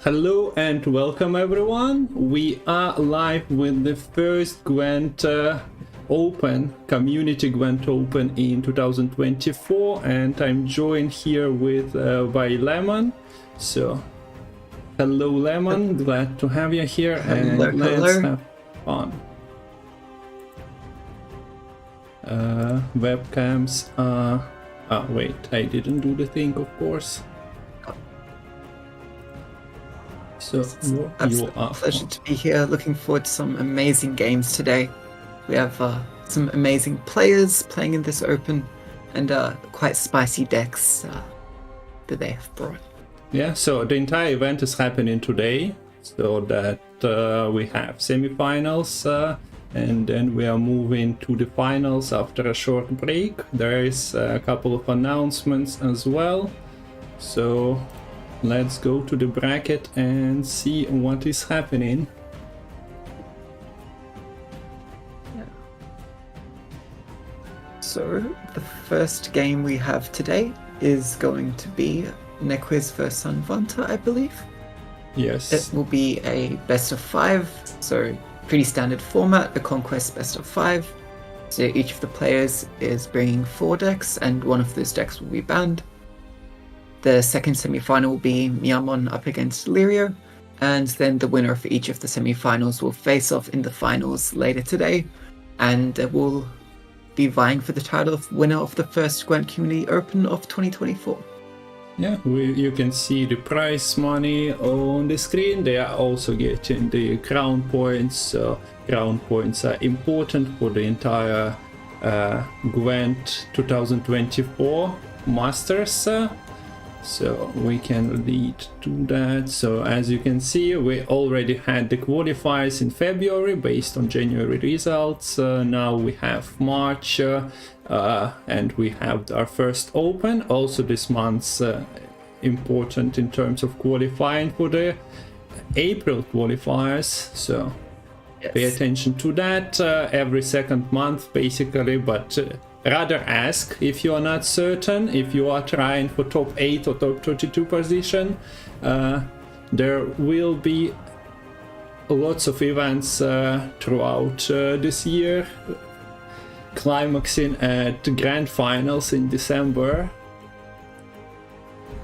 Hello and welcome everyone. We are live with the first Gwent Open, Community Gwent Open in 2024, and I'm joined here with by Lemon. So, hello Lemon, glad to have you here, and let's have fun. Webcams are... Oh wait, I didn't do the thing, of course. So you are pleasure to be here. Looking forward to some amazing games today. We have some amazing players playing in this open, and quite spicy decks that they have brought. Yeah, so the entire event is happening today, so that we have semi-finals, and then we are moving to the finals after a short break. There is a couple of announcements as well, so let's go to the bracket and see what is happening. Yeah. So the first game we have today is going to be Nequiz vs Sanvanter, I believe. Yes. It will be a best of 5, so pretty standard format, a conquest best of 5. So each of the players is bringing 4 decks, and one of those decks will be banned. The second semi-final will be Myamon up against Lerio, and then the winner of each of the semi-finals will face off in the finals later today, and will be vying for the title of winner of the first Gwent Community Open of 2024. Yeah, you can see the prize money on the screen. They are also getting the crown points. So crown points are important for the entire Gwent 2024 Masters. So we can lead to that. So as you can see, we already had the qualifiers in February based on January results. Now we have March, and we have our first Open. Also this month's important in terms of qualifying for the April qualifiers. So yes, pay attention to that every second month basically, but rather ask if you are not certain, if you are trying for top 8 or top 32 position. There will be lots of events throughout this year, climaxing at the grand finals in December.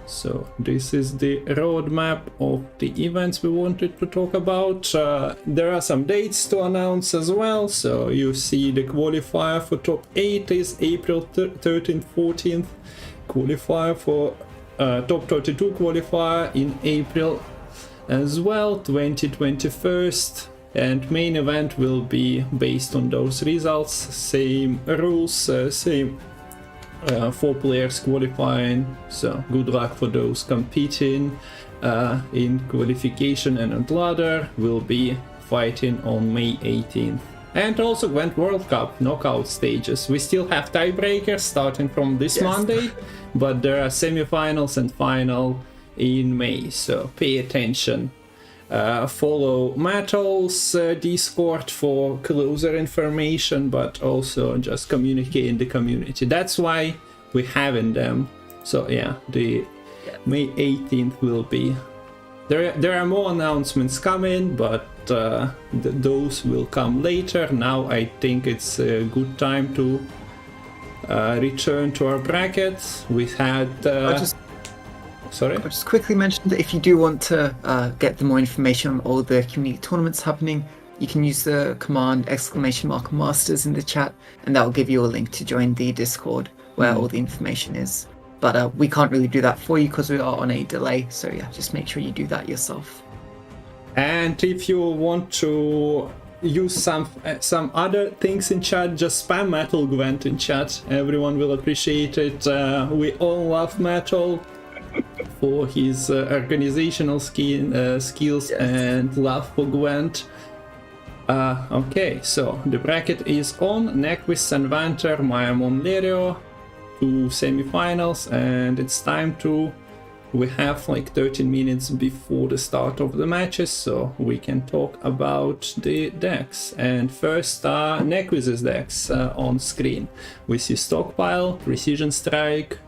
So this is the roadmap of the events we wanted to talk about. There are some dates to announce as well. So you see the qualifier for top 8 is April 13th, 14th. Qualifier for top 32 qualifier in April as well, 21st. And main event will be based on those results. Same rules, same 4 players qualifying, so good luck for those competing in qualification, and on ladder will be fighting on May 18th. And also Gwent World Cup knockout stages. We still have tiebreakers starting from this Monday, but there are semi-finals and final in May, so pay attention. Follow Matol's Discord for closer information, but also just communicate in the community. That's why we're having them. So yeah, the May 18th will be... There are more announcements coming, but those will come later. Now I think it's a good time to return to our brackets. We had... Sorry? I'll just quickly mention that if you do want to get the more information on all the community tournaments happening, you can use the command !masters in the chat, and that will give you a link to join the Discord where all the information is. But we can't really do that for you because we are on a delay, so yeah, just make sure you do that yourself. And if you want to use some other things in chat, just spam Matol Gwent in chat. Everyone will appreciate it. We all love Matol for his organizational skills and love for Gwent. Okay, so the bracket is on. Nequiz, Sanvanter, Myamon, Lerio, 2 semi-finals, and it's time to... We have like 13 minutes before the start of the matches, so we can talk about the decks. And first are Nequiz's decks on screen. We see Stockpile, Precision Strike,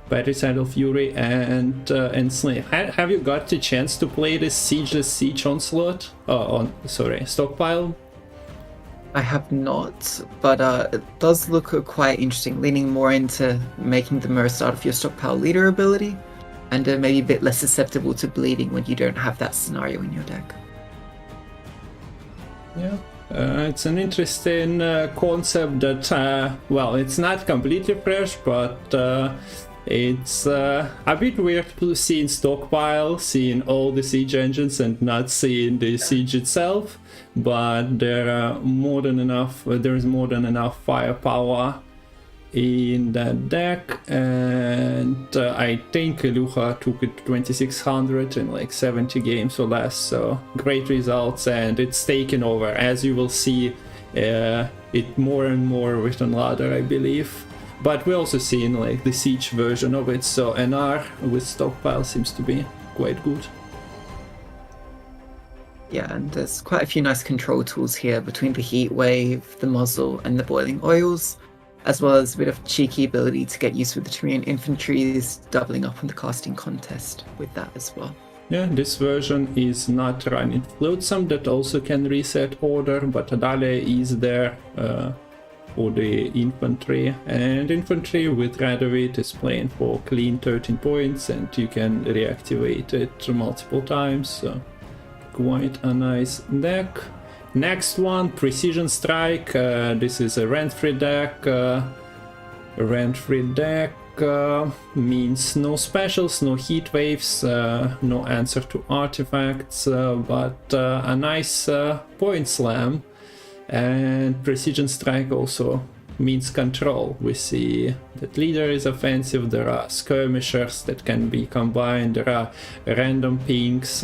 Patricidal Fury and Enslave. Have you got the chance to play this Siegeless Siege Onslaught? Stockpile? I have not, but it does look quite interesting, leaning more into making the most out of your stockpile leader ability, and maybe a bit less susceptible to bleeding when you don't have that scenario in your deck. Yeah, it's an interesting concept that, well, it's not completely fresh, but it's a bit weird to see in stockpile, seeing all the siege engines and not seeing the siege itself. But there is more than enough firepower in that deck, and I think Lucha took it to 2600 in like 70 games or less, so great results, and it's taken over, as you will see it more and more with Ladder, I believe. But we're also seeing like the siege version of it, so NR with stockpile seems to be quite good. Yeah, and there's quite a few nice control tools here between the heat wave, the muzzle, and the boiling oils, as well as a bit of cheeky ability to get used with the Terran infantries, doubling up on the casting contest with that as well. Yeah, this version is not running Flotsam, that also can reset order, but Adale is there for the infantry, and infantry with Radovid is playing for clean 13 points, and you can reactivate it multiple times, so quite a nice deck. Next one, Precision Strike. This is a rent-free deck. Means no specials, no heat waves, no answer to artifacts, but a nice point slam. And Precision Strike also means control. We see that leader is offensive, there are skirmishers that can be combined, there are random pings,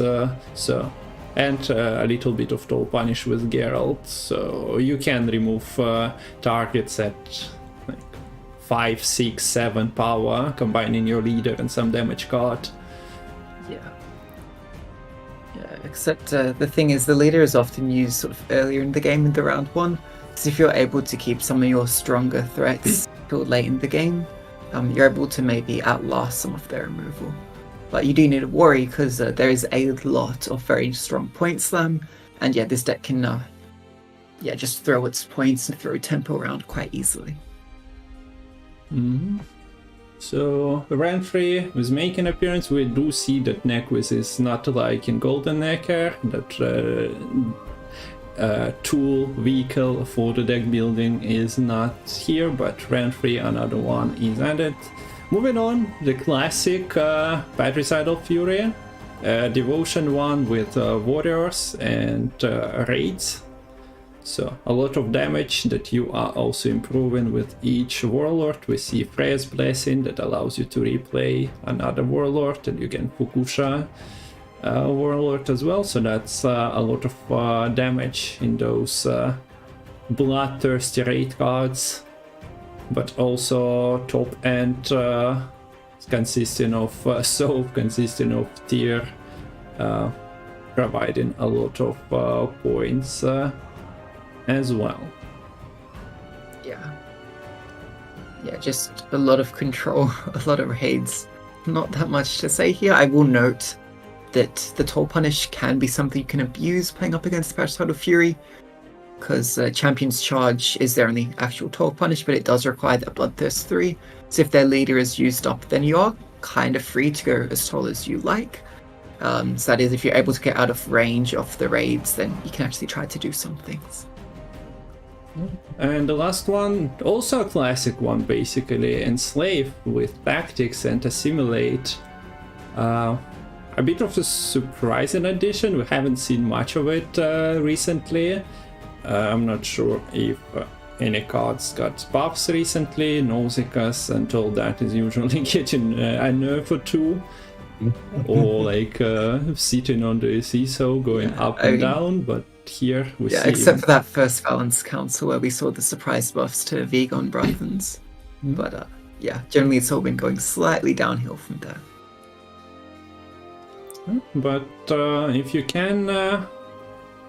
and a little bit of toll punish with Geralt, so you can remove targets at like 5, 6, 7 power, combining your leader and some damage card. Yeah, except the thing is, the leader is often used sort of earlier in the game in the round 1, so if you're able to keep some of your stronger threats till late in the game, you're able to maybe outlast some of their removal. But you do need to worry, because there is a lot of very strong point slam, and yeah, this deck can just throw its points and throw tempo around quite easily. So Renfrey was making an appearance. We do see that Nequiz is not like in Golden Necker, that tool vehicle for the deck building is not here, but Renfrey, another one, is added. Moving on, the classic Patricidal Fury, Devotion one with warriors and raids. So a lot of damage that you are also improving with each warlord. We see Freya's Blessing that allows you to replay another warlord, and you can Fukusha warlord as well. So that's a lot of damage in those bloodthirsty raid cards. But also top end consisting of soap, consisting of tier, providing a lot of points as well. Yeah, just a lot of control, a lot of raids. Not that much to say here. I will note that the toll punish can be something you can abuse playing up against Patricidal Fury, because Champion's Charge is their only actual toll punish, but it does require that Bloodthirst 3. So if their leader is used up, then you are kind of free to go as tall as you like. So that is, if you're able to get out of range of the raids, then you can actually try to do some things. And the last one, also a classic one, basically, Enslave with Tactics and Assimilate. A bit of a surprising addition. We haven't seen much of it recently. I'm not sure if any cards got buffs recently. Nausicaa's and all that is usually getting a nerf or two. Or like sitting on the seesaw going up and down, but here we see... except for that first Valence Council where we saw the surprise buffs to Vigon Brothens. But generally it's all been going slightly downhill from there. But if you can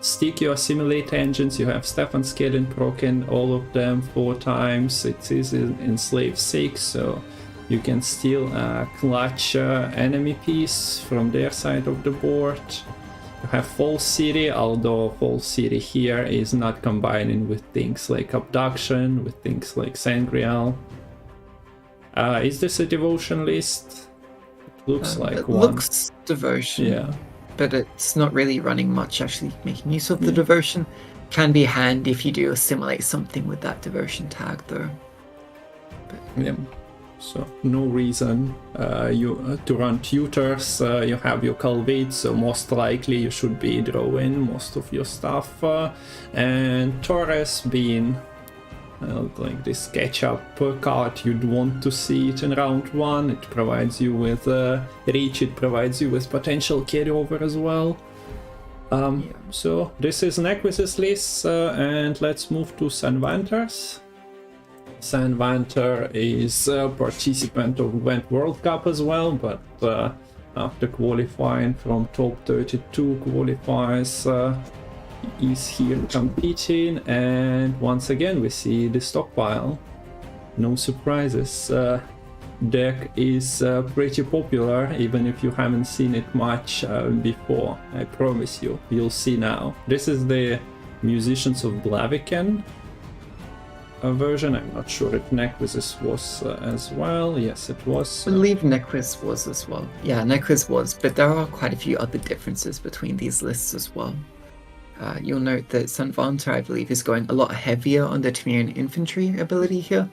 stick your Assimilate engines, you have Stefan Skellen proccing all of them 4 times. It is in Slave 6, so You can steal a clutch enemy piece from their side of the board. You have False City, although False City here is not combining with things like Abduction, with things like Sangreal. Is this a devotion list? It looks like it one. Looks devotion. Yeah. But it's not really running much, actually making use of the devotion. Can be handy if you do assimilate something with that devotion tag, though. But, yeah. So no reason to run tutors. You have your Culvate, so most likely you should be drawing most of your stuff. And Torres being like this catch-up card, you'd want to see it in round 1. It provides you with reach, it provides you with potential carryover as well. So this is Nequiz's list, and let's move to Sanvanter's. Sanvanter is a participant of Gwent World Cup as well, but after qualifying from top 32 qualifiers, is here competing, and once again we see the stockpile. No surprises. Deck is pretty popular, even if you haven't seen it much before. I promise you, you'll see now. This is the Musicians of Blaviken version. I'm not sure if Nequiz's was as well. Yes, it was. I believe Nequiz was as well. Yeah, Nequiz was, but there are quite a few other differences between these lists as well. You'll note that Sanvanter, I believe, is going a lot heavier on the Temerian infantry ability here,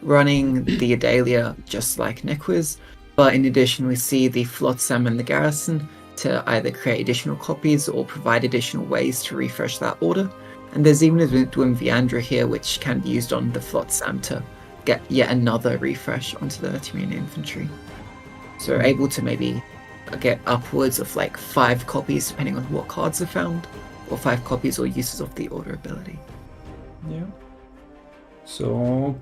running the Adalia just like Nequiz, but in addition we see the Flotsam and the Garrison to either create additional copies or provide additional ways to refresh that order. And there's even a Dwimviandra here which can be used on the Flotsam to get yet another refresh onto the Temerian infantry. So we're able to maybe get upwards of like 5 copies depending on what cards are found, or 5 copies or uses of the order ability. Yeah. So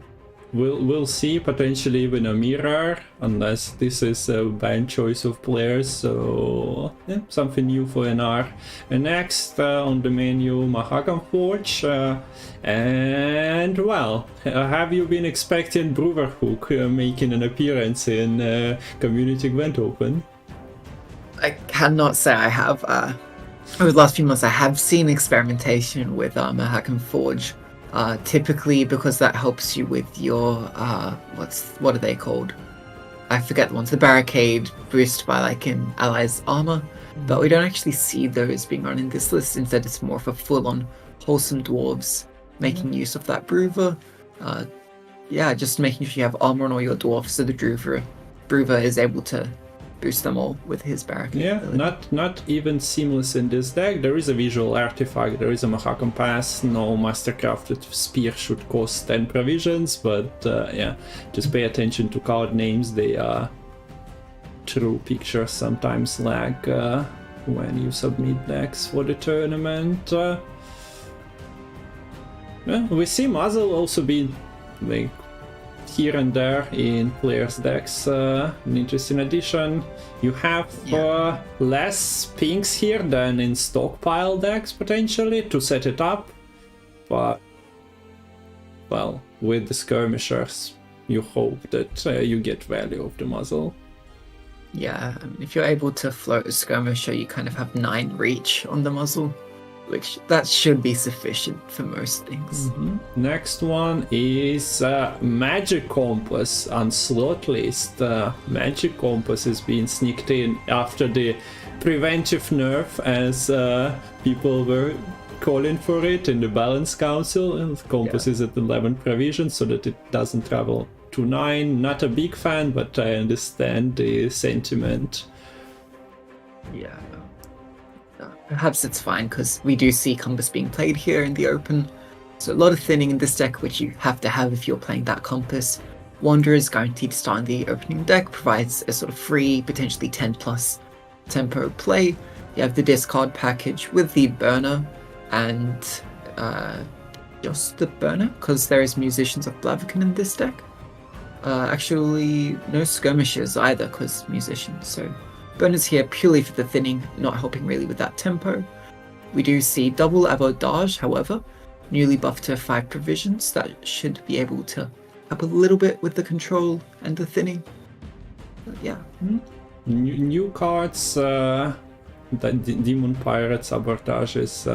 we'll see, potentially even a mirror, unless this is a bad choice of players. So yeah, something new for NR. And next on the menu, Mahagam Forge. And well, have you been expecting Brewerhook making an appearance in Community Gwent Open? I cannot say I have. Over the last few months, I have seen experimentation with Mahagam Forge. Typically because that helps you with your what are they called? I forget the ones. The barricade boost by like in allies armor, but we don't actually see those being run in this list. Instead, it's more of a full-on wholesome dwarves making use of that Brewer. Yeah, just making sure you have armor on all your dwarves, so the Brewer is able to boost them all with his barricade. Yeah, not even seamless in this deck. There is a visual artifact, there is a Mahakam Pass. No Mastercrafted Spear should cost 10 provisions, but yeah, just pay attention to card names. They true pictures sometimes lag when you submit decks for the tournament. Yeah, we see Muzzle also being like here and there in players' decks. An interesting addition. You have less pinks here than in stockpile decks potentially to set it up, but well, with the skirmishers, you hope that you get value of the muzzle. Yeah, I mean, if you're able to float a skirmisher, you kind of have 9 reach on the muzzle, which that should be sufficient for most things. Next one is Magic Compass on slot list. Magic Compass is being sneaked in after the preventive nerf, as people were calling for it in the Balance Council. And Compass is at 11 provision so that it doesn't travel to 9. Not a big fan, but I understand the sentiment. Yeah. Perhaps it's fine, because we do see Compass being played here in the open. So a lot of thinning in this deck, which you have to have if you're playing that Compass. Wanderer is guaranteed to start in the opening deck, provides a sort of free, potentially 10+ tempo play. You have the discard package with the burner, and just the burner, because there is Musicians of Blaviken in this deck. Actually, no skirmishers either, because Musicians, so burners here purely for the thinning, not helping really with that tempo. We do see double abordage, however, newly buffed to 5 provisions. That should be able to help a little bit with the control and the thinning. But yeah. New cards, the Demon Pirate Sabotage is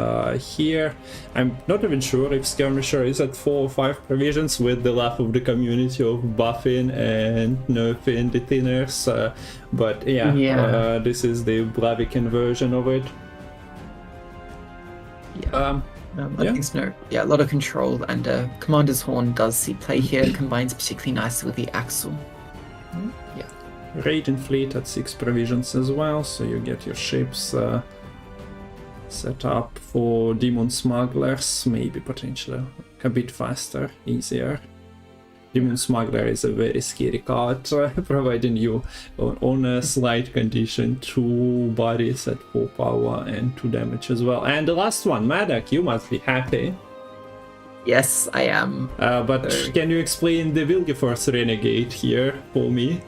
here. I'm not even sure if Skirmisher is at 4 or 5 provisions with the laugh of the community of buffing and nerfing the thinners. But yeah, this is the Blaviken version of it. Yeah. I think so. Yeah, a lot of control, and Commander's Horn does see play here. Combines particularly nicely with the Axle. Yeah. Raiding Fleet at 6 provisions as well, so you get your ships set up for Demon Smugglers, maybe potentially a bit faster, easier. Demon Smuggler is a very scary card, providing you on a slight condition 2 bodies at 4 power and 2 damage as well. And the last one, Madak, you must be happy. Yes, I am. But can you explain the Wilgeforce Renegade here for me?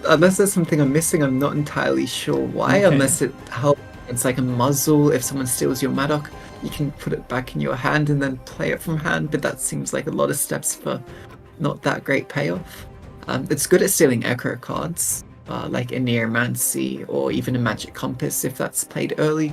Unless there's something I'm missing, I'm not entirely sure why. Okay. Unless it helps, it's like a muzzle. If someone steals your Madoc, you can put it back in your hand and then play it from hand. But that seems like a lot of steps for not that great payoff. It's good at stealing Echo cards, like a Neomancy or even a Magic Compass if that's played early.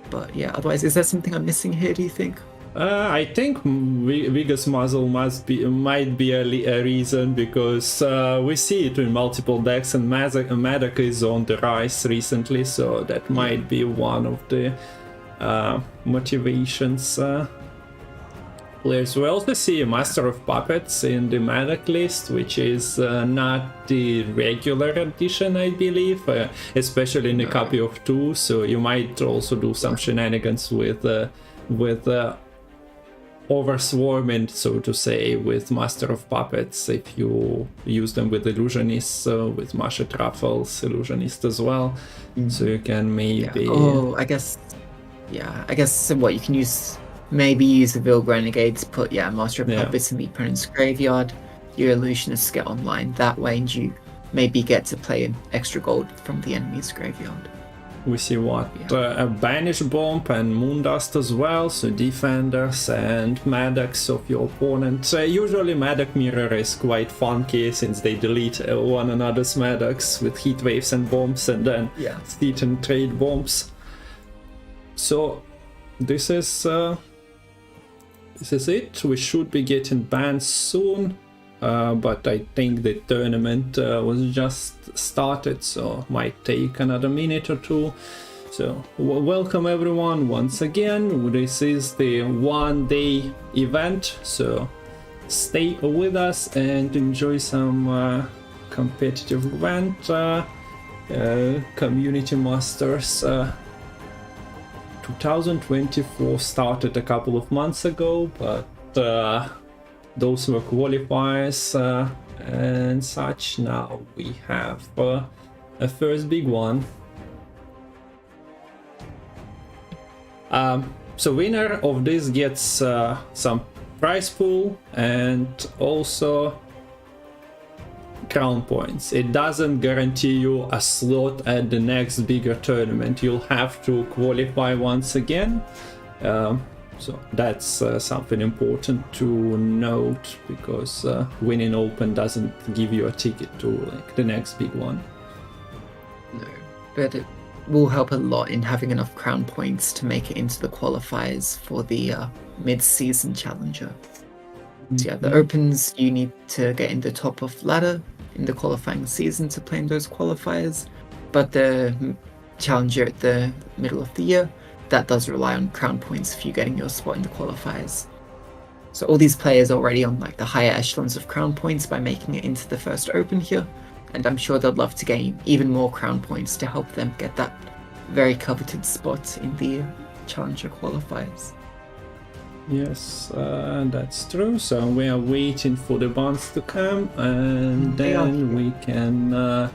But yeah, otherwise, is there something I'm missing here, do you think? I think Vigus Muzzle might be a reason, because we see it in multiple decks, and Madoc is on the rise recently, so that might be one of the motivations. Players. We also see a Master of Puppets in the Madoc list, which is not the regular edition, I believe, especially in a copy of 2, so you might also do some shenanigans with overswarming, so to say, with Master of Puppets if you use them with Illusionists, with Masha Truffles, Illusionist as well. So you can maybe... Yeah. Oh, I guess what you can maybe use the Vilg Renegades, put Master of Puppets in the opponent's graveyard, your Illusionists get online that way, and you maybe get to play an extra gold from the enemy's graveyard. We see a Banish Bomb and Moondust as well, so Defenders and Maddox of your opponent. Usually Madoc Mirror is quite funky, since they delete one another's Maddox with heat waves and bombs, and then steal and trade bombs. So this is it. We should be getting banned soon. But I think the tournament was just started, so might take another minute or 2. So welcome everyone once again. This is the 1-day event, so stay with us and enjoy some competitive Gwent Community Masters. 2024 started a couple of months ago, but those were qualifiers and such. Now we have a first big one. So winner of this gets some prize pool and also crown points. It doesn't guarantee you a slot at the next bigger tournament. You'll have to qualify once again. So that's something important to note, because winning open doesn't give you a ticket to like the next big one. No, but it will help a lot in having enough crown points to make it into the qualifiers for the mid-season challenger. So the opens, you need to get in the top of ladder in the qualifying season to play in those qualifiers, but the challenger at the middle of the year, that does rely on crown points if you're getting your spot in the qualifiers. So all these players are already on like the higher echelons of crown points by making it into the first open here, and I'm sure they'd love to gain even more crown points to help them get that very coveted spot in the challenger qualifiers. Yes, that's true. So we are waiting for the bans to come, and then we can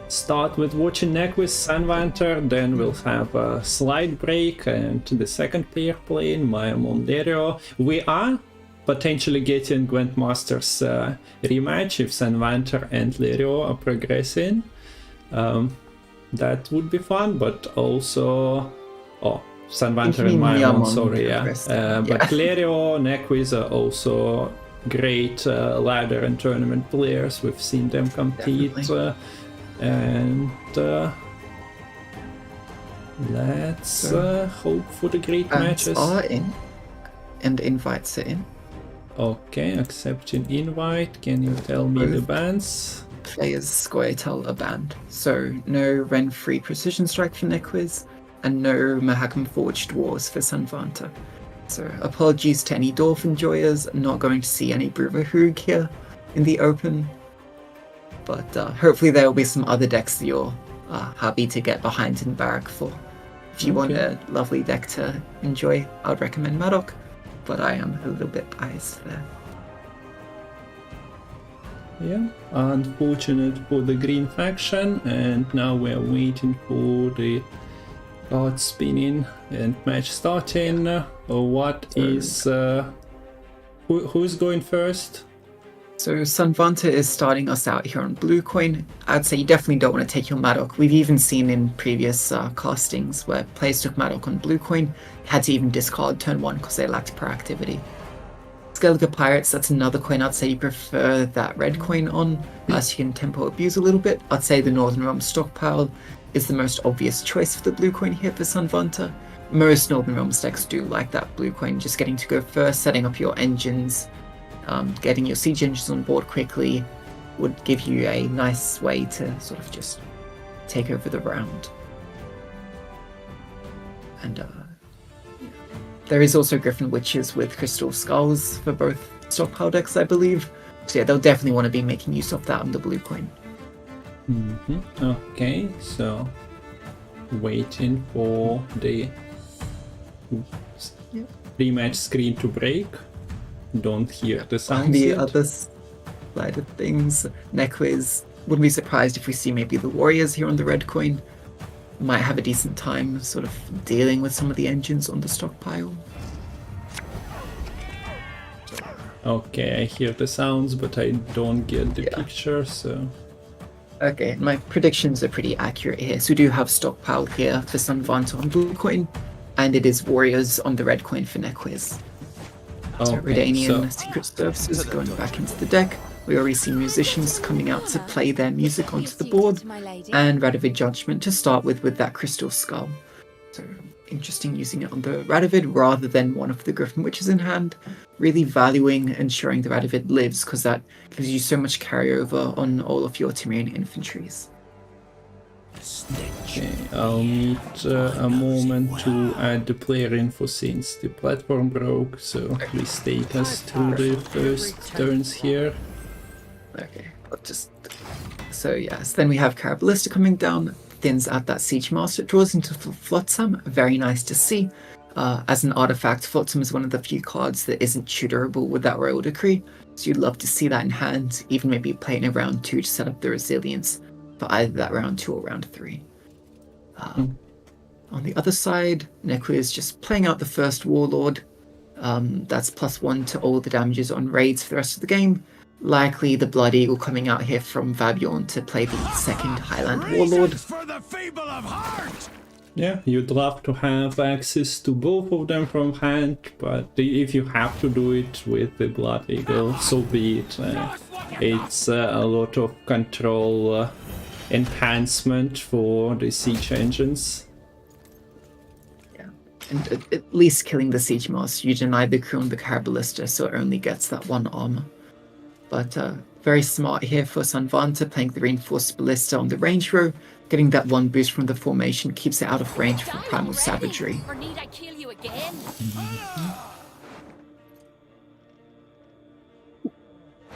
start with watching Nequiz, Sanvanter, then we'll have a slight break and the second player playing Myamon, Lerio. We are potentially getting Gwent Masters rematch if Sanvanter and Lerio are progressing. That would be fun, but also Sanvanter and Myamon, sorry, yeah. But Lerio, Nequiz are also great ladder and tournament players. We've seen them compete. And let's hope for the great matches. Are in, and invites are in. Okay, accepting invite. Can you tell me the bans? Players Squirtle are banned. So no Ren-free Precision Strike for Nequiz, and no Mahakam Forged Wars for Sanvanter. So apologies to any Dwarf enjoyers, not going to see any Bruverhoog here in the open. But hopefully there will be some other decks that you're happy to get behind in Barrack for. If you want a lovely deck to enjoy, I would recommend Madoc, but I am a little bit biased there. Yeah, unfortunate for the green faction, and now we're waiting for the card spinning and match starting. Who's going first? So Sanvanter is starting us out here on blue coin. I'd say you definitely don't want to take your Madoc. We've even seen in previous castings where players took Madoc on blue coin, had to even discard turn 1 because they lacked proactivity. Skellige Pirates, that's another coin I'd say you prefer that red coin on, as you can tempo abuse a little bit. I'd say the Northern Realm Stockpile is the most obvious choice for the blue coin here for Sanvanter. Most Northern Realms decks do like that blue coin, just getting to go first, setting up your engines, getting your siege engines on board quickly would give you a nice way to sort of just take over the round. And there is also Griffin Witches with Crystal Skulls for both stockpile decks, I believe. So yeah, they'll definitely want to be making use of that on the blue coin. Okay, so waiting for the rematch screen to break. Don't hear the sounds the yet. Other side of things, Nequiz, wouldn't be surprised if we see maybe the Warriors here on the red coin. Might have a decent time sort of dealing with some of the engines on the stockpile. Okay, I hear the sounds, but I don't get the picture, so... Okay, my predictions are pretty accurate here. So we do have stockpile here for Sanvanter on blue coin, and it is Warriors on the red coin for Nequiz. So Redanian Secret Services going back into the deck. We already see musicians coming out to play their music onto the board, and Radovid Judgment to start with that Crystal Skull. So interesting using it on the Radovid rather than one of the Griffin Witches in hand. Really valuing ensuring the Radovid lives, because that gives you so much carryover on all of your Temerian infantries. Okay, I'll need a moment to add the player info since the platform broke, so please take us through the first turns here. Okay, so yes, then we have Carabalista coming down, thins out that Siege Master, draws into Flotsam, very nice to see. As an artifact, Flotsam is one of the few cards that isn't tutorable with that Royal Decree, so you'd love to see that in hand, even maybe playing a round 2 to set up the resilience for either that round 2 or round 3. On the other side, Nequiz just playing out the first Warlord. That's +1 to all the damages on raids for the rest of the game. Likely the Blood Eagle coming out here from Vabiorn to play the second Highland Warlord. Yeah, you'd love to have access to both of them from hand, but if you have to do it with the Blood Eagle, so be it. It's a lot of control enhancement for the siege engines. Yeah, and at least killing the Siege Master, you deny the crew on the Carabalista, so it only gets that 1 armor. But very smart here for Sanvanter, playing the Reinforced Ballista on the range row, getting that 1 boost from the formation, keeps it out of range for Primal Savagery.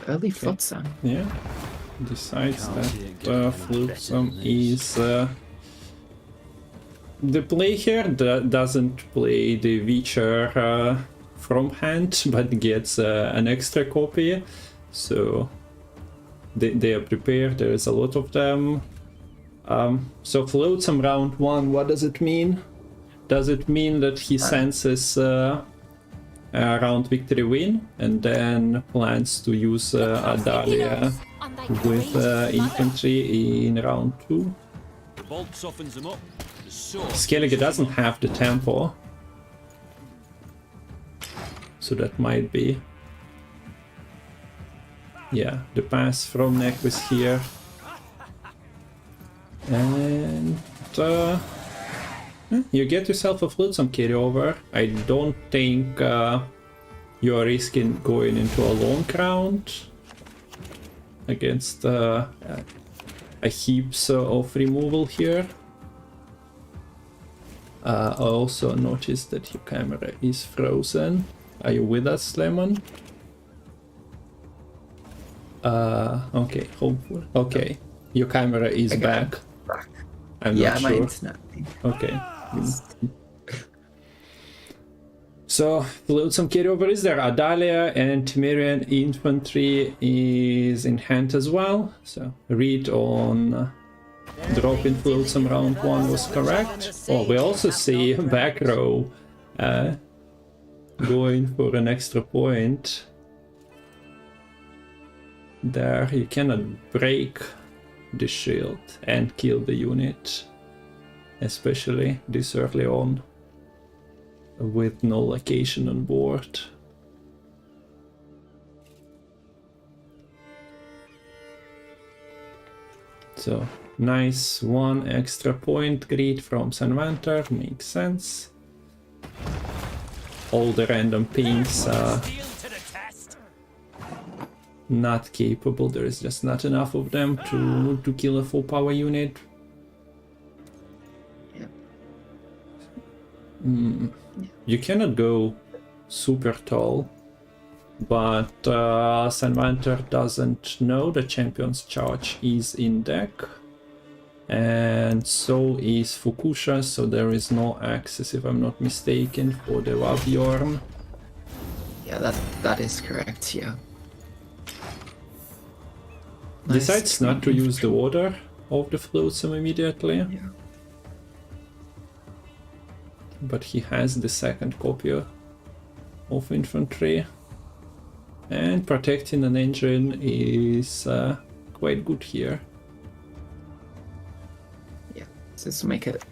Early Flotsam. Yeah, decides that Flotsam is the play here doesn't play the Witcher from hand, but gets an extra copy. So they are prepared, there is a lot of them. So Flotsam round 1, what does it mean? Does it mean that he senses a round victory win and then plans to use Adalia with infantry in round 2? The bolt softens them up. Skellige doesn't have the tempo. So that might be... Yeah, the pass from Nequiz here. And... you get yourself a Flotsam carryover. I don't think you're risking going into a long round against a heaps of removal here. I also noticed that your camera is frozen. Are you with us, Lemon? Okay, hopefully. Okay, your camera is back. I'm not my sure. internet. Okay. So, Flotsam carryover is there. Adalia and Temerian infantry is in hand as well. So, read on dropping Flotsam round 1 was correct. Oh, we also see back row going for an extra point. There, you cannot break the shield and kill the unit, especially this early on with no location on board. So nice, 1 extra point greed from Sanvanter, makes sense. All the random pings are not capable, there is just not enough of them to kill a full power unit. You cannot go super tall, but Sanvanter doesn't know the champion's charge is in deck, and so is Fukusha, so there is no access, if I'm not mistaken, for the Wabjorn. Yeah, that is correct, yeah. Decides not to use the order of the Flotsam immediately. Yeah. But he has the second copy of infantry. And protecting an engine is quite good here. Yeah, so this will make it,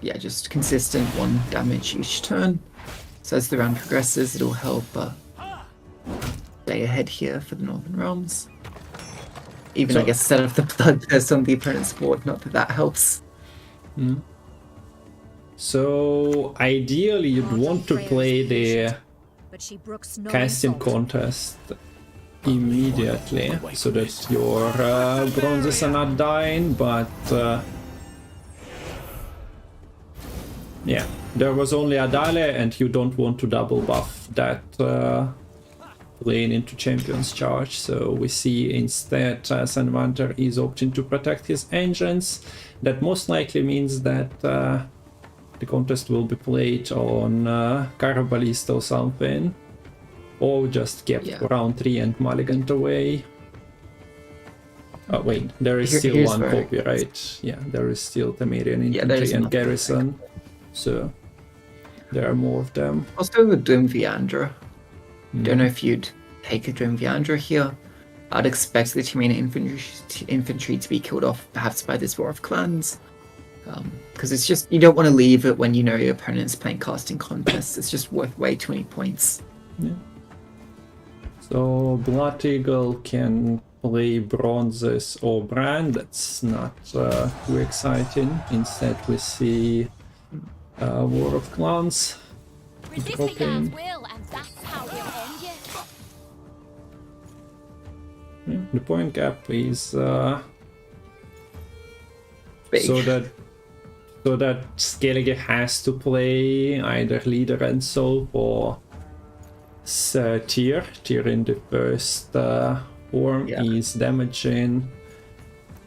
yeah, just consistent 1 damage each turn. So as the round progresses, it'll help stay ahead here for the Northern Realms. Even, I guess, set up the bloodthirst on the opponent's board, not that that helps. So, ideally you'd want to play the casting contest immediately, so that your bronzes are not dying, but... yeah, there was only Adalia, and you don't want to double buff that lane into Champion's Charge, so we see instead Sanvanter is opting to protect his engines. That most likely means that the contest will be played on Carabalista or something, or just kept round 3 and mulliganed away. Oh wait, there is still one copy, right? Yeah, there is still Temerian infantry and garrison, so there are more of them. Also with Gwentfinity. Don't know if you'd take a Gwentfinity here. I'd expect the Temerian infantry to be killed off perhaps by this War of Clans. Because it's just, you don't want to leave it when you know your opponent's playing casting contests. It's just worth way too many points. Yeah. So Blood Eagle can play bronzes or brand. That's not too exciting. Instead we see War of Clans dropping. Yeah, the point gap is big. so that Skellige has to play either leader and soul or tier in the first form is damaging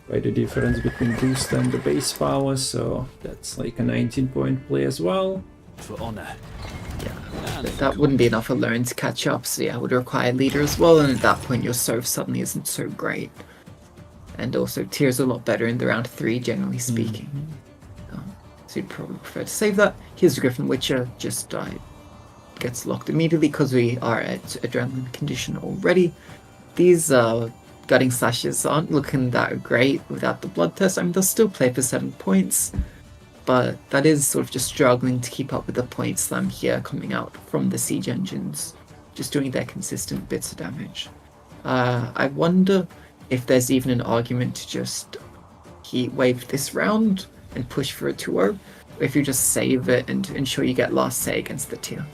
by the difference between boost and the base power, so that's like a 19-point play as well. For honor. Yeah, that wouldn't be enough alone to catch up, so yeah, it would require leader as well, and at that point your serve suddenly isn't so great. And also tier's a lot better in the round 3, generally speaking. So you'd probably prefer to save that. Here's the Griffin Witcher, just gets locked immediately because we are at adrenaline condition already. These gutting slashes aren't looking that great without the bloodthirst. I mean, they'll still play for 7 points. but that is sort of just struggling to keep up with the point slam here coming out from the siege engines, just doing their consistent bits of damage. I wonder if there's even an argument to just heat wave this round and push for a 2-0, or if you just save it and ensure you get last say against the tier.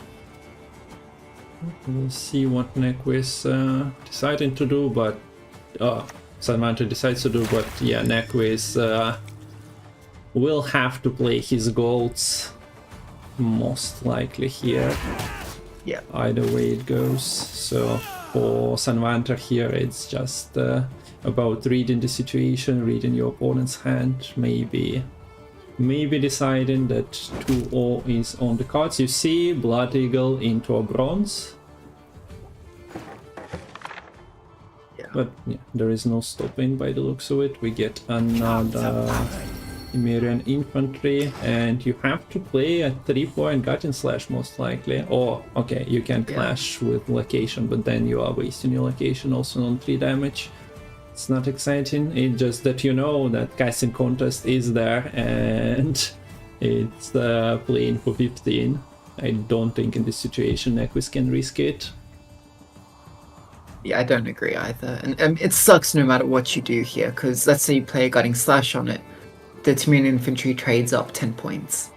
We'll see what Nequiz deciding to do, but Sanvanter decides to do, but yeah, Nequiz will have to play his golds most likely here. Yeah. Either way it goes. So for Sanvanter here, it's just about reading the situation, reading your opponent's hand, maybe deciding that 2-0 is on the cards. You see Blood Eagle into a bronze. Yeah. But yeah, there is no stopping by the looks of it. We get another Emirian infantry, and you have to play a 3-point Guardian Slash most likely. Or, okay, you can clash with location, but then you are wasting your location also on 3 damage. It's not exciting, it's just that you know that casting contest is there and it's playing for 15. I don't think in this situation Nequiz can risk it. Yeah, I don't agree either. And it sucks no matter what you do here, because let's say you play a Guiding Slash on it, the Temerian infantry trades up 10 points.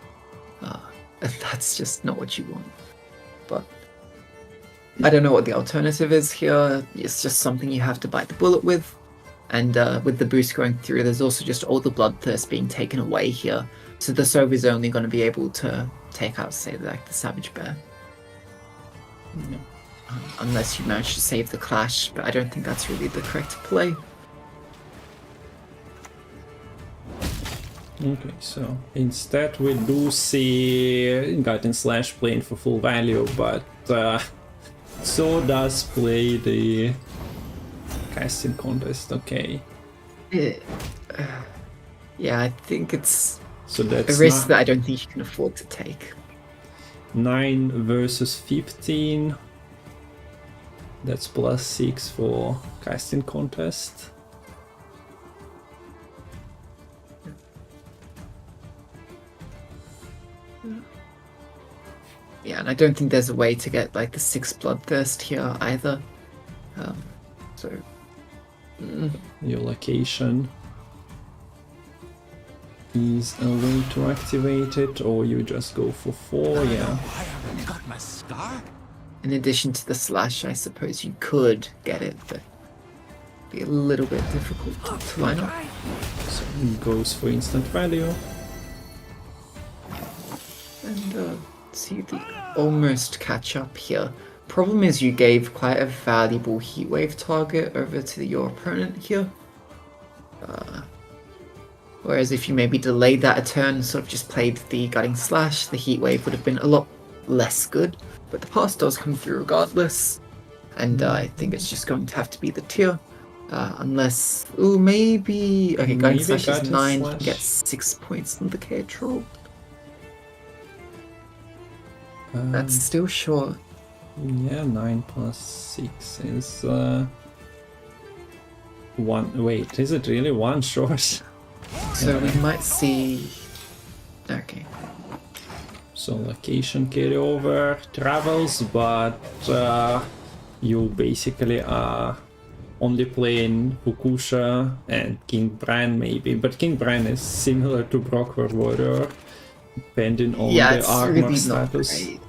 That's just not what you want. But I don't know what the alternative is here. It's just something you have to bite the bullet with. And with the boost going through, there's also just all the bloodthirst being taken away here. So the Sov is only going to be able to take out, say, like the Savage Bear. Yeah. Unless you manage to save the clash, but I don't think that's really the correct play. Okay, so instead we do see Guardian Slash playing for full value, but so does play the casting contest. Okay. Yeah, I think it's so that's a risk that I don't think you can afford to take. 9 versus 15. That's +6 for casting contest. Yeah, and I don't think there's a way to get like the 6 bloodthirst here either. Your location is a way to activate it, or you just go for 4. Yeah. Got my scar? In addition to the slash, I suppose you could get it, but it'd be a little bit difficult to line up. So it goes for instant value. And see the almost catch up here. Problem is you gave quite a valuable heatwave target over to your opponent here. Whereas if you maybe delayed that a turn, sort of just played the Guiding Slash, the heatwave would have been a lot less good. But the pass does come through regardless. And I think it's just going to have to be the tier. Unless... Ooh, maybe... Okay, Guiding Slash is 9, you can get 6 points on the K troll. That's still short. Yeah, 9 plus 6 is 1. Wait, is it really 1 short? So we might see... Okay. So location carryover travels, but you basically are only playing Fukusha and King Bran maybe, but King Bran is similar to Brockward Warrior, depending on the armor really status. Not great.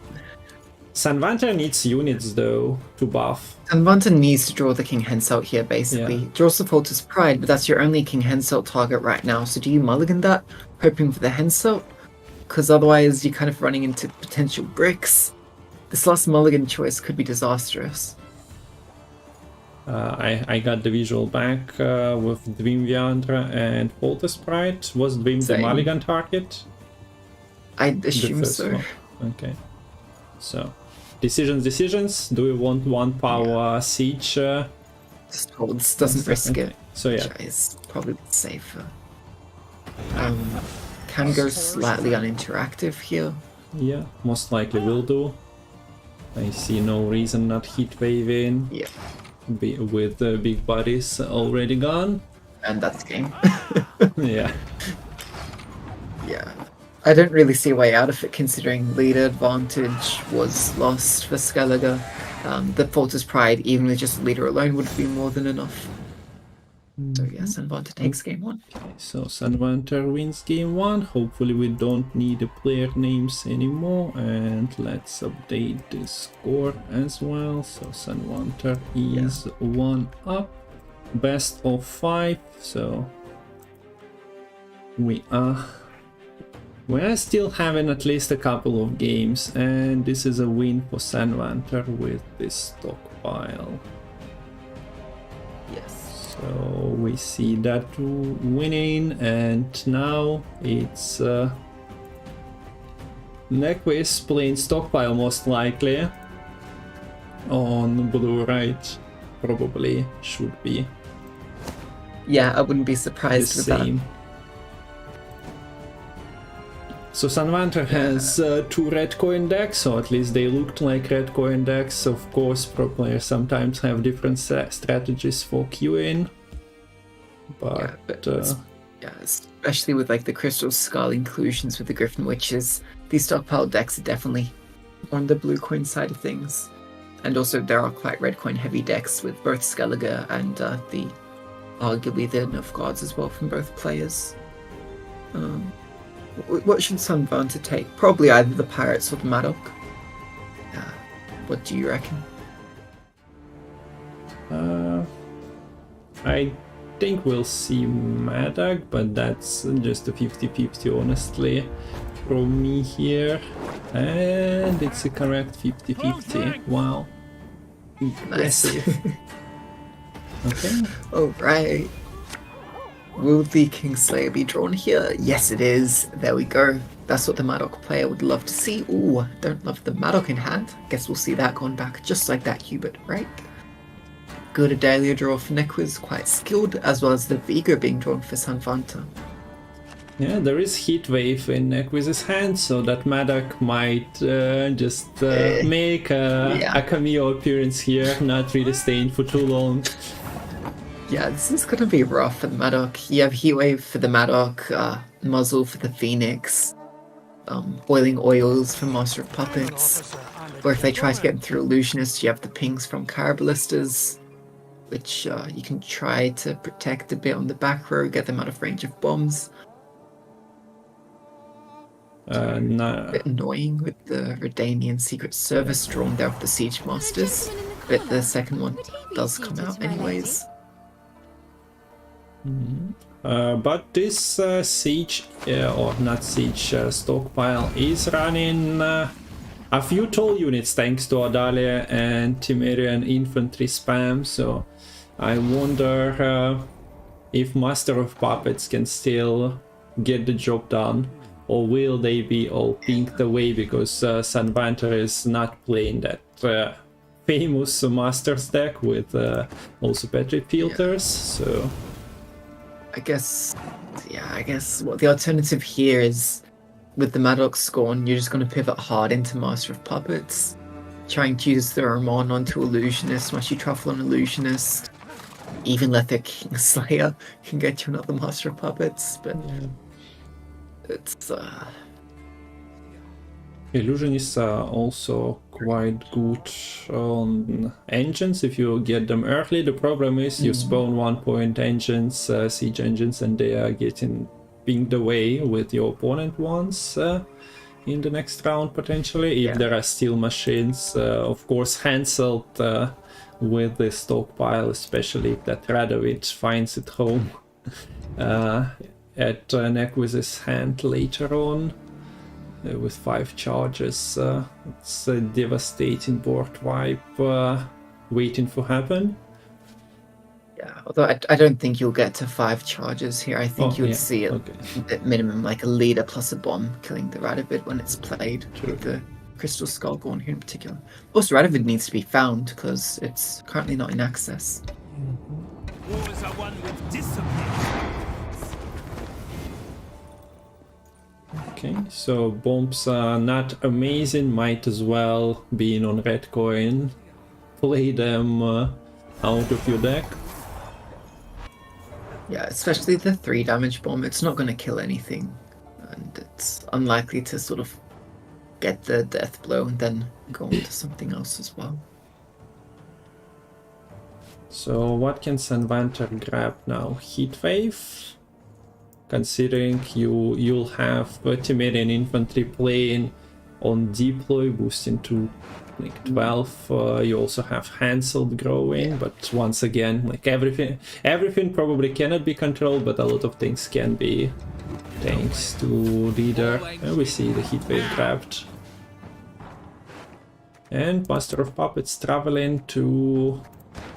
Sanvanter needs units though to buff. Sanvanter needs to draw the King Henselt here basically. Yeah. Draw Sepulta's Pride, but that's your only King Henselt target right now, so do you mulligan that, hoping for the Henselt? Because otherwise you're kind of running into potential bricks. This last mulligan choice could be disastrous. I got the visual back with Dwim Viandra and Polter Sprite. Was Dwim the mulligan target? I assume so. One. Okay. So, decisions. Do we want 1 power siege? Just holds, doesn't risk it. So yeah. Which is probably safer. Can go slightly uninteractive here. Yeah, most likely will do. I see no reason not heat waving. Yeah. With the big bodies already gone. And that's game. Yeah. Yeah. I don't really see a way out of it, considering leader advantage was lost for Skellige. The Falter's Pride, even with just leader alone, would be more than enough. So yeah, Sanvanter takes game 1. Okay, so Sanvanter wins game 1. Hopefully we don't need the player names anymore. And let's update the score as well. So Sanvanter is 1 up. Best of 5. So we are still having at least a couple of games. And this is a win for Sanvanter with this stockpile. Yes. So we see that winning, and now it's Nequiz playing stockpile most likely on blue, right? Probably should be. Yeah, I wouldn't be surprised The with same. So Sanvanter has 2 red coin decks, or at least they looked like red coin decks. Of course, pro players sometimes have different strategies for queuing. that. But Yeah, especially with like the Crystal Skull inclusions with the Griffin Witches, these stockpile decks are definitely on the blue coin side of things. And also there are quite red coin heavy decks with both Skellige and the arguably the Enough Gods as well from both players. What should Sanvanter take? Probably either the Pirates or the Madoc. What do you reckon? I think we'll see Madoc, but that's just a 50-50 honestly from me here. And it's a correct 50-50. Wow. Impressive. Okay. Alright. Will the Kingslayer be drawn here? Yes, it is. There we go. That's what the Madoc player would love to see. Ooh, don't love the Madoc in hand. Guess we'll see that going back just like that, Hubert, right? Good Adalia draw for Nequiz, quite skilled, as well as the Vigo being drawn for Sanvanter. Yeah, there is Heatwave in Nequiz's hand, so that Madoc might just make a cameo appearance here, not really staying for too long. Yeah, this is going to be rough for the Madoc. You have Heatwave for the Madoc, Muzzle for the Phoenix, Boiling Oils for Master of Puppets, or if they try to get them through Illusionist, you have the pings from Carballistas, which you can try to protect a bit on the back row, get them out of range of bombs. A bit annoying with the Redanian Secret Service drawn there with the Siege Masters, but the second one does come out anyways. But this siege, or not siege, stockpile is running a few tall units thanks to Adalia and Temerian infantry spam, so I wonder if Master of Puppets can still get the job done, or will they be all pinked away because Sanvanter is not playing that famous Masters deck with also Petri filters, so... I guess what the alternative here is, with the Madoc Scorn, you're just going to pivot hard into Master of Puppets, trying to use the Ramon onto Illusionist, once you truffle on Illusionist, even let the Kingslayer can get you another Master of Puppets, but it's Illusionists are also quite good on engines if you get them early. The problem is you spawn 1-point engines, siege engines, and they are getting pinged away with your opponent ones in the next round potentially, if there are still machines. Of course, handled with the stockpile, especially if that Radovid finds it home at Nequiz's hand later on. With 5 charges, it's a devastating board wipe waiting to happen. Yeah, although I don't think you'll get to 5 charges here. I think you would see it at minimum like a leader plus a bomb killing the Radovid when it's played. With the Crystal Skull going here in particular. Also, Radovid needs to be found because it's currently not in access. Wars are won with discipline. Okay, so bombs are not amazing, might as well being on red coin. Play them out of your deck. Yeah, especially the 3 damage bomb, it's not going to kill anything. And it's unlikely to sort of get the death blow and then go on to something else as well. So what can Sanvanter grab now? Heatwave? Considering you'll have Temerian infantry playing on deploy, boosting to like 12. You also have Hanseld growing, but once again, like everything probably cannot be controlled, but a lot of things can be, thanks to leader. And we see the Heatwave grabbed. And Master of Puppets traveling to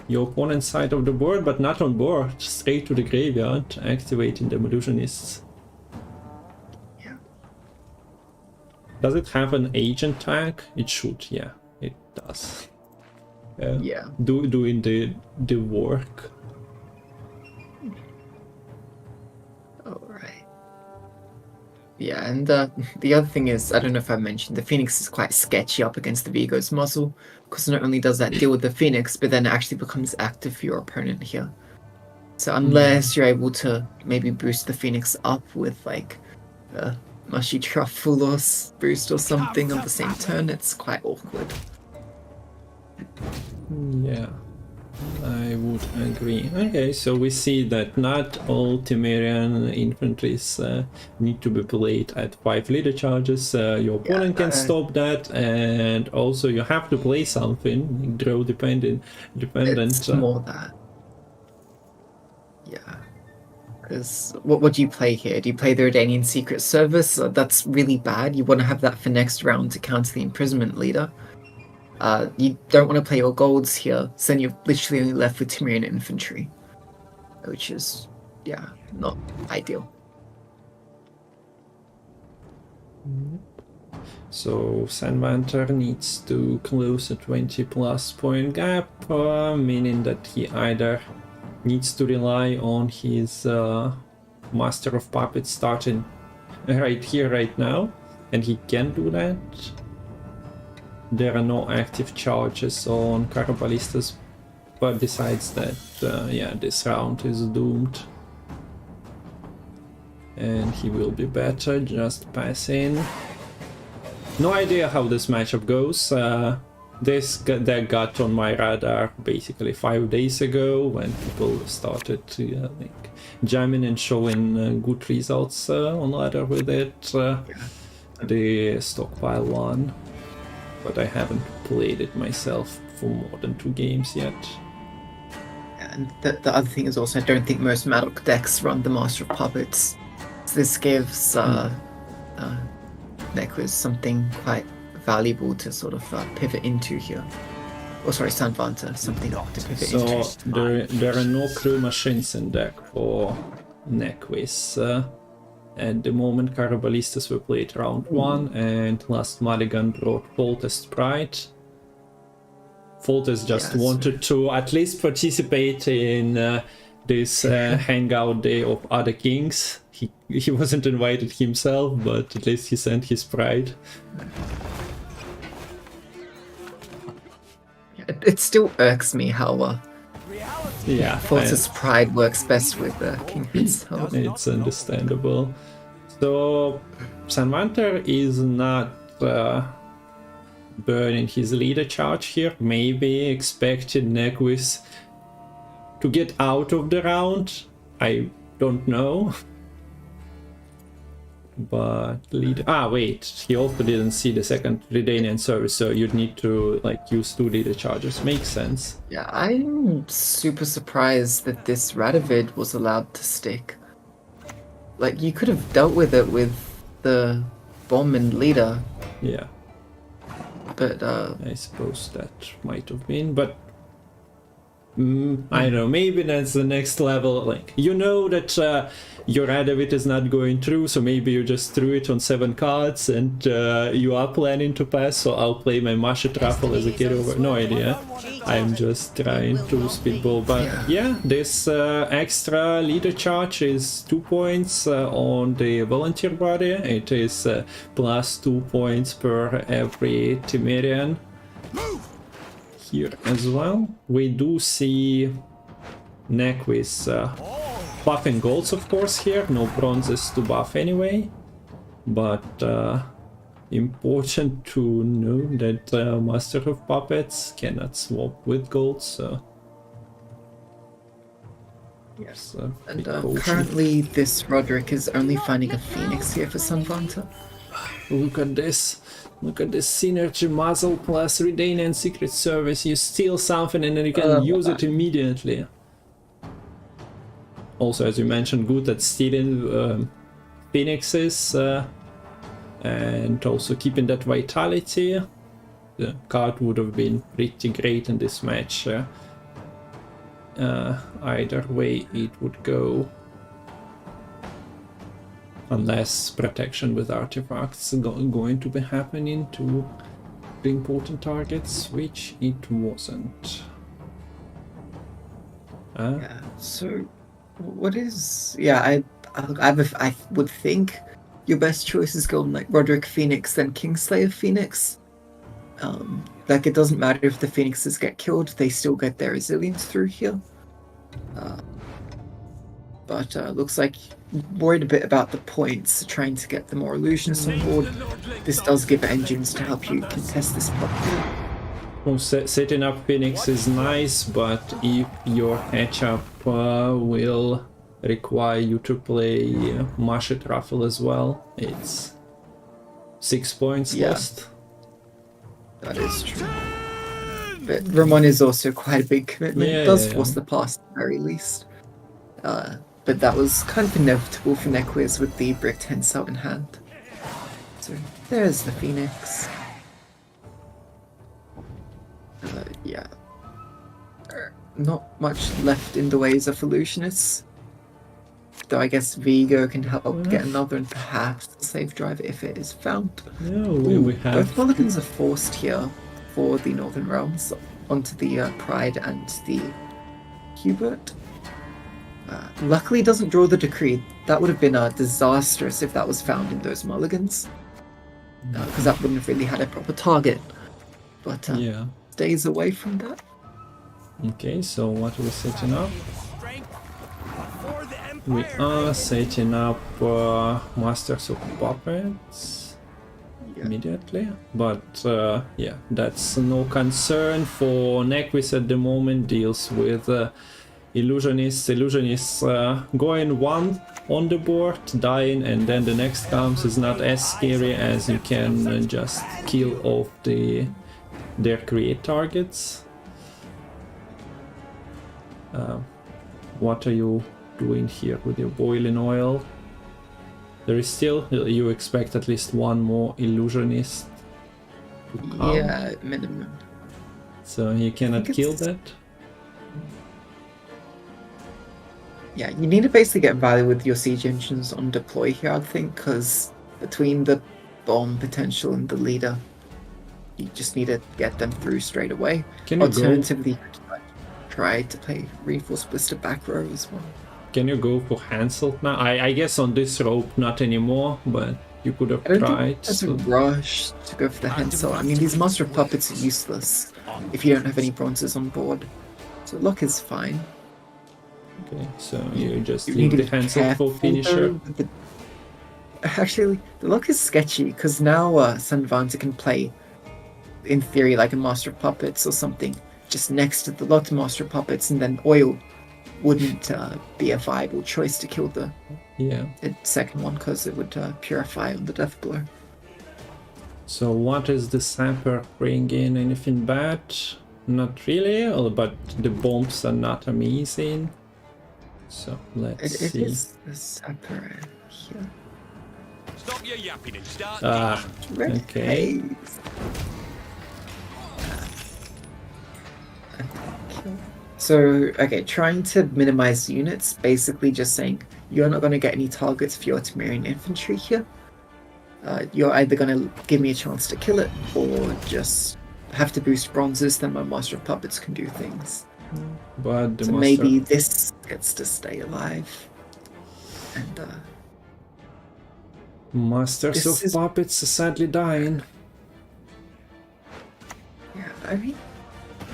your opponent's side of the board, but not on board, straight to the graveyard, activating the Illusionists. Yeah. Does it have an agent tag? It should, yeah, it does. Yeah. Doing the work. Alright. Yeah, and the other thing is, I don't know if I mentioned, the Phoenix is quite sketchy up against the Vigo's muzzle, because not only does that deal with the Phoenix, but then it actually becomes active for your opponent here. So unless you're able to maybe boost the Phoenix up with like a Mushy Truffle or boost or something on the same turn, it's quite awkward. Yeah, I would agree. Okay, so we see that not all Temerian infantries need to be played at 5 leader charges. Your opponent can stop that, and also you have to play something, draw dependent. It's more that. Yeah. Because what do you play here? Do you play the Redanian Secret Service? That's really bad. You want to have that for next round to counter the Imprisonment Leader. You don't want to play your golds here, so then you're literally only left with Temerian infantry, which is, yeah, not ideal. So Sanvanter needs to close a 20+ point gap, meaning that he either needs to rely on his Master of Puppets starting right here, right now, and he can do that. There are no active charges on Carabalistas, but besides that, yeah, this round is doomed. And he will be better, just passing. No idea how this matchup goes. This deck got on my radar basically 5 days ago when people started like jamming and showing good results on ladder with it. The stockpile one. But I haven't played it myself for more than 2 games yet. And the other thing is also, I don't think most Matol decks run the Master of Puppets. So this gives Nequiz something quite valuable to sort of pivot into here. Oh, sorry, Sanvanter, something to pivot into. So there are no crew machines in deck for Nequiz. At the moment, Carabalistas were played round 1, and last Mulligan brought Foltest Pride. Foltest just wanted to at least participate in this hangout day of other kings. He wasn't invited himself, but at least he sent his pride. It still irks me how yeah, Foltest Pride works best with King himself. It's understandable. So Sanvanter is not burning his leader charge here. Maybe expected Nequiz to get out of the round. I don't know. But leader... wait, he also didn't see the second Redanian service, so you'd need to like use 2 leader charges. Makes sense. Yeah, I'm super surprised that this Radovid was allowed to stick. Like, you could have dealt with it with the bomb and leader. Yeah. But I suppose that might have been, but I don't know, maybe that's the next level. Like, you know that your Radovid is not going through, so maybe you just threw it on 7 cards and you are planning to pass, so I'll play my Masha Truffle as a kid over. No idea. I'm just trying to speedball, but yeah, this extra leader charge is 2 points on the volunteer body. It is plus 2 points per every Temerian. Here as well. We do see Nequiz buffing golds, of course, here. No bronzes to buff anyway. but important to know that Master of Puppets cannot swap with gold, so Yes. a And big caution. currently this Roderick is only finding a Phoenix here for Sanvanter. Look at this. Look at this synergy, muzzle plus retain and secret service. You steal something and then you can use it immediately. Also, as you mentioned, good at stealing phoenixes and also keeping that vitality. The card would have been pretty great in this match. Either way it would go. Unless protection with artifacts going to be happening to the important targets, which it wasn't. Yeah. So, what is? Yeah, I would think your best choice is going like Roderick Phoenix, then Kingslayer Phoenix. Like it doesn't matter if the Phoenixes get killed; they still get their resilience through here. But looks like worried a bit about the points, trying to get the more illusions on board. This does give engines to help you contest this properly. Well, setting up Phoenix is nice, but if your matchup will require you to play Mashet Raffle as well, it's 6 points lost. That is true. But Ramon is also quite a big commitment. It does force the pass at the very least. But that was kind of inevitable for Nequiz with the Brick 10 out in hand. So there's the Phoenix. Yeah. Not much left in the ways of illusionists. Though I guess Vigo can help get another and perhaps the safe drive if it is found. Yeah, we have... Both mulligans are forced here for the Northern Realms onto the Pride and the Hubert. Luckily, it doesn't draw the Decree. That would have been disastrous if that was found in those mulligans, because that wouldn't have really had a proper target. But stays away from that. Okay, so what are we setting up? We are setting up Masters of Puppets immediately, but yeah, that's no concern for Nequiz at the moment. Deals with Illusionists going one on the board, dying, and then the next comes is not as scary as you can just kill off their create targets. What are you doing here with your boiling oil? There is still, you expect at least one more illusionist to come. Yeah, minimum. So you cannot kill that? Yeah, you need to basically get value with your siege engines on deploy here, I think, because between the bomb potential and the leader, you just need to get them through straight away. Can you Alternatively, try to play Reinforced Blister back row as well. Can you go for Hansel now? I guess on this rope not anymore, but you could have I don't tried. think there's a rush to go for the Hansel. I mean, these Master of Puppets are useless if you don't have any bronzes on board. So luck is fine. Okay, so you just You leave need the to be Hansel for careful, finisher. though. Actually, the luck is sketchy because now Sanvanter can play, in theory, like a Master of Puppets or something, just next to the lot Master of Puppets, and then oil wouldn't be a viable choice to kill the second one because it would purify on the death blow. So what is the Sapper bringing? Anything bad? Not really, but the bombs are not amazing. So let's see. It is the Sapper here. Stop your yapping and start. Okay. So, okay, trying to minimize units, basically just saying you're not going to get any targets for your Temerian infantry here. You're either going to give me a chance to kill it, or just have to boost bronzes, then my Master of Puppets can do things. But the so maybe this gets to stay alive. And Masters of Puppets are sadly dying. Yeah, I mean,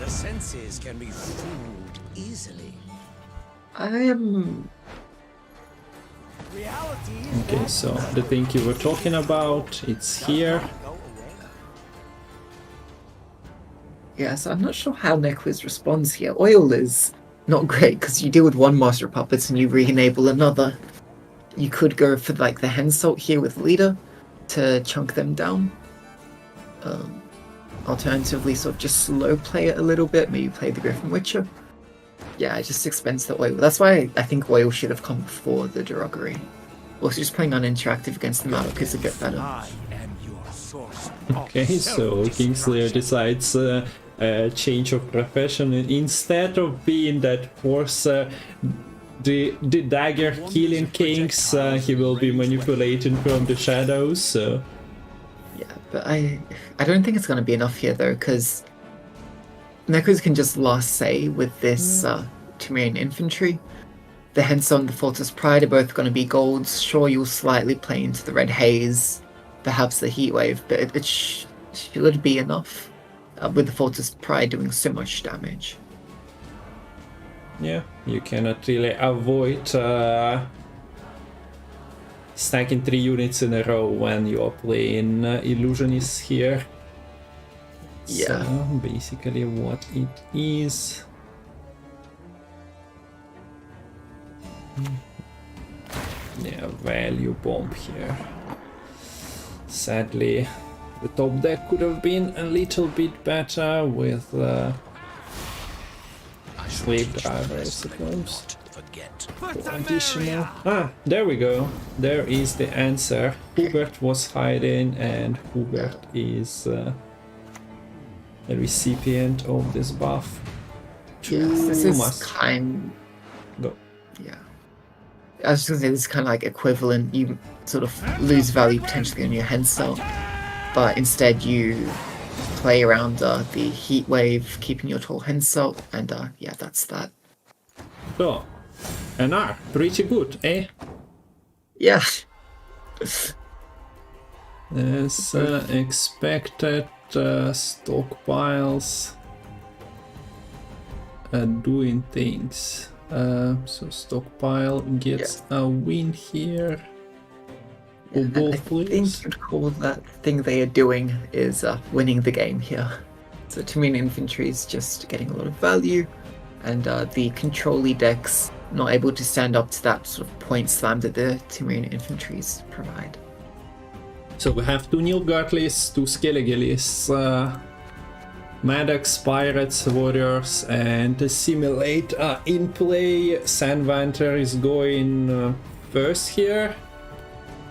The senses can be fooled easily. I am Okay, so the thing you were talking about, it's here. Yeah, so I'm not sure how Nequiz responds here. Oil is not great because you deal with one Master of Puppets and you re-enable another. You could go for like the Hensult here with Leader to chunk them down. Alternatively, sort of just slow play it a little bit, maybe play the Griffin Witcher. Yeah, it just expense the Oil. That's why I think Oil should have come before the Derogatory. Also, just playing uninteractive against the Matol is a bit better. Okay, so Kingslayer decides change of profession. Instead of being that horse, the dagger killing kings, he will be manipulating from the shadows. So. Yeah, but I don't think it's going to be enough here though, because Nequiz can just last say with this Temerian infantry. The Hensult and the Fortress Pride are both going to be golds. Sure, you'll slightly play into the Red Haze, perhaps the Heatwave, but it should be enough with the Fortress Pride doing so much damage. Yeah, you cannot really avoid stacking 3 units in a row when you are playing Illusionists here. Yeah. So, basically what it is. Yeah, value bomb here. Sadly, the top deck could have been a little bit better with Slave Driver, I suppose. Additional. Ah, there we go. There is the answer. Hubert was hiding, and Hubert is the recipient of this buff. Yes, this is kind. Go. Yeah. I was just gonna say this is kind of like equivalent. You sort of lose value potentially on your Hensult, but instead you play around the Heat Wave, keeping your tall Hensult, and yeah, that's that. So, NR, pretty good, eh? Yeah. As expected, stockpiles doing things. So stockpile gets a win here. I think you'd call that thing they are doing is winning the game here. So Temerian infantry is just getting a lot of value, and the control-y decks not able to stand up to that sort of point slam that the Temerian infantries provide. So we have 2 Nilfgaardlists, 2 Skelligelis, Maddox, Pirates, Warriors, and Assimilate in play. Sanvanter is going first here.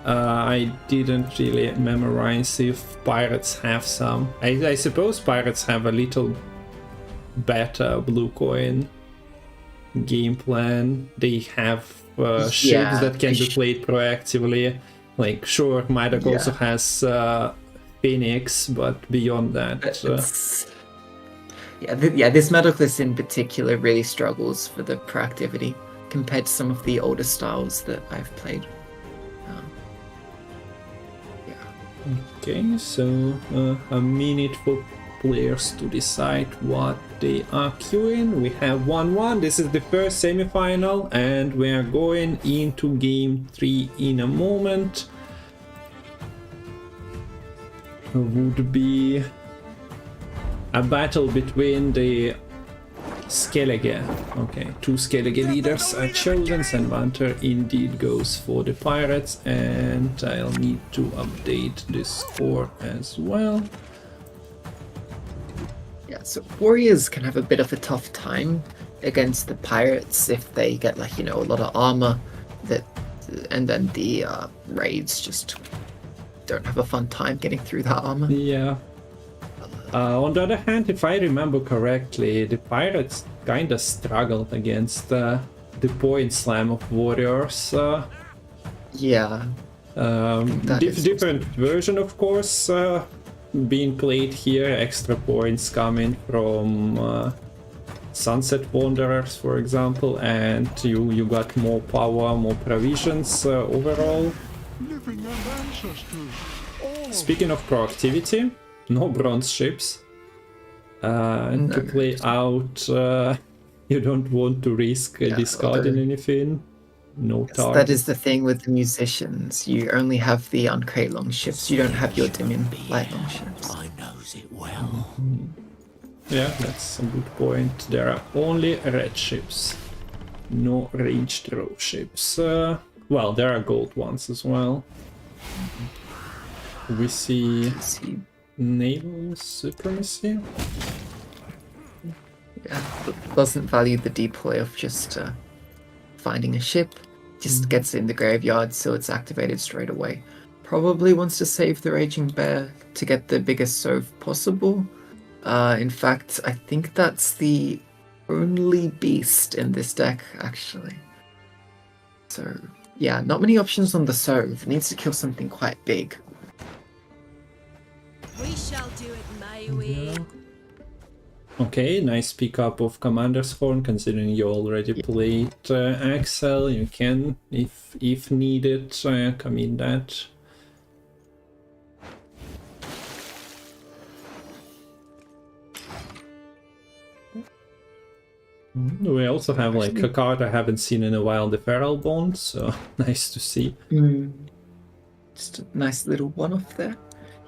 I didn't really memorize if Pirates have some. I suppose Pirates have a little better blue coin game plan. They have ships that can be played proactively. Like, sure, Maddox also has Phoenix, but beyond that... this Maddox list in particular really struggles for the proactivity compared to some of the older styles that I've played. Okay, so a minute for players to decide what they are queuing. We have 1-1. This is the first semi-final, and we are going into game 3 in a moment. Would be a battle between the Skellige. Okay, 2 Skellige leaders are chosen. Sanvanter indeed goes for the Pirates, and I'll need to update the score as well. Yeah, so Warriors can have a bit of a tough time against the Pirates if they get, like, a lot of armor, and then the raids just don't have a fun time getting through that armor. Yeah. On the other hand, if I remember correctly, the Pirates kinda struggled against the point slam of Warriors. Different version, of course, being played here. Extra points coming from Sunset Wanderers, for example, and you got more power, more provisions overall. Speaking of proactivity, no bronze ships. To play out, you don't want to risk discarding anything. No Yes, target. that is the thing with the musicians. You only have the uncrate long ships. You don't have your Dimion light long ships. I knows it well. Yeah, that's a good point. There are only red ships. No ranged row ships. Well, there are gold ones as well. We see See, naval supremacy. yeah, doesn't value the deploy of just finding a ship. Just gets it in the graveyard, so it's activated straight away. Probably wants to save the Raging Bear to get the biggest sove possible. In fact, I think that's the only beast in this deck, actually. So, yeah, not many options on the sove. Needs to kill something quite big. We shall do it my way. Okay, nice pickup of Commander's Horn, considering you already played Axel. You can, if needed, commit that. We also have like a card I haven't seen in a while, the Feral Bond, so nice to see. Just a nice little one-off there.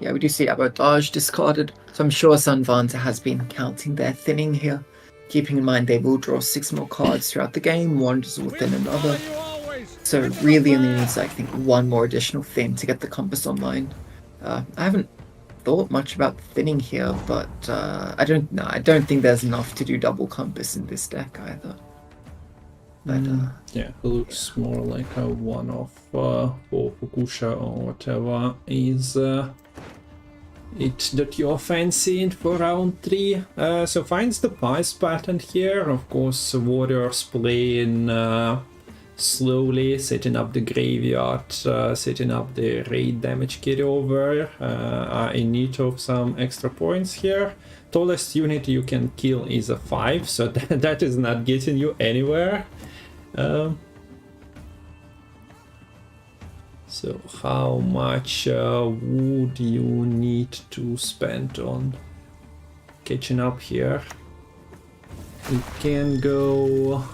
Yeah, we do see Abordage discarded, so I'm sure Sanvanter has been counting their thinning here. Keeping in mind they will draw 6 more cards throughout the game, one just within another. So really only needs, I think, 1 more additional thin to get the compass online. I haven't thought much about thinning here, but I don't think there's enough to do double compass in this deck either. But Yeah, it looks more like a one-off for Fukusha or whatever is it that you're fancying for round 3. So finds the pies pattern here. Of course, warriors playing slowly, setting up the graveyard, setting up the raid damage carryover, are in need of some extra points here. Tallest unit you can kill is a 5, so that is not getting you anywhere. So how much would you need to spend on catching up here? We can go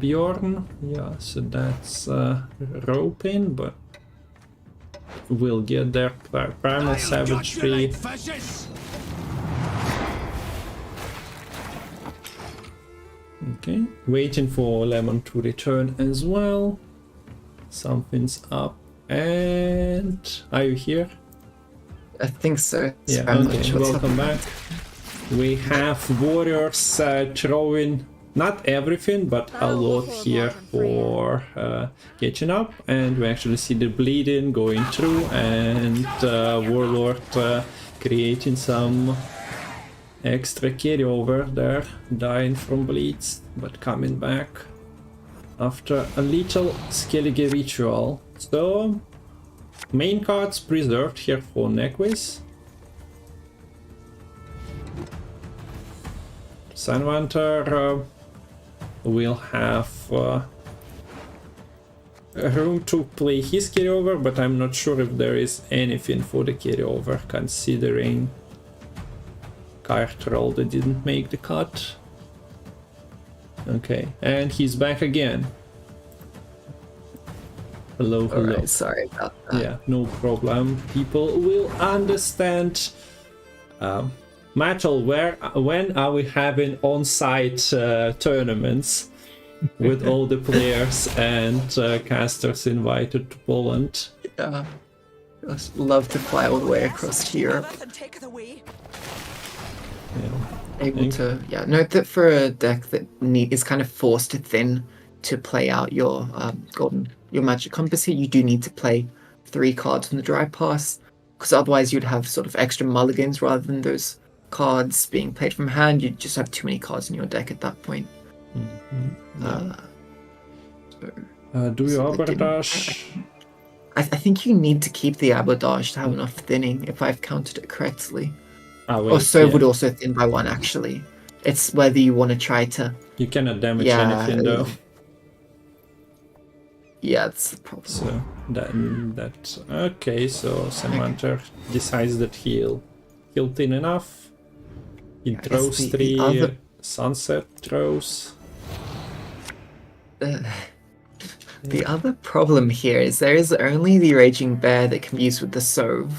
Bjorn, yeah, so that's roping, but we'll get there. Primal Savagery. Okay, waiting for Lemon to return as well. Something's up. And are you here? I think so. Yeah, Sorry, I'm not okay, sure what's welcome happening. back. We have warriors throwing not everything, but a lot here for catching up, and we actually see the bleeding going through, and Warlord creating some extra carryover there, dying from bleeds, but coming back after a little Skellige ritual. So, main cards preserved here for Nequiz. Sanvanter will have room to play his carryover, but I'm not sure if there is anything for the carryover, considering Kyle that didn't make the cut. Okay, and he's back again. Hello, hello. Alright, sorry about that. Yeah, no problem. People will understand. Matol, when are we having on-site tournaments with all the players and casters invited to Poland? Yeah. Just love to fly all the way across to Europe. Yeah. Able to, yeah. Note that for a deck that is kind of forced to thin to play out your your magic compass here, you do need to play 3 cards from the dry pass, because otherwise you'd have sort of extra mulligans rather than those cards being played from hand. You'd just have too many cards in your deck at that point. Do you abordage? I think you need to keep the abordage to have enough thinning, if I've counted it correctly. Or Sove would also thin by 1, actually. It's whether you want to try to... You cannot damage anything, though. Yeah, that's the problem. So, that okay, so Sanvanter decides that he'll thin enough. He throws 3 sunset throws. The other problem here is there is only the Raging Bear that can be used with the Sove,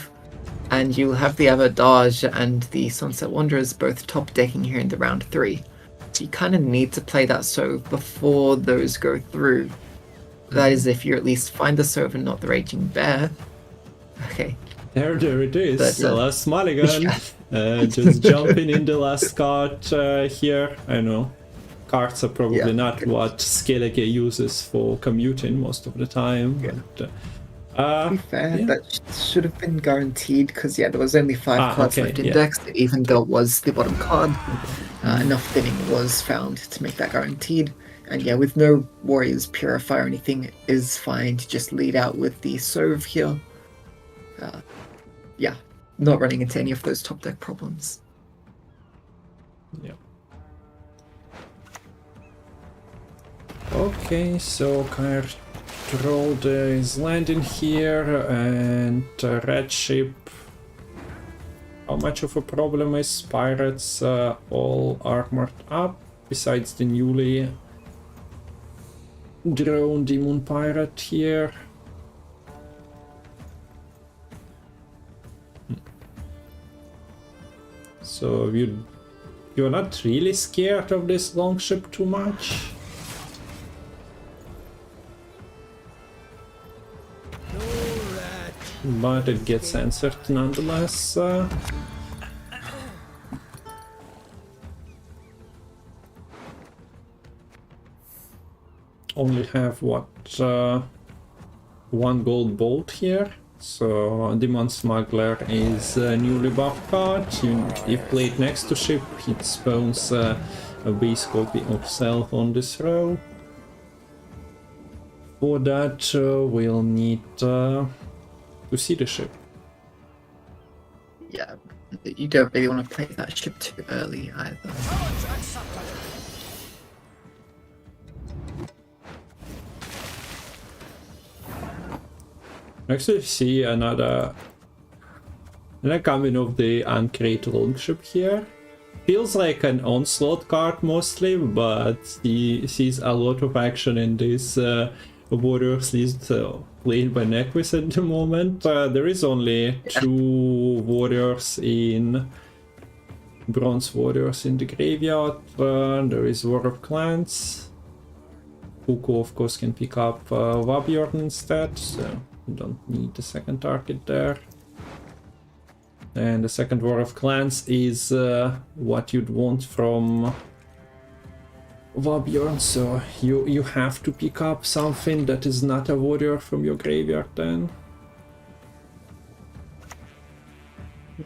and you'll have the Averdage and the Sunset Wanderers both top decking here in the round 3. So you kind of need to play that Sove before those go through. That is if you at least find the Sove and not the Raging Bear. Okay. There it is. But, The last mulligan. Just jumping in the last card here. I know. Cards are probably not what Skellige uses for commuting most of the time. Yeah. But, to be fair, that should have been guaranteed because there was only 5 cards left indexed, even though it was the bottom card. Enough thinning was found to make that guaranteed. And yeah, with no Warriors Purify or anything, it is fine to just lead out with the Sove here. Yeah, not running into any of those top deck problems. Yeah. Okay, so Kair Trolled is landing here, and Red Ship. How much of a problem is Pirates all armored up, besides the newly drone Demon Pirate here? So you're not really scared of this longship too much? But it gets answered nonetheless. Only have what, 1 gold bolt here. So Demon Smuggler is a newly buffed card. If played next to ship, it spawns a base copy of self on this row. For that, we'll need to see the ship. Yeah, you don't really want to play that ship too early either. Actually, see another coming of the uncreated longship here. Feels like an onslaught card mostly, but he sees a lot of action in this warriors list played by Nequiz at the moment. There is only 2 warriors in bronze warriors in the graveyard. There is War of Clans. Fuku of course can pick up Vabjorn instead, so you don't need the second target there. And the second War of Clans is what you'd want from Vabjorn, so you have to pick up something that is not a warrior from your graveyard then. Yeah.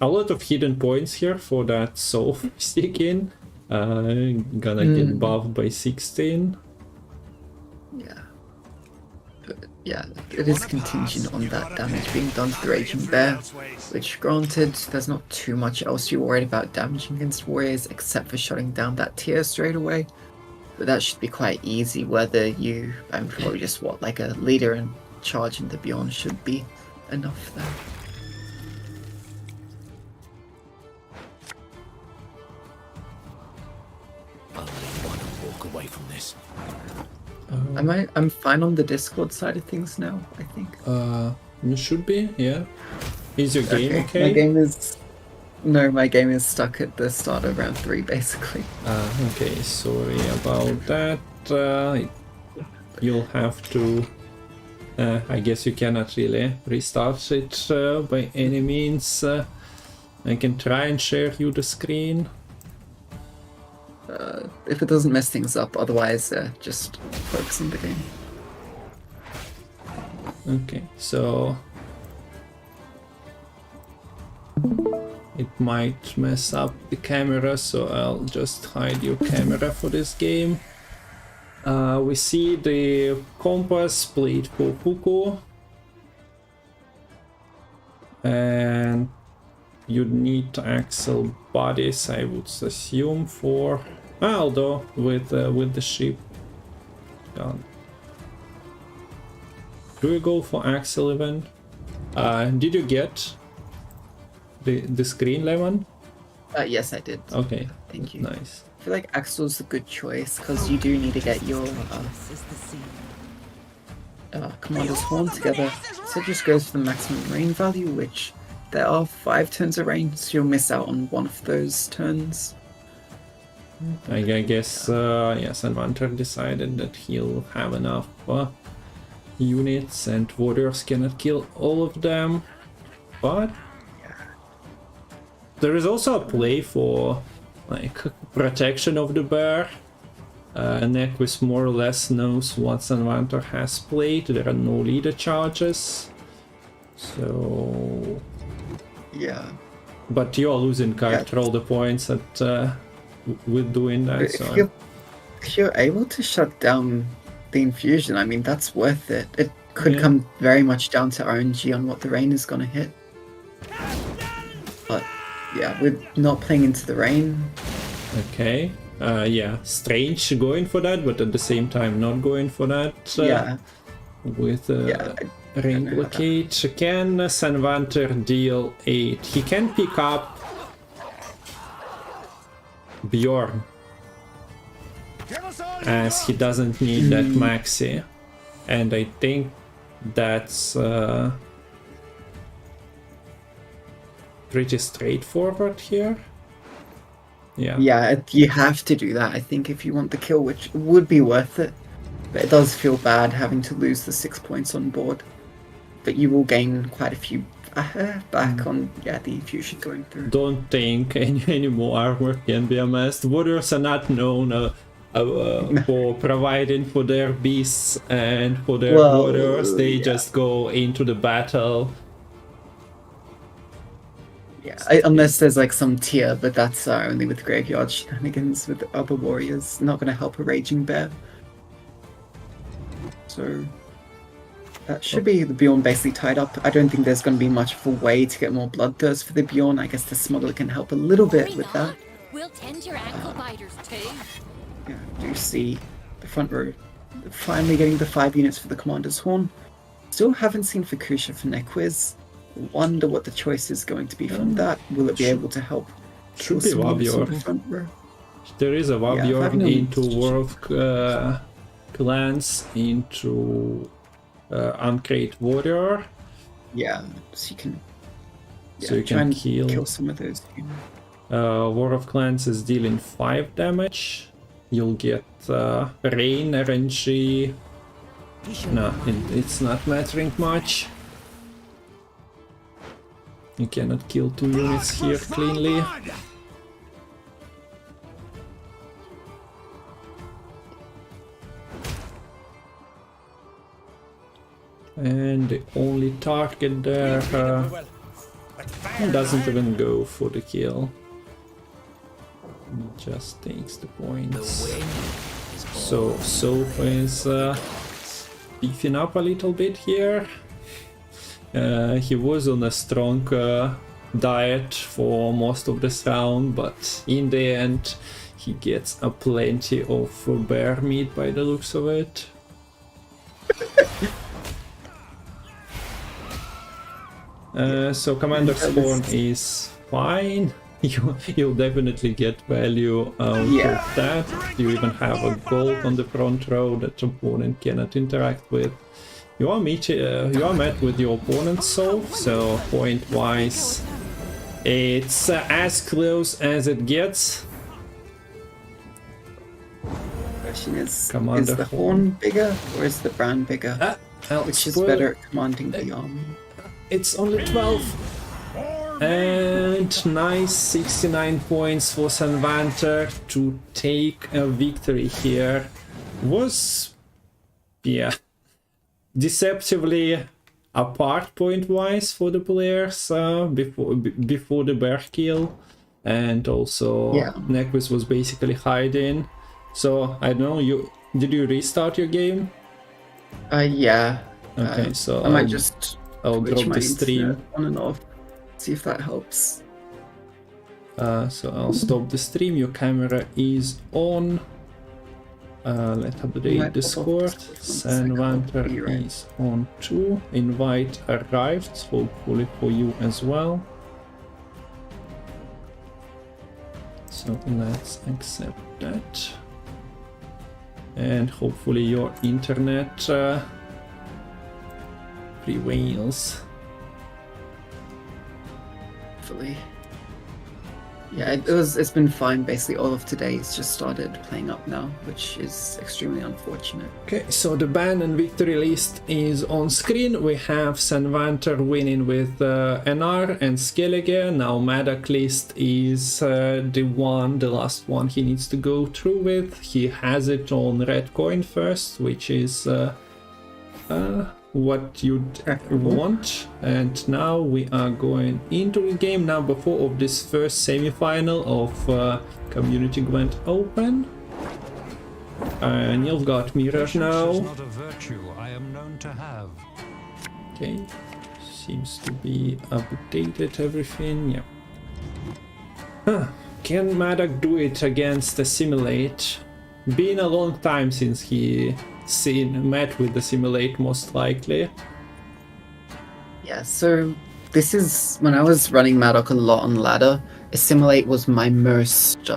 A lot of hidden points here for that soul stick in. Gonna get buffed by 16. Yeah. But yeah, it is contingent on that damage being done to the Raging Bear, which granted, there's not too much else you're worried about damaging against warriors except for shutting down that tier straight away. But that should be quite easy, whether you, I'm probably just what, like a leader and charge into beyond should be enough there. Away from this. I'm fine on the Discord side of things now, I think. You should be, yeah. Is your game okay? My game is... No, my game is stuck at the start of round 3, basically. Okay, sorry about that. You'll have to... I guess you cannot really restart it by any means. I can try and share you the screen. If it doesn't mess things up, otherwise just focus on the game. Okay, so it might mess up the camera, so I'll just hide your camera for this game. We see the compass played for Fuku, and you'd need axle bodies, I would assume, for although with the ship gone. Do you go for axle event? Did you get the screen, Lemon? Yes, I did. Okay, Thank you. nice. I feel like Axel's a good choice because you do need to get your Commander's Horn together. So it just goes for the maximum rain value, which there are 5 turns of rain, so you'll miss out on one of those turns. I guess, yeah, Sanvanter decided that he'll have enough units and warriors cannot kill all of them, but there is also a play for like protection of the bear. Nequiz more or less knows what Sanvanter has played. There are no leader charges, so yeah. But you're losing all the points at with doing that. If you're able to shut down the infusion, I mean, that's worth it. It could come very much down to RNG on what the rain is going to hit. But yeah, we're not playing into the rain. Okay. Yeah, strange going for that, but at the same time not going for that. With rain blockade. Can Sanvanter deal 8? He can pick up Bjorn, as he doesn't need that maxi, and I think that's pretty straightforward here. Yeah, you have to do that, I think, if you want the kill, which would be worth it. But it does feel bad having to lose the 6 points on board. But you will gain quite a few back on the infusion going through. Don't think any more armor can be amassed. Warriors are not known for providing for their beasts and for their warriors. They just go into the battle. Yeah, unless there's like some tier, but that's only with graveyard shenanigans with other warriors. Not going to help a raging bear. So that should be the Bjorn basically tied up. I don't think there's going to be much of a way to get more bloodthirst for the Bjorn. I guess the smuggler can help a little bit with that. We'll tend your ankle biters too. Yeah, I do see the front row finally getting the 5 units for the Commander's Horn. Still haven't seen Fukusha for Nequiz. Wonder what the choice is going to be from that. Will it be able to help? Should be Wabjorn. There is a Wabjorn into War of Clans, into Uncrate Warrior. Yeah, so you can. So you can kill some of those. War of Clans is dealing 5 damage. You'll get Rain, RNG. No, it's not mattering much. You cannot kill 2 units here cleanly. And the only target there doesn't even go for the kill. Just takes the points. So Sofa is beefing up a little bit here. He was on a strong diet for most of this round, but in the end he gets a plenty of bear meat by the looks of it. So Commander's Horn is fine. You'll definitely get value out of that. You even have a gold on the front row that opponent cannot interact with. You are met with your opponent's soul, so point-wise, it's as close as it gets. Question is the horn bigger or is the brand bigger? Which is better at commanding the army? It's only 12. And nice 69 points for Sanvanter to take a victory here. Was, deceptively apart point-wise for the players before the bear kill, and also Nequiz was basically hiding. So I don't know. Did you restart your game? Yeah. Okay, so I might just I'll drop the stream on and off. See if that helps. So I'll stop the stream. Your camera is on. Let's update Discord. Sanvanter is on too. Invite arrived, hopefully for you as well. So let's accept that. And hopefully your internet prevails. Hopefully. Yeah, it's been fine basically all of today. It's just started playing up now, which is extremely unfortunate. Okay, so the ban and victory list is on screen. We have Sanvanter winning with NR and Skellige. Now Madoc list is the last one he needs to go through with. He has it on red coin first, which is what you'd want. And now we are going into game number 4 of this first semi-final of Community Gwent Open. Nilfgaard mirror now. Not a virtue I am known to have. Okay, seems to be updated everything. Yeah. Huh. Can Madoc do it against the Simulate? Been a long time since he met with the Simulate, most likely. Yeah, so this is when I was running Madoc a lot on ladder. Assimilate was my most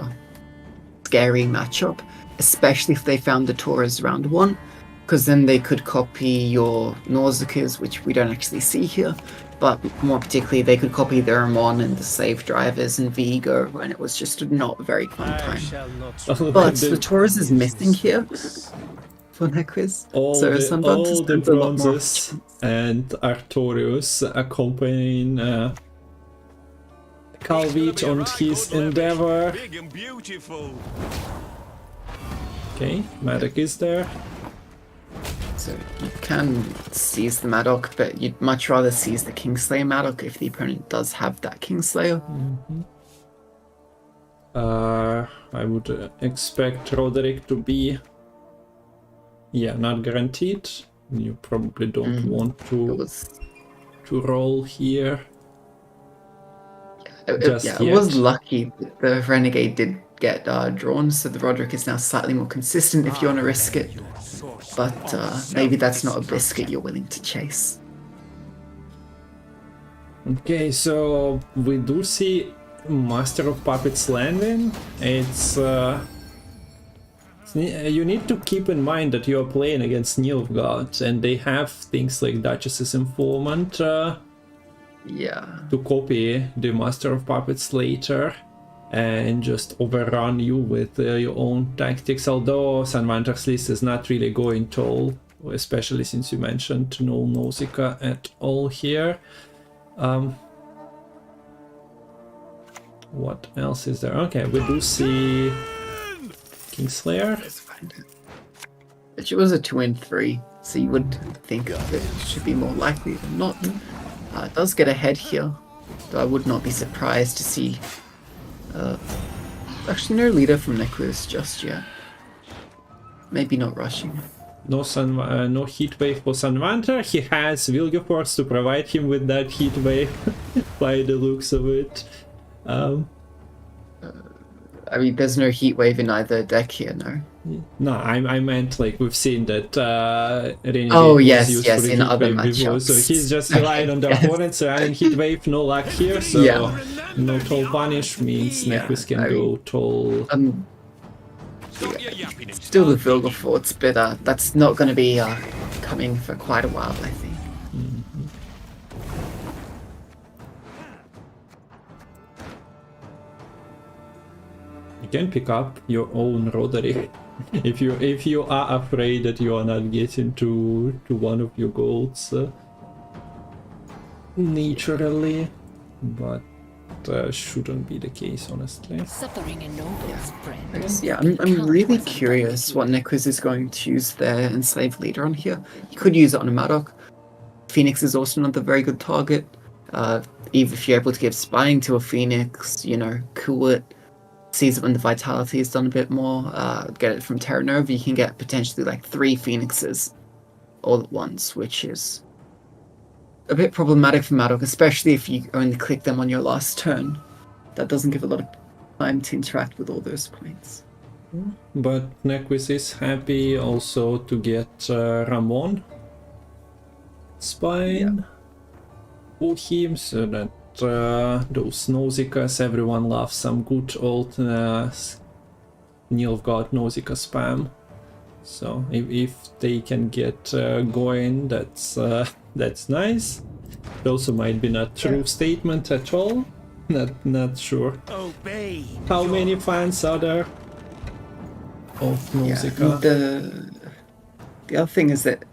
scary matchup, especially if they found the Taurus round 1, because then they could copy your Nausicas, which we don't actually see here, but more particularly they could copy the Ramon and the Slave Drivers and Vigo, and it was just not a very fun time. But the Taurus is missing here for Nequiz. All the bronzes and Artorius accompanying Calvit on his endeavor. Big and beautiful. Okay, Madoc is there. So you can seize the Madoc, but you'd much rather seize the Kingslayer Madoc if the opponent does have that Kingslayer. I would expect Roderick to be, yeah, not guaranteed. You probably don't want to roll here. It was lucky that the Renegade did get drawn, so the Roderick is now slightly more consistent if you want to risk it. But maybe that's not a biscuit you're willing to chase. Okay, so we do see Master of Puppets landing. It's you need to keep in mind that you're playing against Nilfgaard, and they have things like Duchess's Informant to copy the Master of Puppets later and just overrun you with your own tactics, although Sanvanter's list is not really going tall, especially since you mentioned no Nausicaa at all here. What else is there? Okay, we do see Kingslayer. Let's find it. It was a 2 and 3, so you would think it should be more likely than not. It does get ahead here, though I would not be surprised to see actually no leader from Nequiz just yet. Maybe not rushing. No heat wave for Sanvanter. He has Vilgeforce to provide him with that heat wave by the looks of it. I mean, there's no heat wave in either deck here, no? No, I meant like we've seen that Renegade yes, used yes, for the in heat other wave before, matchups. so he's just relying on the opponent, so running heat wave, no luck here, so no tall punish means Nequiz can go tall. Still the Vilgefortz, but that's not going to be coming for quite a while, I think. You can pick up your own Roderick if you are afraid that you are not getting to one of your goals naturally, but shouldn't be the case, honestly. Suffering ennobles friend. Yeah, I'm really curious what Nequiz is going to use their Enslaved Leader on here. You could use it on a Madoc. Phoenix is also another very good target. Even if you're able to give Spying to a Phoenix, you know, cool it. Seize it when the Vitality is done a bit more. Get it from Terra Nova, you can get potentially like 3 Phoenixes all at once, which is a bit problematic for Madoc, especially if you only click them on your last turn. That doesn't give a lot of time to interact with all those points. But Nequiz is happy also to get Ramon Spine for him, so that those Nausicas. Everyone loves some good old Nilfgaard Nausicaa spam. So if they can get going, that's nice. It also might be not true statement at all. Not sure. Obey. How many fans are there of Nausicaa? The other thing is that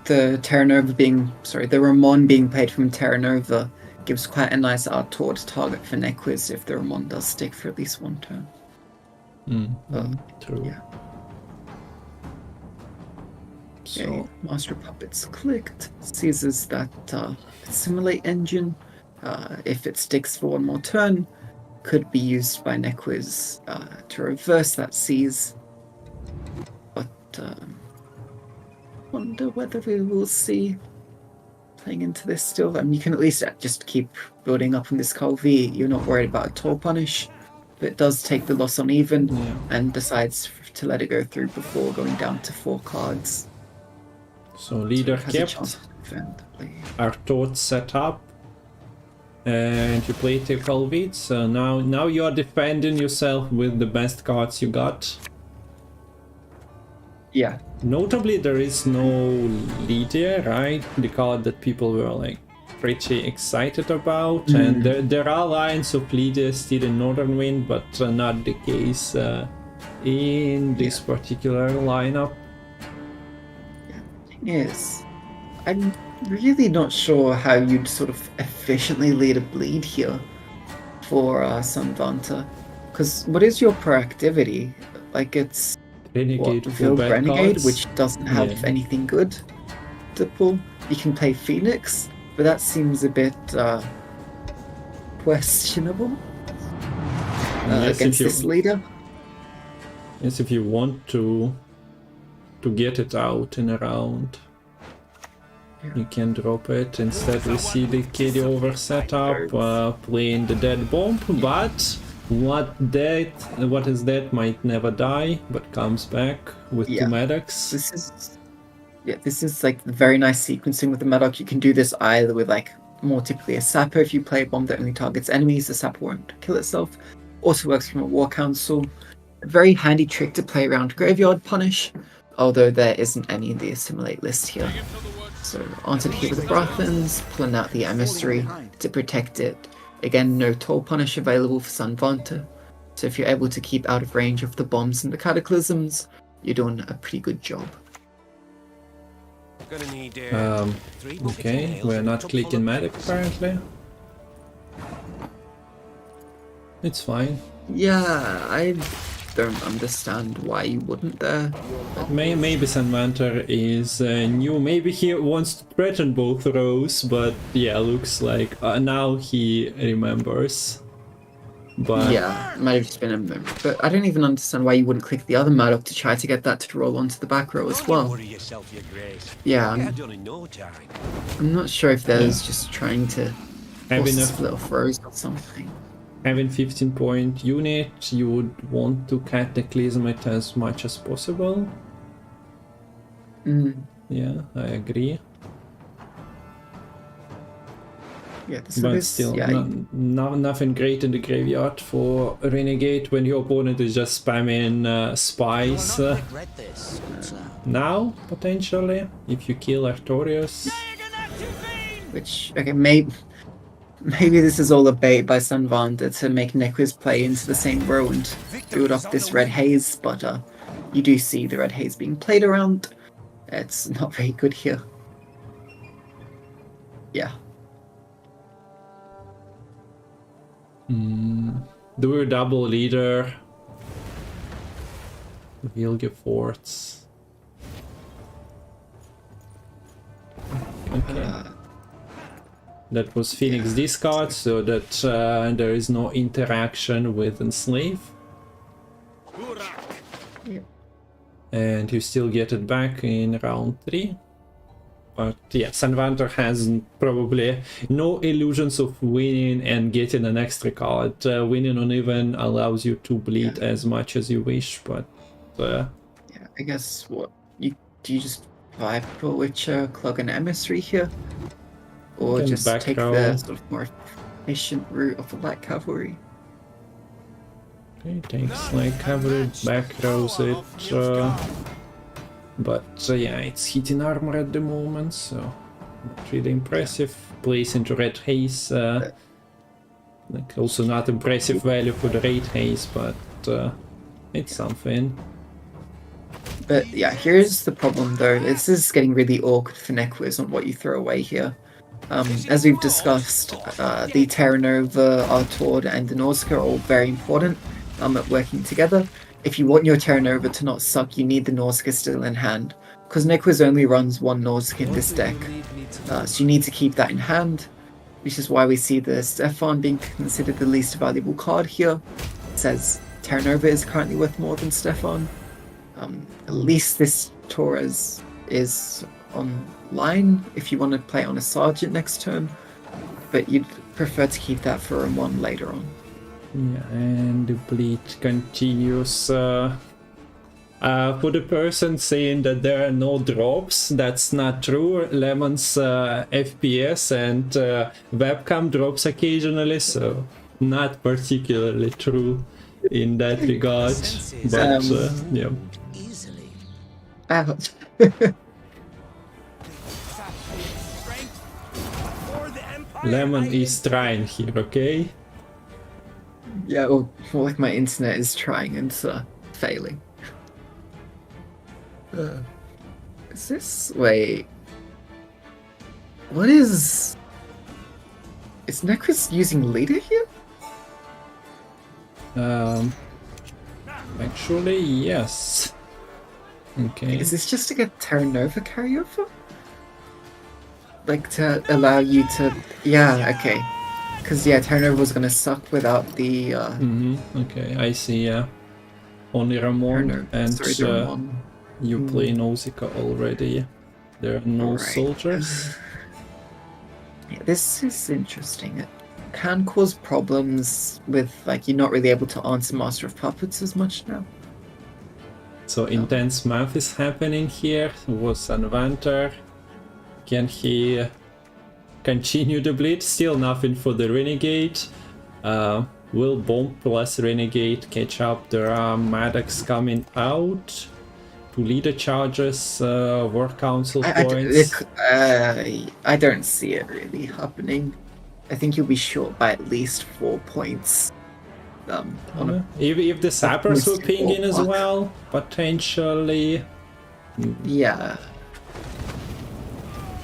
the Terra Nova the Ramon being played from Terra Nova gives quite a nice outward target for Nequiz if the Ramon does stick for at least one turn. True. Yeah. So Okay, Master Puppets clicked. Seizes that Assimilate engine. If it sticks for one more turn, could be used by Nequiz to reverse that seize. But wonder whether we will see playing into this still. I mean, you can at least just keep building up on this Calvi. You're not worried about a toll punish. But it does take the loss on even and decides to let it go through before going down to 4 cards. So leader Has a kept, chance to defend, I believe. our thoughts set up, and you play the Calvit. So now you are defending yourself with the best cards you got. Yeah. Notably, there is no Lydia, right? The card that people were like pretty excited about, and there are lines of Lydia still in Northern Wind, but not the case in this particular lineup. Is I'm really not sure how you'd sort of efficiently lead a bleed here for Sanvanter, because what is your proactivity? Like it's Renegade, Veiled bad Renegade, cards. which doesn't have anything good to pull. You can play Phoenix, but that seems a bit questionable against this leader. Yes, if you want to get it out in a round, you can drop it. Instead we see the carry over setup, playing the dead bomb, but what is that might never die, but comes back with 2 medics. This is like very nice sequencing with the Medoc. You can do this either with like more typically a Sapper. If you play a bomb that only targets enemies, the Sapper won't kill itself. Also works from a War Council. A very handy trick to play around Graveyard Punish, although there isn't any in the Assimilate list here. So onto here with the Brothans, pulling out the Emissary to protect it. Again, no toll punish available for Sanvanter, so if you're able to keep out of range of the bombs and the cataclysms, you're doing a pretty good job. Okay, we're not clicking medic apparently. It's fine. Yeah, I don't understand why you wouldn't there. Maybe Sanvanter is new. Maybe he wants to threaten both rows, but yeah, looks like now he remembers. But yeah, might have just been a memory. But I don't even understand why you wouldn't click the other Maddock to try to get that to roll onto the back row as well. Yeah, I'm not sure if there's just trying to force little throws or something. Having 15-point unit, you would want to cataclysm it as much as possible. Yeah, I agree. Yeah, but still, nothing great in the graveyard for Renegade when your opponent is just spamming spies. Now, potentially, if you kill Artorias. Which, okay, maybe this is all a bait by Sanvanter to make Nequiz play into the same row and build up this red haze, but you do see the red haze being played around. It's not very good here. Yeah. Do a double leader. Vilge forts. Okay. That was Phoenix discard, so that there is no interaction with Enslave. Yep. And you still get it back in round 3. But yeah, Sanvanter has probably no illusions of winning and getting an extra card. Winning on even allows you to bleed as much as you wish, but... yeah, I guess do you just vibe for Witcher, Clog and Emissary here? Or just take the sort of more patient route of the light cavalry. Okay, takes like cavalry, back rows it. But yeah, it's hitting armor at the moment, so not really impressive. Plays into red haze. Like also not impressive value for the red haze, but it's something. But yeah, here's the problem though. This is getting really awkward for Nequiz on what you throw away here. As we've discussed, the Terra Nova, Artord, and the Nausicaa are all very important at working together. If you want your Terra Nova to not suck, you need the Nausicaa still in hand. Because Nequiz only runs one Nausicaa in this deck. So you need to keep that in hand, which is why we see the Stefan being considered the least valuable card here. It says Terra Nova is currently worth more than Stefan. At least this Torres is online if you want to play on a Sergeant next turn, but you'd prefer to keep that for a 1 later on. Yeah, and the bleed continues. For the person saying that there are no drops, that's not true. Lemon's FPS and webcam drops occasionally, so not particularly true in that regard. But yeah. Ouch. Lemon is trying here, okay? Yeah, well, more like my internet is trying and failing. Is this... Wait. What is... Is Nequiz using leader here? Actually, yes. Okay. Is this just to get Terra Nova carryover? Like to allow you to... Yeah, okay. Because yeah, Terra Nova was gonna suck without the... Okay, I see, yeah. Only Ramon and Ramon. You play Nausicaa already. There are no soldiers. Yeah, this is interesting. It can cause problems with, like, you're not really able to answer Master of Puppets as much now. So intense math is happening here. Was Sanvanter. Can he continue the bleed? Still nothing for the Renegade. Will Bomb plus Renegade catch up? There are Maddox coming out. To leader charges, War Council points. I don't see it really happening. I think you'll be short by at least 4 points. If the Sappers will ping in as well, potentially. Yeah.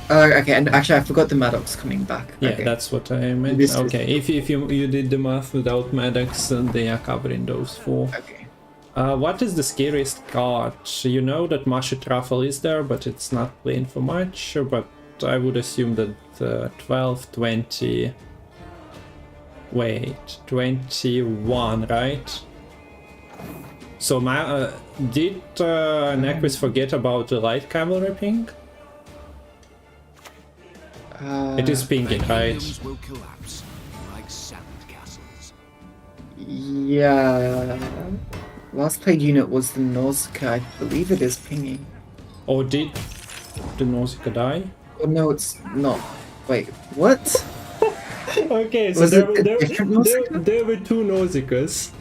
Okay, and actually I forgot the Maddox coming back. Yeah, okay. that's what I meant. Okay, if you did the math without Maddox, they are covering those 4. Okay. What is the scariest card? You know that Masha Truffle is there, but it's not playing for much. But I would assume that 12, 20... Wait, 21, right? So did Nequiz forget about the light cavalry ping? It is pinging, right? Will collapse like sand castles. Yeah. Last played unit was the Nausicaa. I believe it is pinging. Or did the Nausicaa die? Oh no, it's not. Wait, what? Okay, so Was there were 2 Nausicaas.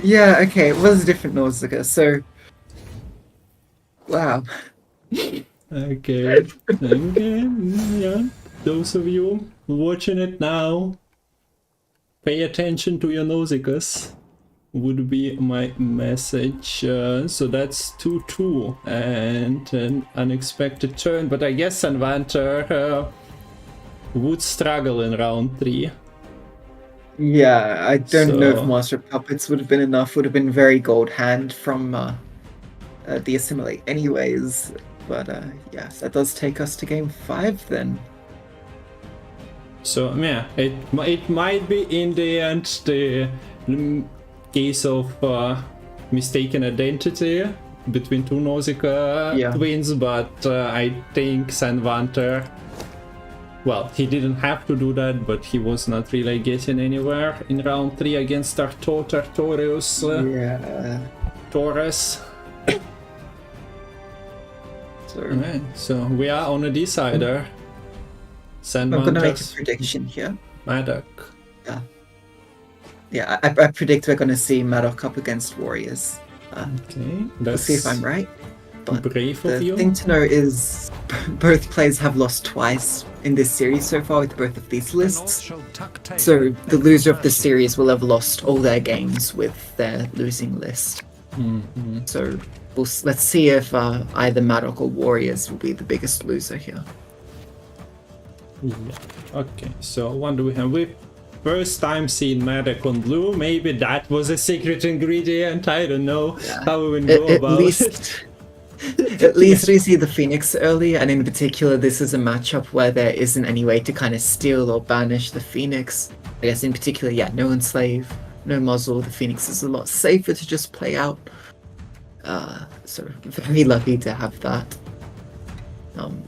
Yeah, okay, it was a different Nausicaa, so... Wow. Okay. Yeah. Those of you watching it now, pay attention to your Nausicaas. Would be my message. So that's 2-2 and an unexpected turn, but I guess Sanvanter would struggle in round 3. Yeah, I don't know if Master of Puppets would have been enough. Would have been very gold hand from the Assimilate anyways. But yes, that does take us to game 5 then. So yeah, it might be in the end the case of mistaken identity between 2 Nausicaa twins, but I think Sanvanter, well, he didn't have to do that, but he was not really getting anywhere in round 3 against Artorius Torres. So, So we are on a decider. I'm gonna make a prediction here. Madoc. Yeah, I predict we're going to see Madoc up against Warriors. Okay, We'll see if I'm right. But brave of the you. thing to know is both players have lost twice in this series so far with both of these lists. So the loser of the series will have lost all their games with their losing list. So let's see if either Madoc or Warriors will be the biggest loser here. Yeah. Okay, so what do we have? We first time seeing Madoc on blue. Maybe that was a secret ingredient. I don't know how we would go about it. At least we see the Phoenix early, and in particular, this is a matchup where there isn't any way to kind of steal or banish the Phoenix. I guess in particular, no Enslave, no Muzzle. The Phoenix is a lot safer to just play out. So very lucky to have that.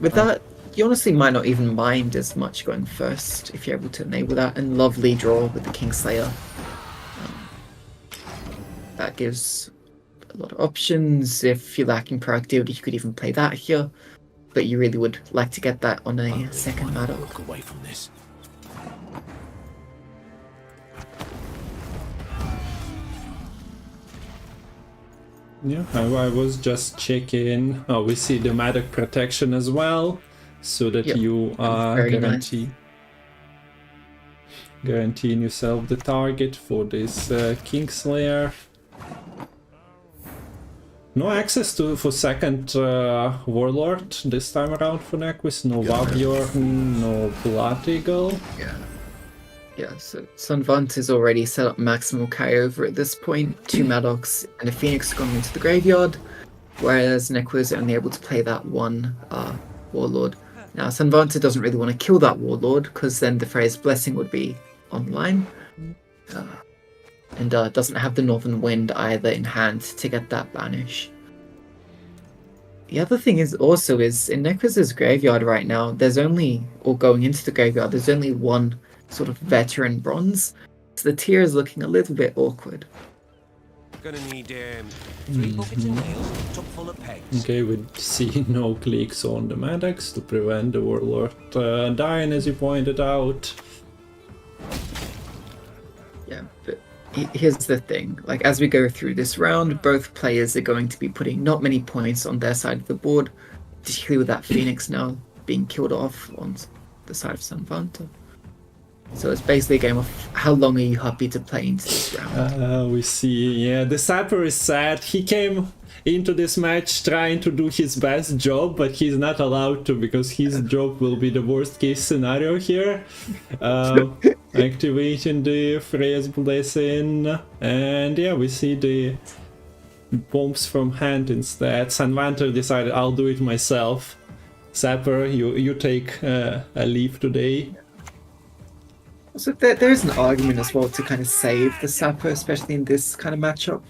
With that, you honestly might not even mind as much going first if you're able to enable that, and lovely draw with the Kingslayer. That gives a lot of options. If you're lacking proactivity, you could even play that here, but you really would like to get that on a second Madoc. Look away from this. Yeah, I was just checking. Oh, we see the Madoc protection as well, so that you are guaranteeing yourself the target for this Kingslayer. No access for second Warlord this time around for Nequiz. No Wabjorn, no Blood Eagle. Yeah, so Sanvanter is already set up maximal carryover at this point. 2 Madocs and a Phoenix going into the graveyard, whereas Nequiz only able to play that one Warlord. Now, Sanvanter doesn't really want to kill that Warlord, because then the phrase Blessing would be online. And doesn't have the Northern Wind either in hand to get that banish. The other thing is in Nequiz's graveyard right now, there's only one sort of veteran bronze, so the tier is looking a little bit awkward. Gonna need 3 buckets of nails and a tub full of pegs. Okay, we see no clicks on the Madocs to prevent the Warlord dying, as you pointed out. Yeah, but here's the thing, like, as we go through this round, both players are going to be putting not many points on their side of the board, particularly with that Phoenix now being killed off on the side of Sanvanter. So it's basically a game of how long are you happy to play into this round. We see, the Sapper is sad. He came into this match trying to do his best job, but he's not allowed to, because his job will be the worst case scenario here. Activating the Freya's Blessing, and we see the bombs from hand instead. Sanvanter decided, I'll do it myself. Sapper, you take a leave today. So there's an argument as well to kind of save the Sapper, especially in this kind of matchup,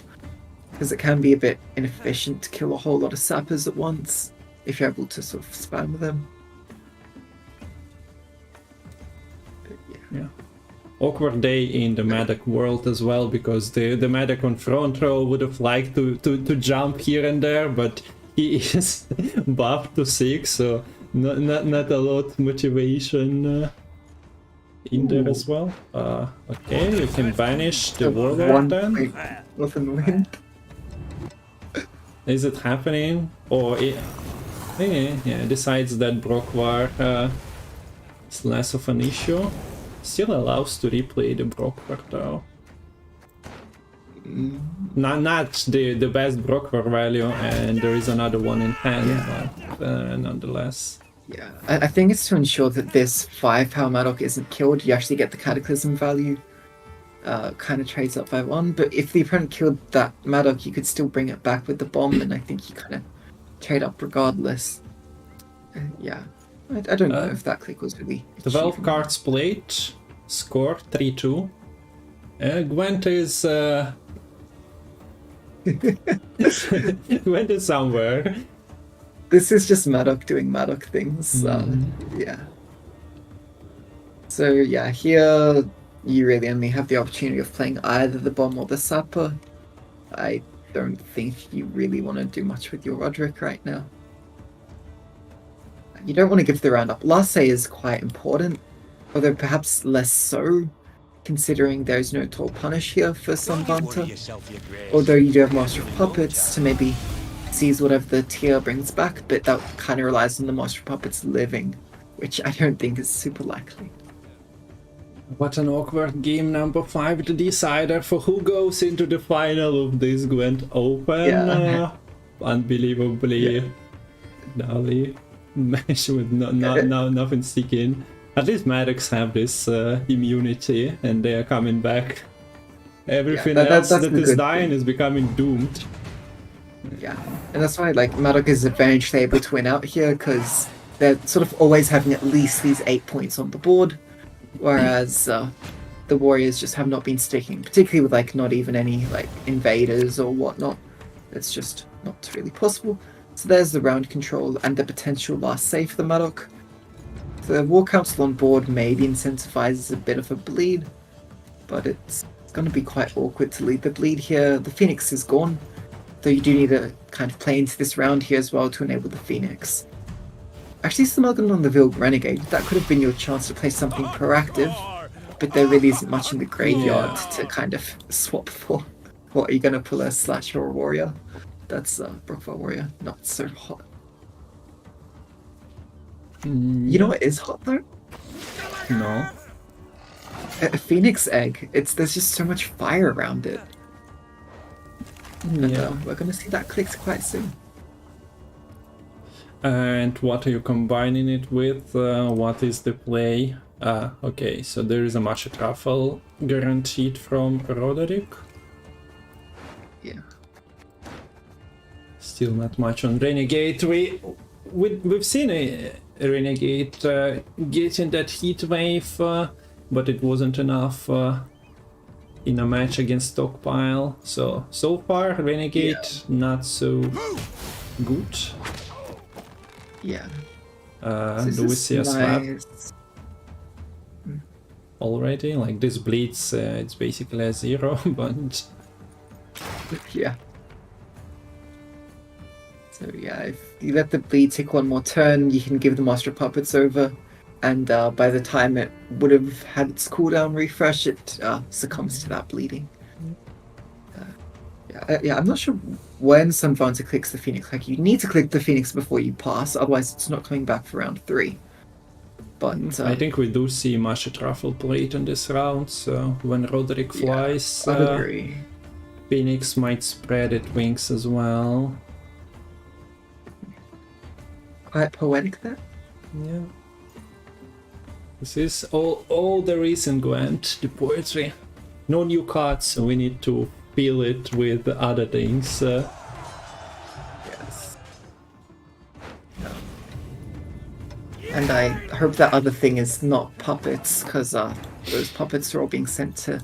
because it can be a bit inefficient to kill a whole lot of Sappers at once if you're able to sort of spam them. Yeah. Awkward day in the Madoc world as well, because the Madoc on front row would have liked to jump here and there, but he is buffed to 6, so not a lot of motivation in there as well. Okay, you can banish the Warlord then. Northern Wind. Is it happening? Or decides that Brockwar is less of an issue. Still allows to replay the Brockwar though. Not the best Brockwar value, and there is another one in hand, but nonetheless. Yeah, I think it's to ensure that this 5-power Madoc isn't killed, you actually get the Cataclysm value. Kind of trades up by 1, but if the opponent killed that Madoc, you could still bring it back with the bomb, and I think you kind of trade up regardless. I don't know if that click was really 12 cards played, score 3-2. Gwent is Gwent is somewhere. This is just Madoc doing Madoc things. So here you really only have the opportunity of playing either the bomb or the Sapper. I don't think you really want to do much with your Roderick right now. You don't want to give the round up. Last say is quite important, although perhaps less so, considering there's no Toll Punish here for Sanvanter. Although you do have Master of Puppets to maybe seize whatever the tier brings back, but that kind of relies on the Master of Puppets living, which I don't think is super likely. What an awkward game number 5, the decider for who goes into the final of this Gwent Open. Yeah. Unbelievably gnarly match with nothing sticking. At least Maddox have this immunity and they are coming back. Everything else that is dying is becoming doomed. Yeah, and that's why like Maddox is eventually able to win out here, because they're sort of always having at least these 8 points on the board, whereas the Warriors just have not been sticking, particularly with like not even any like invaders or whatnot. It's just not really possible. So there's the round control and the potential last save for the Maddox. The War Council on board maybe incentivizes a bit of a bleed, but it's going to be quite awkward to lead the bleed here. The Phoenix is gone, though you do need to kind of play into this round here as well to enable the Phoenix. Actually, Smuggling on the Vilg Renegade, that could have been your chance to play something proactive, but there really isn't much in the graveyard to kind of swap for. What, are you going to pull a Slasher or Warrior? That's Brookfire Warrior, not so hot. You know what is hot though? No. A Phoenix Egg. There's just so much fire around it. And we're gonna see that clicks quite soon. And what are you combining it with? What is the play? Okay, so there is a Masha Truffle guaranteed from Roderick. Yeah. Still not much on Renegade. We've seen a Renegade getting that heat wave, but it wasn't enough in a match against Stockpile. So far Renegade not so good. Yeah. Do we see a swap already? Like this bleeds, it's basically a 0, but yeah. So yeah, if you let the bleed take one more turn, you can give the Master of Puppets over, and by the time it would have had its cooldown refresh, it succumbs to that bleeding. Yeah, I'm not sure when Sanvanter clicks the Phoenix. Like, you need to click the Phoenix before you pass, otherwise it's not coming back for round 3. But I think we do see Masha Truffle played in this round, so when Roderick flies, I agree. Phoenix might spread its wings as well. Quite poetic there. Yeah. This is all there is in Gwent, the poetry. No new cards, so we need to fill it with other things. Yes. And I hope that other thing is not puppets, because those puppets are all being sent to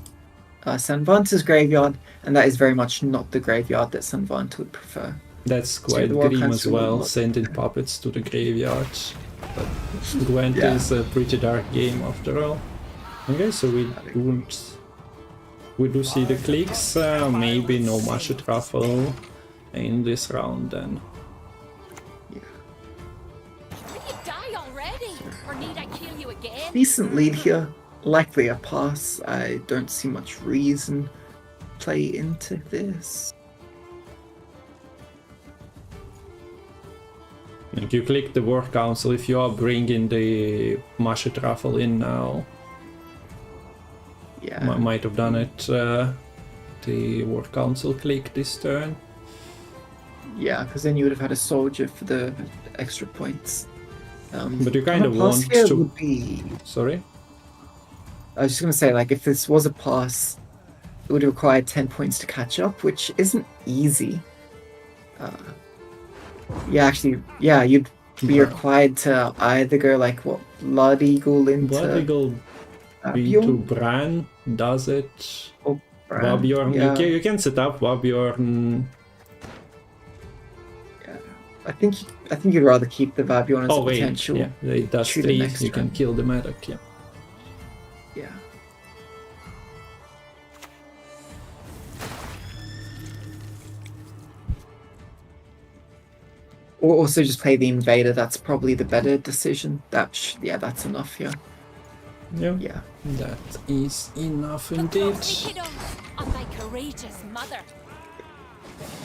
Sanvanter's graveyard, and that is very much not the graveyard that Sanvanter would prefer. That's quite grim as well, sending puppets to the graveyard. But Gwent is a pretty dark game after all. Okay, so we do see the clicks, maybe no Masha Truffle in this round then. Will you die already? Or need I kill you again? Decent lead here, likely a pass. I don't see much reason to play into this. If you click the War Council, if you are bringing the Masha Truffle in now, might have done it. The War Council click this turn. Yeah, because then you would have had a soldier for the extra points. But you kind of want to. Sorry? I was just going to say, like, if this was a pass, it would require 10 points to catch up, which isn't easy. You'd be required to either go like Blood Eagle into Bran, does it? Oh, Bran. Babjorn. Yeah. You can set up Babjorn. Yeah, I think you'd rather keep the Babjorn as a potential. Yeah, it does 3. You can kill the Maddox. Yeah. Yeah. Or also just play the Invader. That's probably the better decision. That's enough here. Yeah. That is enough indeed. Take it off on my courageous mother.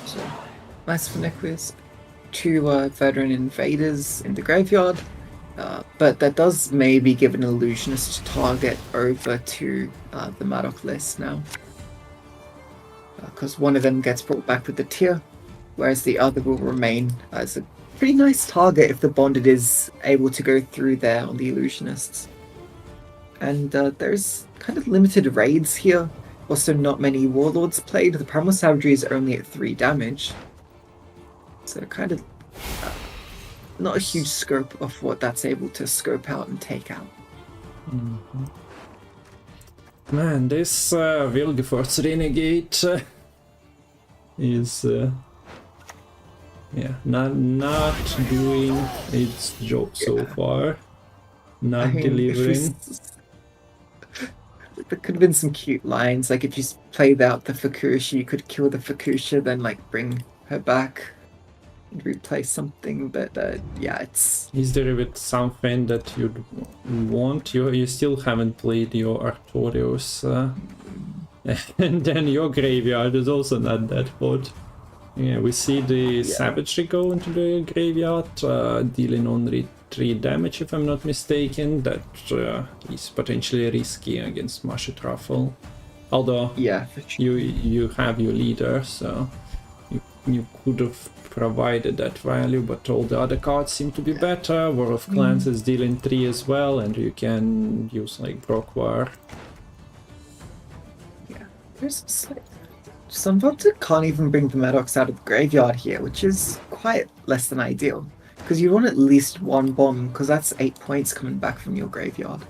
So, nice for Nequiz. 2 veteran invaders in the graveyard. But that does maybe give an illusionist target over to the Madoc list now. Because one of them gets brought back with the tier, whereas the other will remain as a pretty nice target if the bonded is able to go through there on the illusionists. And there's kind of limited raids here. Also not many warlords played. The primal savagery is only at 3 damage. So kind of not a huge scope of what that's able to scope out and take out. Man, this Wilgefortz Renegade is not doing its job so far. Not delivering. There could have been some cute lines, like if you played out the Fukusha, you could kill the Fukusha, then like bring her back and replay something. But yeah, it's. Is there with something that you'd want? You still haven't played your Artorios, and then your graveyard is also not that hot. Yeah, we see the Savagery go into the graveyard, dealing only 3 damage if I'm not mistaken. That is potentially risky against Masha Truffle. Although you have your leader, so you could have provided that value, but all the other cards seem to be better. War of Clans is dealing 3 as well, and you can use like Brockwar. Yeah, there's slight. Sanvanter can't even bring the Maddox out of the graveyard here, which is quite less than ideal. Because you want at least 1 bomb, because that's 8 points coming back from your graveyard.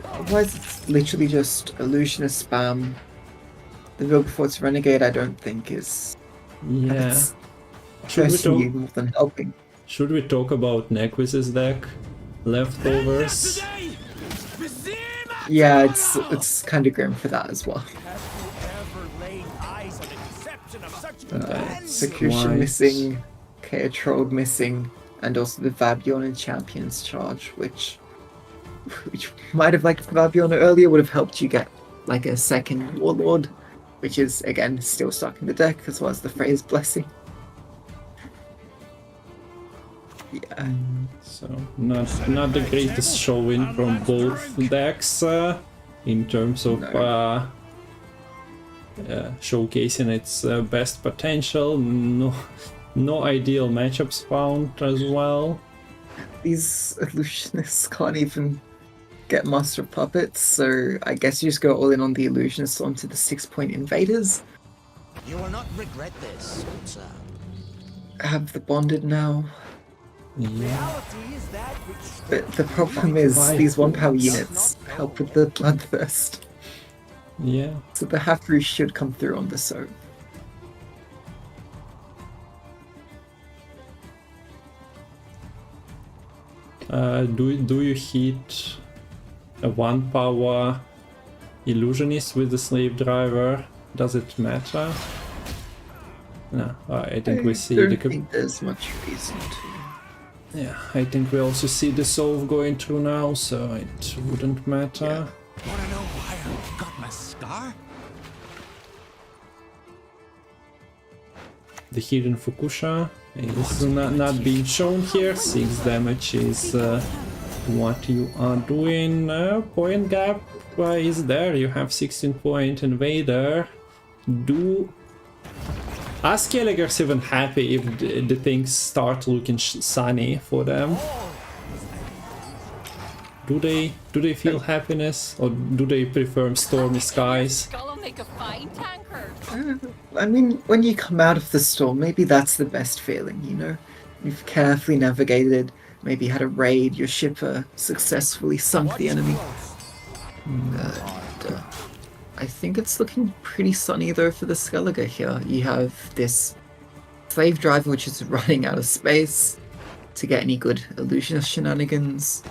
Otherwise, it's literally just illusionist spam. The Wilgefortz Renegade, I don't think is. Yeah. Hurting you more than helping. Should we talk about Nequiz's deck? Leftovers? Yeah, it's kind of grim for that as well. Execution missing, Chaotrold missing, and also the Vabion and Champions charge, which might have liked Vabion earlier, would have helped you get like a second Warlord, which is again still stuck in the deck, as well as the Phrase Blessing. Yeah. So not the greatest showing from both decks in terms of showcasing its best potential. No ideal matchups found as well. These illusionists can't even get Master of Puppets, so I guess you just go all in on the illusionists onto the 6-point invaders. You will not regret this, sir. Have the bonded now. Yeah. But the problem is these 1-power units help with the Bloodthirst. Yeah. So the Half-Brew should come through on the Soap. Do you hit a 1-power illusionist with the Slave Driver? Does it matter? No, I think we see I don't think there's much reason to. Yeah, I think we also see the Sov going through now, so it wouldn't matter. Yeah. Wanna know why I got my scar? The hidden Fukusha is not being shown here. 6 damage is what you are doing. Point gap is there. You have 16-point invader. Are Skelligers even happy if the things start looking sunny for them? Do they feel happiness, or do they prefer stormy skies? Make a fine tanker. I mean, when you come out of the storm, maybe that's the best feeling, you know? You've carefully navigated, maybe had a raid, your shipper successfully sunk the enemy. I think it's looking pretty sunny though for the Skelliger here. You have this Slave Driver which is running out of space to get any good illusionist shenanigans.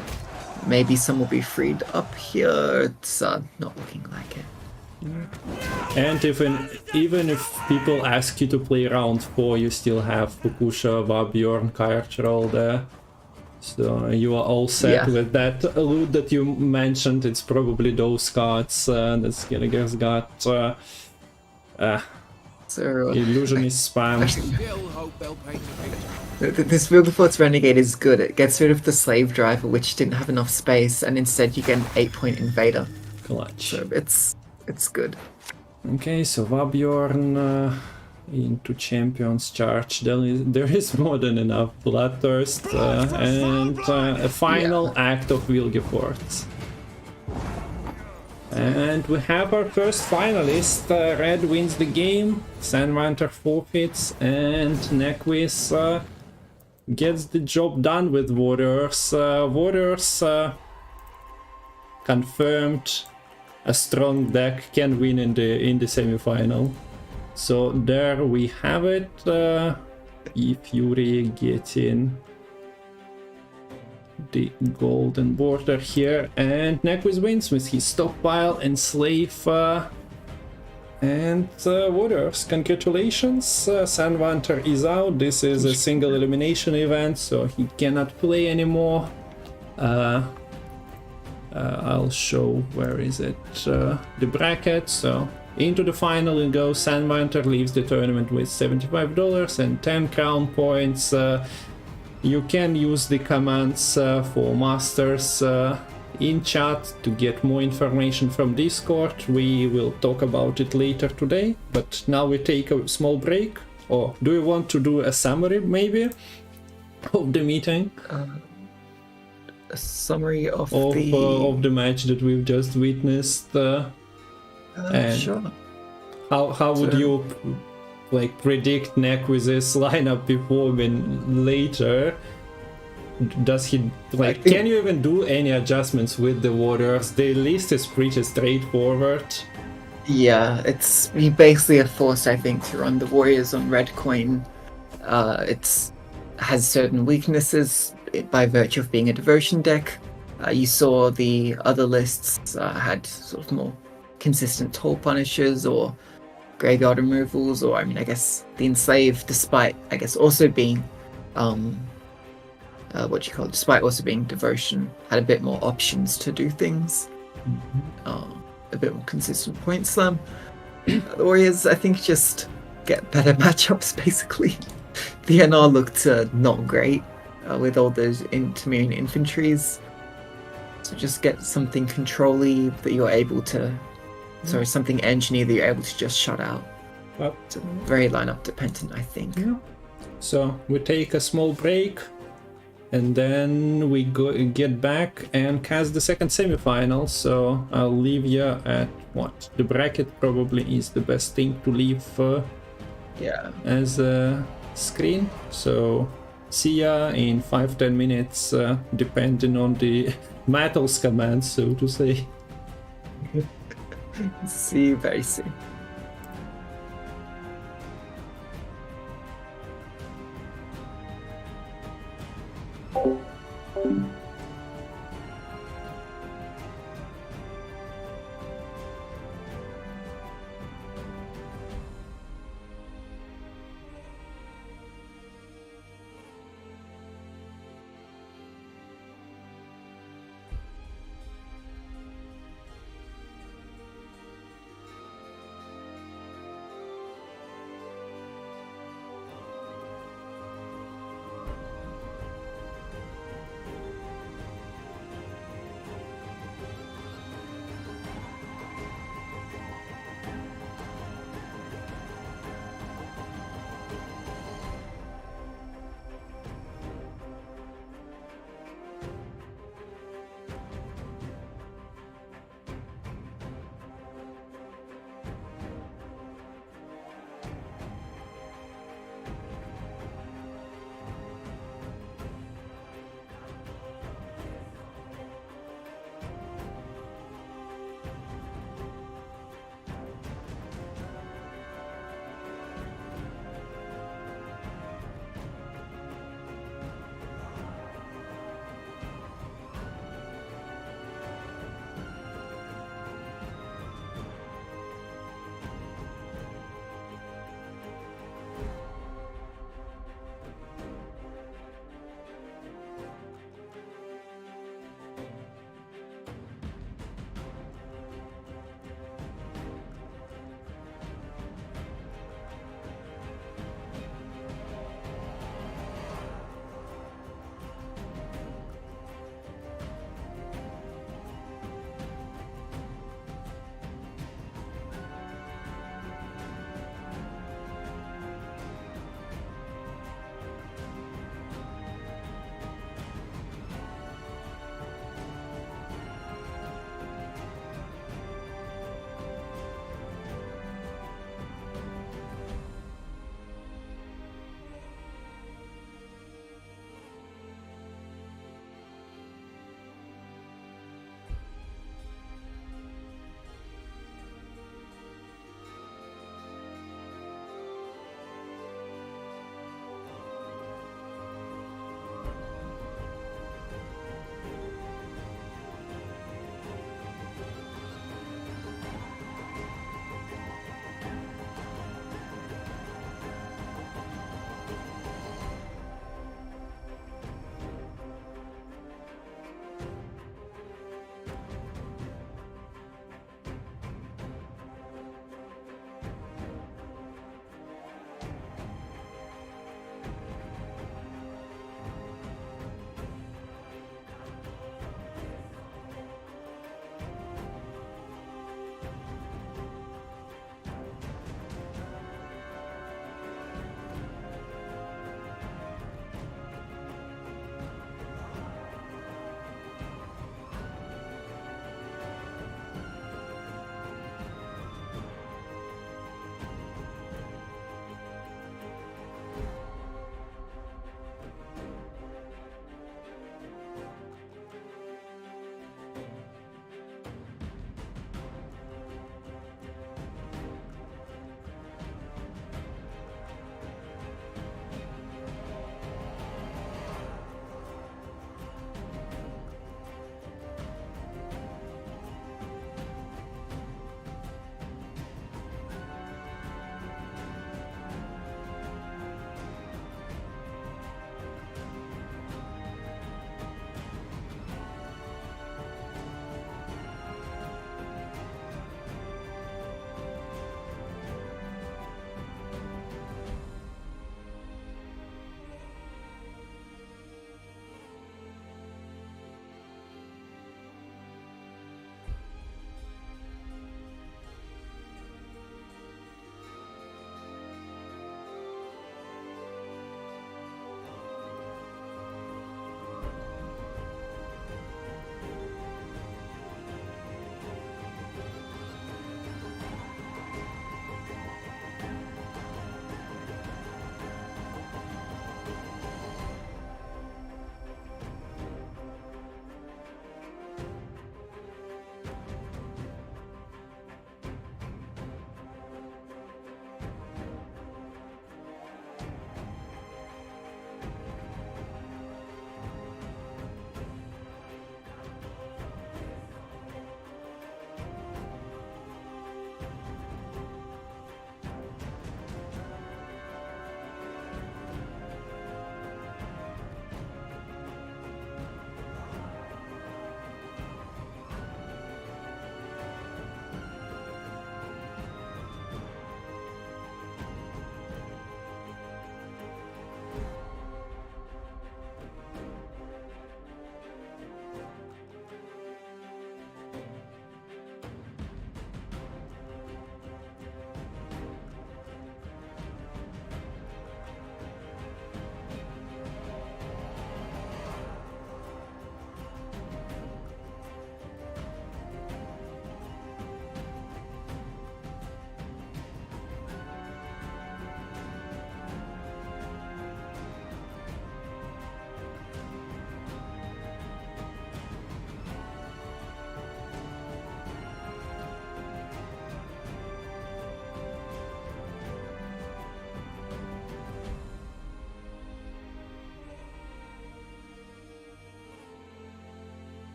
Maybe some will be freed up here. It's not looking like it. And even if people ask you to play round 4, you still have Fukusha, Vabjorn, Kairtrol there. So you are all set Yeah. with that loot that you mentioned. It's probably those cards that Gallagher's got. So Illusionist spam. actually, Still hope they'll paint a picture. this Wilberforce Renegade is good. It gets rid of the slave driver, which didn't have enough space, and instead you get an 8-point invader. Clutch. So it's good. Okay, so Vabjorn into Champions Charge. There is more than enough Bloodthirst and a final act of Wilgefortz. And we have our first finalist. Red wins the game, Sanvanter forfeits, and Nequiz gets the job done with Warriors. Warriors confirmed a strong deck can win in the semi-final. So there we have it. Fury getting the golden border here, and Nequiz wins with his stockpile and slave. And Warriors, congratulations. Sanvanter is out. This is a single elimination event, so he cannot play anymore. I'll show, where is it, the bracket. So into the final it goes. Sanvanter leaves the tournament with $75 and 10 crown points. You can use the commands for masters in chat to get more information from Discord. We will talk about it later today, but now we take a small break. Or do you want to do a summary maybe of the meeting? A summary of the match that we've just witnessed. And sure. How would you like predict Nequiz's lineup before and later? Does he like? Can you even do any adjustments with the Warriors? The list is pretty straightforward. Yeah, he basically are forced, I think, to run the Warriors on red coin. It's has certain weaknesses by virtue of being a devotion deck. You saw the other lists had sort of more consistent toll punishers or graveyard removals, or I mean, I guess the enslaved, despite I guess also being despite also being devotion, had a bit more options to do things. A bit more consistent point slam. The Warriors, I think, just get better matchups basically. The NR looked not great with all those intermune infantries. So just get something control-y that you're able to, something engineer that you're able to just shut out. Well, it's very lineup dependent, I think. Yeah. So we take a small break, and then we get back and cast the second semi-final. So I'll leave you at what? The bracket probably is the best thing to leave as a screen. So see ya in 5-10 minutes, depending on the Matol's commands, so to say. See you very soon.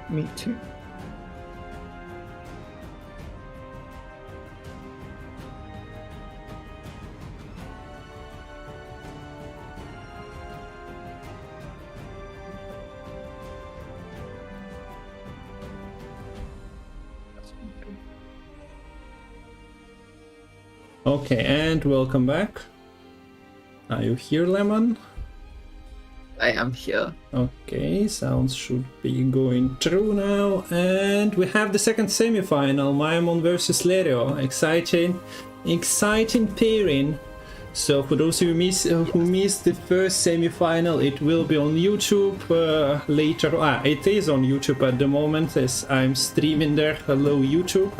Me too. Okay, and welcome back. Are you here, Lemon? I am here. Okay, sounds should be going through now, and we have the second semi-final, Myamon versus Lerio. Exciting pairing. So for those who missed the first semi-final, it will be on YouTube later. It is on YouTube at the moment as I'm streaming there. Hello YouTube.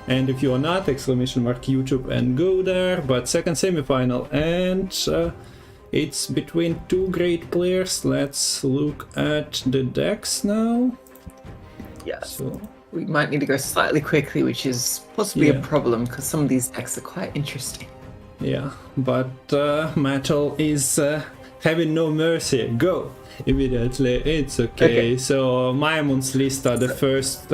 And if you are not, exclamation mark YouTube and go there. But second semi-final, and it's between two great players. Let's look at the decks now. Yeah. So We might need to go slightly quickly, which is possibly a problem because some of these decks are quite interesting. yeah, but Matol is having no mercy. Go immediately. It's okay. So Myamon's list are the first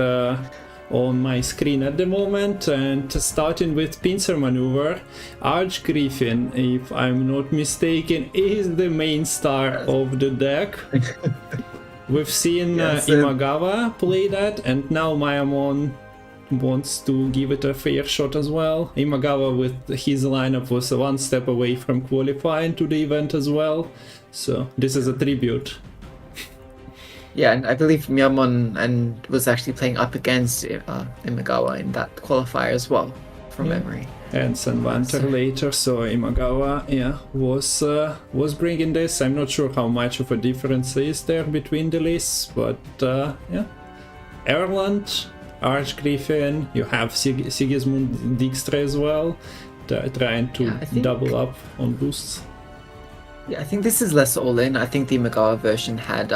on my screen at the moment, and starting with pincer maneuver, Archgriffin, if I'm not mistaken, is the main star of the deck. We've seen Imagawa play that, and now Myamon wants to give it a fair shot as well. Imagawa with his lineup was one step away from qualifying to the event as well, so this is a tribute. Yeah, and I believe Myamon and was actually playing up against Imagawa in that qualifier as well, from memory. And Sanvanter later, so Imagawa, was bringing this. I'm not sure how much of a difference is there between the lists, but Erland, Archgriffin, you have Sigismund Dijkstra as well, trying to double up on boosts. Yeah, I think this is less all-in. I think the Imagawa version had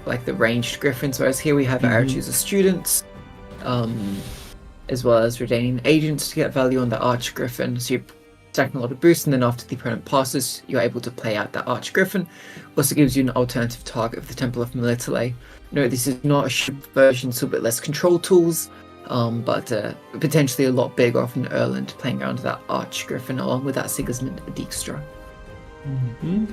like the ranged griffins, whereas here we have Archers as students, as well as retaining agents to get value on the Arch Griffin. So you're stacking a lot of boosts, and then after the opponent passes, you're able to play out that Arch Griffin. Also gives you an alternative target of the Temple of Melitele. No, this is not a ship version, so a bit less control tools, but potentially a lot bigger off an Erland playing around that Arch Griffin along with that Sigismund Dijkstra.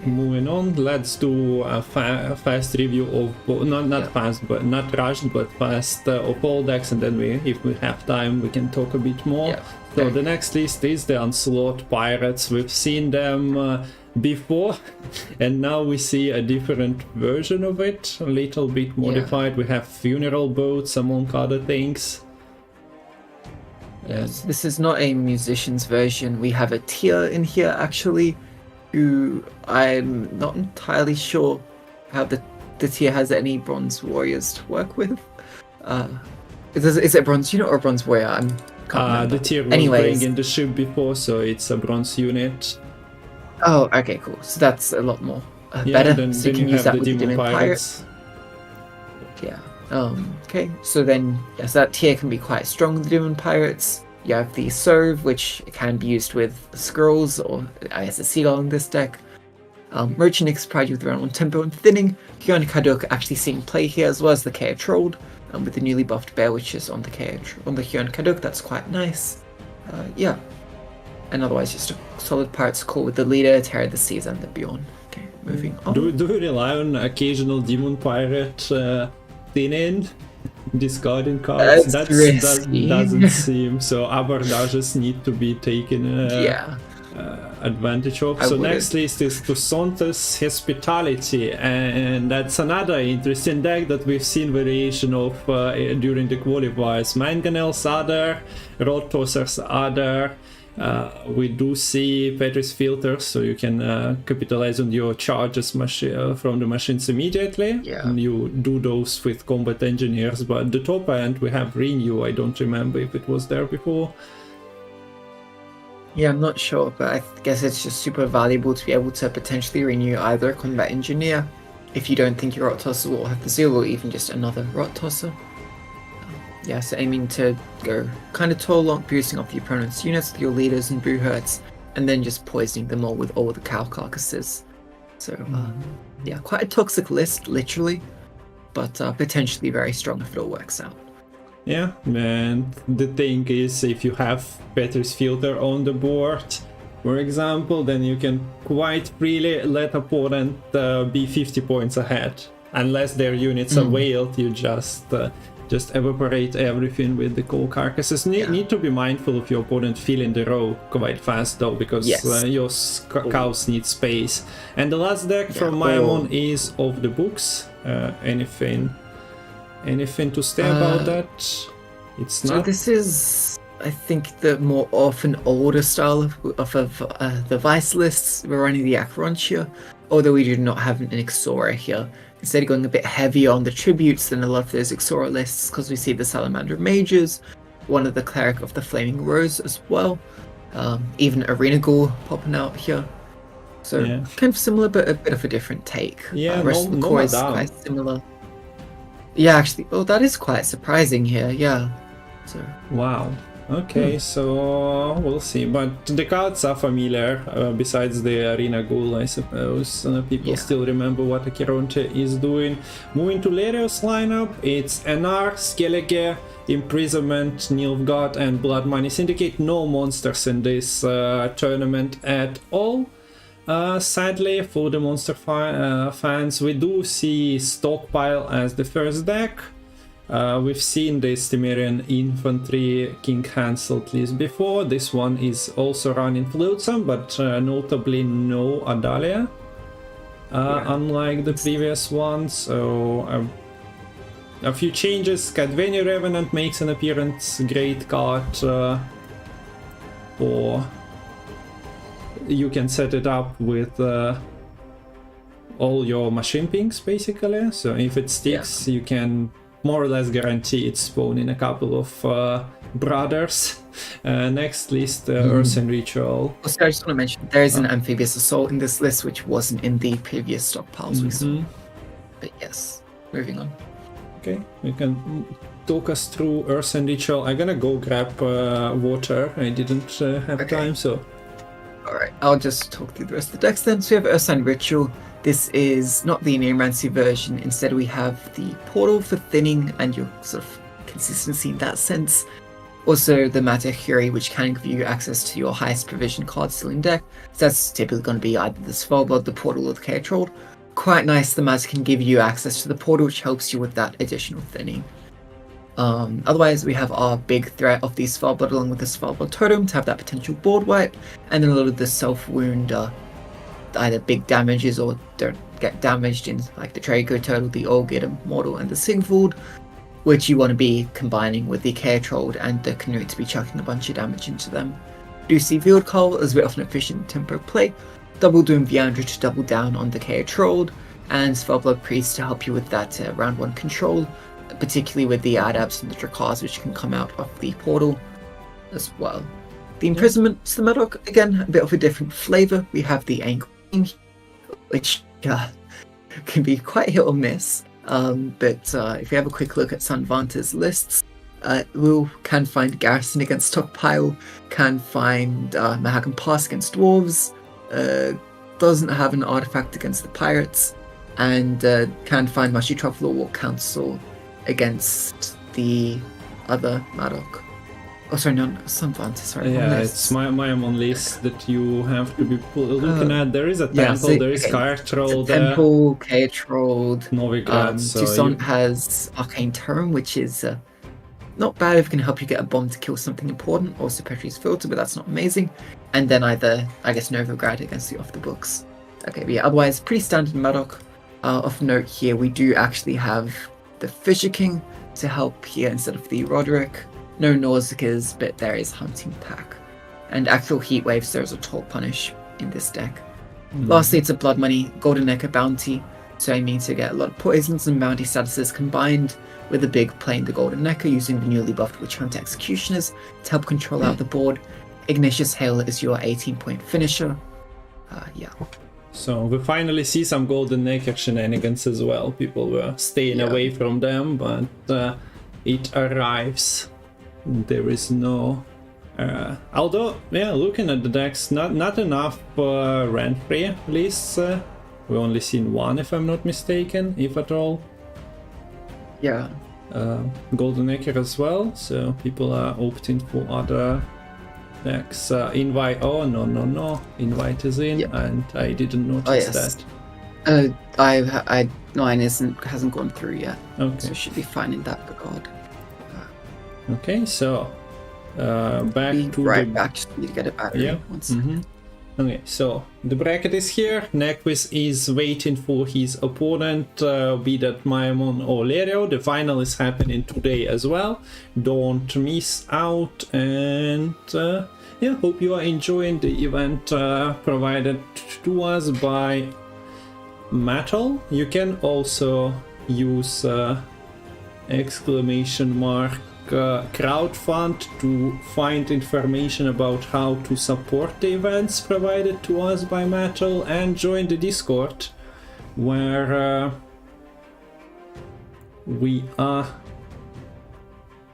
Moving on, let's do a fast review of not fast, but not rushed, but fast of all decks, and then if we have time, we can talk a bit more. So the next list is the Onslaught Pirates. We've seen them before, and now we see a different version of it, a little bit modified. We have funeral boats among other things. Yes, this is not a musician's version. We have a tier in here actually, who I'm not entirely sure how the tier has any bronze warriors to work with. Is it bronze unit or bronze warrior? The tier was bringing the ship before, so it's a bronze unit. Oh, okay, cool. So that's a lot more better. Then, so you can use that with the Demon Pirates. Yeah. Okay. So then, yes, that tier can be quite strong with the Demon Pirates. You have the Serve, which can be used with Scrolls, or I guess a Seagull in this deck. Merchant Nix provide you with around 1 tempo and thinning. Hyun Kaduk actually seeing play here, as well as the KO Trolled, with the newly buffed Bear Witches on the Hyun Kaduk. That's quite nice. Yeah. And otherwise, just a solid Pirates core with the leader, Terror the Seas, and the Beyond. Okay, moving on. Do we rely on occasional Demon Pirate thinning? Discarding cards? That doesn't seem so. Abordages need to be taken advantage of. So next list is Tussonte's Hospitality, and that's another interesting deck that we've seen variation of during the qualifiers. Mangonels are there, Rod Tossers are there. We do see Petri's Filters, so you can capitalize on your charges from the machines immediately. And you do those with Combat Engineers, but the top end we have Renew. I don't remember if it was there before. Yeah, I'm not sure, but I guess it's just super valuable to be able to potentially renew either a Combat Engineer if you don't think your Rot Tosser will have the Zeal, or even just another Rot Tosser. Yeah, so aiming to go kind of tall long, boosting off the opponent's units with your leaders and boo hurts, and then just poisoning them all with all the cow carcasses. So, yeah, quite a toxic list, literally, but potentially very strong if it all works out. Yeah, and the thing is, if you have Petrus filter on the board, for example, then you can quite freely let opponent be 50 points ahead. Unless their units are veiled, you just evaporate everything with the coal carcasses. Need to be mindful of your opponent filling the row quite fast though, because your cows need space. And the last deck from Myamon is off the books. Anything to say about that? It's not. So this is, I think, the more often older style of the Vice lists. We're running the Acheron here, although we do not have an Ixora here. Instead of going a bit heavier on the tributes than a lot of those Ixora lists, because we see the Salamander Mages, one of the Cleric of the Flaming Rose as well, even Arena Ghoul popping out here. So kind of similar, but a bit of a different take. Yeah, rest of the core is quite similar. Yeah, actually, oh, that is quite surprising here. Yeah. So. Wow. Okay, so we'll see. But the cards are familiar, besides the Arena Ghoul, I suppose. People still remember what Acheronte is doing. Moving to Lerio's lineup, it's NR, Skellige, Imprisonment, Nilfgaard, and Blood Money Syndicate. No monsters in this tournament at all. Sadly, for the monster fans, we do see Stockpile as the first deck. We've seen the Stimerian Infantry King Hansel list before. This one is also running Flotsam, but notably no Adalia, unlike the previous one. So a few changes. Cadveni Revenant makes an appearance. Great card for... You can set it up with all your machine pings, basically. So if it sticks, you can more or less guarantee it's spawning a couple of brothers. Next list, Ursen Ritual. Also, I just want to mention there is an Amphibious Assault in this list, which wasn't in the previous stockpiles we saw. But yes, moving on. Okay, you can talk us through Ursen Ritual. I'm gonna go grab water. I didn't have time, so... Alright, I'll just talk through the rest of the decks then. So we have Ursen Ritual. This is not the Neomancy version. Instead, we have the Portal for thinning and your sort of consistency in that sense. Also, the Matter Fury, which can give you access to your highest provision card still in deck. So that's typically going to be either the Svalbard, the Portal, or the Chaos Troll. Quite nice, the Matter can give you access to the Portal, which helps you with that additional thinning. Otherwise, we have our big threat of the Svalbard along with the Svalbard Totem to have that potential board wipe, and then a lot of the self-wound, either big damages or don't get damaged in like the Draco Turtle, the Olgid Immortal, and the Sigvald, which you want to be combining with the Chaotrold and the Canute to be chucking a bunch of damage into them. Do see Field Call as a bit of an efficient tempo play, Double Doom Viandra to double down on the Chaotrold, and Svalbard Priest to help you with that round 1 control, particularly with the Adapts and the Drakars, which can come out of the portal as well. The Imprisonment, the Murdoch, again, a bit of a different flavour. We have the Ankle, which can be quite hit or miss. But if you have a quick look at Sanvanter's lists, we can find Garrison against Stockpile, can find Mahakam Pass against Dwarves, doesn't have an artifact against the Pirates, and can find Mashi Truffle or War Council against the other Murdoch. Oh, sorry, no, Sanvanter, sorry. Yeah, it's Myamon list that you have to be looking at. There is a temple, there is Chaotrold there. Temple, Chaotrold, Novigrad. Toussaint has Arcane Term, which is not bad if it can help you get a bomb to kill something important, also Petri's Filter, but that's not amazing. And then either, I guess, Novigrad against the off the books. Okay, but yeah, otherwise, pretty standard Murdoch. Of note here, we do actually have the Fisher King to help here instead of the Roderick. No Nausicaas, but there is Hunting Pack. And actual Heat Waves, there's a Talk Punish in this deck. Lastly, it's a Blood Money, Golden Necker Bounty, so I mean to get a lot of poisons and bounty statuses combined with a big playing the Golden Necker using the newly buffed Witch Hunter Executioners to help control out the board. Ignatius Hail is your 18-point finisher. Yeah. So we finally see some Golden Necker shenanigans as well. People were staying away from them, but it arrives. There is no although, yeah, looking at the decks, not enough rent-free lists. We only seen one, if I'm not mistaken, if at all. Yeah. Golden Acre as well, so people are opting for other decks. Invite, oh no, Invite is in, and I didn't notice that. Mine hasn't gone through yet, Okay. so it should be fine in that regard. Okay, so back Be to right the back, just need to get it back. Yeah. One second. Okay, so the bracket is here. Nequiz is waiting for his opponent, be that Myamon or Lerio. The final is happening today as well. Don't miss out, and yeah, hope you are enjoying the event provided to us by Matol. You can also use exclamation mark crowdfund to find information about how to support the events provided to us by Matol, and join the Discord where we are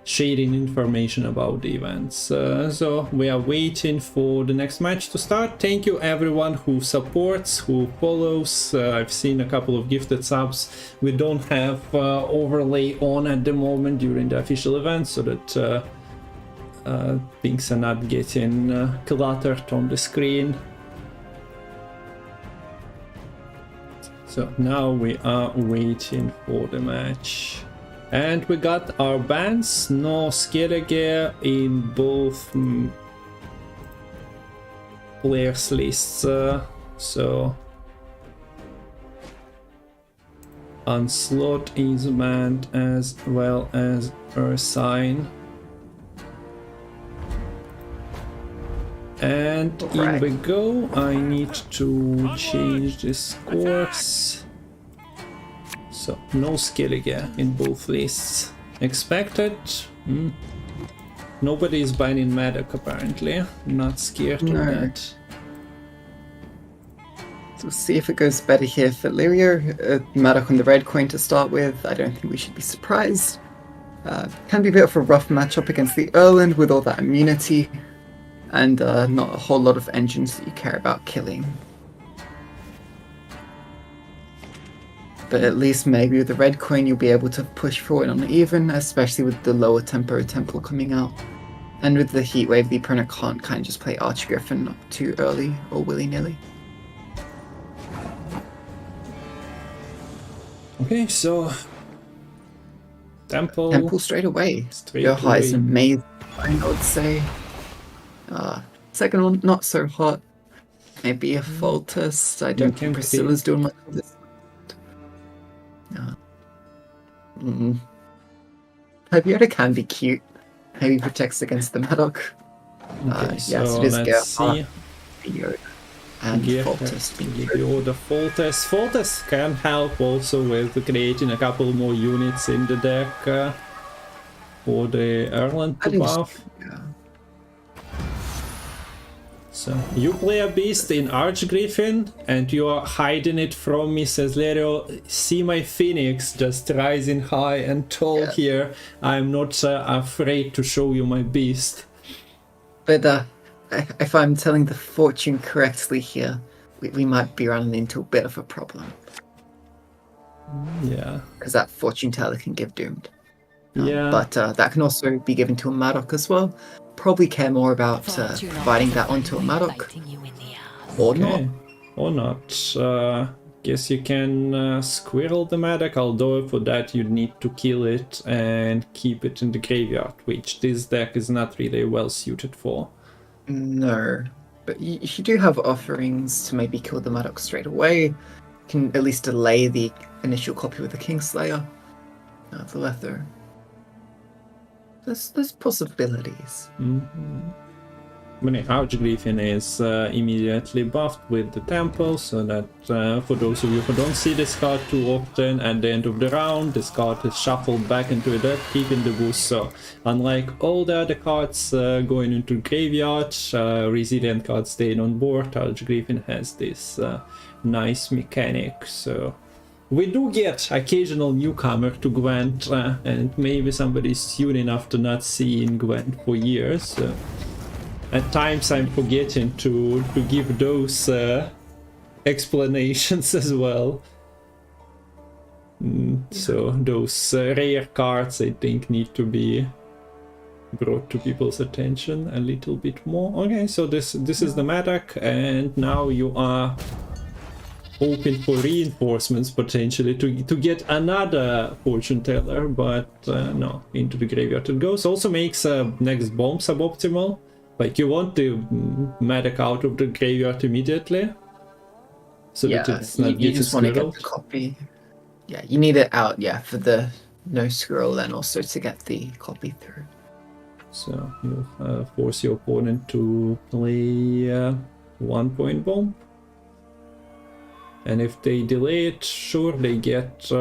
sharing information about the events. So we are waiting for the next match to start. Thank you everyone who supports, who follows. I've seen a couple of gifted subs. We don't have overlay on at the moment during the official event, so that things are not getting cluttered on the screen. So now we are waiting for the match. And we got our bans, no Skellige in both players lists, so Onslaught is banned as well as Ursine. And in we go. I need to change the scores. So no Skellige in both lists. Expected. Nobody is banning Madoc apparently. Not scared of that. So we'll see if it goes better here for Lerio. Madoc on the red coin to start with. I don't think we should be surprised. Can be a bit of a rough matchup against the Erland with all that immunity. And not a whole lot of engines that you care about killing. But at least maybe with the red coin you'll be able to push forward on even, especially with the lower tempo temple coming out. And with the heat wave, the opponent can't kind of just play Archgriffin too early or willy-nilly. Okay, so Temple straight away. Your high is amazing, I would say. Second one, not so hot. Maybe a Foltest. I don't think Priscilla's doing much of this. Hypeota can be cute. Maybe protects against the Madoc. Okay, yes, so it is let's see. And Foltest. The Foltest. Foltest can help also with creating a couple more units in the deck for the Erland to buff. So you play a beast in Archgriffin and you are hiding it from me, says Lerio. See my phoenix just rising high and tall here. I'm not afraid to show you my beast. But if I'm telling the fortune correctly here, we might be running into a bit of a problem. Yeah. Because that fortune teller can give doomed. Yeah. But that can also be given to a Madoc as well. Probably care more about providing that onto a Madoc. Or not. Or not. Guess you can squirrel the Madoc, although for that you need to kill it and keep it in the graveyard, which this deck is not really well suited for. No. But you do have offerings to maybe kill the Madoc straight away. You can at least delay the initial copy with the Kingslayer. The Letho. There's possibilities. Archgriffin is immediately buffed with the Temple, so that for those of you who don't see this card too often, at the end of the round, this card is shuffled back into the deck, keeping the boost. So unlike all the other cards going into the graveyard, resilient cards staying on board, Archgriffin has this nice mechanic. So We do get occasional newcomer to Gwent, and maybe somebody's soon enough to not see in Gwent for years. At times I'm forgetting to give those explanations as well. So those rare cards, I think, need to be brought to people's attention a little bit more. Okay, so this is the Madak, and now you are hoping for reinforcements potentially to get another fortune teller, but no, into the graveyard it goes. Also makes next bomb suboptimal. Like, you want the Madak out of the graveyard immediately, so that it's not you just want to get squirreled. the copy. Yeah, you need it out, yeah, for the no squirrel, and also to get the copy through. So you force your opponent to play 1 point bomb. And if they delay it, sure, they get,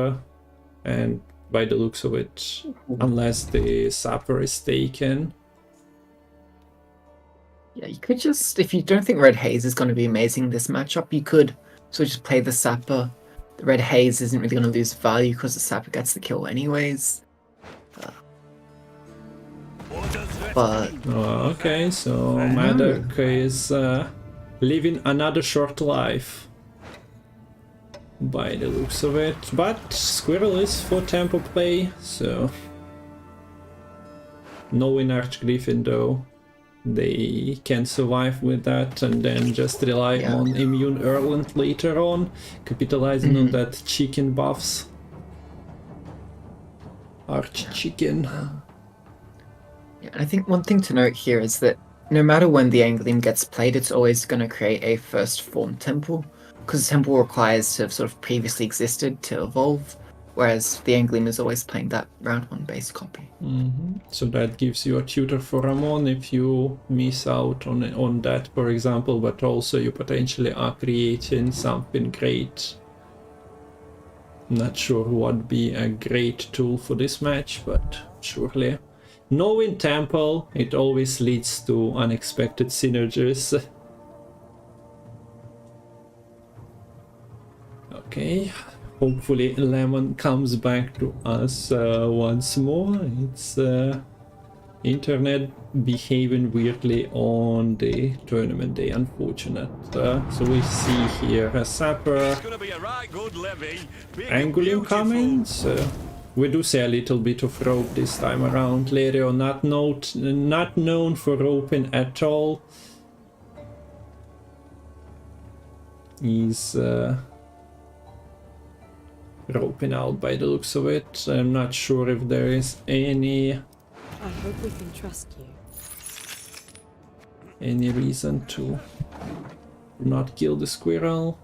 and by the looks of it, unless the sapper is taken. Yeah, you could just, if you don't think Red Haze is going to be amazing in this matchup, you could sort of just play the sapper. The Red Haze isn't really going to lose value because the sapper gets the kill anyways. But Okay, so Madak is living another short life, by the looks of it. But Squirrel is for tempo play, so knowing Archgriffin though, they can survive with that and then just rely on immune Erland later on, capitalizing on that chicken buffs. Arch chicken. yeah, and I think one thing to note here is that no matter when the Anglim gets played, it's always going to create a first form temple, because the temple requires to have sort of previously existed to evolve, whereas the Anglim is always playing that round 1 base copy. So that gives you a tutor for Ramon if you miss out on that, for example, but also you potentially are creating something great. Not sure what would be a great tool for this match, but surely. Knowing Temple, it always leads to unexpected synergies. Okay, hopefully Lemon comes back to us once more. It's internet behaving weirdly on the tournament day, unfortunate. So we see here a Sapper, Angulim coming, so we do see a little bit of rope this time around. Lerio not known for roping at all. He's roping out by the looks of it. I'm not sure if there is any we can trust you. Any reason to not kill the squirrel.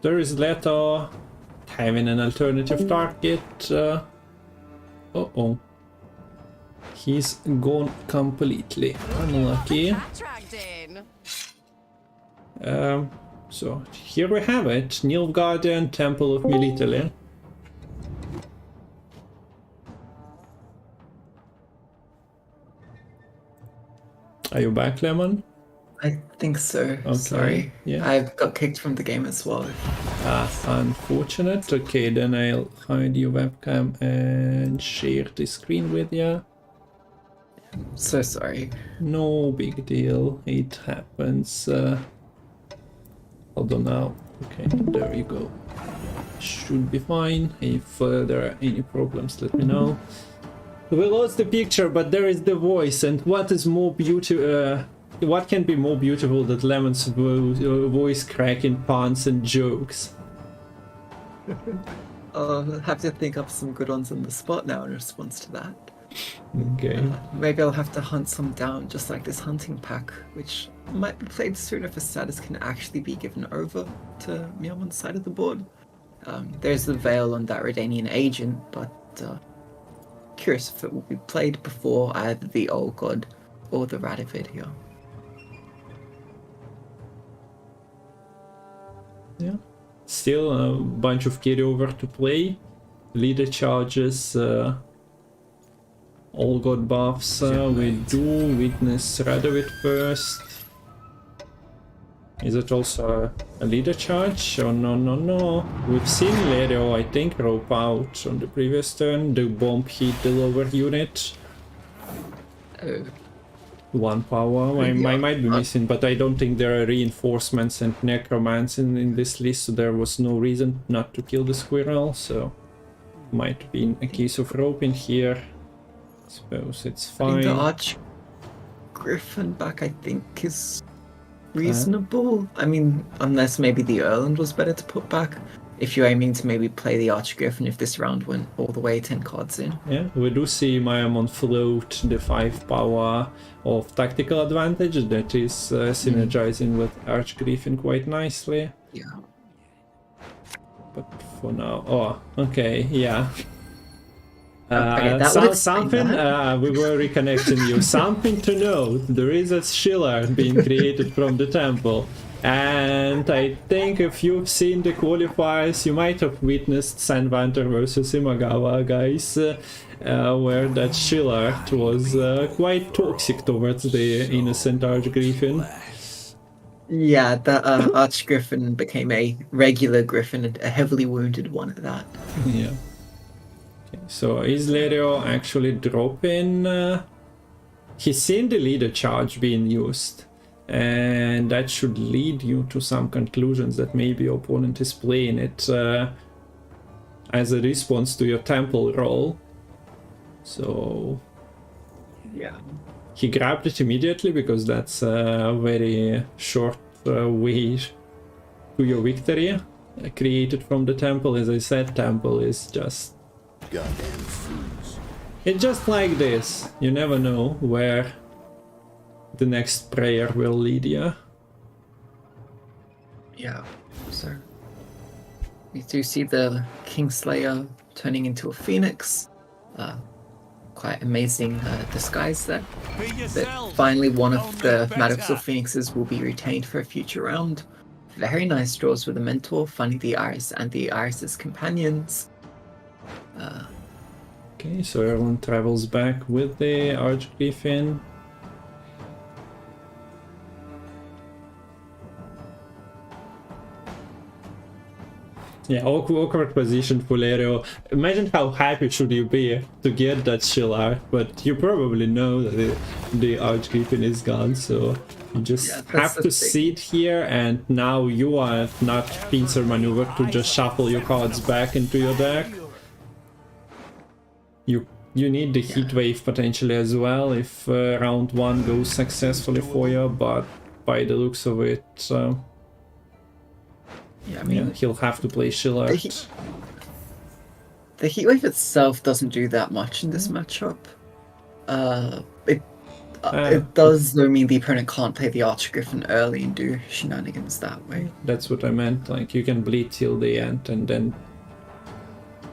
There is Leto having an alternative target. Uh-oh. He's gone completely. Unlucky. So here we have it. Nilfgaardian Temple of Military. Are you back, Lemon? I think so. Okay, Sorry. yeah. I got kicked from the game as well. Unfortunate. Okay, then I'll hide your webcam and share the screen with you. So sorry. No big deal. It happens. Hold on now. Okay, there you go. Should be fine. If there are any problems, let me know. We lost the picture, but there is the voice, and what is more beautiful? What can be more beautiful than Lemon's voice cracking puns and jokes? I'll have to think up some good ones on the spot now in response to that. Okay. Maybe I'll have to hunt some down, just like this hunting pack, which might be played soon if a status can actually be given over to Myamon's side of the board. There's the Veil on that Redanian agent, but curious if it will be played before either the Old God or the Radovid here. Yeah. Still a bunch of carryover to play. Leader charges All got buffs. We do witness Radovid first. Is it also a leader charge? Oh no, no, no. We've seen Lerio, I think, rope out on the previous turn. The bomb hit the lower unit. 1 power. I might be missing, but I don't think there are reinforcements and necromants in this list, so there was no reason not to kill the squirrel, so might be a case of rope in here. Suppose it's fine. The Arch Griffin back, I think, is reasonable. I mean, unless maybe the Erland was better to put back. If you're aiming to maybe play the Arch Griffin if this round went all the way 10 cards in. Yeah, we do see Myamon float the 5 power of tactical advantage that is synergizing with Arch Griffin quite nicely. Yeah. But for now, oh, okay, yeah. Okay, that would explain something, that. we were reconnecting you. Something to note, there is a Schiller being created from the temple. And I think if you've seen the qualifiers, you might have witnessed Sanvanter versus Imagawa, guys, where that Schiller was quite toxic towards the innocent Archgriffin. Yeah, the Arch Griffin became a regular Griffin, and a heavily wounded one at that. Yeah. Okay, so is Lerio actually dropping? He's seen the leader charge being used. And that should lead you to some conclusions that maybe your opponent is playing it as a response to your temple roll. So yeah, he grabbed it immediately because that's a very short way to your victory created from the temple. As I said, temple is just Goddamn fools. it's just like this. You never know where the next prayer will lead you. Yeah, so we do see the Kingslayer turning into a phoenix. Quite amazing disguise there. But finally one of the Maddoxel Phoenixes will be retained for a future round. Very nice draws with the Mentor, finding the Iris and the Iris's companions. Okay, so everyone travels back with the Archgriffin. Yeah, awkward position for Lerio. Imagine how happy should you be to get that Schiller, but you probably know that the Archgriffin is gone, so you just have to sit here, and now you are not pincer maneuver to just shuffle your cards back into your deck. You need the heat wave potentially as well if round 1 goes successfully for you, but by the looks of it, yeah, I mean, he'll have to play Schiller. The heatwave itself doesn't do that much in this matchup. It does though mean the opponent can't play the Archgriffin early and do shenanigans that way. That's what I meant. Like you can bleed till the end and then.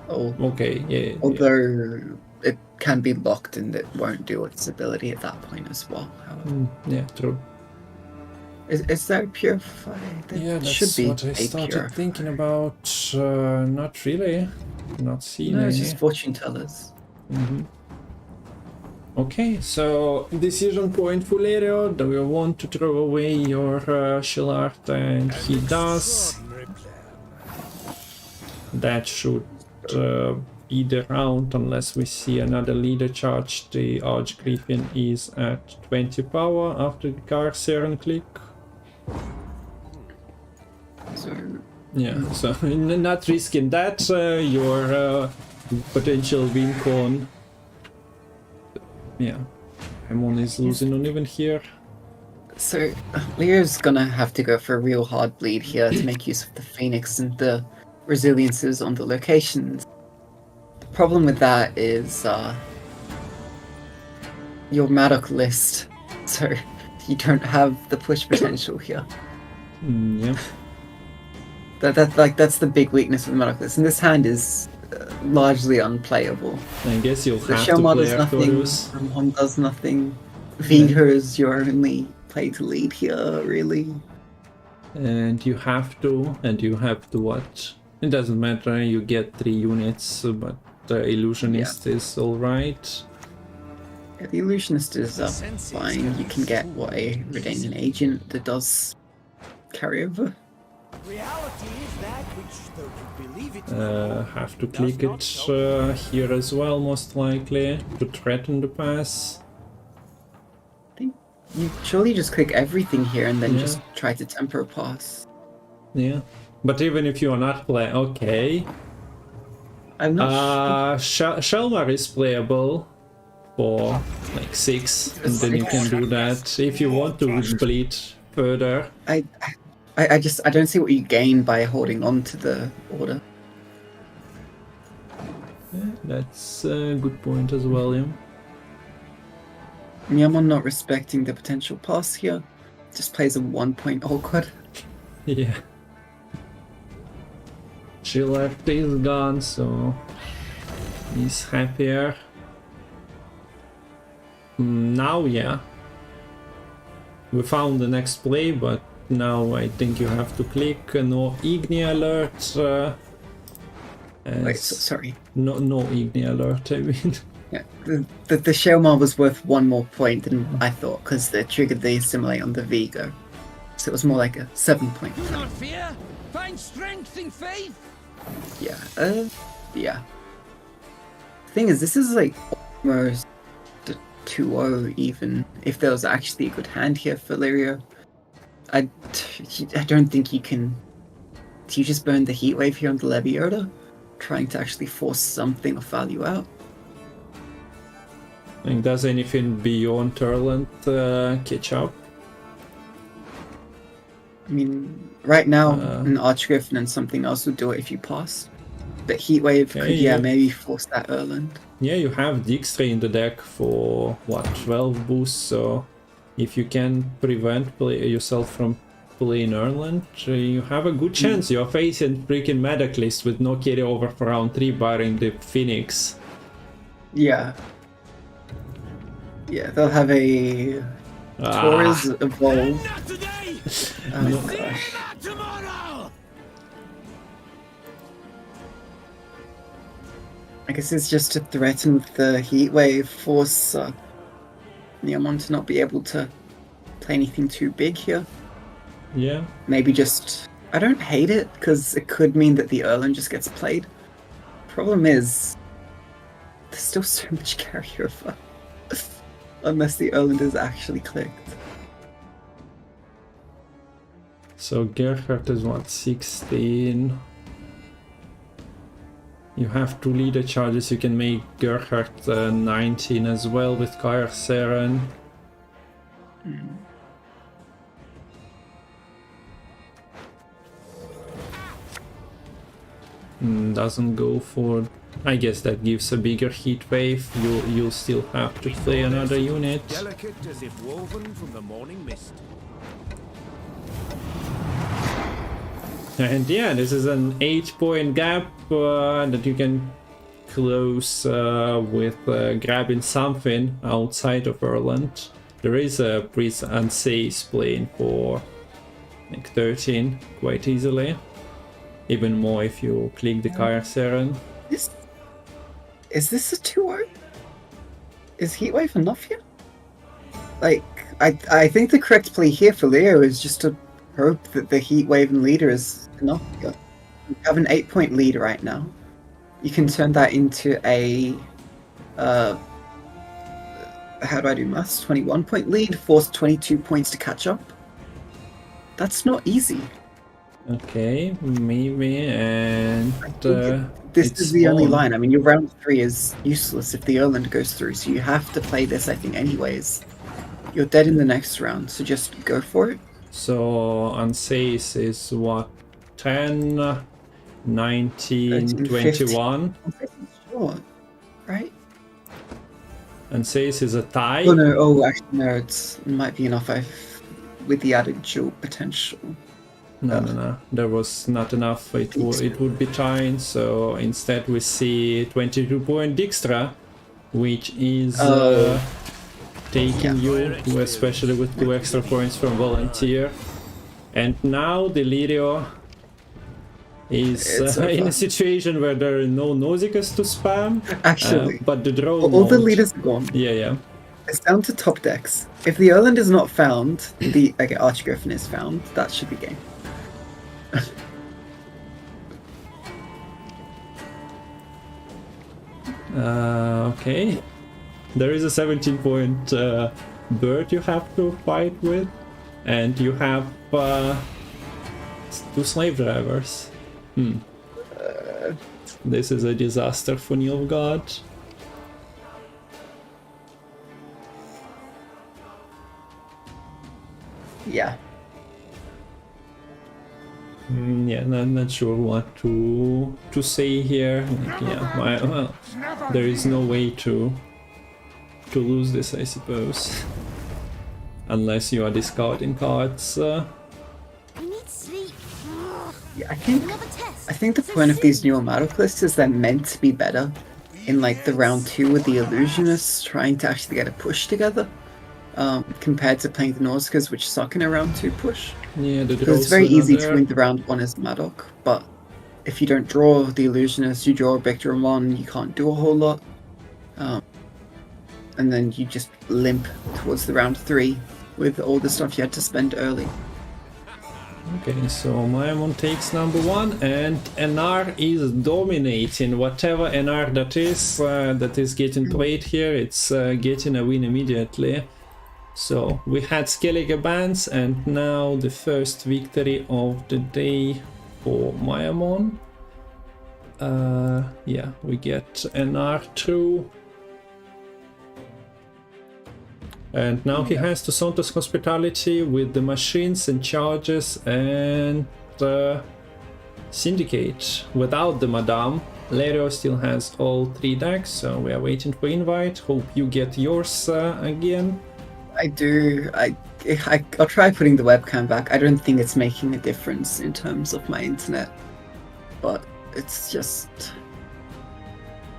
Oh, okay, yeah. Although it can be locked and it won't do its ability at that point as well. However. Yeah, true. Is there a purify? Yeah, that's should be what I started thinking about. Not really. Not seeing any. It's just fortune tellers. Okay, so decision point for Lerio. Do you want to throw away your Shillart? And he does. That should be the round unless we see another leader charge. The Archgriffin is at 20 power after the Carceran click. So yeah, so not risking that. Your potential win con. Yeah, Myamon is losing on even here. So Leo's gonna have to go for a real hard bleed here to make use of the Phoenix and the resiliences on the locations. The problem with that is your Maddox list, so you don't have the push potential here. Yeah. That's the big weakness of the Maddox list, and this hand is largely unplayable. I guess you'll The have to Shellmod play does nothing, Artorius. Ramon does nothing, Vigor is your only play to lead here, really. And you have to what? It doesn't matter, you get 3 units, but the Illusionist is alright. Yeah, the illusionist is fine. You can get what a Redanian agent that does carry over. Reality is that which, though you believe it, Have to click it here as well, most likely, to threaten the pass. I think you surely just click everything here and then Yeah. just try to temper a pass. Yeah, but even if you are not playing, okay. I'm not Shelmar is playable for like 6, and then you can do that if you want to bleed further. I don't see what you gain by holding on to the order. Yeah, that's a good point as well, yeah. Myamon not respecting the potential pass here. Just plays a 1-point awkward. Yeah. She left his gun, so he's happier. Now, yeah. We found the next play, but now I think you have to click no Igni alert. Wait, sorry. No Igni alert, I mean. Yeah, the Shelmar was worth 1 more point than I thought, because they triggered the assimilate on the Vigo. So it was more like a 7-point. do not fear. Find strength in faith. Yeah, yeah. Thing is, this is like almost a 2-0 even, if there was actually a good hand here for Lerio. I don't think you can... Do you just burn the heat wave here on the Leviota? Trying to actually force something of value out? I think does anything beyond Turland catch up? I mean, right now, an Archgriffin and something else would do it if you passed. But Heatwave could, yeah. maybe force that Erland. Yeah, you have Dijkstra in the deck for, what, 12 boosts, so if you can prevent yourself from playing Erland, you have a good chance. You're facing freaking Medaclist with no carryover for round 3 barring the Phoenix. Yeah. Yeah, they'll have a Taurus Evolve. Not today. Oh my gosh. Not tomorrow. I guess it's just to threaten with the Heatwave, force Myamon to not be able to play anything too big here. Yeah. Maybe just... I don't hate it, because it could mean that the Erland just gets played. Problem is, there's still so much carryover. Unless the Erland is actually clicked. So Gerhard is what, 16? You have 2 leader charges, you can make Gerhard 19 as well with Kair Seren. Doesn't go for... I guess that gives a bigger heat wave. You'll still have to play another unit. Delicate as if woven from the morning mist. And yeah, this is an 8-point gap that you can close with grabbing something outside of Erland. There is a Priest and Sace playing for like 13 quite easily. Even more if you click the Kair Seren. Is this a 2-0? Is Heatwave enough here? Like, I think the correct play here for Leo is just to hope that the Heatwave and leader is enough here. You have an 8-point lead right now. You can turn that into a... how do I do maths? 21-point lead, force 22 points to catch up. That's not easy. Okay, maybe, and this is the only line. I mean, your round 3 is useless if the Erland goes through, so you have to play this, I think, anyways. You're dead in the next round, so just go for it. So Ansace is what, 10, 19, 13, 21? 15. Sure, right? Ansace is a tie? Oh no, actually no, it might be enough with the added dual potential. No. There was not enough. It would be tying. So instead, we see 22-point Dijkstra, which is taking you, especially with 2 extra points from Volunteer. And now the Lerio is in a situation where there are no Nausicaas to spam. Actually, but the drone. all the leaders are gone. Yeah. It's down to top decks. If the Erland is not found, the Archgriffin is found. That should be game. Okay. There is a 17-point bird you have to fight with, and you have 2 slave drivers. This is a disaster for Nilfgaard. Yeah. Yeah, not sure what to say here. Like, yeah, well, there is no way to lose this, I suppose, unless you are discarding cards. We need sleep. Yeah, I Another test. think the point of these newer Matol lists is they're meant to be better in like the round 2 with the illusionists trying to actually get a push together, compared to playing the Nausicaas, which suck in a round 2 push. Yeah, Because it's very easy to win the round 1 as Madoc, but if you don't draw the illusionist, you draw a Victor 1, you can't do a whole lot. And then you just limp towards the round 3 with all the stuff you had to spend early. Okay, so Myamon takes number 1, and NR is dominating. Whatever NR that is getting played here, it's getting a win immediately. So we had Skellige bans, and now the first victory of the day for Myamon. Yeah, we get NR through. And now he has to Santos Hospitality with the machines and charges and Syndicate without the Madame. Lerio still has all 3 decks, so we are waiting for invite. Hope you get yours again. I do. I'll try putting the webcam back. I don't think it's making a difference in terms of my internet, but it's just...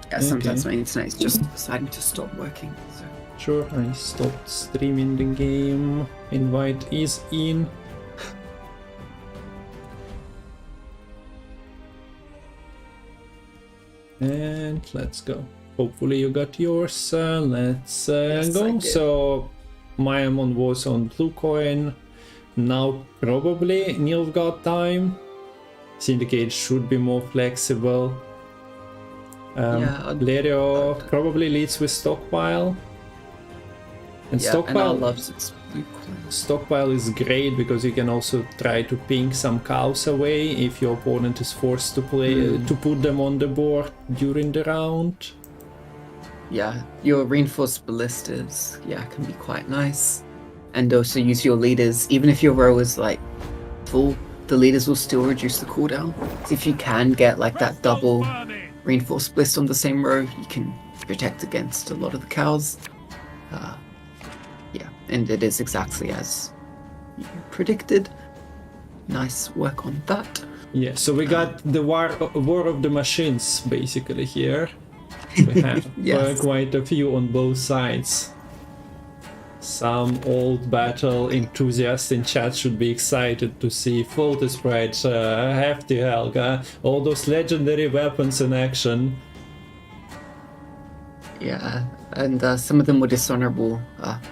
Yeah, sometimes my internet is just deciding to stop working, so... Sure, I stopped streaming the game. Invite is in. And let's go. Hopefully you got yours. Let's go. So Myamon was on blue coin. Now probably Nilfgaard time. Syndicate should be more flexible. Lerio probably leads with stockpile. And stockpile is great because you can also try to ping some cows away if your opponent is forced to play to put them on the board during the round. Yeah, your reinforced ballistas, can be quite nice. And also use your leaders, even if your row is like full, the leaders will still reduce the cooldown. So if you can get like that double reinforced ballista on the same row, you can protect against a lot of the cows. And it is exactly as you predicted. Nice work on that. Yeah, so we got the war of the machines basically here. We have quite a few on both sides. Some old battle enthusiasts in chat should be excited to see Faulty Sprite, Hefty Helga, all those legendary weapons in action. Yeah, and some of them were dishonorable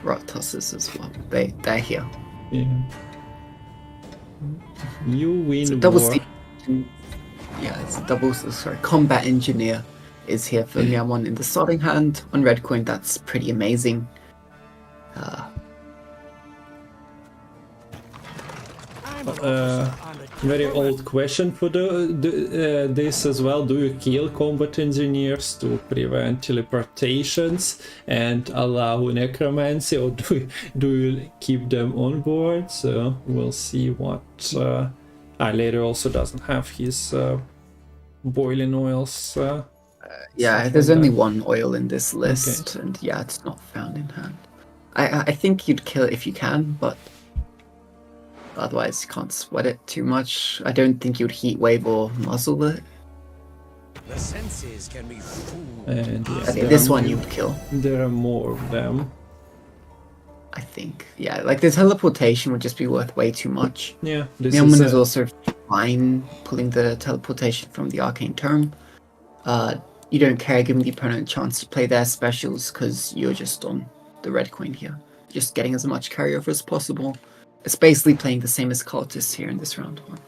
rot tossers as well. They're here. Yeah. You win so double war. It's a double. Sorry, combat engineer is here for Myamon in the starting hand. On red coin, that's pretty amazing. Very old question for this as well. Do you kill combat engineers to prevent teleportations and allow necromancy, or do you keep them on board? So we'll see what... later also doesn't have his boiling oils. There's only one oil in this list, and it's not found in hand. I think you'd kill it if you can, but otherwise you can't sweat it too much. I don't think you'd heat wave or muzzle it. The senses can be fooled. And this one you'd kill. There are more of them. I think. Yeah, like the teleportation would just be worth way too much. Yeah. Myamon is also fine pulling the teleportation from the Arcane Tome. You don't care giving the opponent a chance to play their specials because you're just on the red coin here. Just getting as much carryover as possible. It's basically playing the same as cultists here in this round one.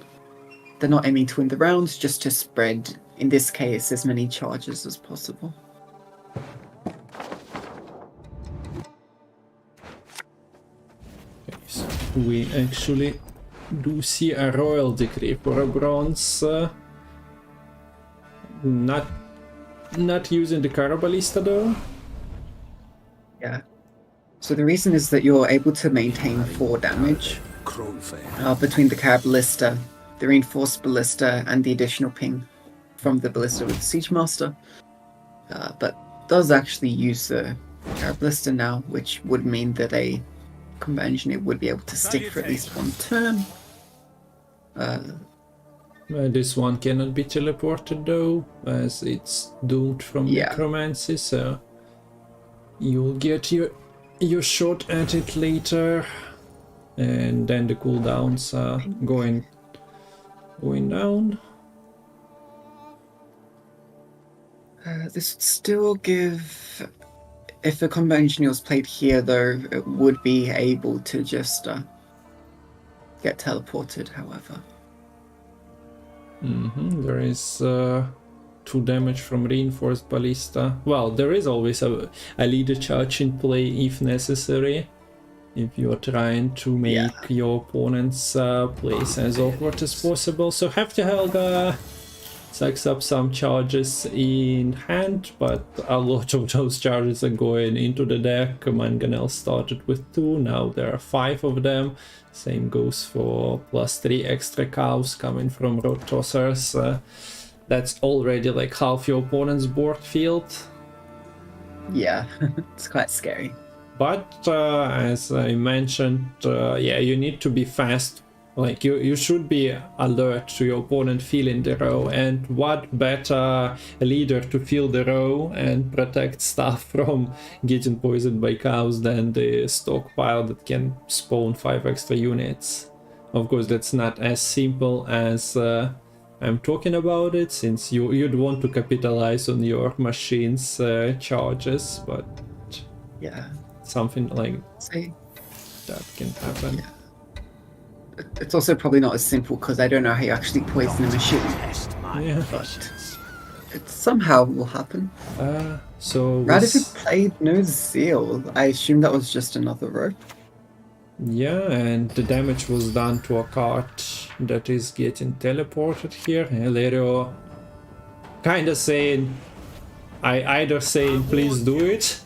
They're not aiming to win the rounds, just to spread, in this case, as many charges as possible. Okay, so we actually do see a royal decree for a bronze. Not using the Carabalista though. Yeah. So the reason is that you're able to maintain 4 damage between the Carabalista, the reinforced ballista, and the additional ping from the ballista with the Siege Master. But does actually use the Carabalista now, which would mean that a combat engineer would be able to stick for at least 1 turn. This one cannot be teleported though, as it's doomed from necromancy, so you'll get your shot at it later, and then the cooldowns are going down. This would still give, if the combat engineer was played here though, it would be able to just get teleported, however. There is 2 damage from reinforced ballista. Well, there is always a leader charge in play if necessary, if you're trying to make your opponent's plays as awkward as possible. So Hefty Helga sucks up some charges in hand, but a lot of those charges are going into the deck. Mangonel started with 2, now there are 5 of them. Same goes for +3 extra cows coming from Road Tossers. That's already like half your opponent's board field. Yeah, it's quite scary. But as I mentioned, yeah, you need to be fast. Like you should be alert to your opponent feeling the row, and what better leader to feel the row and protect stuff from getting poisoned by cows than the stockpile that can spawn 5 extra units. Of course, that's not as simple as I'm talking about it, since you'd want to capitalize on your machine's charges, but yeah, something like that can happen. Yeah. It's also probably not as simple because I don't know how you actually poison a machine. Yeah. But it somehow will happen. So Radivik played no Zeal. I assume that was just another rope. Yeah, and the damage was done to a card that is getting teleported here. Lerio kinda saying, I either saying please do it,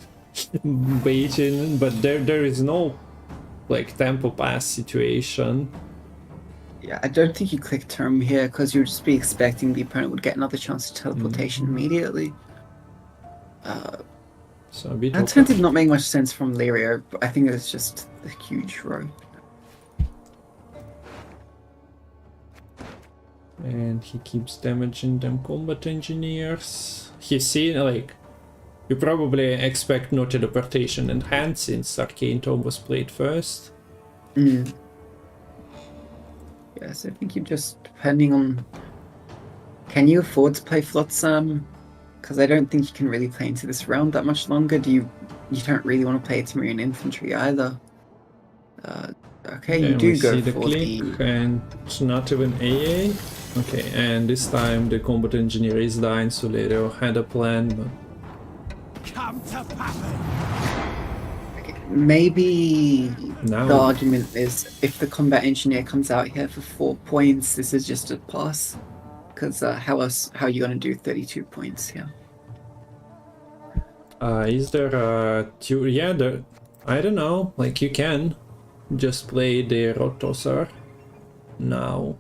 baiting, but there is no like tempo pass situation. Yeah, I don't think you click term here because you'd just be expecting the opponent would get another chance to teleportation immediately. So a bit that turn did not make much sense from Lerio, but I think it was just a huge row. And he keeps damaging them combat engineers. He's seen, like, you probably expect no teleportation in hand since Arcane Tome was played first. Yes, I think you just, depending on... Can you afford to play Flotsam? Because I don't think you can really play into this round that much longer. You don't really want to play Temerian Infantry either. Okay, you do go see the for click and not even AA. Okay, and this time the combat engineer is dying, so Lerio had a plan, but... Okay, maybe now the argument is if the combat engineer comes out here for 4 points, this is just a pass. Because how are you going to do 32 points here? Is there a... Yeah, I don't know, like you can just play the Road Tosser now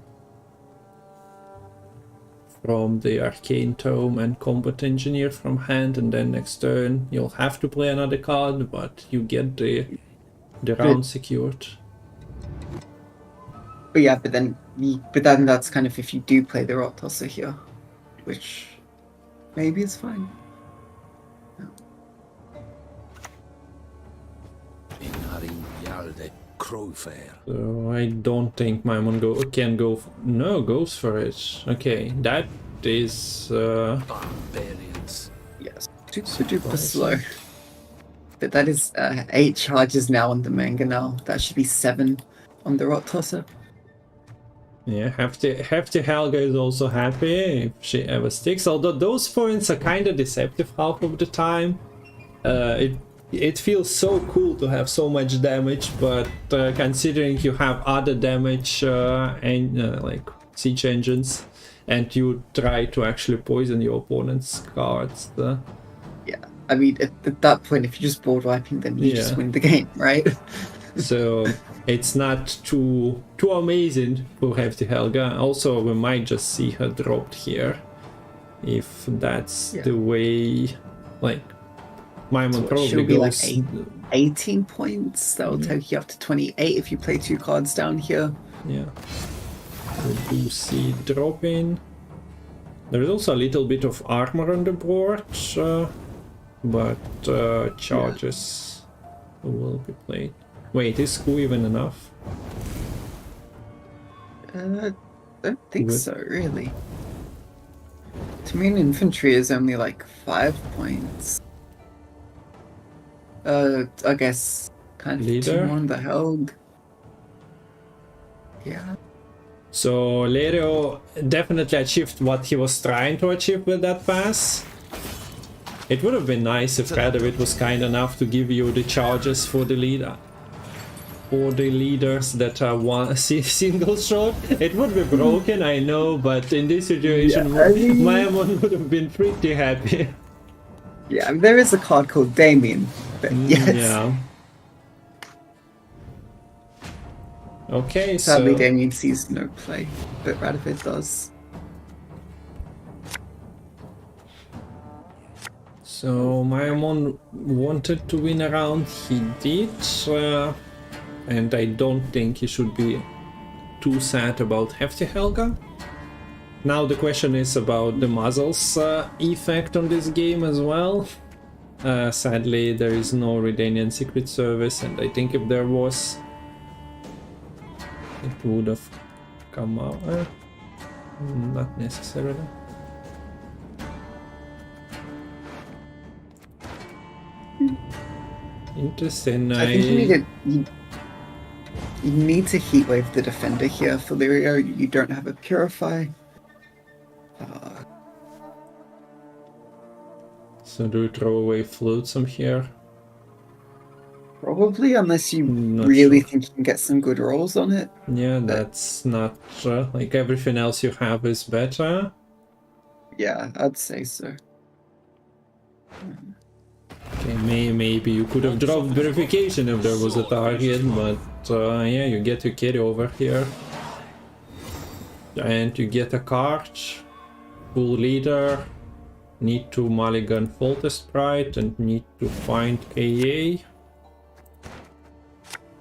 from the Arcane Tome and Combat Engineer from hand, and then next turn you'll have to play another card, but you get the round secured. But yeah, but then that's kind of if you do play the Road Tosser here, which maybe is fine. So I don't think Myamon goes for it. Okay, that is yes, super duper slow. but that is 8 charges now on the Mangonel. That should be 7 on the Rot Tosser. Yeah, Hefty Helga is also happy if she ever sticks, although those points are kind of deceptive half of the time. It feels so cool to have so much damage, but considering you have other damage and like siege engines, and you try to actually poison your opponent's cards. Yeah, I mean, at that point, if you're just board wiping them, you just win the game, right? So it's not too amazing for Hefty Helga. Also, we might just see her dropped here, if that's the way, like, Myamon probably goes... Like 18 points, that will take you up to 28 if you play 2 cards down here. Yeah. We do see dropping. There is also a little bit of armor on the board, but charges will be played. Wait, is Q even enough? I don't think so, really. To me, an infantry is only like 5 points. I guess kind of Leader? 2 on the Helg. Yeah. So Lerio definitely achieved what he was trying to achieve with that pass. It would have been nice if Radovid was kind enough to give you the charges for the leader. For the leaders that are one single shot. It would be broken, I know, but in this situation, Myamon would have been pretty happy. Yeah, I mean, there is a card called Damien, but yes. Yeah. Okay, Sadly, so... Damien sees no play, but Radovid does. So Myamon wanted to win a round, he did, and I don't think he should be too sad about Hefty Helga. Now the question is about the muzzles effect on this game as well. Sadly, there is no Redanian Secret Service, and I think if there was, it would have come out. Not necessarily. Interesting. I think you need to heatwave the defender here for Lerio. You don't have a purify. So do you throw away Flotsam here? Probably, unless you Not really sure. think you can get some good rolls on it. Yeah, that's not like everything else you have is better. Yeah, I'd say so. Okay, maybe you could have dropped verification if there was a target, but yeah, you get your carry over here. And you get a card, full leader, need to mulligan Folter Sprite, and need to find AA.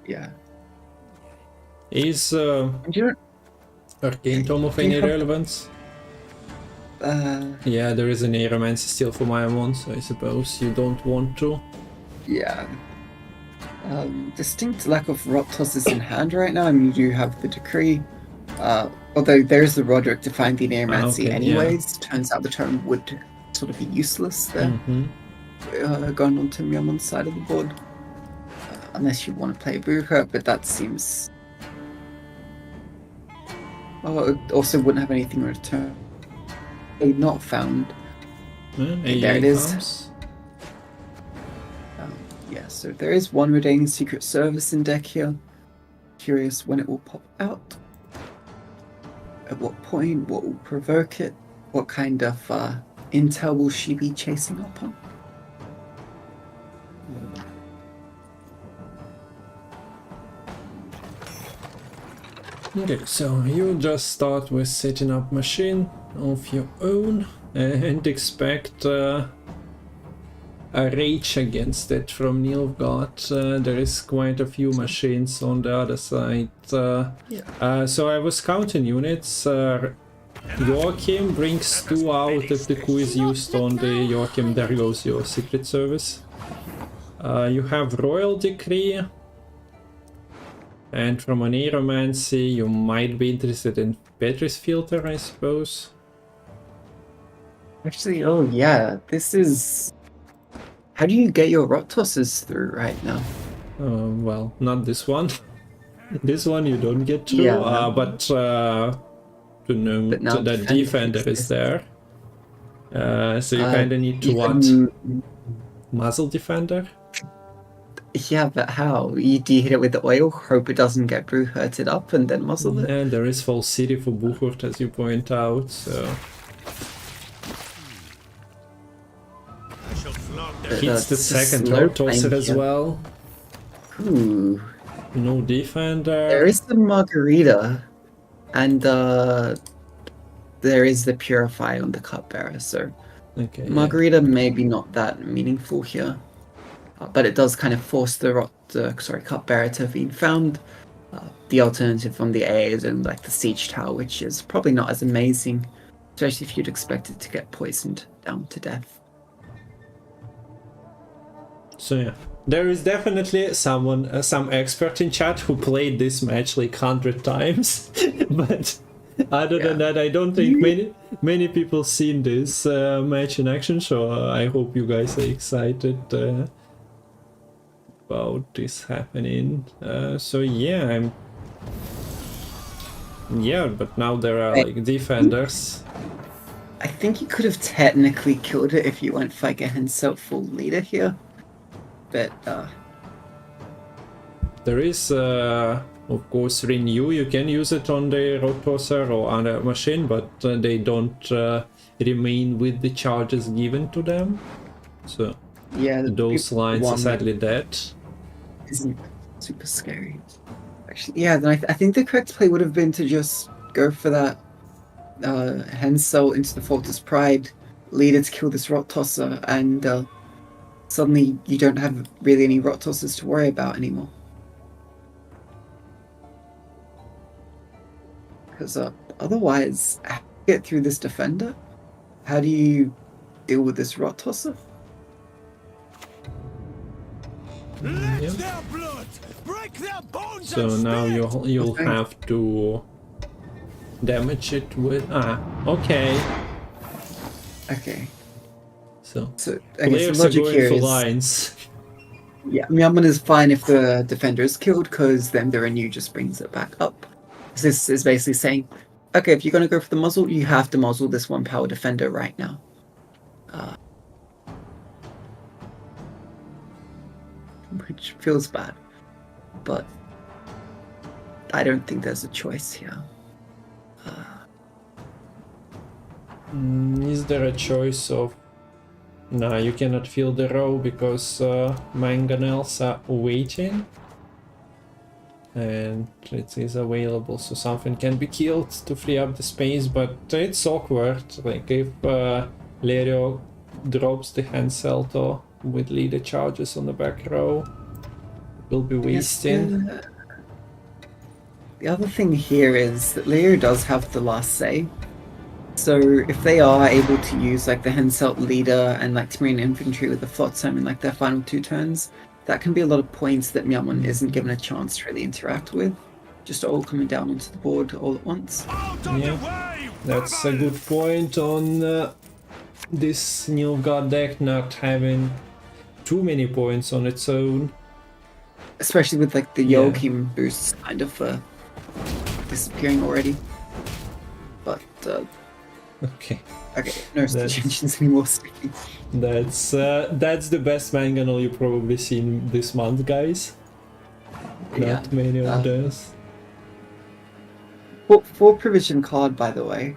Yeah. Is You don't, Arcane Tome of any relevance? Yeah, there is an Aeromancy still for Myamon, so I suppose you don't want to. yeah. Distinct lack of Rot Tosses in hand right now. I mean, you do have the Decree. Although there's the Roderick to find the Neomancy okay, anyways. Turns out the turn would sort of be useless there. Going on to Myamon's side of the board. Unless you want to play Buka, but that seems... Oh, it also wouldn't have anything in return. Not found. There it is. Yeah, so there is one Redanian Secret Service in deck here. Curious when it will pop out. At what point, what will provoke it? What kind of intel will she be chasing up on? Okay, so you just start with setting up machine of your own and expect a rage against it from Nilfgaard. There is quite a few machines on the other side. So I was counting units. Joachim brings 2 out if the coup is used on the Joachim. There goes your Secret Service. You have Royal Decree. And from an Aeromancy, you might be interested in Petri's Filter, I suppose. Actually, oh yeah, this is... How do you get your rot tosses through right now? Well, not this one. This one you don't get through, Yeah. but now the defender is there. So you kind of need to what? Muzzle defender? Yeah, but how? Do you hit it with the oil, hope it doesn't get brew hurted up, and then muzzle it? And there is False City for Buchurt, as you point out, so... Hits the second rot tosser as well. Ooh. No defender. There is the Margarita, and there is the Purify on the Cupbearer, so Okay, Margarita maybe not that meaningful here. But it does kind of force the Cupbearer to be found. The alternative from the A is in like the Siege Tower, which is probably not as amazing, especially if you'd expect it to get poisoned down to death. So yeah, there is definitely someone, some expert in chat who played this match like 100 times, but other than that, I don't think many people seen this match in action. So I hope you guys are excited about this happening. So yeah, but now there are like defenders. I think you could have technically killed it if you went Fike Hensel full leader here. But there is of course Renew. You can use it on the rot tosser or on a machine, but they don't remain with the charges given to them, so yeah, those lines are sadly dead. Isn't super scary. Actually, yeah, then I think the correct play would have been to just go for that Hensel into the Fortress Pride leader to kill this rot tosser, and suddenly you don't have really any rot tossers to worry about anymore. Because otherwise, how do you get through this defender? How do you deal with this rot tosser? Let their blood break their bones. So now you'll have to damage it with okay. So I guess players the are logic going here for is, lines. yeah, Myamon is fine if the defender is killed, because then the renew just brings it back up. This is basically saying, okay, if you're going to go for the muzzle, you have to muzzle this one power defender right now. Which feels bad, but I don't think there's a choice here. Is there a choice of... Nah, you cannot fill the row because mangonels are waiting. And it is available, so something can be killed to free up the space, but it's awkward. Like if Lerio drops the Hanselto with leader charges on the back row, will be wasting. Yes, the other thing here is that Lerio does have the last say. So if they are able to use like the Henselt leader and like Tamarian infantry with the Flotsam in like their final 2 turns, that can be a lot of points that Myamon isn't given a chance to really interact with. Just all coming down onto the board all at once. Yeah, that's a good point on this Nilfgaard deck not having too many points on its own. Especially with like the Joachim boosts kind of disappearing already. But okay, no suggestions anymore. That's the best mangonel you've probably seen this month, guys. Not many of those. 4 provision card, by the way,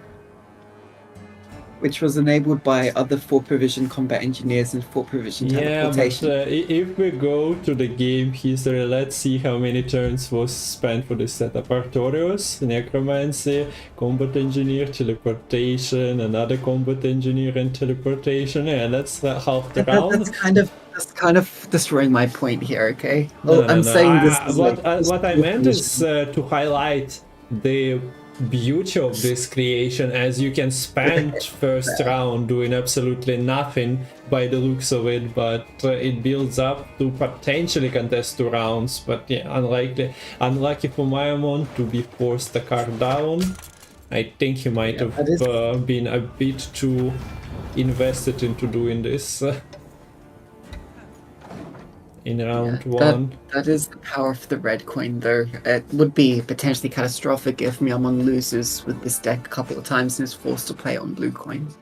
which was enabled by other 4 provision combat engineers and 4 provision teleportation. Yeah, but if we go to the game history, let's see how many turns was spent for this setup. Artorius, Necromancy, Combat Engineer, Teleportation, another Combat Engineer and Teleportation. Yeah, that's half the round. That's kind of destroying my point here, okay? I'm saying this is what I meant is to highlight the beauty of this creation, as you can spend first round doing absolutely nothing by the looks of it, but it builds up to potentially contest 2 rounds. But yeah, unlucky for Myamon to be forced a card down. I think he might have been a bit too invested into doing this. in round Yeah, one. that is the power of the red coin, though. It would be potentially catastrophic if Myamon loses with this deck a couple of times and is forced to play on blue coins.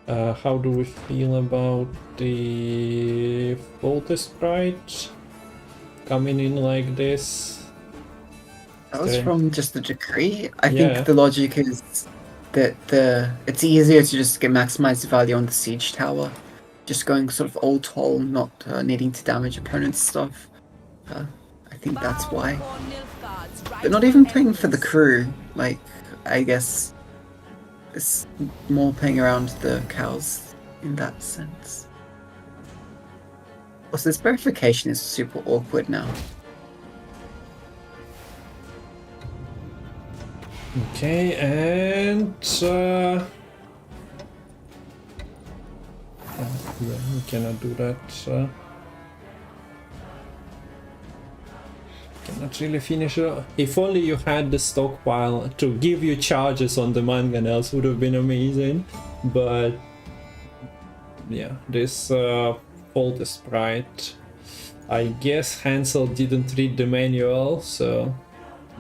How do we feel about the Volta Sprite coming in like this? That was Okay. from just the decree. I Yeah. think the logic is that it's easier to just maximize the value on the siege tower, just going sort of all toll, not needing to damage opponents' stuff. I think that's why. They're not even playing for the crew. Like, I guess it's more playing around the cows in that sense. Also, this verification is super awkward now. Okay, and yeah, we cannot do that. Cannot really finish it. If only you had the stockpile to give you charges on the mangonels, would have been amazing. But yeah, this Volta Sprite, I guess Hansel didn't read the manual, so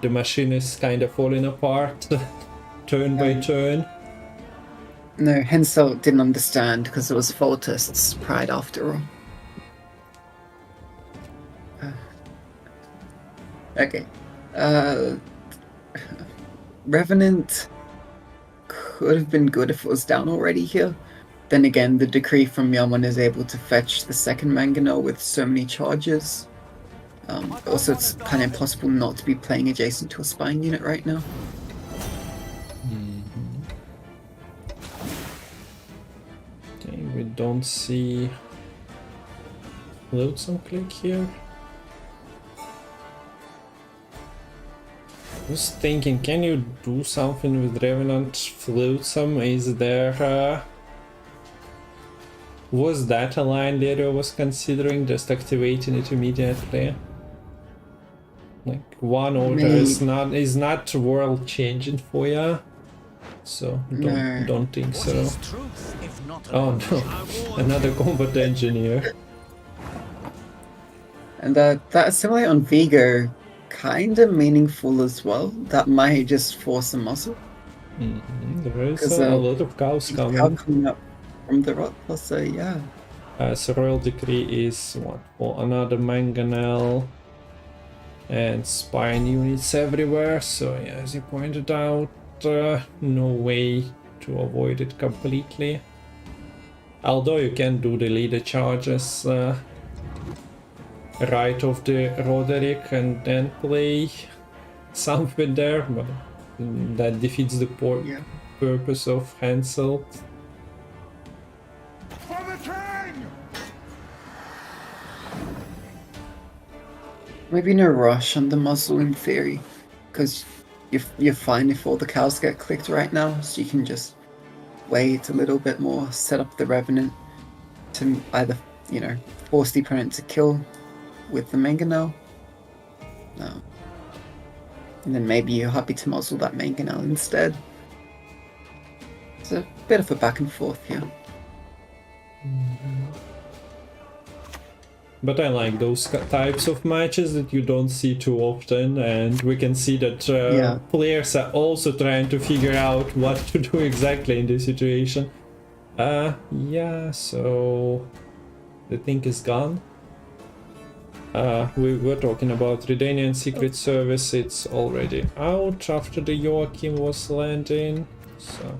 the machine is kind of falling apart turn by turn. No, Hensel didn't understand because it was Voltist's pride after all. Okay. Revenant could have been good if it was down already here. Then again, the decree from Myamon is able to fetch the second mangonel with so many charges. Also, it's kind of impossible not to be playing adjacent to a spying unit right now. Okay, we don't see load some click here. Just thinking, can you do something with Revenant Flotsam? Is there was that a line Lerio was considering, just activating it immediately? Like one order is not world changing for ya, so don't think so. Oh no, another combat engineer. And that assimilate on Vigo, kind of meaningful as well. That might just force a muscle. There is a lot of cows coming up from the rock, so yeah. So Royal Decree is what, for another mangonel and spine units everywhere, so yeah, as you pointed out, no way to avoid it completely. Although you can do the leader charges right of the Roderick and then play something there, but that defeats the purpose of Hansel. For the king! Maybe no rush on the muzzle in theory, because you're fine if all the cows get clicked right now, so you can just wait a little bit more, set up the Revenant to either, you know, force the opponent to kill with the mangonel, and then maybe you're happy to muzzle that mangonel instead. It's a bit of a back and forth here. But I like those types of matches that you don't see too often, and we can see that players are also trying to figure out what to do exactly in this situation. Yeah, so the thing is gone. We were talking about Redanian Secret Service, it's already out after the Joachim was landing, so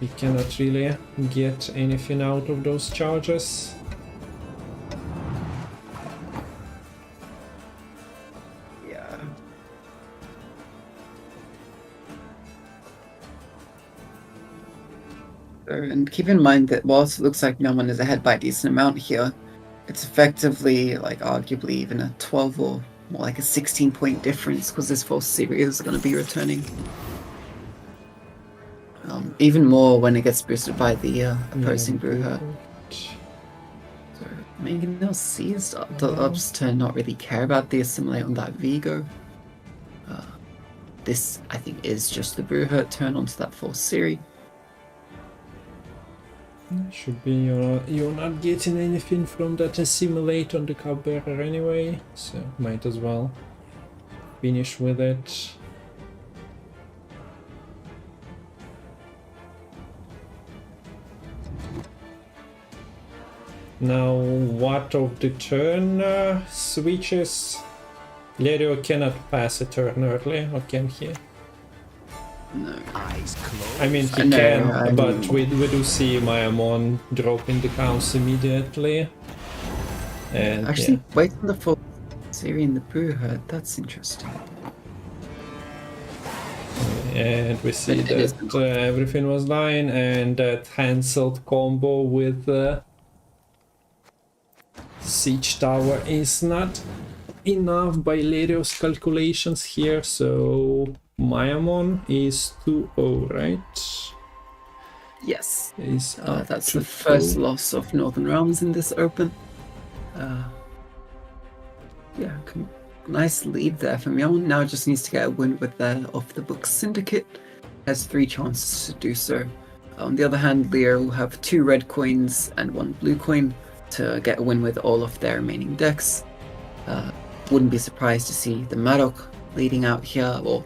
we cannot really get anything out of those charges. And keep in mind that whilst it looks like Myamon is ahead by a decent amount here, it's effectively, like, arguably even a 12 or more like a 16-point difference, because this false series is going to be returning. Even more when it gets boosted by the opposing Bruja. So, Mangonel seized opts to not really care about the assimilate on that Vigo. This, I think, is just the Bruja turn onto that false series. Should be you're not getting anything from that assimilate on the cupbearer anyway, so might as well finish with it. Now, what of the turn switches? Lerio cannot pass a turn early, or can he? No. Eyes closed. I mean, he No, can, I but mean- we do see Myamon dropping the counts immediately. And Actually, wait on the full Siri in the brew herd. That's interesting. and we see But it is- that everything was lying, and that cancelled combo with Siege Tower is not enough by Lerio's calculations here, so Myamon is 2-0, right? Yes. Is up That's to the first 2. loss of Northern Realms in this open. Yeah, nice lead there from Myamon. Now just needs to get a win with their off-the-books syndicate. Has 3 chances to do so. On the other hand, Lerio will have 2 red coins and 1 blue coin to get a win with all of their remaining decks. Wouldn't be surprised to see the Matol leading out here, or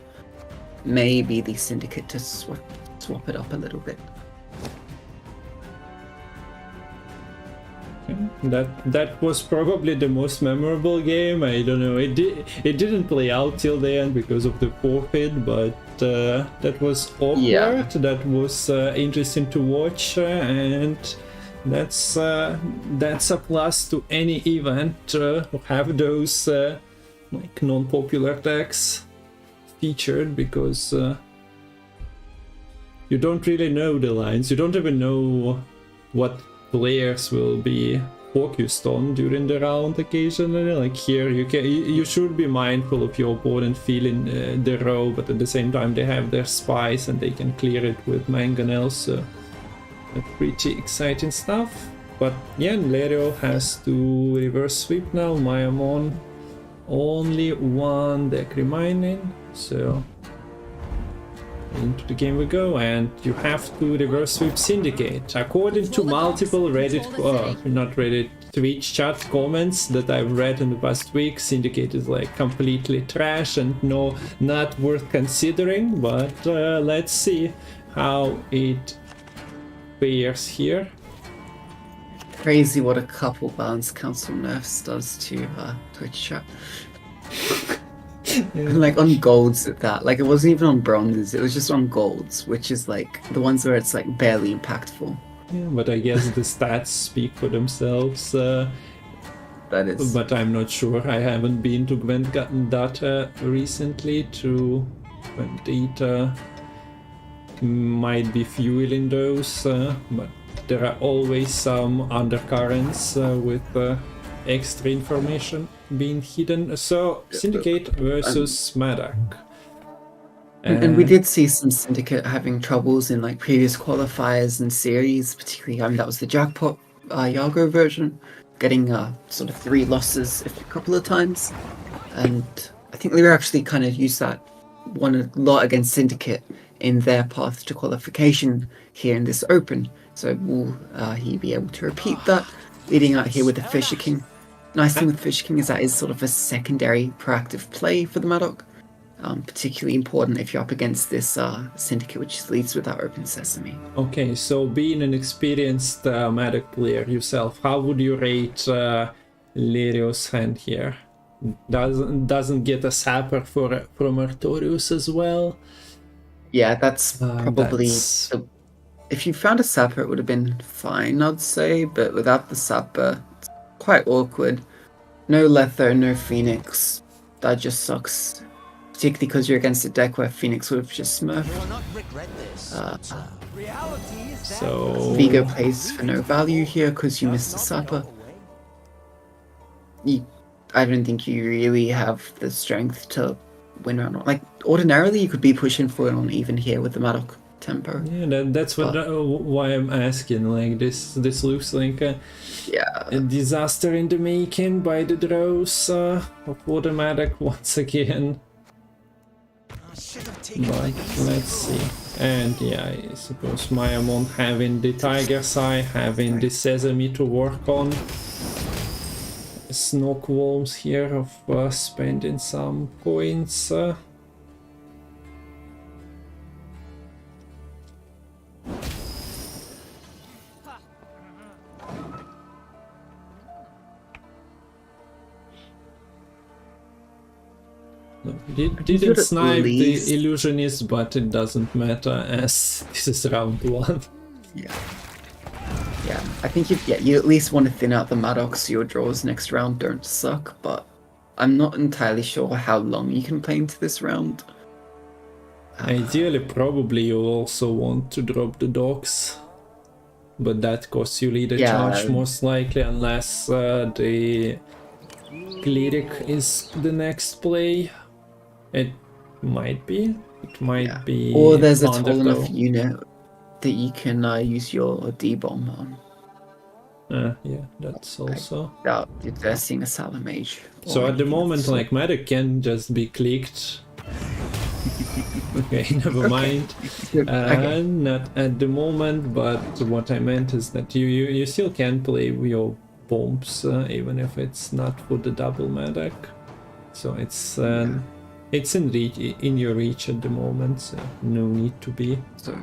maybe the syndicate to swap it up a little bit. That was probably the most memorable game. I don't know. It didn't play out till the end because of the forfeit, but that was awkward. Yeah. That was interesting to watch, and that's a plus to any event who have those like non-popular decks featured, because you don't really know the lines. You don't even know what players will be focused on during the round occasionally. Like here, you should be mindful of your opponent feeling the row, but at the same time they have their spies and they can clear it with mangonels. So pretty exciting stuff. But yeah, Lerio has to reverse sweep now. Myamon only 1 deck remaining, so into the game we go, and you have to reverse sweep Syndicate. According to multiple Reddit, not Reddit, Twitch chat comments that I've read in the past week, Syndicate is like completely trash and not worth considering, but let's see how it fares here. Crazy what a couple balance council nerfs does to Twitch chat. Like on golds at that. Like it wasn't even on bronzes, it was just on golds, which is like the ones where it's like barely impactful. Yeah, but I guess the stats speak for themselves. That is. But I'm not sure. I haven't been to Gwent data recently. To Gwent data might be fueling those, but there are always some undercurrents with extra information being hidden. So Syndicate versus Madak. And we did see some Syndicate having troubles in like previous qualifiers and series, particularly that was the Jackpot Yago version, getting sort of 3 losses a couple of times. And I think they were actually kind of used that one a lot against Syndicate in their path to qualification here in this open. So will he be able to repeat that, leading out here with the Fisher King? Nice thing with Fisher King is that is sort of a secondary proactive play for the Matol. Particularly important if you're up against this Syndicate, which leads with that Open Sesame. Okay, so being an experienced Madak player yourself, how would you rate Lerio's hand here? Doesn't get a sapper from Artorius as well? Yeah, that's probably... that's- If you found a sapper, it would have been fine, I'd say, but without the sapper, it's quite awkward. No Letho, no Phoenix. That just sucks. Particularly because you're against a deck where Phoenix would have just smurfed. You will not regret this. Reality is that So Vigo plays for no value here because you missed a sapper. I don't think you really have the strength to win round 1. Like, ordinarily you could be pushing for it on even here with the Matol tempo. yeah, that's what why I'm asking. Like this looks like a disaster in the making by the draws of Automatic once again. I should have taken But my easy let's road. see. And yeah, I suppose Myamon having the Tiger's Eye, having the Sesame to work on. Snook Worms here of spending some coins. No, didn't snipe the illusionist, but it doesn't matter as this is round 1. Yeah. Yeah, I think you at least want to thin out the Maddox so your draws next round don't suck, but I'm not entirely sure how long you can play into this round. Ideally, probably you also want to drop the dogs, but that costs you leader charge most likely, unless the Cleric is the next play. It might be. It might be. Or there's a Thunder, tall though. enough unit that you can use your D-bomb on. Yeah, that's also. Without investing a Salamage. So at the moment, like, Medic can just be clicked. Okay, never mind. Okay. Not at the moment, but what I meant is that you still can play your bombs, even if it's not for the double Medic. So it's in your reach at the moment, so no need to be. So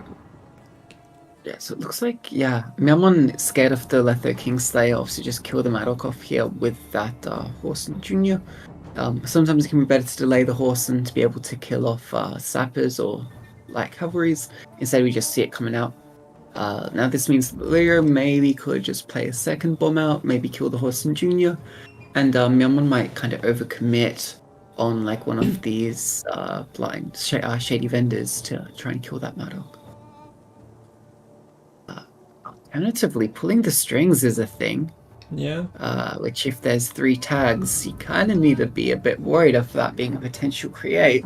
it looks like, Myamon is scared of the Letho Kingslayer, so just kill the Maddock off here with that Horse and Junior. Sometimes it can be better to delay the Horse and to be able to kill off Sappers or light cavalries. Instead we just see it coming out. Now this means that Lerio maybe could just play a second bomb out, maybe kill the Horse and Junior, and Myamon might kind of overcommit on like one of these blind shady vendors to try and kill that Maddock. Alternatively, pulling the strings is a thing. Yeah. Which if there's 3 tags, you kind of need to be a bit worried of that being a potential create.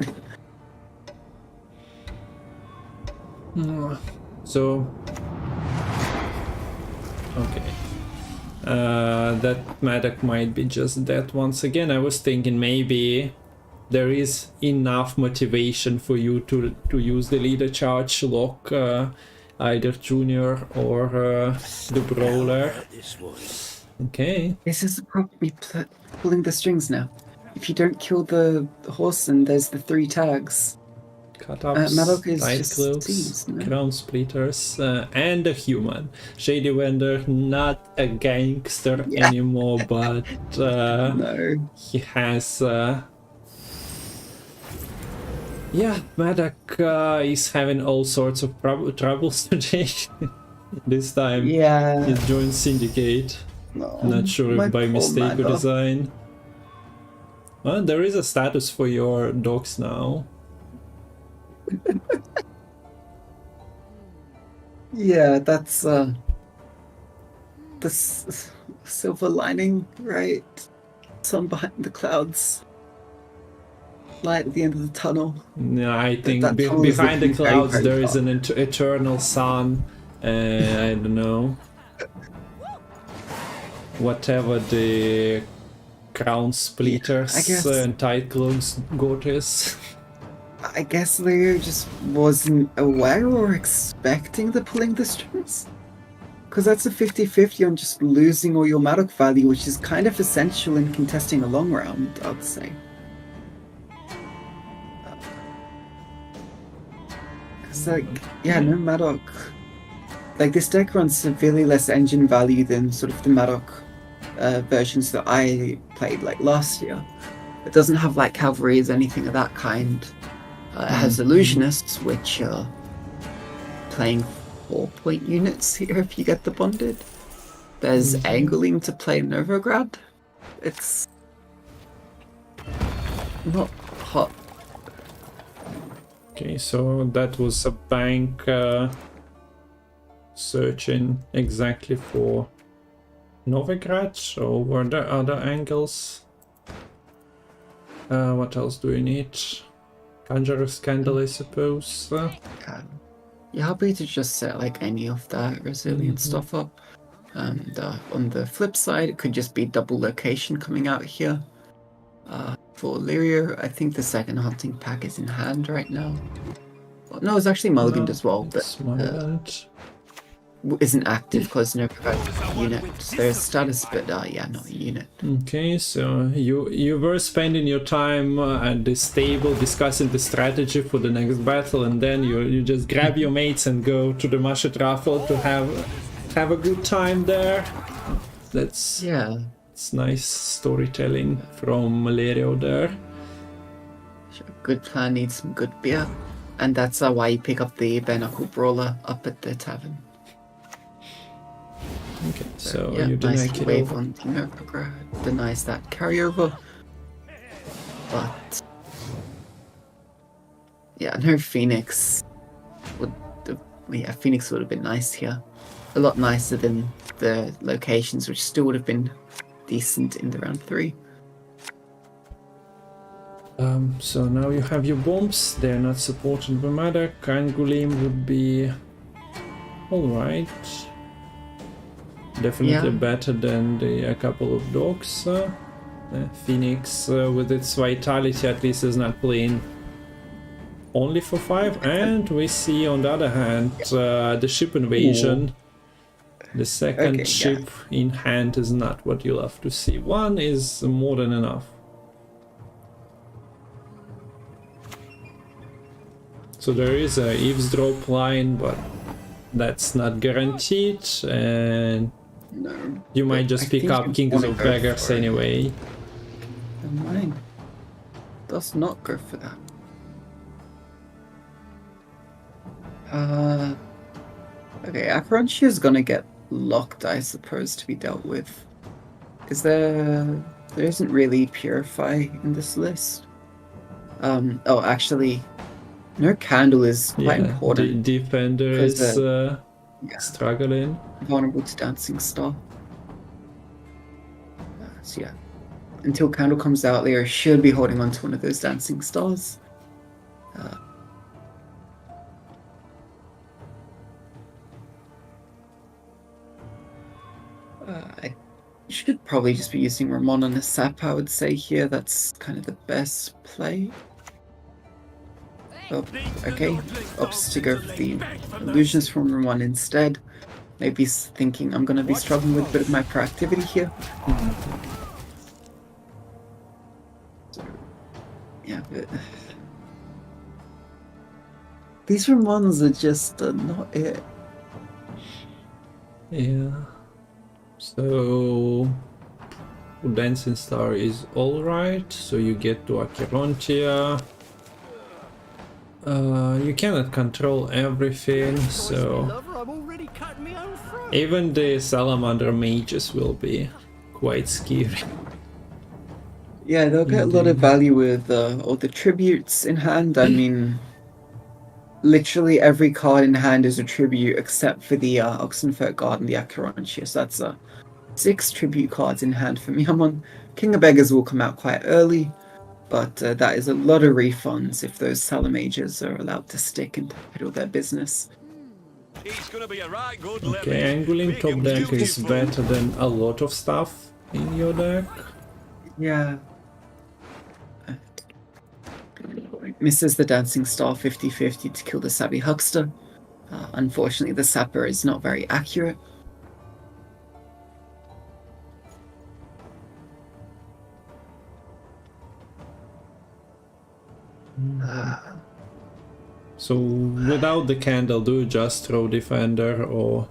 So, okay. That Maddock might be just dead once again. I was thinking maybe there is enough motivation for you to use the leader charge lock either Junior or the Brawler. Okay. This is the problem with pulling the strings now. If you don't kill the horse and there's the 3 tags, Cut-ups, Maddock is tight just cloaks, seized, no? crown splitters, and a human. Shady Vendor, not a gangster anymore, but no. he has... Maddock is having all sorts of troubles today. This time he joined Syndicate. No, Not sure if by mistake or design. Well, there is a status for your dogs now. Yeah, that's the silver lining, right? Sun behind the clouds. Light at the end of the tunnel. Yeah, I think That tunnel is behind the looking very, clouds very there is far. an eternal sun. I don't know. Whatever the crown splitters I guess- and tight cloaks god is. I guess Lerio just wasn't aware or expecting the pulling the strings. Because that's a 50-50 on just losing all your Maddock value, which is kind of essential in contesting a long round, I'd say. Because, no Maddock. Like, this deck runs severely less engine value than sort of the Maddock versions that I played, like, last year. It doesn't have, like, cavalries, anything of that kind. It has illusionists, which are playing 4-point units here if you get the bonded. There's angling to play Novograd. It's not hot. Okay, so that was a bank searching exactly for Novigrad, or were there other angles? What else do we need? Conjurer's Candle, I suppose. You're happy to just set like any of that resilient stuff up. And on the flip side, it could just be double location coming out here. For Lerio, I think the second hunting pack is in hand right now. No, it's actually mulliganed as well, It's but my bad. isn't active because no provide unit. There's status, but yeah, not a unit. Okay, so you were spending your time at this table discussing the strategy for the next battle, and then you just grab your mates and go to the Mushet Raffle to have a good time there. That's it's nice storytelling from Lerio there. Good plan needs some good beer, and that's why you pick up the bare knuckle brawler up at the tavern. Okay, so yeah, you nice deny it wave over. on Team denies that carryover, but yeah, no Phoenix would. Yeah, Phoenix would have been nice here, a lot nicer than the locations, which still would have been decent in the round 3. So now you have your bombs, they're not supporting the matter. Kangulim would be alright. Definitely better than a couple of dogs. Phoenix with its vitality at least is not playing only for 5. And we see on the other hand the ship invasion. The second ship in hand is not what you love to see. 1 is more than enough. So there is a eavesdrop line, but that's not guaranteed, and you might just pick up Kings of Beggars anyway. Mine does not go for that. Okay, Akronchi is gonna get locked, I suppose, to be dealt with. Is there isn't really Purify in this list. Oh, actually, no Candle is quite important. The defender is struggling. Vulnerable to Dancing Star. So yeah, until Candle comes out, Lerio should be holding on to one of those Dancing Stars. I should probably just be using Ramon on a sap, I would say here. That's kind of the best play. Oh, okay, opts to go for the illusions from Ramon instead. Maybe he's thinking I'm going to be struggling with a bit of my proactivity here. So, yeah, but these Ramons are just not it. Yeah. So Dancing Star is alright, so you get to Acherontia. You cannot control everything, so even the Salamander mages will be quite scary. Yeah, they'll get a lot of value with all the tributes in hand. I mean, literally every card in hand is a tribute except for the Oxenfurt Guard and the Acherontia. So that's 6 tribute cards in hand for Myamon. King of Beggars will come out quite early, but that is a lot of refunds if those Salamages are allowed to stick and handle their business. Okay, angling top deck is better than a lot of stuff in your deck. Yeah. Misses the Dancing Star 50-50 to kill the Savvy Huckster. Unfortunately, the Sapper is not very accurate. So without the candle, do you just throw Defender, or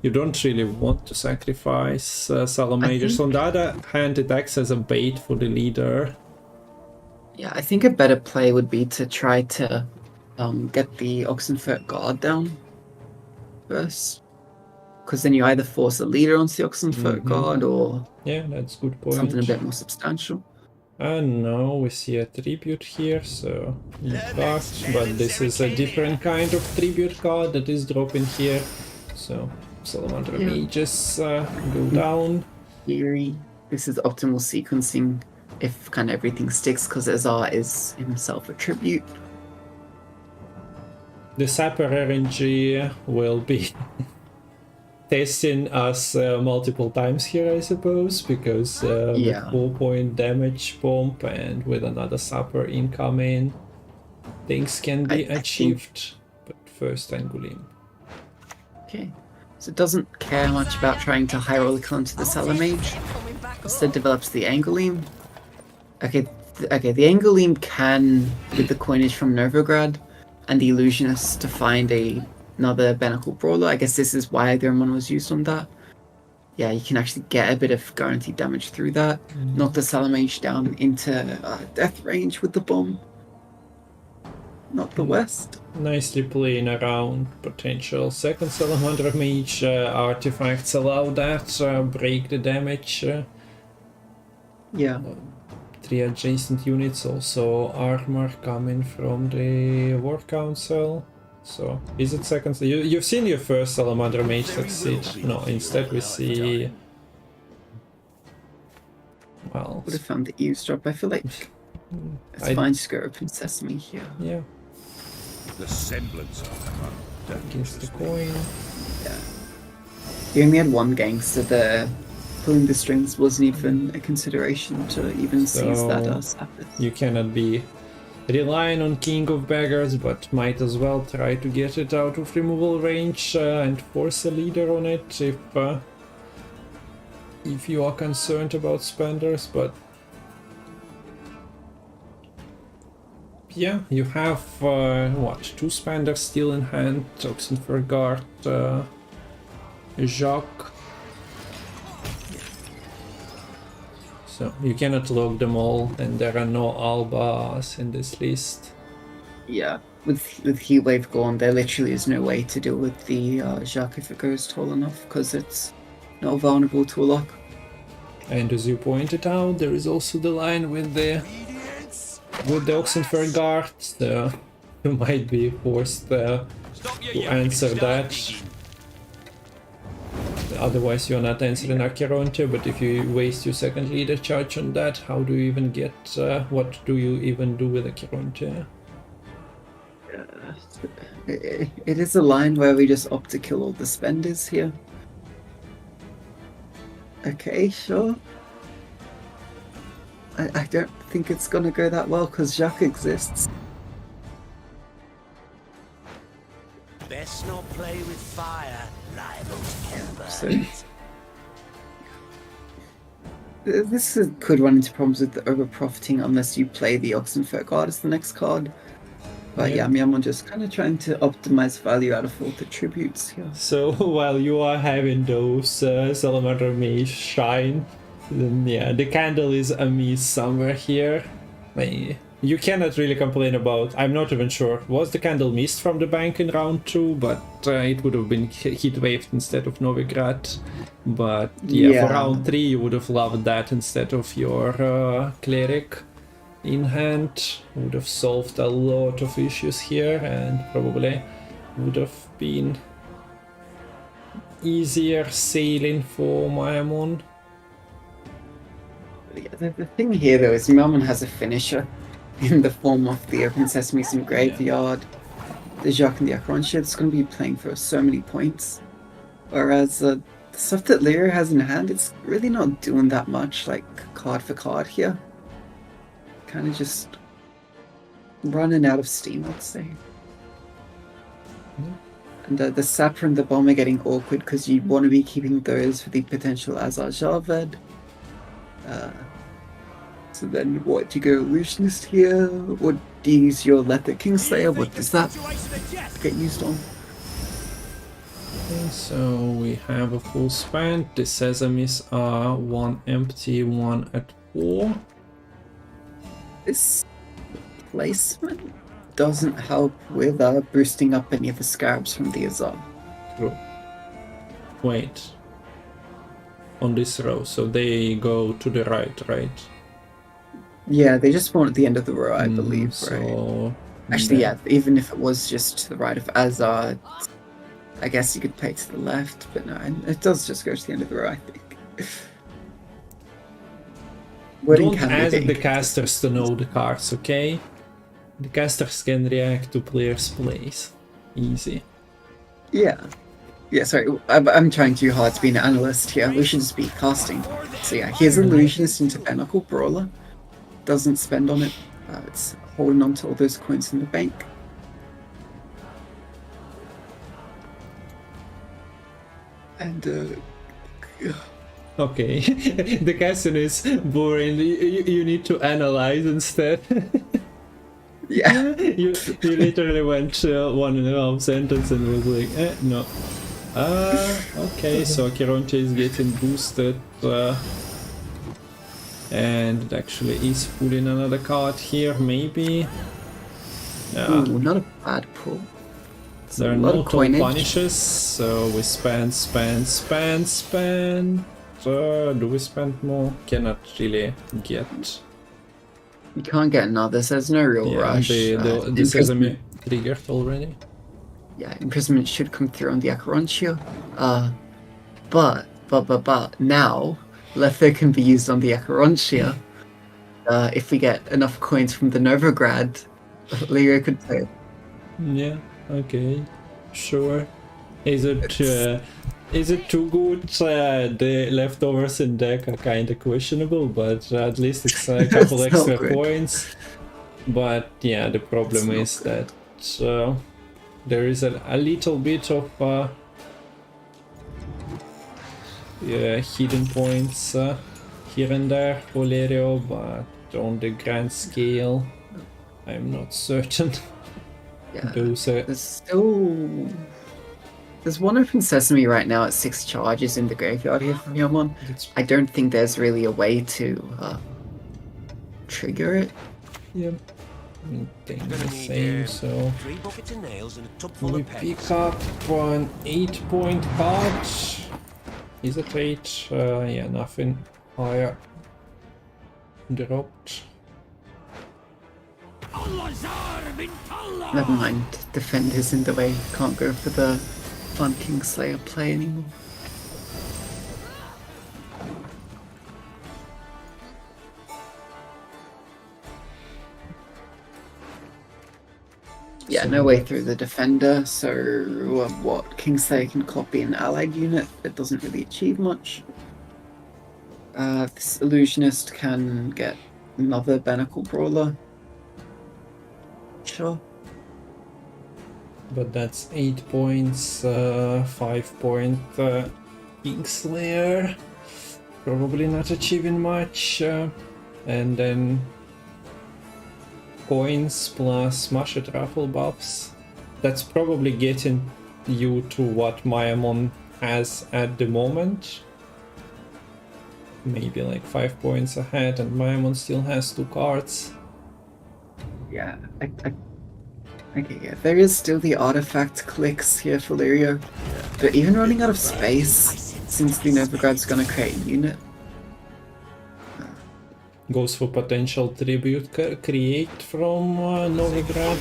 you don't really want to sacrifice Salamagers? On the other hand, it acts as a bait for the leader. Yeah, I think a better play would be to try to get the Oxenfurt Guard down first. Because then you either force a leader onto the Oxenfurt Guard, or yeah, that's a good point. Something a bit more substantial. And now we see a tribute here, so but this is a different kind of tribute card that is dropping here. So Salamander Mages go down. Theory, this is optimal sequencing if kind of everything sticks, because Azar is himself a tribute. The Sapper RNG will be testing us multiple times here, I suppose, because with 4-point damage bomb and with another Sapper incoming, things can be I think- achieved. But first, Angulim. Okay. So it doesn't care much about trying to hierarchical into the Salamage. Instead develops the Angulim. Okay, the Angulim can, with the coinage from Novigrad and the Illusionist, to find another Banacle Brawler. I guess this is why the Myamon was used on that. Yeah, you can actually get a bit of guaranteed damage through that. Knock the Salamage down into death range with the bomb. Not the West. Nicely playing around potential second Salamander Mage. Artifacts allow that, break the damage. Yeah. 3 adjacent units, also armor coming from the War Council. So, is it second? You've seen your first Salamander Mage succeed. No, instead we see... Well... Would have found the eavesdrop. I feel like it's fine to go open sesame here. Yeah. The semblance of them. Against the coin. Yeah. You only had one gangster there. Pulling the strings wasn't even a consideration to even seize that happen. You cannot be relying on King of Beggars, but might as well try to get it out of removal range and force a leader on it if you are concerned about spenders. But yeah, you have what, 2 spenders still in hand: Oxenford, Jacques. So you cannot log them all, and there are no Albas in this list. Yeah, with Heatwave gone, there literally is no way to deal with the Jacques if it goes tall enough, because it's not vulnerable to a lock. And as you pointed out, there is also the line with the Oxenford Guard, so you might be forced to answer that. Otherwise you're not answering Acheronte, but if you waste your second leader charge on that, how do you even get... what do you even do with Acheronte? It is a line where we just opt to kill all the spenders here. Okay, sure. I don't think it's gonna go that well because Jacques exists. Best not play with fire, liable to kill birds. So this could run into problems with the over-profiting unless you play the Oxenfurt Guard as the next card. But yeah, Myamon just kind of trying to optimize value out of all the tributes here. So while you are having those Salamander Mage shine, then yeah, the candle is amiss somewhere here. You cannot really complain about... I'm not even sure. Was the candle missed from the bank in round 2? But it would have been heat waved instead of Novigrad. But yeah, for round 3 you would have loved that instead of your cleric in hand. Would have solved a lot of issues here and probably would have been easier sailing for Myamon. Yeah, the thing here though is Myamon has a finisher in the form of the Open Sesame and Graveyard. The Jacques and the Acheronte, it's going to be playing for so many points. Whereas the stuff that Lerio has in hand, it's really not doing that much, like card for card here. Kind of just running out of steam, I'd say. And the Sapper and the Bomb are getting awkward because you want to be keeping those for the potential Azar Javed. So then what, do you go Illusionist here? Or do you use your Leopard Kingslayer? What does that get used on? Okay, so we have a full spend. The Sesames are 1 empty, 1 at 4. This placement doesn't help with boosting up any of the Scarabs from the Azar. True. Wait. On this row, so they go to the right, right? Yeah, they just spawn at the end of the row, I believe, right? So Actually, yeah, even if it was just to the right of Azar, I guess you could play to the left, but no, it does just go to the end of the row, I think. Don't ask the casters to know the cards, okay? The casters can react to players' plays. Easy. Yeah. Yeah, sorry, I'm trying too hard to be an analyst here. We should just be casting. So yeah, here's Illusionist into Banacle Brawler. Doesn't spend on it. It's holding on to all those coins in the bank. And Okay, the question is boring. You need to analyze instead. yeah. you literally went 1.5 sentence and was like, no. Okay, so Chironte is getting boosted. And it actually is pulling another card here, maybe. Ooh, not a bad pull. There are no top punishes, so we spend. Do we spend more? Cannot really get. You can't get another, so there's no real rush. The Sesame triggered already. Yeah, imprisonment should come through on the Acherontia. But now Letho can be used on the Acherontia. If we get enough coins from the Novigrad, Lerio could play it. Yeah, okay, sure. Is it too good? The leftovers in deck are kind of questionable, but at least it's a couple extra coins. But yeah, the problem is that there is a little bit of hidden points here and there for Lerio, but on the grand scale, I'm not certain. Yeah, there's one open sesame right now at 6 charges in the graveyard here from Myamon. I don't think there's really a way to trigger it. Yeah, I think the same, so 3 buckets of nails and a tub full we of pick pegs. up an 8-point card. Is it 8? Yeah, nothing higher dropped. Never mind, defender's in the way. Can't go for the fun Kingslayer play anymore. Yeah, no way through the defender, so what Kingslayer can copy an allied unit, it doesn't really achieve much. This illusionist can get another Binacle Brawler. Sure. But that's 8 points, 5-point Kingslayer. Probably not achieving much. And then coins plus Smash It Raffle buffs. That's probably getting you to what Myamon has at the moment. Maybe like 5 points ahead, and Myamon still has 2 cards. Yeah, okay, yeah, there is still the artifact clicks here for Lerio, but even running out of space, since the Novigrad's gonna create a unit. Goes for potential tribute create from Novigrad.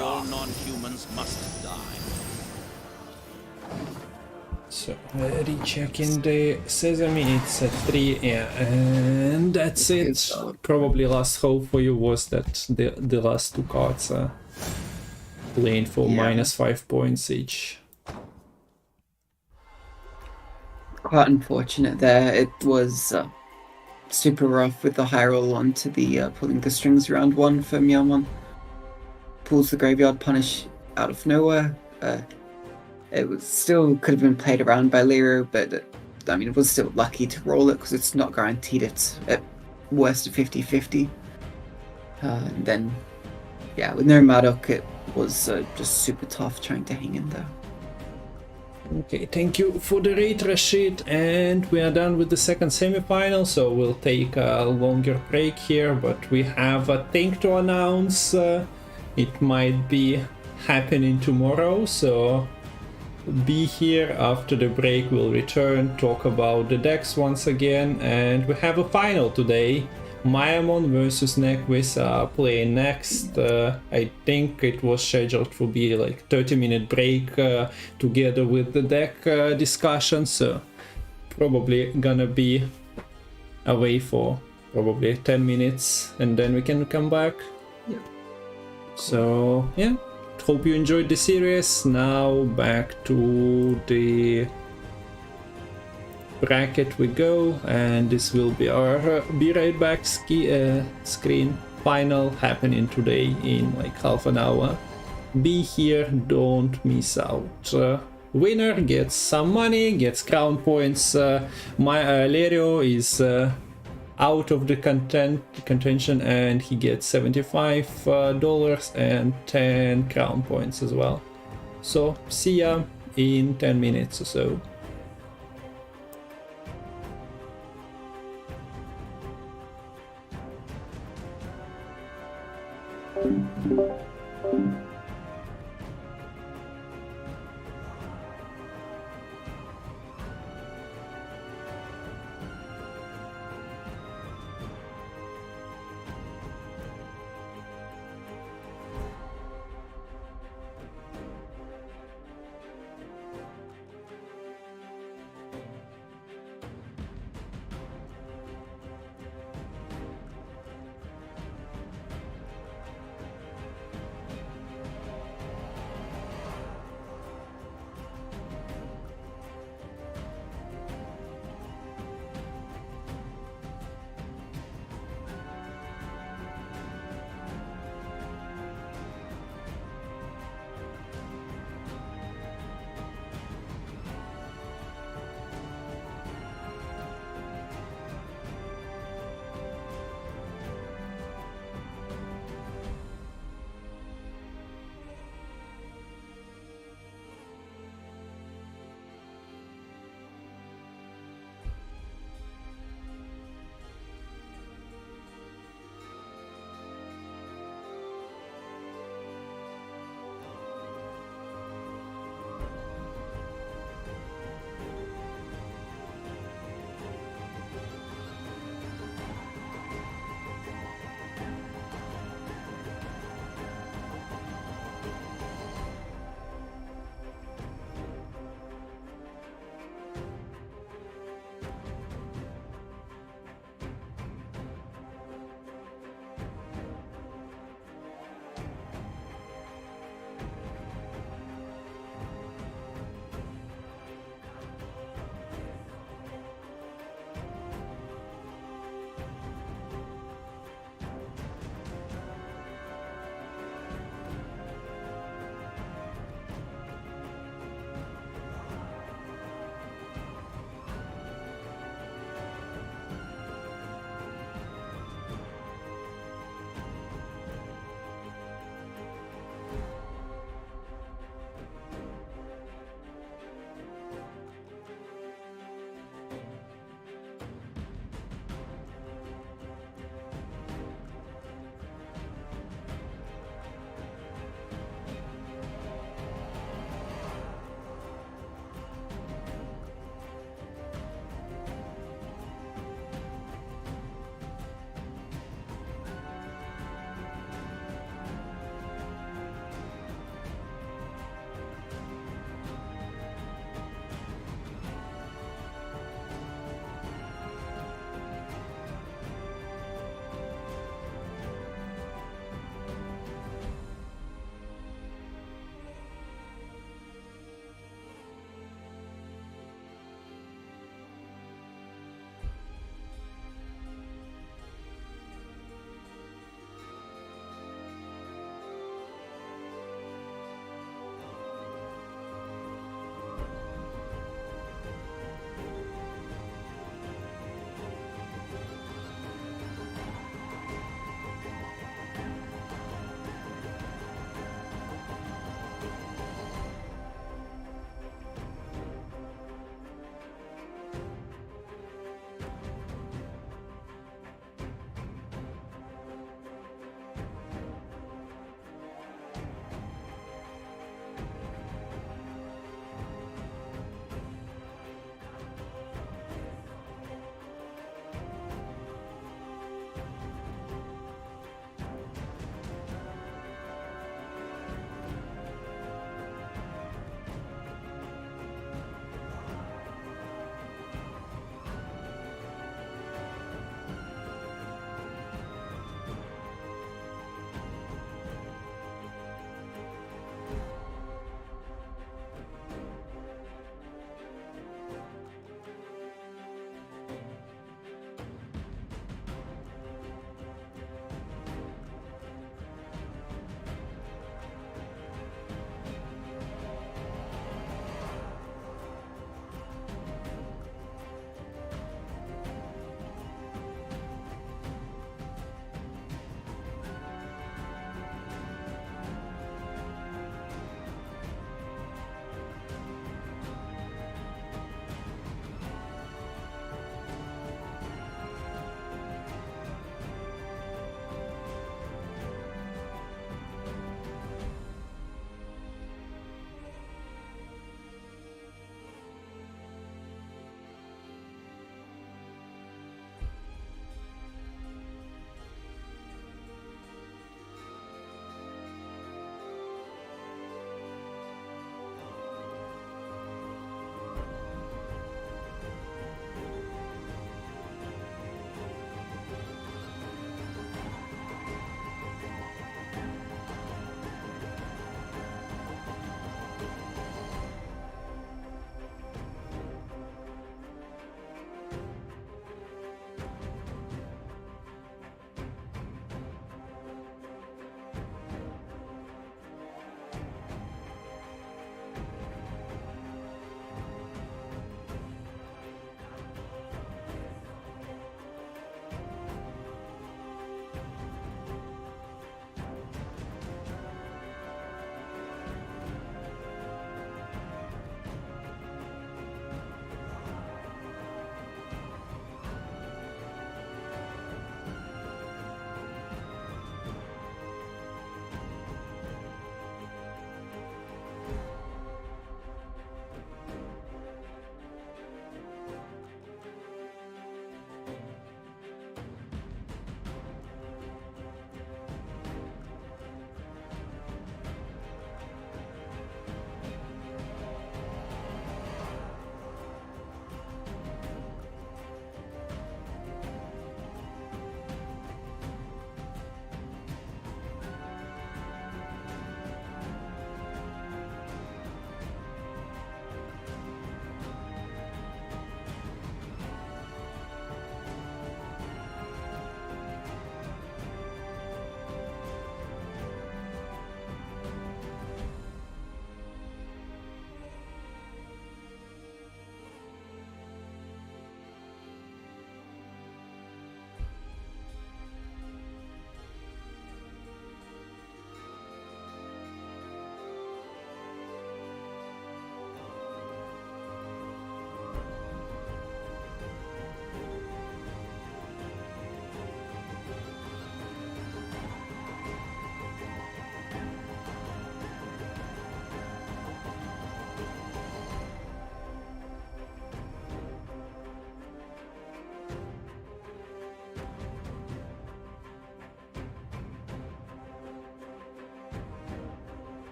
All non-humans must die. So rechecking the Sesame, it's at 3, yeah, and that's it. Probably last hope for you was that the last 2 cards are playing for minus 5 points each. Quite unfortunate there. It was super rough with the high roll onto the pulling the strings round 1 for Myamon. Pulls the graveyard punish out of nowhere. It was still could have been played around by Lerio, but I mean, it was still lucky to roll it because it's not guaranteed. It's at worst a 50-50. And then, yeah, with no Madok, it was just super tough trying to hang in there. Okay, thank you for the raid, Rashid, and we are done with the second semi-final, so we'll take a longer break here, but we have a thing to announce. It might be happening tomorrow, so be here after the break. We'll return, talk about the decks once again, and we have a final today. Myamon versus Nequiz are playing next. I think it was scheduled to be like 30-minute break together with the deck discussion, so probably gonna be away for probably 10 minutes and then we can come back. Yep. So yeah, hope you enjoyed the series. Now back to the bracket we go, and this will be our be right back screen. final happening today in like half an hour. Be here, don't miss out. Winner gets some money, gets crown points. Lerio is out of the contention and he gets $75 and 10 crown points as well. So see ya in 10 minutes or so.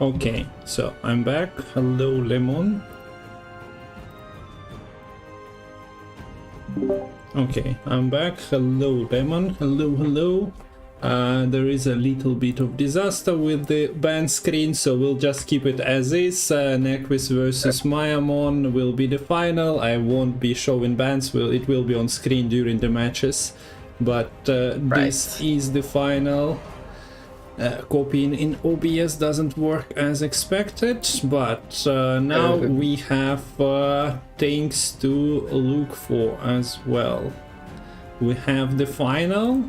Okay, so I'm back. Hello, Lemon. Okay, I'm back. Hello, Lemon. Hello, hello. There is a little bit of disaster with the ban screen, so we'll just keep it as is. Nequiz versus Myamon will be the final. I won't be showing bans, it will be on screen during the matches. But this is the final. Copying in OBS doesn't work as expected, but now we have things to look for as well. We have the final.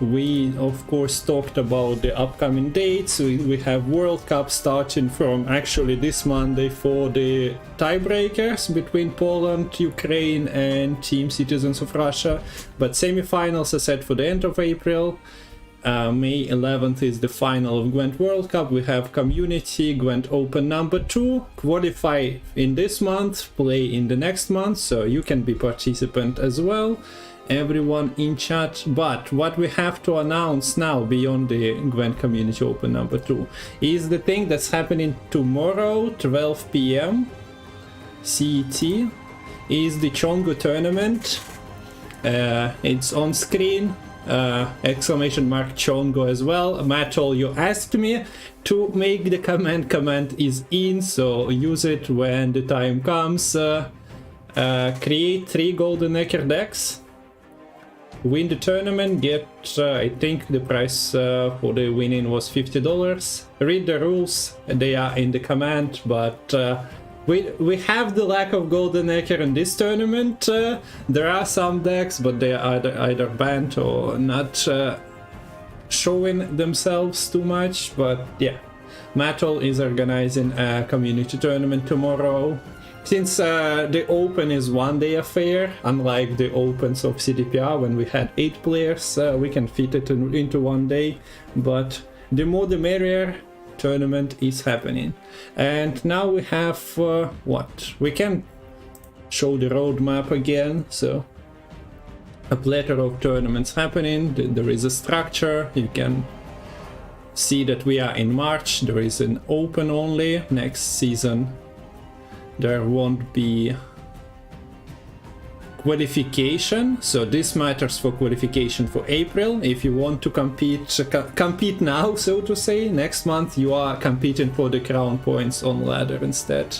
We of course talked about the upcoming dates. We have World Cup starting from actually this Monday for the tiebreakers between Poland, Ukraine and Team Citizens of Russia, but semi-finals are set for the end of April. May 11th is the final of Gwent World Cup. We have Community, Gwent Open number 2, qualify in this month, play in the next month, so you can be participant as well, everyone in chat. But what we have to announce now beyond the Gwent Community Open number 2 is the thing that's happening tomorrow, 12 p.m. CET, is the Chongo tournament. It's on screen. Exclamation mark Chongo as well. Matol, you asked me to make the command is in, so use it when the time comes. Create 3 golden necker decks, win the tournament, get I think the price for the winning was $50. Read the rules, they are in the command, but we have the lack of golden necker in this tournament. There are some decks, but they are either banned or not showing themselves too much. But yeah, Matol is organizing a community tournament tomorrow. Since the Open is one-day affair, unlike the Opens of CDPR when we had 8 players, we can fit it into one day. But the more the merrier. Tournament is happening, and now we have what we can show the roadmap again. So a plethora of tournaments happening. There is a structure. You can see that we are in March. There is an Open only. Next season there won't be qualification, so this matters for qualification for April. If you want to compete now, so to say, next month you are competing for the crown points on ladder instead.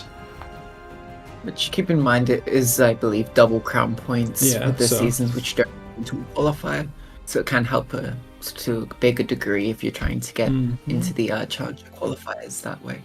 Which, keep in mind, it is, I believe, double crown points with the seasons which don't into a qualifier, so it can help to a bigger degree if you're trying to get into the charge qualifiers that way.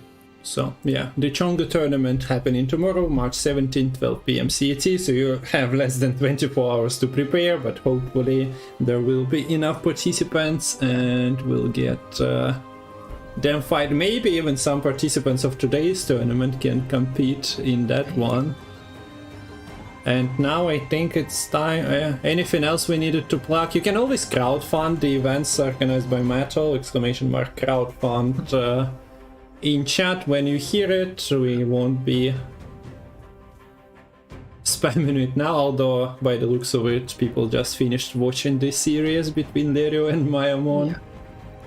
So yeah, the Chongo tournament happening tomorrow, March 17th, 12 p.m. CET, so you have less than 24 hours to prepare, but hopefully there will be enough participants and we'll get them fight. Maybe even some participants of today's tournament can compete in that one. And now I think it's time. Anything else we needed to plug? You can always crowdfund the events organized by Matol, exclamation mark crowdfund. In chat when you hear it, we won't be spamming it now, although by the looks of it people just finished watching this series between Lerio and Myamon. Yeah.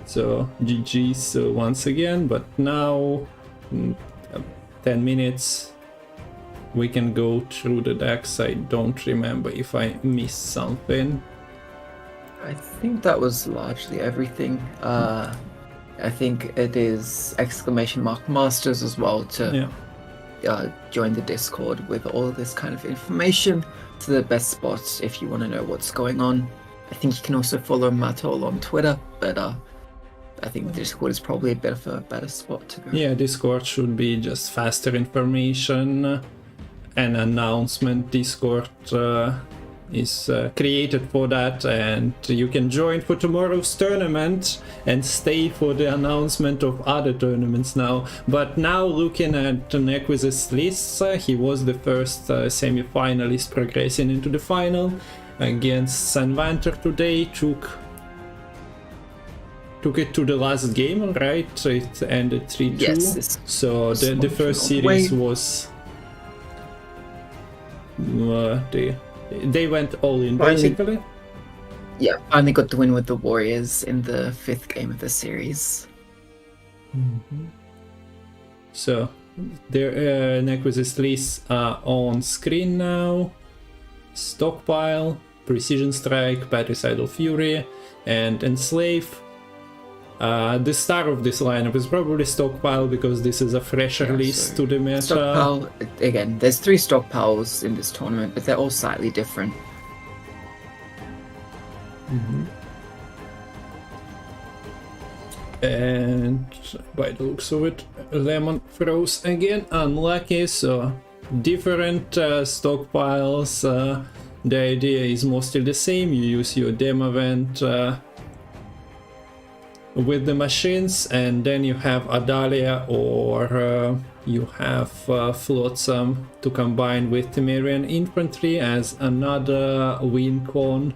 So GG's once again, but now 10 minutes we can go through the decks. I don't remember if I missed something. I think that was largely everything. I think it is exclamation mark masters as well to join the Discord with all of this kind of information. It's the best spot if you want to know what's going on. I think you can also follow Matol on Twitter, but I think Discord is probably a bit of a better spot to go. Yeah, Discord should be just faster information. An announcement Discord is created for that, and you can join for tomorrow's tournament and stay for the announcement of other tournaments now. But now looking at Nequiz's lists, he was the first semi-finalist progressing into the final against Sanvanter today. Took it to the last game, right? So it ended 3-2. Yes, so the first series was they went all in basically. Yeah, finally got the win with the Warriors in the 5th game of the series. So their Nequiz's lists are on screen now. Stockpile, Precision Strike, Patricidal Fury, and Enslave. The star of this lineup is probably Stockpile because this is a fresher list to the meta. Stockpile, again, there's 3 stockpiles in this tournament, but they're all slightly different. And by the looks of it, Lemon froze again, unlucky, so different stockpiles. The idea is mostly the same. You use your demo event with the machines, and then you have Adalia or you have Flotsam to combine with Temerian Infantry as another win con.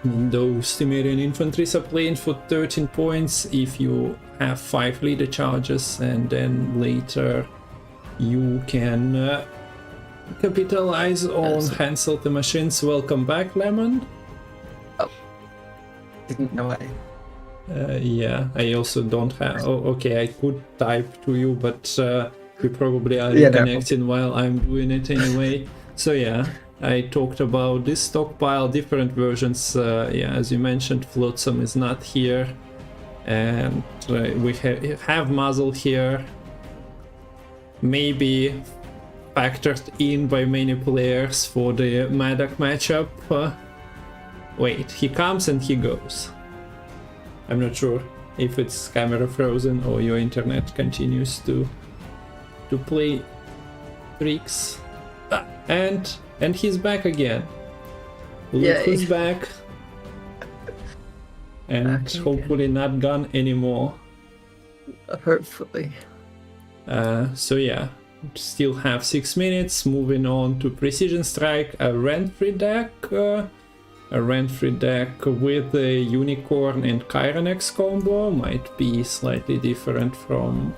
Those Temerian Infantries are playing for 13 points if you have 5 leader charges, and then later you can capitalize on Hansel the Machines. Welcome back, Lemon. Oh, didn't know it. Yeah, I also don't have... Oh, okay, I could type to you, but we probably are connecting while I'm doing it anyway. So yeah, I talked about this stockpile, different versions. Yeah, as you mentioned, Flotsam is not here, and we have Muzzle here. Maybe factored in by many players for the Madoc matchup. Wait, he comes and he goes. I'm not sure if it's camera frozen or your internet continues to play tricks. And he's back again. Look who's back. And hopefully not gone anymore. Hopefully. So yeah, still have 6 minutes. Moving on to Precision Strike, a rent-free deck. A rent-free deck with the Unicorn and Chironex combo might be slightly different from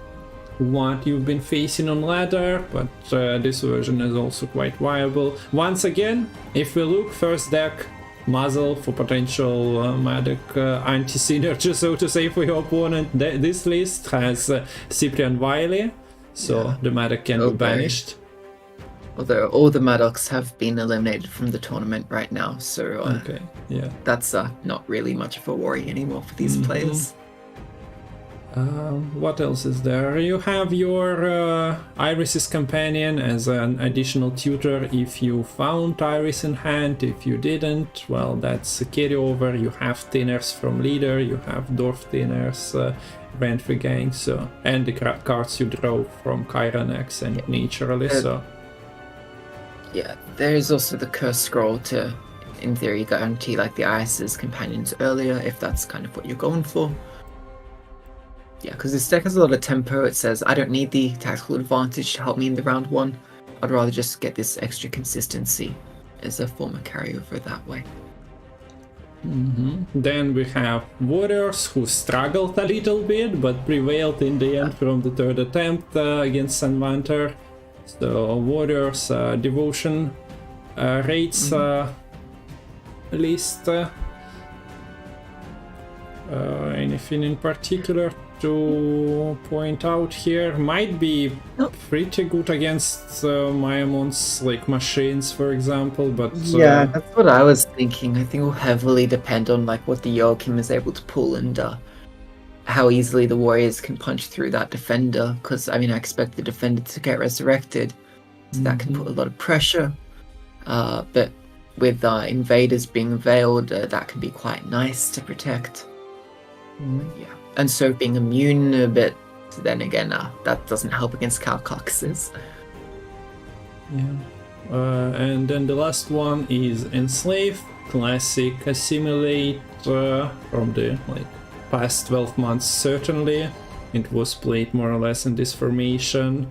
what you've been facing on ladder, but this version is also quite viable. Once again, if we look, first deck, Muzzle for potential Madoc anti-synergy, so to say, for your opponent. This list has Cyprian Wiley, so the Madoc can be banished. Although all the Madocs have been eliminated from the tournament right now, so that's not really much of a worry anymore for these players. What else is there? You have your Iris's Companion as an additional tutor if you found Iris in hand. If you didn't, well, that's a carryover. You have Thinners from Leader, you have Dwarf Thinners, Rent-free Gang, so, and the cards you draw from Chironex and Naturally, so... Yeah, there is also the Curse Scroll to, in theory, guarantee like the Iris's Companions earlier, if that's kind of what you're going for. Yeah, because this deck has a lot of tempo. It says, I don't need the tactical advantage to help me in the round 1. I'd rather just get this extra consistency as a form of carryover that way. Then we have Warriors, who struggled a little bit, but prevailed in the end from the 3rd attempt against Sanvanter. So Warriors, Devotion, Raids list. Anything in particular to point out here? Might be pretty good against Myamon's like machines, for example, but yeah, that's what I was thinking. I think it will heavily depend on like what the Joachim is able to pull and how easily the Warriors can punch through that defender, because I mean I expect the defender to get resurrected, so that can put a lot of pressure, but with invaders being veiled, that can be quite nice to protect. Yeah, and so being immune, but then again that doesn't help against Calcoxes. And then the last one is Enslave, classic Assimilate from the like past 12 months. Certainly it was played more or less in this formation.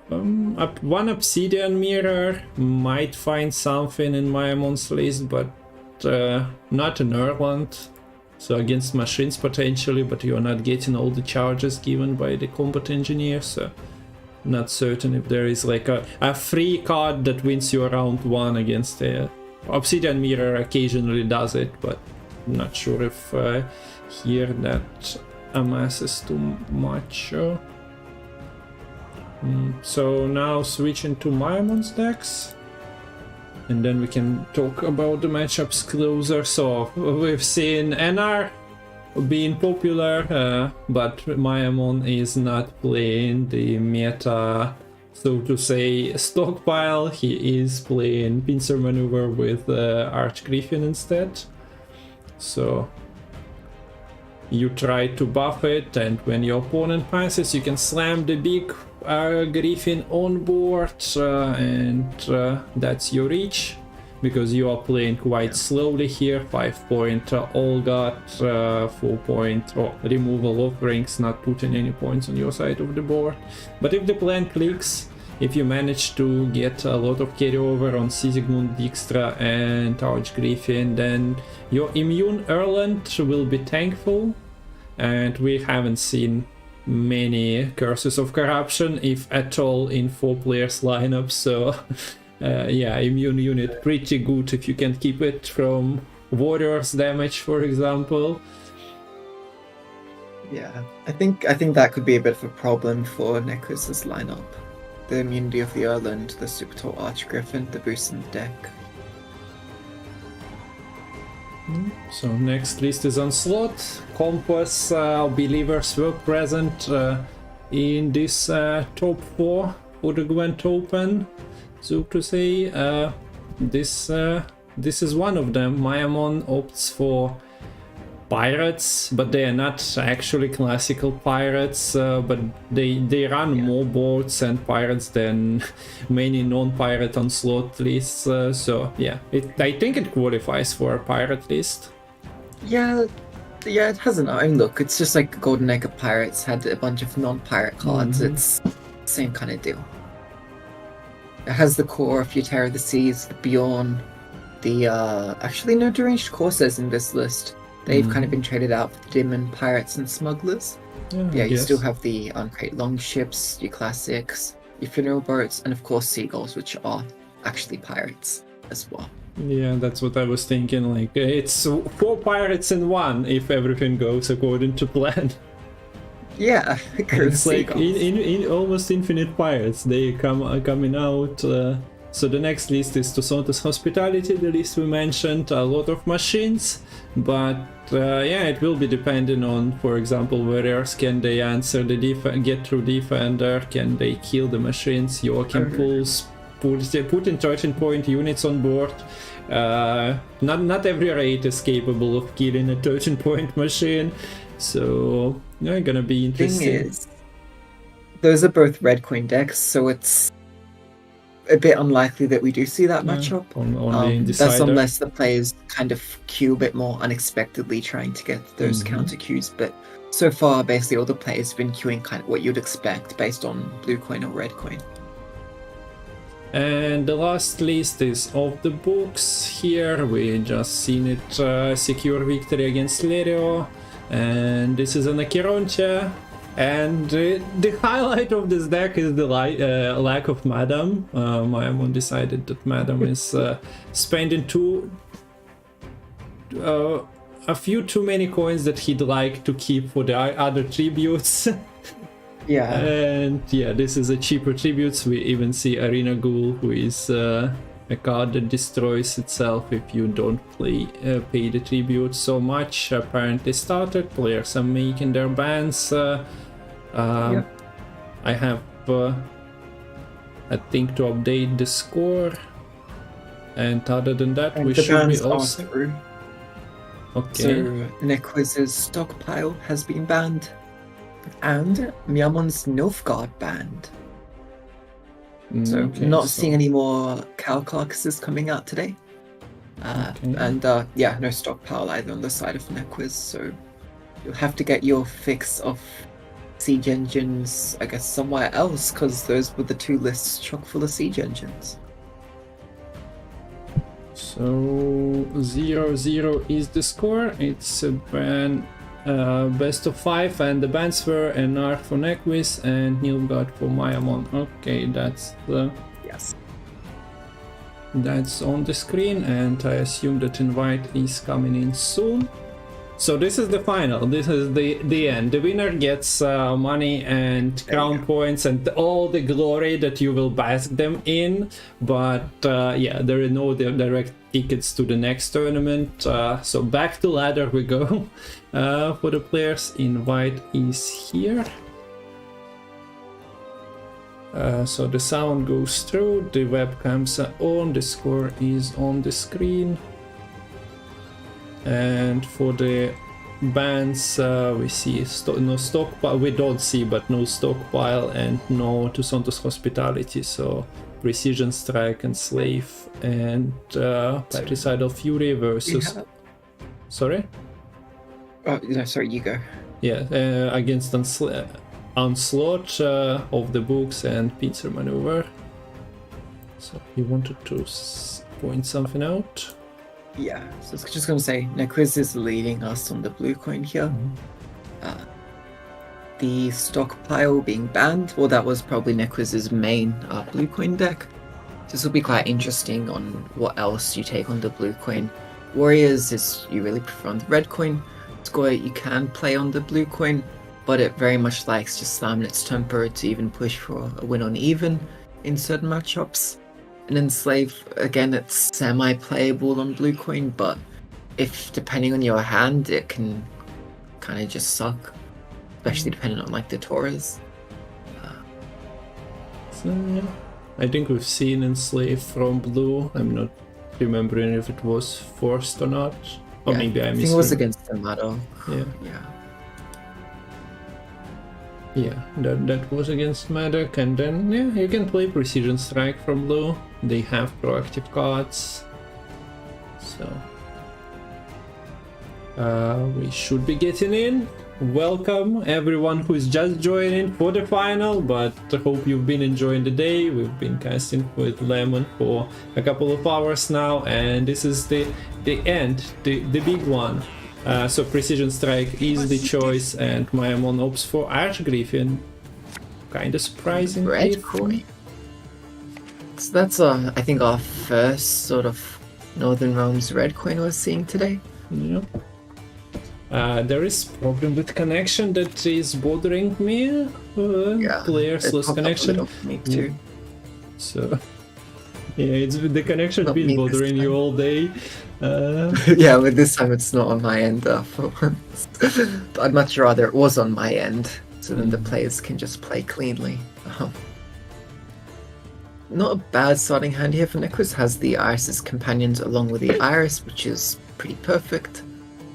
One Obsidian Mirror might find something in Myamon's list, but not in Erland. So against machines potentially, but you're not getting all the charges given by the combat engineer, so not certain if there is like a free card that wins you round 1 against the Obsidian Mirror. Occasionally does it, but I'm not sure if here that amasses too much. So now switching to Myamon's decks, and then we can talk about the matchups closer. So we've seen NR being popular, but Myamon is not playing the meta, so to say, stockpile. He is playing pincer maneuver with Archgriffin instead. So you try to buff it, and when your opponent passes, you can slam the big Griffin on board, and that's your reach, because you are playing quite slowly here. 5-point all got, 4-point removal of rings, not putting any points on your side of the board. But if the plan clicks, if you manage to get a lot of carryover on Sigismund, Dijkstra and Archgriffin, then your immune Erland will be thankful, and we haven't seen many Curses of Corruption, if at all, in 4 players lineup. So yeah, immune unit pretty good if you can keep it from warriors damage, for example. Yeah, I think that could be a bit of a problem for Nequiz's lineup. The immunity of the Erland, the super tall Archgriffin, the boost in the deck. So next list is Onslaught. Compass believers were present in this top 4 for the Gwent Open. So to say, this is one of them. Myamon opts for pirates, but they are not actually classical pirates, but they run more boats and pirates than many non-pirate Onslaught lists. So yeah, I think it qualifies for a pirate list. Yeah, it has an own look. It's just like Golden Egg of Pirates had a bunch of non-pirate cards. It's the same kind of deal. It has the core of Futerra of the Seas, the Bjorn, the actually no deranged coursers in this list. They've kind of been traded out for the Demon Pirates and Smugglers. Yeah, you still have the uncrate longships, your classics, your funeral boats, and of course seagulls, which are actually pirates as well. Yeah, that's what I was thinking. Like, it's 4 pirates in 1 if everything goes according to plan. Yeah, it's like in almost infinite pirates. They coming out. So the next list is Tucson Hospitality, the list we mentioned. A lot of machines, but yeah, it will be depending on, for example, warriors. Can they answer the get through defender? Can they kill the machines? Joachim pulls, putting 13-point units on board. Not every raid is capable of killing a 13-point machine, so yeah, gonna be interesting. Thing is, those are both red coin decks, so it's a bit unlikely that we do see that matchup. That's unless the players kind of queue a bit more unexpectedly, trying to get those counter queues. But so far, basically all the players have been queuing kind of what you'd expect based on blue coin or red coin. And the last list is off the books. Here we just seen it secure victory against Lerio, and this is an Acherontia. And the highlight of this deck is the lack of Madam. Myamon decided that Madam is spending a few too many coins that he'd like to keep for the other tributes. Yeah. And yeah, this is a cheaper tributes. We even see Arena Ghoul, who is a card that destroys itself if you don't pay the tribute so much. Apparently started, players are making their bans. I have I think to update the score, and other than that, and we should be also through. Okay. So Nequiz's stockpile has been banned, and Myamon's Nilfgaard banned. So not seeing any more cow carcasses coming out today. And yeah, no stockpile either on the side of Nequiz, so you'll have to get your fix of siege engines, I guess, somewhere else, because those were the 2 lists chock full of siege engines. So 0-0 is the score. It's a ban, best of 5, and the bans were NR for Nequiz and Nilfgaard for Myamon. Okay, that's yes. That's on the screen, and I assume that invite is coming in soon. So this is the final. This is the end. The winner gets money and crown points and all the glory that you will bask them in. But yeah, there are no direct tickets to the next tournament. So back to ladder we go. For the players, invite is here. So the sound goes through, the webcams are on, the score is on the screen. And for the bans, we see no stockpile, we don't see, but no stockpile and no to Santos Hospitality. So Precision Strike and Slave and Patricidal Fury versus... Sorry? Oh, no, sorry, you go. Yeah, against Onslaught of the Books and Pincer Maneuver. So he wanted to point something out. Yeah, so I was just going to say, Nequiz is leading us on the blue coin here. The stockpile being banned, well, that was probably Nequiz's main blue coin deck. This will be quite interesting on what else you take on the blue coin. Warriors is you really prefer on the red coin. Score you can play on the blue coin, but it very much likes just slamming its temper to even push for a win on even in certain matchups. And then Slave, again, it's semi-playable on blue coin, but if depending on your hand, it can kind of just suck, especially depending on like the Tauras. So yeah, I think we've seen Enslave from blue. I'm not remembering if it was forced or not. Or Yeah, maybe I think it was against the Matol. Yeah. Yeah, that was against Maddock, and then yeah, you can play Precision Strike from blue. They have proactive cards, so we should be getting in. Welcome everyone who's just joining for the final, but I hope you've been enjoying the day. We've been casting with Lemon for a couple of hours now, and this is the end, the big one. So Precision Strike is the choice, and Myamon opts for Archgriffin. Kinda surprising. Red coin. So that's I think our first sort of Northern Realms red coin we're seeing today. Yeah. There is problem with connection that is bothering me. Players lost connection. Me too. So yeah, it's the connection been bothering you all day. Yeah, but this time it's not on my end for once. But I'd much rather it was on my end, so then the players can just play cleanly. Not a bad starting hand here for Nequiz. Has the Iris's companions along with the Iris, which is pretty perfect.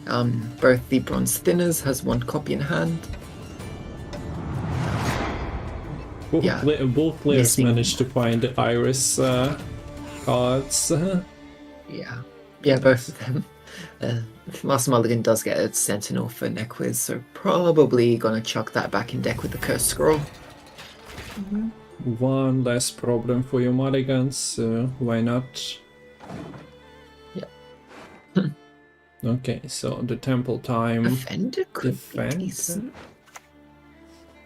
Both the Bronze Thinners has one copy in hand. Both players managed to find the Iris cards. Yeah, both of them. Master Mulligan does get a Sentinel for Nequiz, so probably gonna chuck that back in deck with the Cursed Scroll. One less problem for your Mulligans, so why not? Yeah. Okay, so the Temple time. Defender could be decent.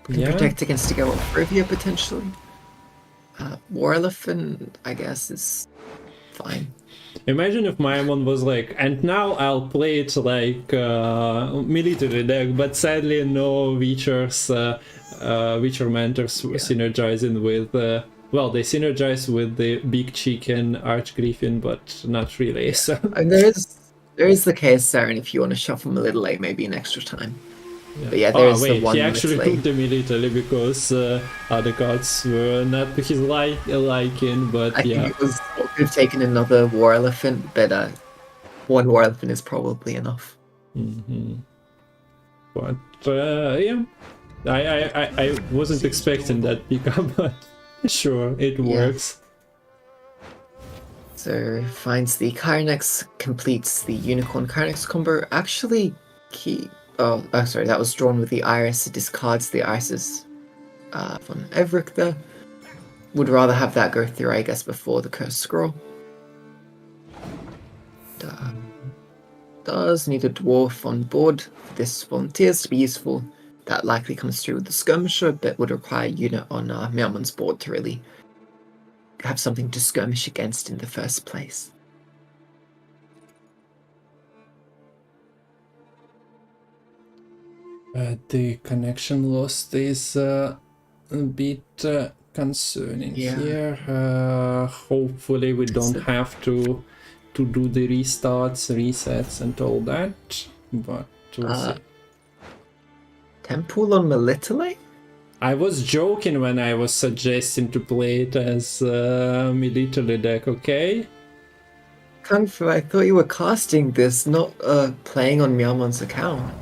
Can Yeah. protect against the Geralt of Rivia potentially. War Elephant, I guess, is fine. Imagine if Myamon was like, and now I'll play it like military deck, but sadly no Witchers, Witcher Mentors synergizing with, well, they synergize with the Big Chicken Archgriffin, but not really, so... And there is the case, Saren, if you want to shuffle them a little late, maybe an extra time. Yeah. But yeah, there's wait, the one he actually that's late. took them immediately because other cards were not to his liking, but I think it was could have taken another War Elephant, but one War Elephant is probably enough. But yeah, I wasn't expecting that pickup, but sure, it works. So finds the Kyrenex, completes the Unicorn Kyrenex combo. Actually, sorry, that was drawn with the Iris. It discards the Irises from Everic there. Would rather have that go through, I guess, before the Cursed Scroll. Does need a Dwarf on board for this Volunteers to be useful. That likely comes through with the Skirmisher, but would require a unit on Myamon's board to really have something to skirmish against in the first place. The connection lost is a bit concerning here. Hopefully we don't have to do the restarts, resets and all that, but we'll see. Temple on Melitele? I was joking when I was suggesting to play it as military deck, okay? Kungfu, I thought you were casting this, not playing on Myamon's account.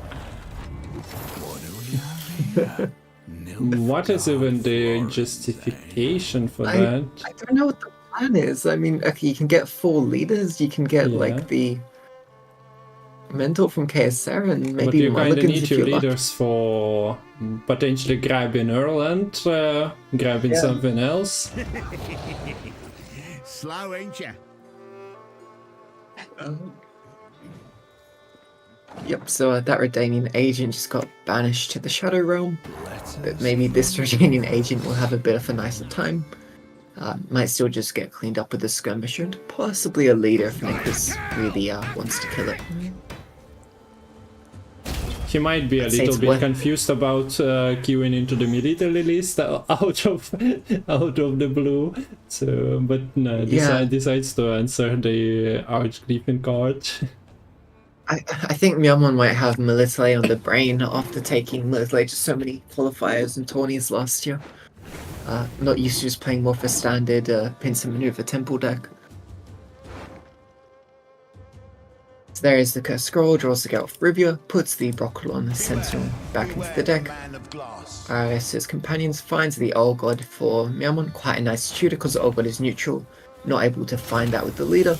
What is even the justification for that? I don't know what the plan is. I mean, okay, you can get 4 leaders, you can get like the mentor from KSR and maybe but you kind of Mulligans need if your you're leaders for potentially grabbing Earl and grabbing something else. Slow, ain't ya? Yep, so that Redanian agent just got banished to the Shadow Realm. But maybe this Redanian agent will have a bit of a nicer time. Might still just get cleaned up with a skirmisher and possibly a leader if Nequiz really wants to kill it. He might be a little bit confused about queuing into the military list out of the blue. So, but no, decides to answer the Archgriffin card. I think Myamon might have Melitele on the brain after taking Melitele to so many qualifiers and tourneys last year. Not used to just playing more for standard pincer maneuver temple deck. So there is the Cursed Scroll, draws the Gate of Rivia, puts the Broccolon Sentinel back into the deck. His companions finds the Old God for Myamon, quite a nice tutor because the Old God is neutral, not able to find that with the leader.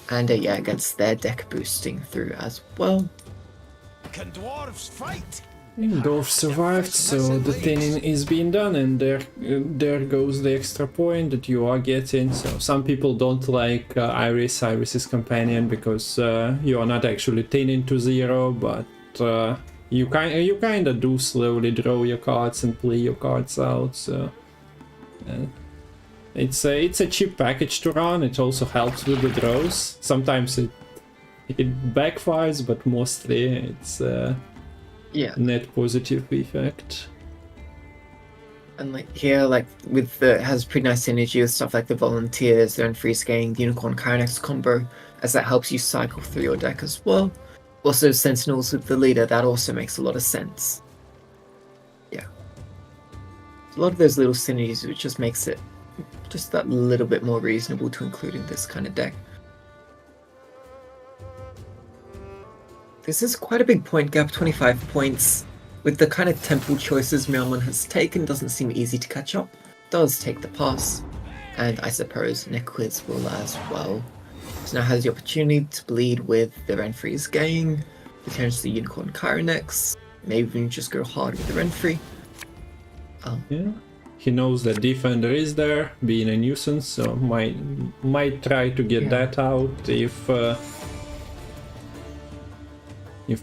And yeah, against their deck boosting through as well. Can dwarves fight? Dwarf survived, so the thinning is being done, and there goes the extra point that you are getting. So some people don't like Iris's companion because you are not actually thinning to 0, but you kind of do slowly draw your cards and play your cards out. So it's a cheap package to run. It also helps with the draws. Sometimes it backfires, but mostly it's net positive effect. And like here, like with the has pretty nice synergy with stuff like the volunteers, their free scaling, the Unicorn Kyrenex combo, as that helps you cycle through your deck as well. Also Sentinels with the leader, that also makes a lot of sense. Yeah. A lot of those little synergies which just makes it just that little bit more reasonable to include in this kind of deck. This is quite a big point gap, 25 points. With the kind of temple choices Myamon has taken, doesn't seem easy to catch up. Does take the pass, and I suppose Nequiz will as well. So now has the opportunity to bleed with the Renfri's gang, potentially Unicorn Kyrenex, maybe even just go hard with the Renfri. Yeah. He knows that Defender is there, being a nuisance, so might try to get that out if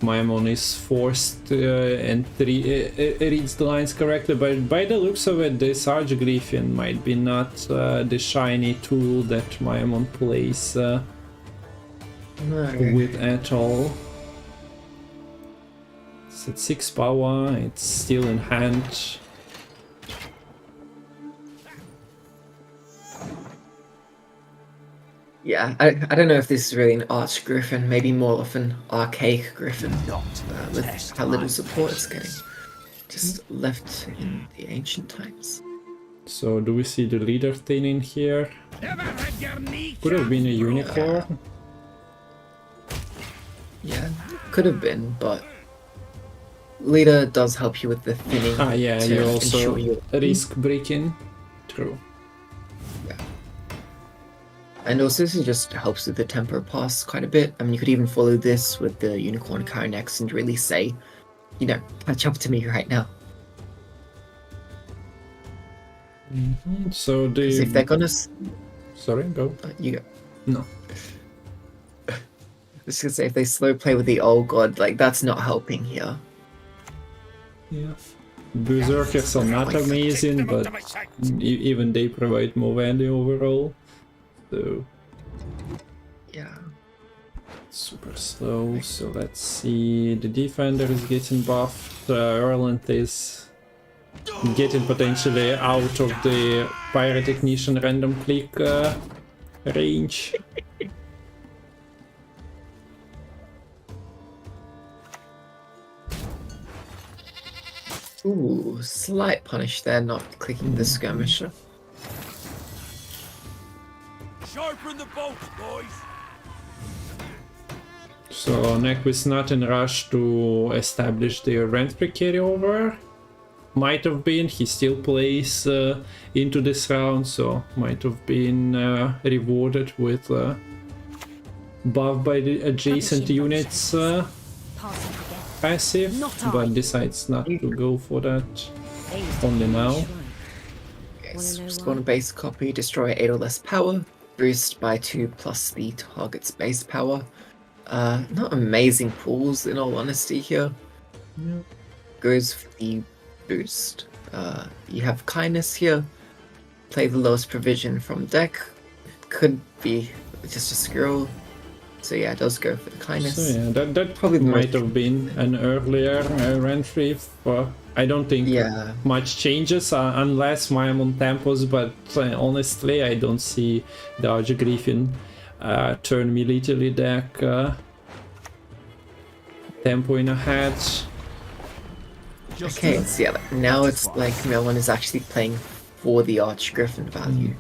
Myamon is forced and reads the lines correctly. But by the looks of it, this Archgriffin might be not the shiny tool that Myamon plays with at all. It's at 6 power, it's still in hand. Yeah, I don't know if this is really an Arch Griffin, maybe more of an Archaic Griffin, with how little support it's getting. Just left in the ancient times. So do we see the leader thinning here? Could have been a unicorn. Yeah, could have been, but leader does help you with the thinning. Ah yeah, you also you risk breaking. True. And also this just helps with the tempo pass quite a bit. I mean, you could even follow this with the Unicorn Kyrenex and really say, you know, catch up to me right now. So if they're gonna... Sorry, go. You go. No. Just gonna say, if they slow play with the Old God, like, that's not helping here. Yeah. Berserkers are not amazing, but even they provide more value overall. So yeah, Super slow, so let's see. The defender is getting buffed. Erland is getting potentially out of the pyrotechnician random click range. Ooh, slight punish there, not clicking the skirmisher. Sharpen the bolts, boys. So Nequiz not in rush to establish the Renfrey carryover. Might have been, he still plays into this round, so might have been rewarded with buff by the adjacent units Passing again. passive, Not I. but decides not to go for that only now. Yes, know spawn why? a base copy, destroy 8 or less power, boost by 2 plus the target's base power. Not amazing pools in all honesty here. Goes for the boost. You have kindness here. Play the lowest provision from deck. Could be just a squirrel. So yeah, it does go for the kindness. So yeah, that Probably the might most- have been an earlier Renfrey. I don't think Yeah. much changes unless Myamon tempos, but honestly I don't see the Archgriffin turn military deck tempoing ahead. Okay, so yeah, now it's like Myamon is actually playing for the Archgriffin value.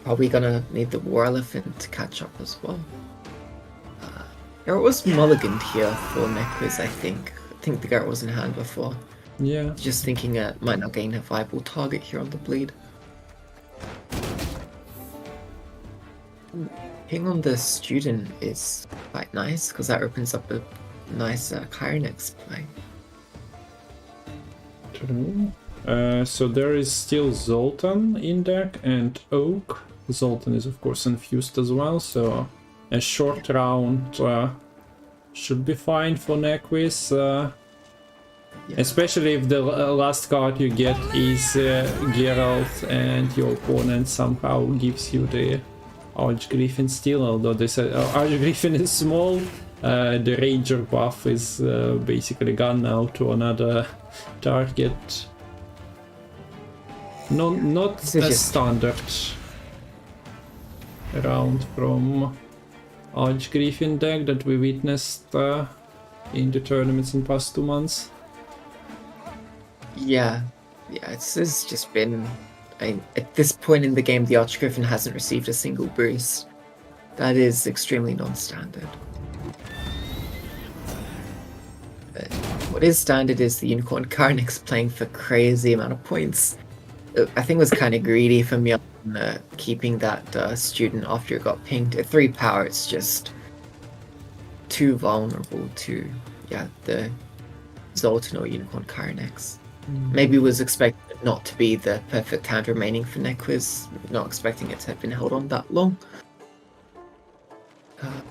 Probably gonna need the War Elephant to catch up as well. Garrett was mulliganed here for Nequiz, I think. I think the Garrett was in hand before. Yeah, Just thinking it might not gain a viable target here on the bleed. Ping on the student is quite nice, because that opens up a nice Kyrenex play. true. So there is still Zoltan in deck and Oak. Zoltan is of course infused as well, so a short round should be fine for Nequiz. Yeah. Especially if the last card you get is Geralt and your opponent somehow gives you the Archgriffin still, although this Archgriffin is small, the Ranger buff is basically gone now to another target. Not This is a just- standard round from Archgriffin deck that we witnessed in the tournaments in past 2 months. Yeah, it's just been. At this point in the game, the Archgriffin hasn't received a single boost. That is extremely non-standard. What is standard is the Unicorn Karnix playing for crazy amount of points. I think it was kind of greedy for me keeping that student after it got pinged. At 3 power, it's just too vulnerable to the Zoltan or Unicorn Karnix. Maybe was expected not to be the perfect hand remaining for Nequiz, not expecting it to have been held on that long.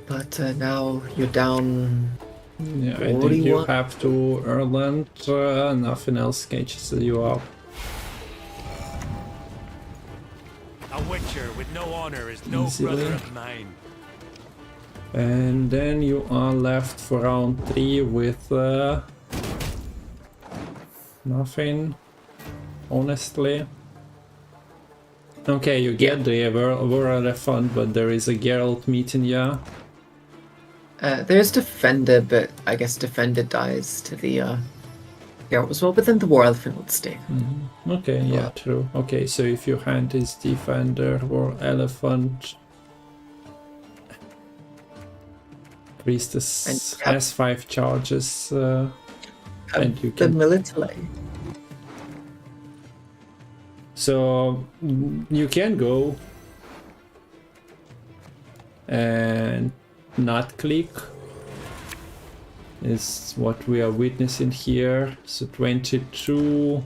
But now you're down. Yeah, I think you 41. have to Erland, nothing else catches you up. A witcher with no honor is no Easily. brother of mine. And then you are left for round 3 with nothing, honestly. Okay, you get the War Elephant, but there is a Geralt meeting, yeah. There's Defender, but I guess Defender dies to the Geralt as well, but then the War Elephant would stay. Okay, yeah, true. Okay, so if your hand is Defender or Elephant, Priestess And has 5 charges, and you The can. Military. So you can go and not click. Is what we are witnessing here. So 22.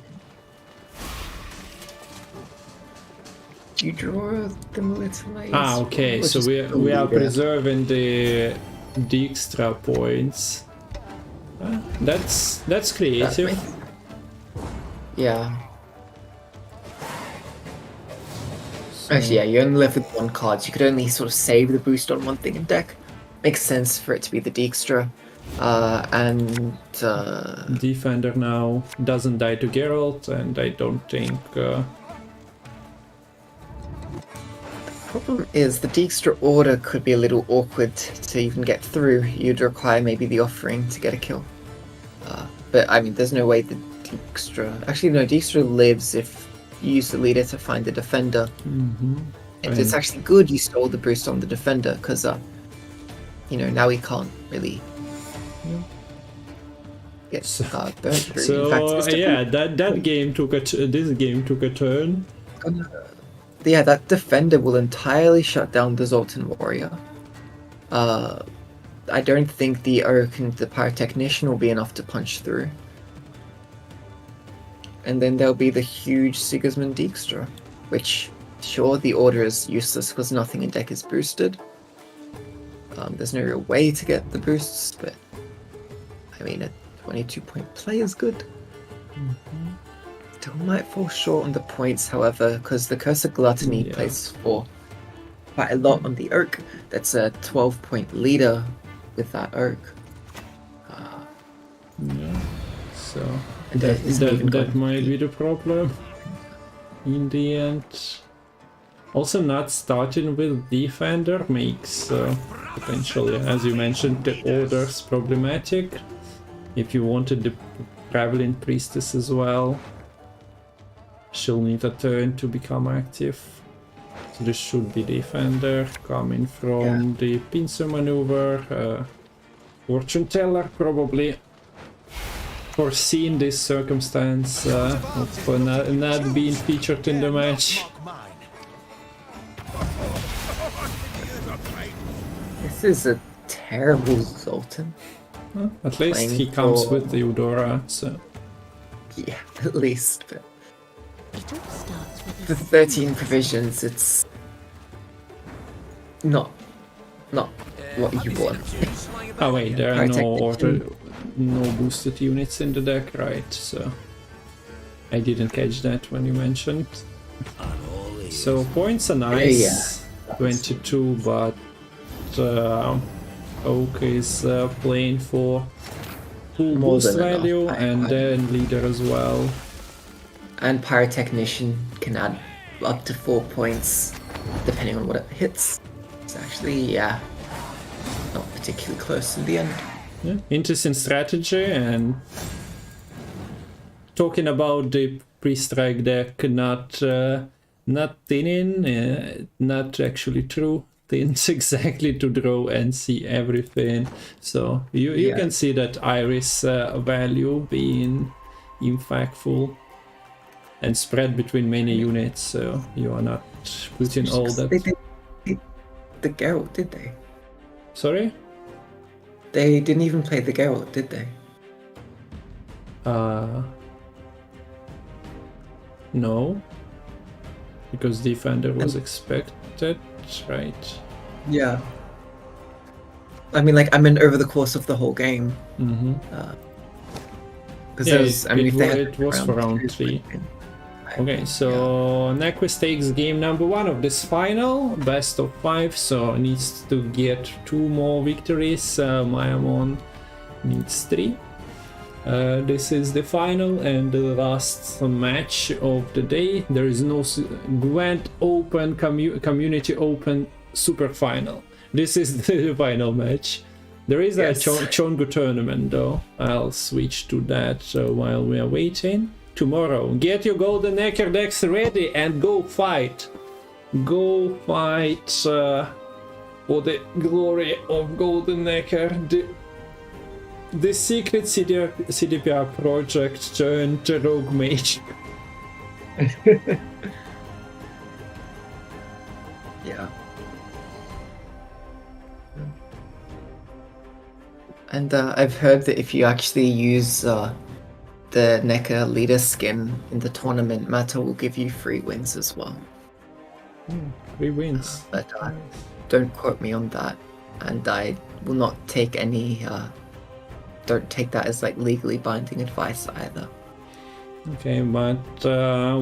Do you draw the Military? Ah, okay. So we are preserving the extra points. That's creative. Yeah. Actually, yeah, you're only left with one card. So you could only sort of save the boost on one thing in deck. Makes sense for it to be the Dijkstra. Defender now doesn't die to Geralt, and I don't think. Problem is the Dijkstra order could be a little awkward to even get through. You'd require maybe the offering to get a kill. But I mean, there's no way the Dijkstra. Actually, no, Dijkstra lives if you use the leader to find the defender. Mm-hmm. And it's actually good you stole the boost on the defender because, you know, now we can't really get burnt through. So In fact, this yeah, that game took this game took a turn. Yeah, that defender will entirely shut down the Zoltan warrior. I don't think the Urk and the pyrotechnician will be enough to punch through. And then there'll be the huge Sigismund Dijkstra, which, sure, the order is useless because nothing in deck is boosted. There's no real way to get the boosts, but I mean, a 22-point play is good. Still might fall short on the points, however, because the Curse of Gluttony plays for quite a lot on the Urk. That's a 12-point leader with that Urk. Yeah. So And that might be the problem in the end. Also, not starting with Defender makes potentially, as you mentioned, the orders problematic. If you wanted the Traveling Priestess as well, she'll need a turn to become active. So this should be Defender coming from the pincer maneuver. Fortune Teller probably foreseen this circumstance of not being featured in the match. This is a terrible Zoltan. Well, at least Playing he comes for- with the Eudora, so... Yeah, at least. But It all starts with for a 13 provisions, it's not what you want. Oh wait, there are Pyrotechnician. no boosted units in the deck, right? So I didn't catch that when you mentioned. So points are nice, 22, but Oak is playing for full More boost than enough, value, I and then leader as well. And Pyrotechnician can add up to 4 points, depending on what it hits. It's actually, not particularly close in the end. Yeah, interesting strategy. And talking about the pre-strike deck, not thinning, not actually true thins exactly to draw and see everything. So you can see that Iris value being impactful and spread between many units. So you are not putting all that. They did the Geralt, did they? Sorry. They didn't even play the Geralt, did they? No, because Defender was expected, right? Yeah. I mean, like, I meant over the course of the whole game. Mm-hmm. Because it was for round 3. Okay, so Nequiz takes game number 1 of this final, best of 5, so needs to get 2 more victories. Myamon needs 3. This is the final and the last match of the day. There is no Gwent Open, Community Open Super Final. This is the final match. There is a Chongu tournament though. I'll switch to that while we are waiting. Tomorrow, get your Golden Necker decks ready and go fight. Go fight for the glory of Golden Necker. The secret CDPR project turned rogue mage. Yeah. And I've heard that if you actually use the Necker leader skin in the tournament, Matol will give you free wins as well. 3 wins. But don't quote me on that. And I will not take any... don't take that as like legally binding advice either. Okay, but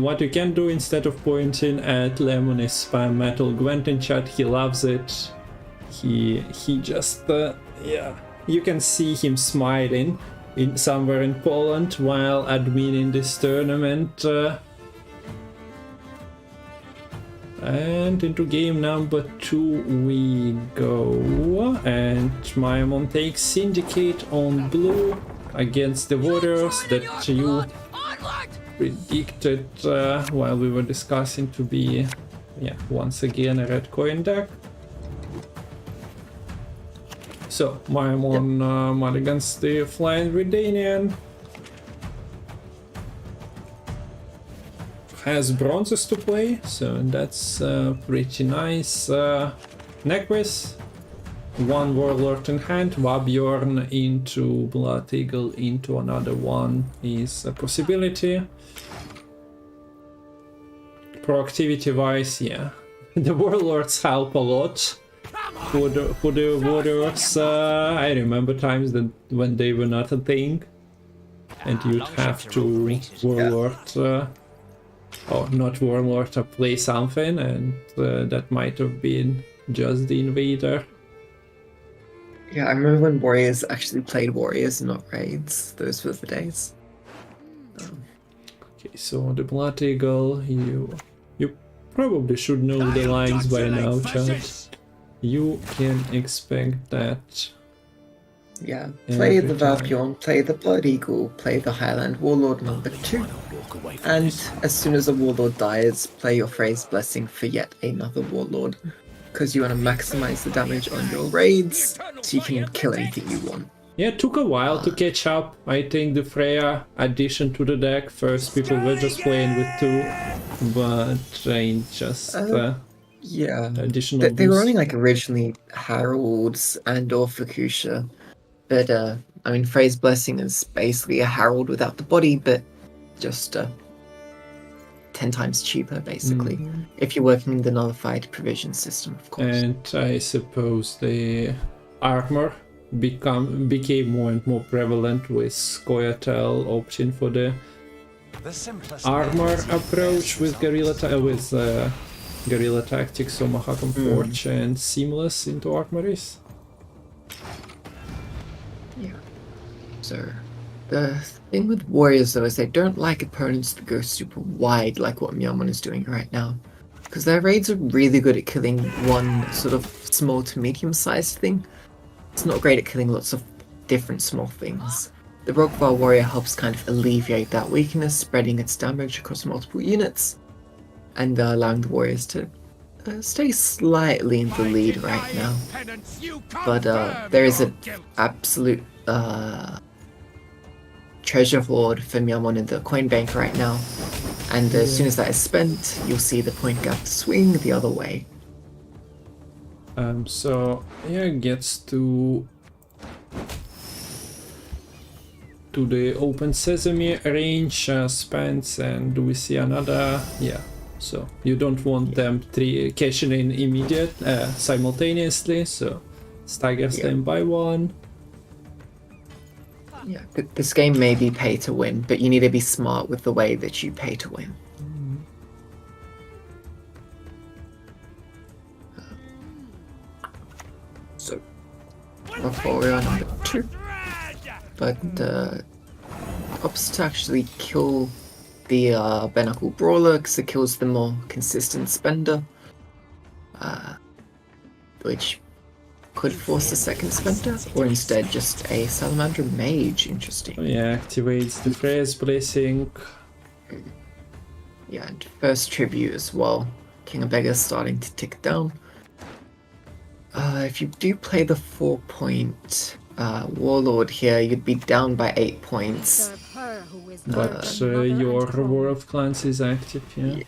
what you can do instead of pointing at Lemon is spam Matol Gwent in chat. He loves it. He just yeah, you can see him smiling in somewhere in Poland while adminning this tournament. And into game number 2 we go, and Myamon takes Syndicate on blue against the Warriors that you predicted while we were discussing to be, yeah, once again a red coin deck. So Myamon mulligans the Flying Redanian. Has bronzes to play, so that's pretty nice. Nequiz, one Warlord in hand, Wabjorn into Blood Eagle into another one is a possibility. Proactivity wise, yeah, the Warlords help a lot for the Warriors. I remember times that when they were not a thing and you'd have to Warlord or not Warlord to play something, and that might have been just the Invader. Yeah, I remember when Warriors actually played Warriors, not Raids. Those were the days. Okay, so the Blood Eagle, you probably should know the lines by now, chat. You can expect that. Yeah, play the time. Valbjorn, play the Blood Eagle, play the Highland Warlord number 2. And as soon as a Warlord dies, play your Phrase Blessing for yet another Warlord. Because you want to maximize the damage on your raids, so you can kill anything you want. Yeah, it took a while to catch up. I think the Freya addition to the deck, first people were just playing with 2, but just yeah, additional they were boost. running like originally Heralds and or Fukusha. But I mean, Phrase Blessing is basically a Herald without the body, but just 10 times cheaper, basically. If you're working in the nullified provision system, of course. And I suppose the armor became more and more prevalent with Scoia'tael opting for the armor approach with guerrilla tactics, so Mahakam Forge and Seamless into armories. Yeah. So the thing with Warriors though is they don't like opponents to go super wide like what Myamon is doing right now. Because their raids are really good at killing one sort of small to medium sized thing. It's not great at killing lots of different small things. The Roguevar Warrior helps kind of alleviate that weakness, spreading its damage across multiple units, and allowing the Warriors to stay slightly in the lead right now. But there is an absolute treasure hoard for Myamon in the coin bank right now, and as soon as that is spent, you'll see the point gap swing the other way. So yeah, gets to the open sesame range, spends, and we see another, yeah. So you don't want them cashing in immediate simultaneously, so staggers them by 1. Yeah, this game may be pay to win, but you need to be smart with the way that you pay to win. So, Warrior number 2. But opts to actually kill the Benacle Brawler because it kills the more consistent spender, which could force a second spender, or instead just a Salamander Mage. Interesting. Yeah, activates the Phrase Blessing. Yeah, and first tribute as well. King of Beggars starting to tick down. If you do play the 4-point Warlord here, you'd be down by 8 points. But your War of Clans is active, yeah?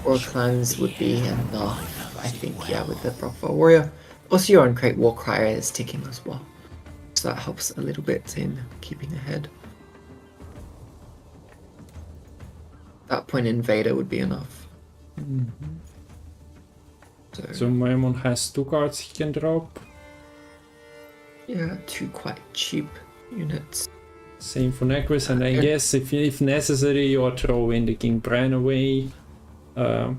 War of Clans would be enough, I think, yeah, with the proper Warrior. Also, your own Crate War Crier is ticking as well, so that helps a little bit in keeping ahead. At that point, Invader would be enough. So Myamon has 2 cards he can drop. Yeah, 2 quite cheap units. Same for Nequiz, and I guess if necessary, you're throwing the King Bran away. But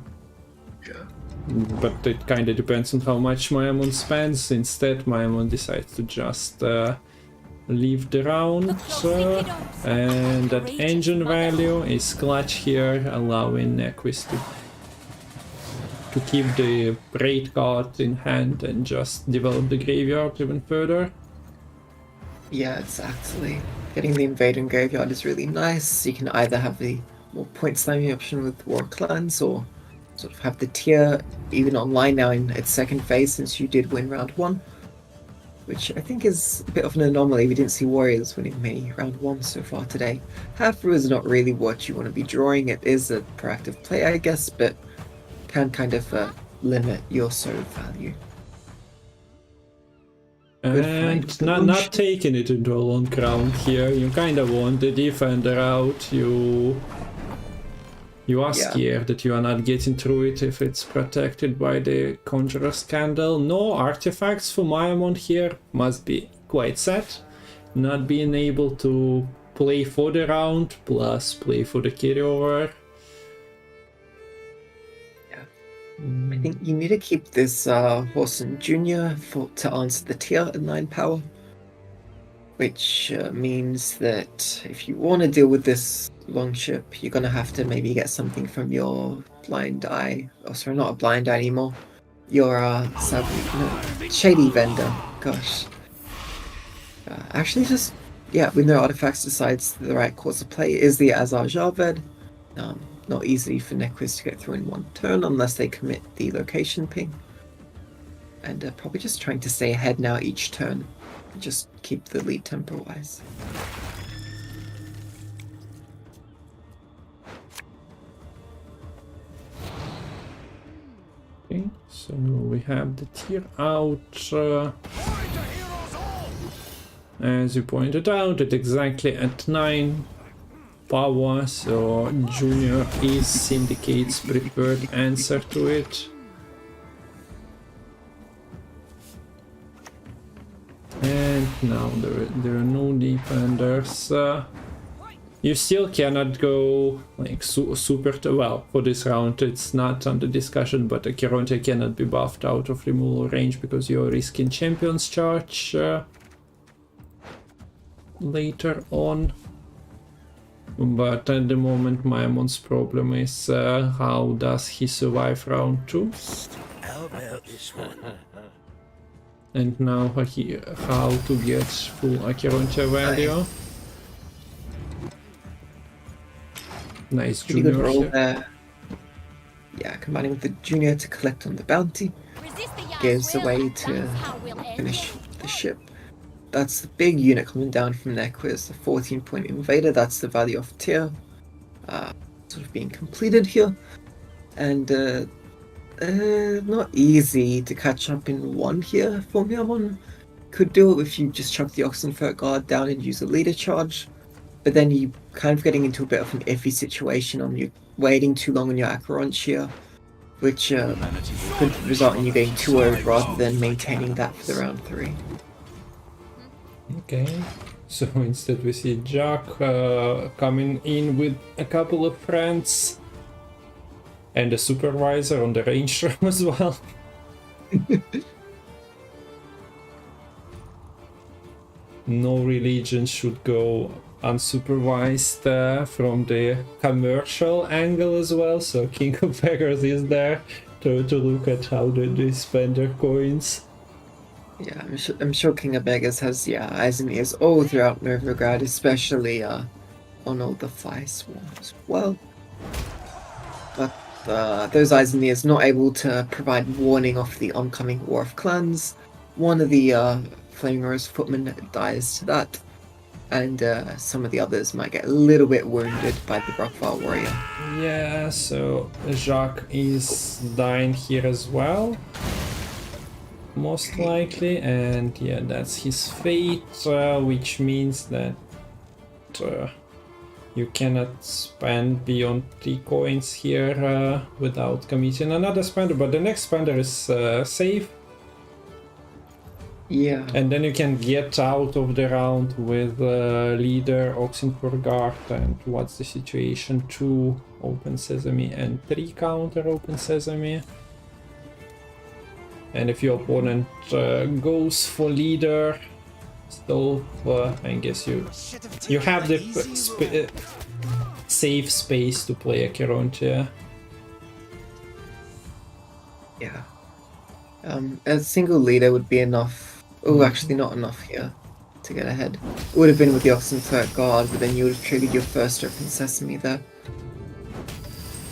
it kind of depends on how much Myamon spends. Instead, Myamon decides to just leave the round, and that engine value is clutch here, allowing Nequiz to keep the raid card in hand and just develop the graveyard even further. Yeah, exactly. Getting the invading graveyard is really nice. You can either have the more point slamming option with War Clans, or sort of have the tier even online now in its second phase, since you did win round 1, which I think is a bit of an anomaly. We didn't see Warriors winning many round 1 so far today. Half-Brew is not really what you want to be drawing. It is a proactive play, I guess, but can kind of limit your serve value. And not taking it into a long round here. You kind of want the defender out. You are scared that you are not getting through it if it's protected by the Conjurer's Candle. No artifacts for Myamon here, must be quite sad. Not being able to play for the round, plus play for the carryover. I think you need to keep this Horson Jr. to answer the tier at 9 power. Which means that if you want to deal with this longship, you're going to have to maybe get something from your blind eye. Oh, sorry, not a blind eye anymore. Your shady vendor. Gosh. Actually, just, with no artifacts decides the right course of play is the Azar Javed. Not easy for Nequiz to get through in one turn unless they commit the location ping. And probably just trying to stay ahead now each turn. Just keep the lead tempo-wise. Okay, so we have the tier out. As you pointed out, it's exactly at 9 power, so Junior is Syndicate's preferred answer to it. And now there are no defenders. You still cannot go like super well for this round. It's not under discussion, but a Chironte cannot be buffed out of removal range because you're risking Champion's Charge later on. But at the moment, Myamon's problem is how does he survive round 2? How about this one? And now how to get full Acherontia value. Nice Junior good roll here. there. Yeah, combining with the Junior to collect on the bounty gives a way to finish the ship. That's the big unit coming down from Nequiz, the 14-point invader. That's the value of tier sort of being completed here. And not easy to catch up in one here for Myamon. Could do it if you just chuck the Oxenfurt Guard down and use a leader charge, but then you kind of getting into a bit of an iffy situation on you waiting too long on your Acherontia, which could result in you getting too old rather than maintaining that for the round 3. Okay, so instead we see Jack coming in with a couple of friends and a supervisor on the range room as well. No religion should go unsupervised from the commercial angle as well, so King of Beggars is there to look at how they spend their coins. Yeah, I'm sure King of Beggars has eyes and ears all throughout Novigrad, especially on all the fly swarms. Well, but those eyes and ears not able to provide warning of the oncoming War of Clans. One of the Flaming Rose footmen dies to that, and some of the others might get a little bit wounded by the Brockvar warrior. Yeah, so Jacques is dying here as well, most likely, and yeah, that's his fate, which means that you cannot spend beyond 3 coins here without committing another spender, but the next spender is safe. Yeah. And then you can get out of the round with leader, Oxenford, and what's the situation? 2 open sesame and 3 counter open sesame. And if your opponent goes for leader, so I guess you have the safe space to play a Chirontia. Yeah. A single leader would be enough. Oh, actually not enough here to get ahead. It would have been with the Oxenfurt Guard, but then you would have triggered your first open sesame there.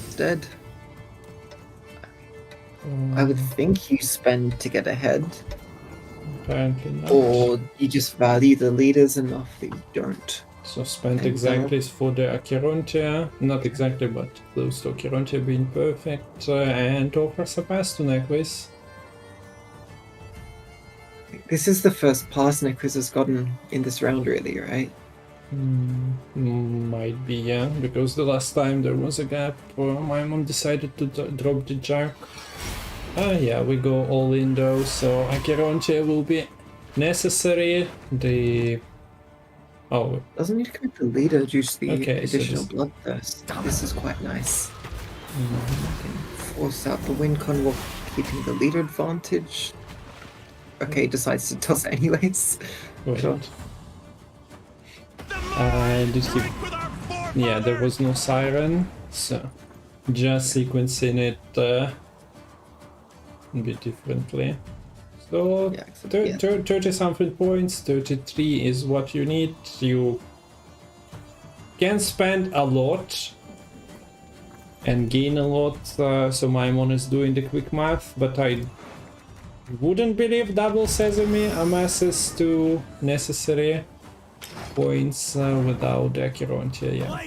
Instead, I would think you spend to get ahead. Apparently not. Or you just value the leaders enough that you don't. So spent exactly for the Chirontia, not exactly, but close to Chirontia being perfect, and offers a pass to Nequiz. This is the first pass Nequiz has gotten in this round, really, right? Might be, yeah, because the last time there was a gap, Myamon decided to drop the jack. Yeah, we go all in though, so a Chirontia will be necessary. Doesn't need to commit the leader due to the additional so bloodthirst. This is quite nice. Can force out the win con while keeping the leader advantage. Okay, decides to toss anyways. Wait. Sure. Did he... Yeah, there was no siren, so just sequencing it a bit differently. So 30 something points, 33 is what you need. You can spend a lot and gain a lot, so Myamon is doing the quick math, but I wouldn't believe double sesame amasses to necessary points without the Chirontia, yeah.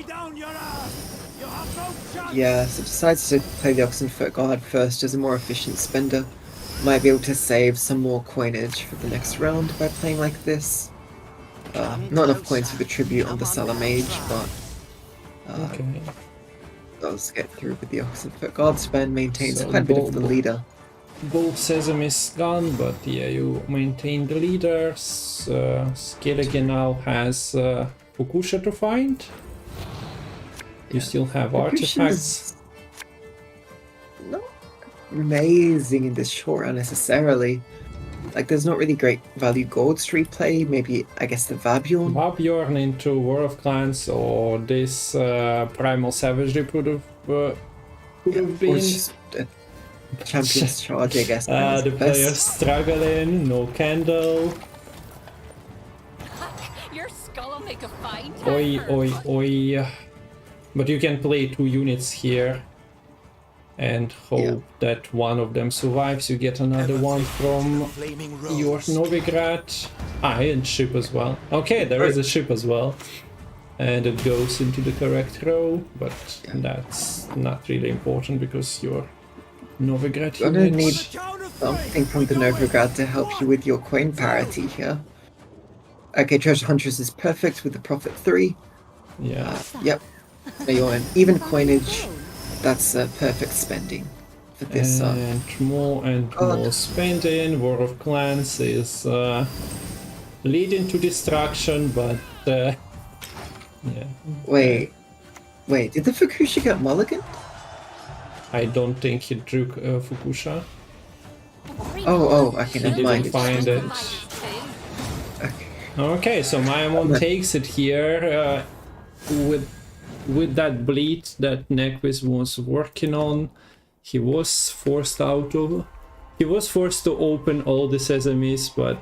Yeah, so decides to play the Oxenfurt Guard first as a more efficient spender. Might be able to save some more coinage for the next round by playing like this. Not enough points for the tribute on the Salamage, but does get through with the Oxenfurt Guard spend, maintains So quite a bit of the leader. Both sesame's gone, but yeah, you maintain the leaders. Skellige now has Fukusha to find. You still have artifacts. Not amazing in this short run necessarily. Like, there's not really great value gold street play. Maybe, I guess, the Vabjorn. Vabjorn into War of Clans, or this Primal Savagery could have been. Or just Champion's Charge, I guess. The players struggling, no candle. Your skull will make a fine Oi, timer. oi, oi. But you can play 2 units here and hope that one of them survives. You get another one from your Novigrad. And ship as well. Okay, there is a ship as well. And it goes into the correct row, but that's not really important because your Novigrad You're gonna unit... need something from the Novigrad to help you with your coin parity here. Okay, Treasure Huntress is perfect with the Profit 3. Yeah. Yep. So you're an even coinage. That's perfect spending for this. And more spending. War of Clans is leading to destruction, but yeah. Wait, did the Fukusha get mulligan? I don't think he drew Fukusha. Oh, okay, He never didn't mind. find it. Okay. Okay, so Myamon takes it here with that bleed that Nequiz was working on. He was forced to open all the sesames, but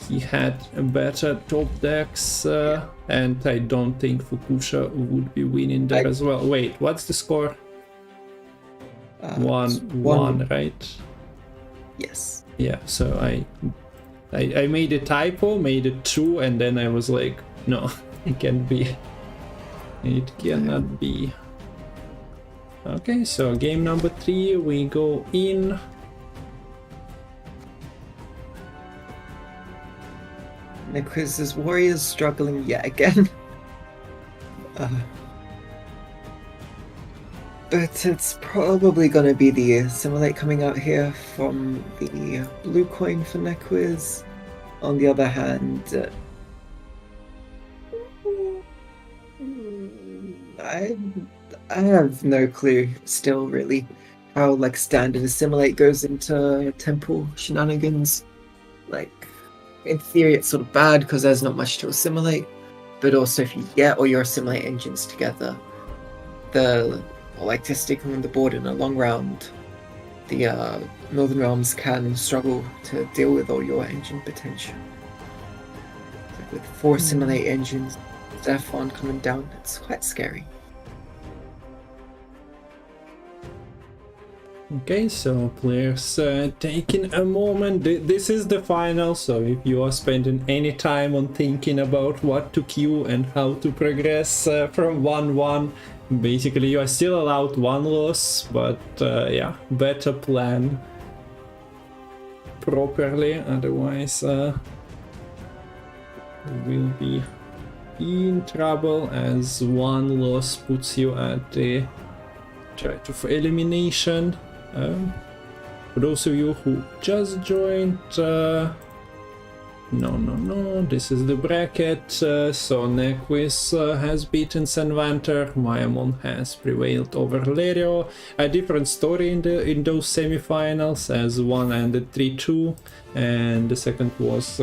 he had a better top decks, and I don't think Fukusha would be winning there as well. Wait, what's the score? 1-1, right? Yes. Yeah, so I made a typo, made it true, and then I was like, no, it can't be. It cannot be. Okay, so game number 3, we go in. Nequiz's warriors struggling yet again. But it's probably gonna be the Assimilate coming out here from the blue coin for Nequiz. On the other hand, I have no clue still really how like standard Assimilate goes into temple shenanigans. Like in theory it's sort of bad because there's not much to assimilate, but also if you get all your Assimilate engines together, the like to stick on the board in a long round, the Northern Realms can struggle to deal with all your engine potential. Like with 4 Assimilate engines, Zephon coming down, it's quite scary. Okay, so players taking a moment. This is the final, so if you are spending any time on thinking about what to queue and how to progress from 1-1, basically you are still allowed 1 loss, but yeah, better plan properly, otherwise will be in trouble, as 1 loss puts you at the threat of elimination. For those of you who just joined, no, this is the bracket. So Nequiz has beaten Sanvanter, Myamon has prevailed over Lerio. A different story in those semifinals, as one ended 3-2 and the second was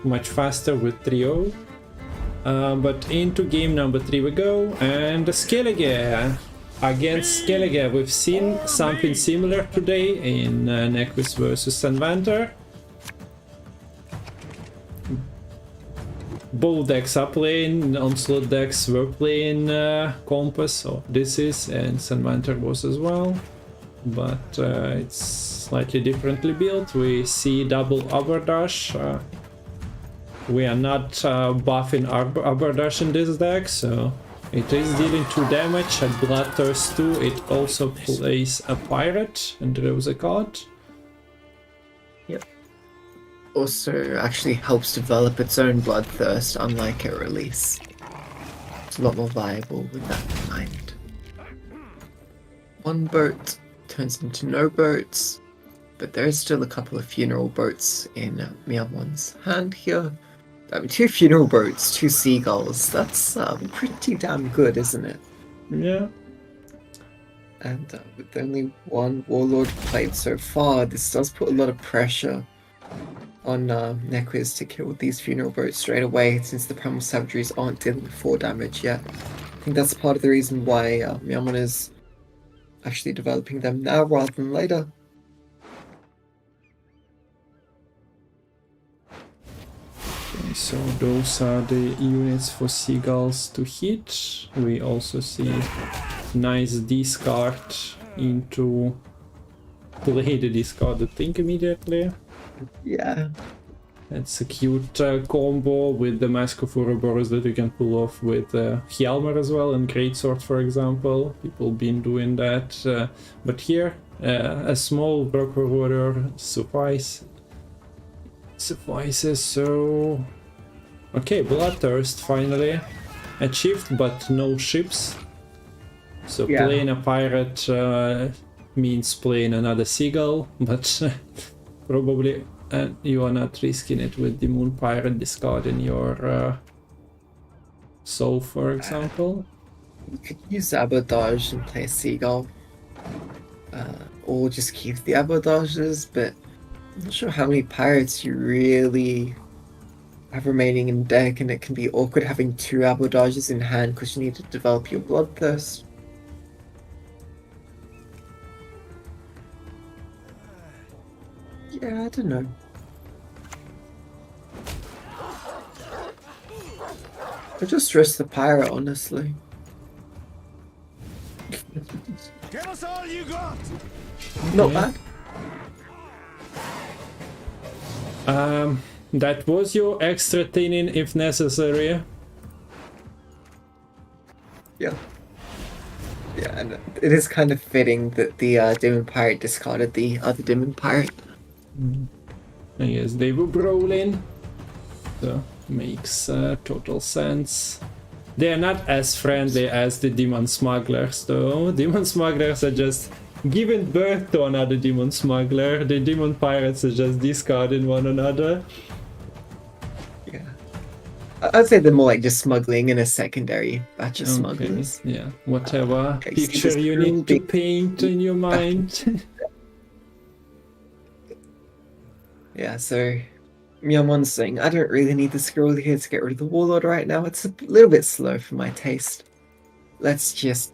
much faster with 3-0. But into game number 3 we go, and Skellige against Skellige. We've seen something similar today in Nequiz versus Sanvanter. Both decks are playing, Onslaught decks were playing Compass, so this is, and Sanvanter was as well. But it's slightly differently built. We see double Abordash. We are not buffing Abordash in this deck, so it is dealing 2 damage. At Bloodthirst 2 it also plays a pirate and draws a card. Yep. Also actually helps develop its own Bloodthirst, unlike a release. It's a lot more viable with that in mind. 1 boat turns into no boats, but there is still a couple of funeral boats in Myamon's hand here. I mean, 2 funeral boats, 2 seagulls, that's pretty damn good, isn't it? Yeah. And with only 1 warlord played so far, this does put a lot of pressure on Nequiz to kill these funeral boats straight away, since the Primal Savageries aren't dealing with 4 damage yet. I think that's part of the reason why Myamon is actually developing them now rather than later. So those are the units for seagulls to hit. We also see nice discard into play the discarded thing immediately. Yeah. It's a cute combo with the Mask of Ouroboros that you can pull off with Hjalmar as well, and Greatsword for example. People been doing that. But here a small Broker Warrior suffices. So okay, Bloodthirst finally achieved, but no ships. So Yeah. playing a pirate means playing another seagull, but probably you are not risking it with the Moon Pirate discarding your soul, for example. You could use Abordage and play a seagull. Or just keep the Abordages, but I'm not sure how many pirates you really have remaining in deck, and it can be awkward having 2 Abordages in hand because you need to develop your Bloodthirst. Yeah, I don't know. I just trust the pirate, honestly. Give us all you got! Not bad. That was your extra thinning if necessary. Yeah. Yeah, and it is kind of fitting that the Demon Pirate discarded the other Demon Pirate. I guess they were brawling, so makes total sense. They are not as friendly as the demon smugglers, though. Demon smugglers are just giving birth to another demon smuggler. The demon pirates are just discarding one another. Yeah. I'd say they're more like just smuggling in a secondary batch of smugglers. Yeah, whatever Okay, picture so you this need to big- paint in your mind. Yeah, so Myamon's saying, I don't really need the scroll here to get rid of the warlord right now. It's a little bit slow for my taste. Let's just,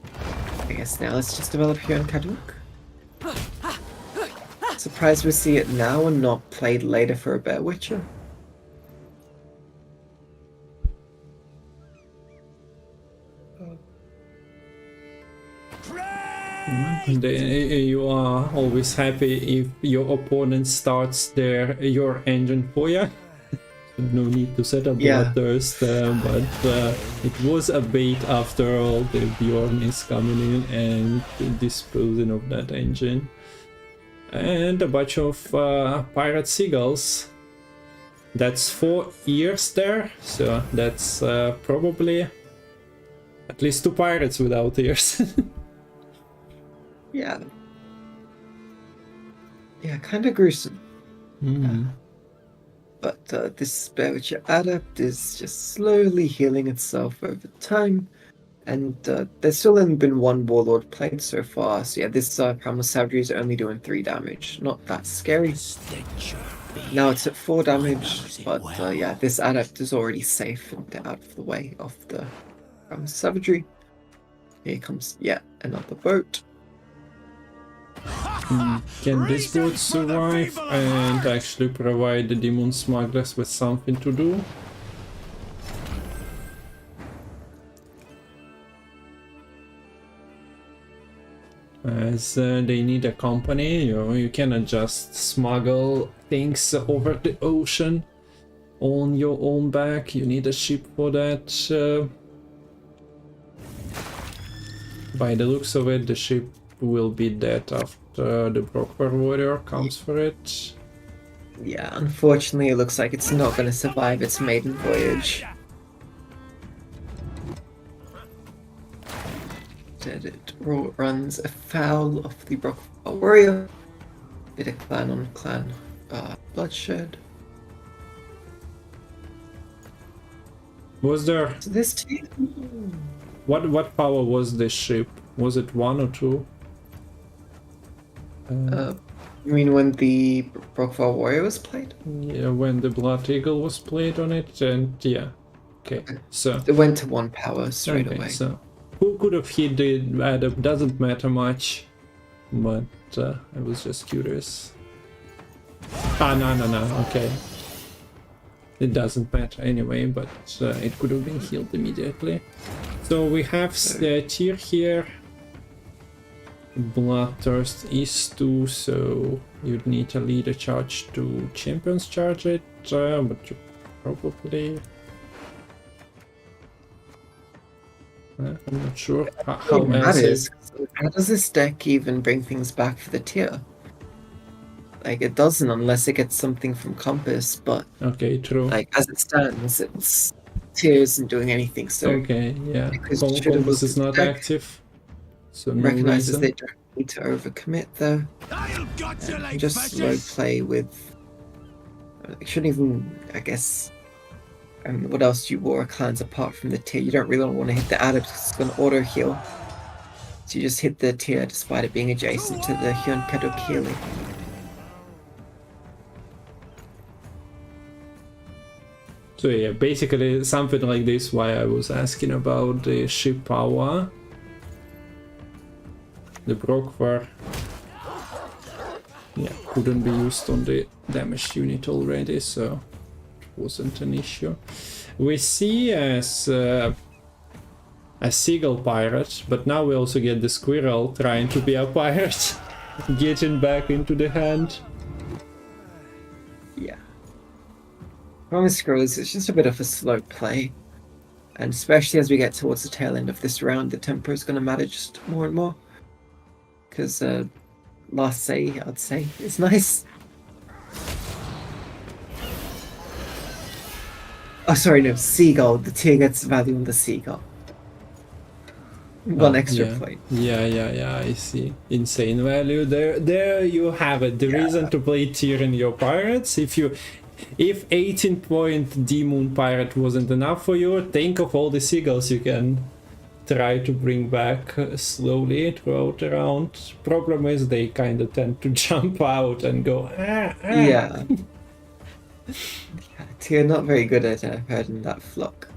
I guess now let's just develop here in Kaduk. Surprised we see it now and not played later for a Bear Witcher. You are always happy if your opponent starts your engine for you. No need to set up Bloodthirst, but it was a bait after all. The Bjorn is coming in and disposing of that engine. And a bunch of pirate seagulls. That's 4 ears there, so that's probably at least 2 pirates without ears. Yeah. Yeah, kind of gruesome. But this Bear Witcher Adept is just slowly healing itself over time. And there's still only been 1 Warlord played so far. So yeah, this Primal Savagery is only doing 3 damage. Not that scary. Now it's at 4 damage. But yeah, this Adept is already safe and out of the way of the Primal Savagery. Here comes yet another boat. Can this boat survive and actually provide the demon smugglers with something to do? As they need a company, you cannot just smuggle things over the ocean on your own back. You need a ship for that. By the looks of it, the ship will be dead after the Brockbar warrior comes for it. Yeah, unfortunately it looks like it's not going to survive its maiden voyage. Instead it runs afoul of the Brockbar warrior. Bit of clan on clan bloodshed. Was there... So this team... What power was this ship? Was it 1 or 2? You mean when the Brockvar Warrior was played? Yeah, when the Blood Eagle was played on it, and yeah. Okay, so... It went to 1 power straight away. So who could have hit the Adept doesn't matter much, but I was just curious. No, okay. It doesn't matter anyway, but it could have been healed immediately. So we have the tier here. Bloodthirst is 2, so you'd need a leader charge to champions charge it, but you probably... I'm not sure how else how does this deck even bring things back for the tier? Like, it doesn't unless it gets something from Compass, but... Okay, true. Like, as it stands, its tier isn't doing anything, so... Okay, yeah. Because Compass is not active, so no recognizes reason. they don't need to overcommit there. And just slow play with... It shouldn't even, I guess... what else do you war clans apart from the tier? You don't really want to hit the Adept because it's going to auto heal. So you just hit the tier despite it being adjacent to the Hyun Kaduk healing. So yeah, basically something like this, why I was asking about the ship power. The Brockvar, yeah, couldn't be used on the damaged unit already, so it wasn't an issue. We see as a seagull pirate, but now we also get the squirrel trying to be a pirate, getting back into the hand. Yeah. Promise Scrolls, it's just a bit of a slow play. And especially as we get towards the tail end of this round, the tempo is going to matter just more and more. Because last say, I'd say, is nice. Oh, sorry, no, Seagull. The tier gets value on the Seagull. One extra yeah. point. Yeah, I see. Insane value. There you have it. The reason to play tier in your pirates. If 18-point D-Moon pirate wasn't enough for you, think of all the seagulls you can try to bring back slowly throughout the round. Problem is they kind of tend to jump out and go Yeah. Tier not very good at herding that flock.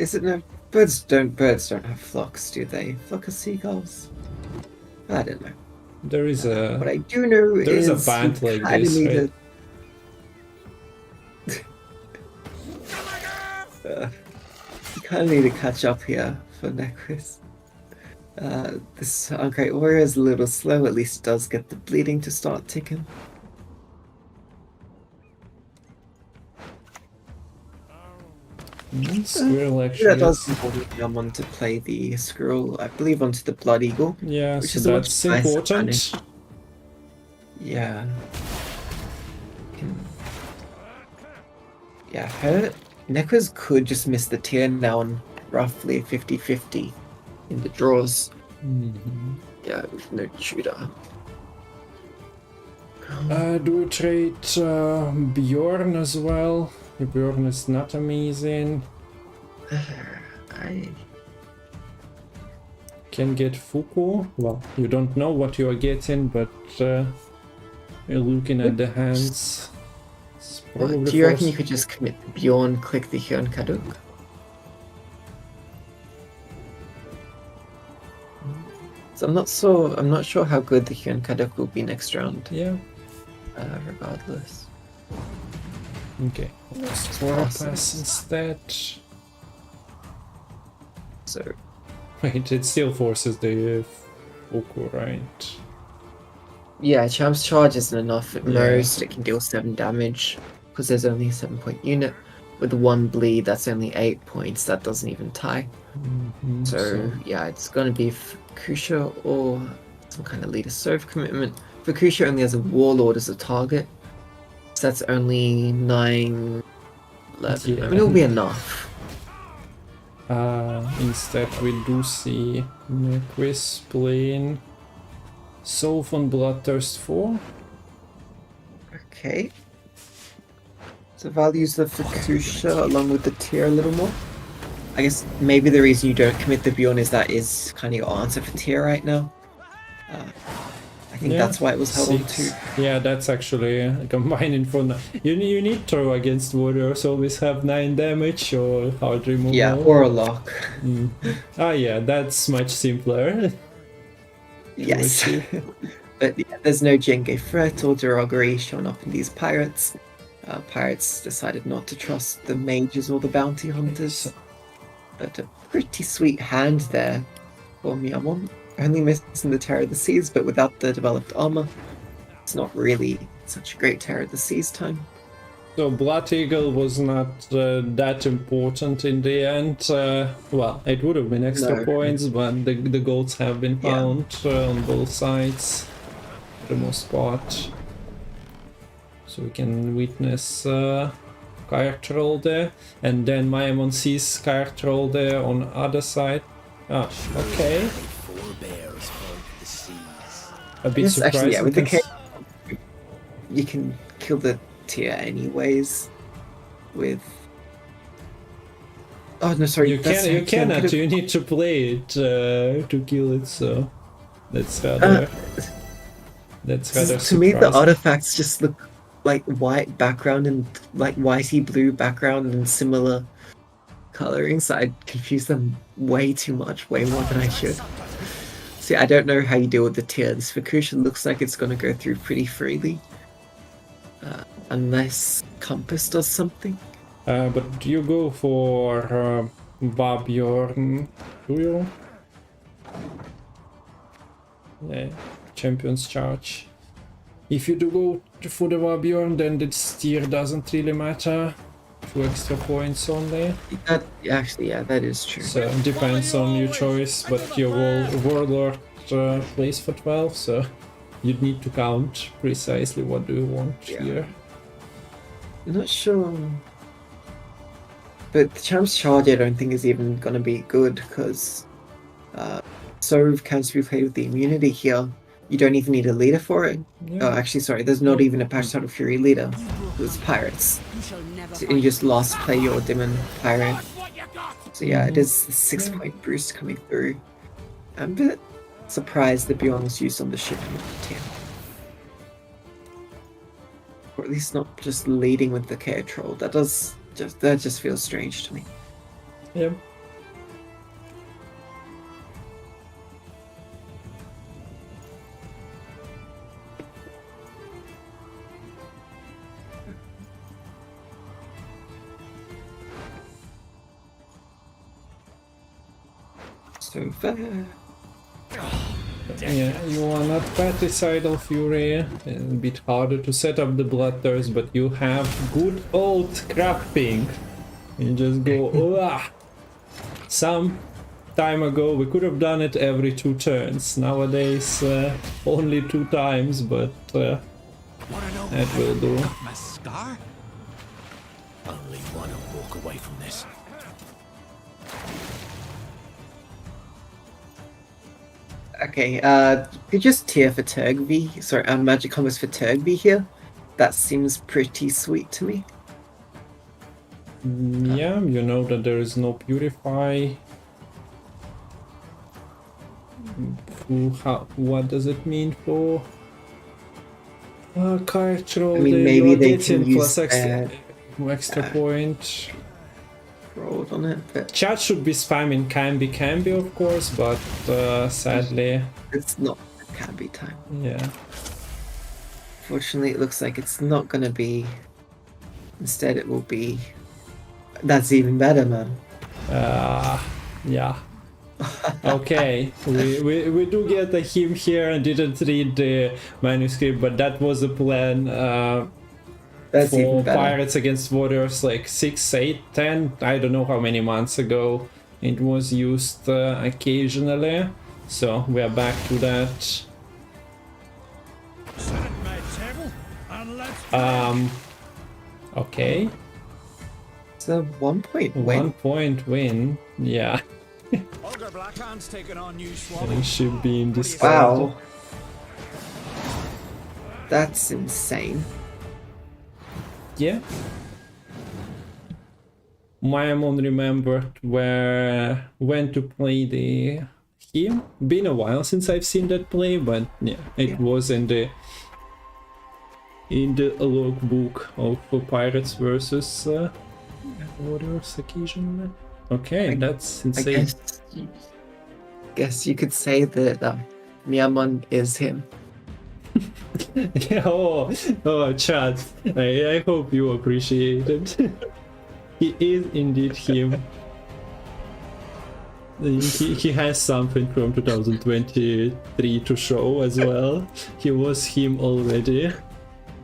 Is it no? Birds don't have flocks, do they? Flock of seagulls? I don't know. There is a What I do know there is is a band you like kinda this, need right? you kind of need to catch up here for Nequiz. This Great Warrior is a little slow, at least it does get the bleeding to start ticking. Squirrel actually. That does involve Myamon to play the squirrel, I believe, onto the Blood Eagle. Yeah, which so is a much that's nicer important. punish. Yeah. Yeah, Nequiz could just miss the tier now on roughly 50-50 in the draws. Yeah, with no tutor. Do we trade Bjorn as well? Bjorn is not amazing. I Can get Fuku. Well, you don't know what you are getting, but you're looking at the hands. It's probably do you reckon forced. you could just commit the Bjorn, click the Hyun Kaduk? So I'm not sure how good the Hyun Kaduk will be next round. Yeah. Regardless. Okay. Just Pass passes. instead. So Wait, it still forces the Fuku, right? yeah, Champ's charge isn't enough. At Yeah. most, it can deal 7 damage because there's only a 7-point unit. With 1 bleed, that's only 8 points. That doesn't even tie. So yeah, it's gonna be Fukusha or some kind of leader serve commitment. Fukusha only has a warlord as a target, so that's only 9, 11. Yeah. I mean, it'll be enough. Instead we do see Nequiz playing Soulful Bloodthirst 4. Okay. So values the Fukusha along with the tier a little more. I guess maybe the reason you don't commit the Bjorn is that is kind of your answer for tier right now. I think Yeah, that's why it was held on 6. to. Yeah, that's actually combining for you need throw against warriors always have 9 damage or hard removal. Yeah, or a lock. Ah yeah, that's much simpler. Yes. Choice. But yeah, there's no Jenge threat or derogatory shown up in these pirates. Pirates decided not to trust the mages or the bounty hunters. But a pretty sweet hand there for Myamon. Only missing the Terror of the Seas, but without the developed armor, it's not really such a great Terror of the Seas time. So Blood Eagle was not that important in the end. Well, it would have been extra No. points, but the golds have been Yeah. found on both sides for the most part. So we can witness character roll there, and then Myamon sees character roll there on other side. Ah, okay. Forebears of the seas. A bit Yes, surprised. actually, yeah, with the because- you can kill the tier anyways with... Oh, no, sorry. You that's can you right, cannot. could've- You need to play it to kill it. So that's rather that's rather To me, the surprising. artifacts just look like white background and like whitey blue background and similar coloring, so I confuse them way too much, way more than I should. See, I don't know how you deal with the tier. This Fukusha looks like it's going to go through pretty freely. Unless Compass does something. But you go for Babjorn, do you? Yeah, Champion's Charge. If you do go for the Babjorn, then the steer doesn't really matter. 2 extra points only. That actually, yeah, that is true. So it depends on your choice, but your Warlord plays for 12, so you'd need to count precisely what do you want Yeah. here. I'm not sure. But the Champ's Charge I don't think is even going to be good, because So can be played with the immunity here. You don't even need a leader for it. Yeah. Oh, actually, sorry, there's not even a Patch Title Fury leader. It was Pirates. You shall never So you just last play your Demon Pirate. What you got? So yeah, it is a 6-point boost coming through. I'm a bit surprised the Beyond was used on the ship in the 10. Or at least not just leading with the Chaos Troll. That just feels strange to me. Yep. So fair. Yeah, you are not Patricidal Fury, a bit harder to set up the Bloodthirst, but you have good old crafting. You just go, "Uah." Some time ago we could have done it every 2 turns. Nowadays only 2 times, but Wanna know that will do. my scar? Only wanna walk away from this. Okay, could just tier for Turgby. Sorry, magic combos for Turgby here. That seems pretty sweet to me. Yeah, you know that there is no Purify. What does it mean for card roll? I mean, maybe they getting can plus use extra point. Rolled on it, but Chat should be spamming can be of course, but sadly, it's not can be time. yeah. Fortunately, it looks like it's not gonna be. Instead, it will be. That's even better, man. Yeah. Okay, we do get a him here and didn't read the manuscript, but that was the plan That's for even better. Pirates against Warriors like 6, 8, 10, I don't know how many months ago. It was used occasionally, so we are back to that. Sit at my table and let's Okay, It's a 1-point win. 1 point win, yeah. Ogre Blackhand's taking on new It Swabby. should be in this. Wow. That's insane. Yeah. Myamon remembered when to play the him. Been a while since I've seen that play, but yeah, it was in the logbook of Pirates versus Warriors occasionally. Okay, that's I insane. guess you could say that Myamon is him. Yeah, oh, chat. I hope you appreciate it. He is indeed him. He has something from 2023 to show as well. He was him already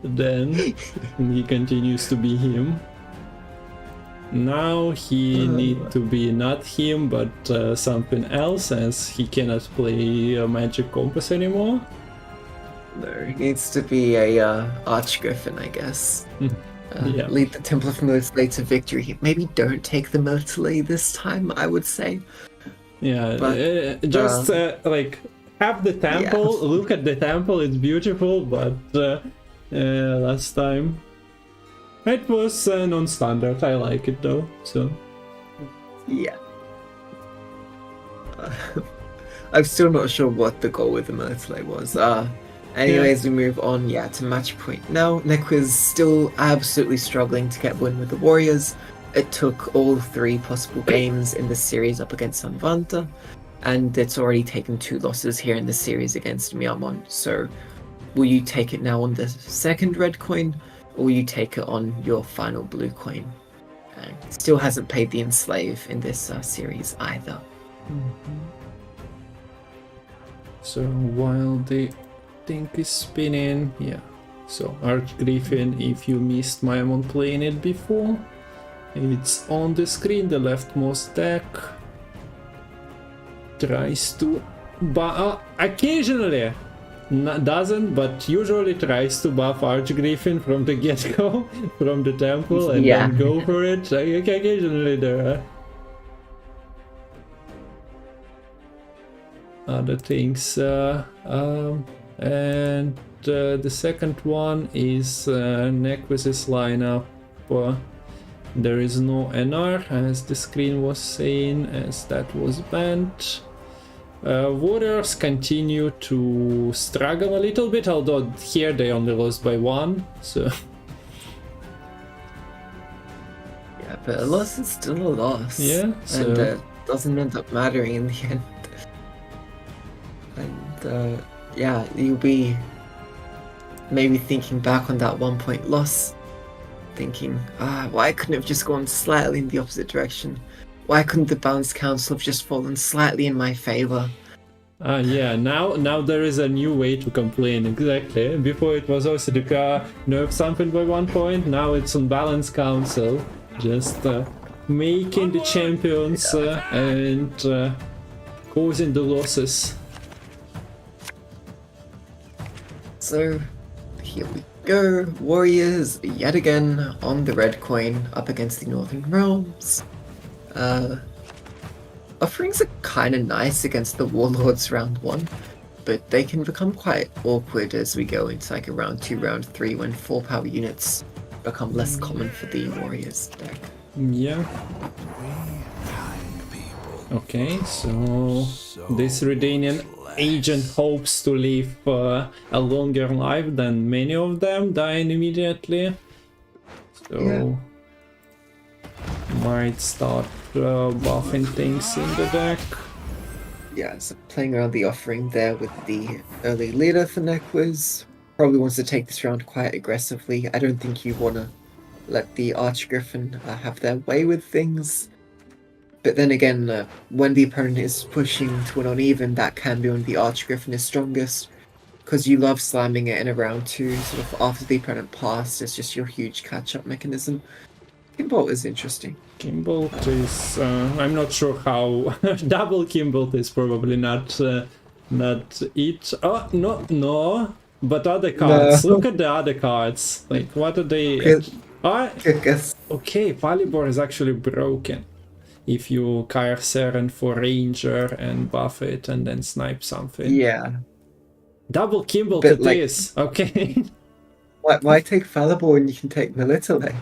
then, and he continues to be him. Now he need to be not him, but something else, as he cannot play Magic Compass anymore. No, he needs to be a Archgriffin, I guess. Yeah. Lead the Temple of Myrtley to victory. Maybe don't take the Myrtley this time, I would say. Yeah, But, just like have the temple, look at the temple, it's beautiful, but last time it was non-standard. I like it though, so Yeah. I'm still not sure what the goal with the Myrtley was. Anyways, we move on, to match point. Now, Nequiz still absolutely struggling to get win with the Warriors. It took all 3 possible games in the series up against Sanvanter, and it's already taken 2 losses here in the series against Myamon. So, will you take it now on the second red coin, or will you take it on your final blue coin? Still hasn't played the Enslave in this series either. so while the thing is spinning, so Archgriffin, if you missed Myamon playing it before, it's on the screen, the leftmost deck. Tries to occasionally doesn't, but usually tries to buff Archgriffin from the get-go, from the temple, and then go for it. Occasionally there. other things. And the second one is Nequiz's lineup. There is no NR, as the screen was saying, as that was banned. Warriors continue to struggle a little bit, although here they only lost by 1, so... Yeah, but a loss is still a loss. Yeah, so... And doesn't end up mattering in the end. And yeah, you'll be maybe thinking back on that 1 point loss, thinking, why couldn't it have just gone slightly in the opposite direction? Why couldn't the bounce council have just fallen slightly in my favor? Yeah, now there is a new way to complain, exactly. Before it was also the nerf something by 1 point, now it's on balance council, just making the champions and causing the losses. So, here we go. Warriors, yet again, on the red coin, up against the Northern Realms. Offerings are kinda nice against the Warlords round 1, but they can become quite awkward as we go into like a round 2, round 3, when 4 power units become less common for the Warriors deck. Yeah. Okay, so this Redanian agent hopes to live a longer life than many of them, dying immediately. So might start buffing things in the deck. Yeah, so playing around the offering there with the early leader for Nequiz. Probably wants to take this round quite aggressively. I don't think you want to let the Archgriffin have their way with things. But then again, when the opponent is pushing to an uneven, that can be when the Archgriffin is strongest. Because you love slamming it in a round 2, sort of after the opponent passed. It's just your huge catch-up mechanism. Kimbolt is interesting. Kimbolt is... I'm not sure how... Double Kimbolt is probably not it. Oh, no. But other cards. Look at the other cards. Like, what are they... Okay, Palibor is actually broken. If you Kair Seren for Ranger and buff it and then snipe something. Yeah. Double Kimbolt it is. Okay. Why take Falibor when you can take Melitele?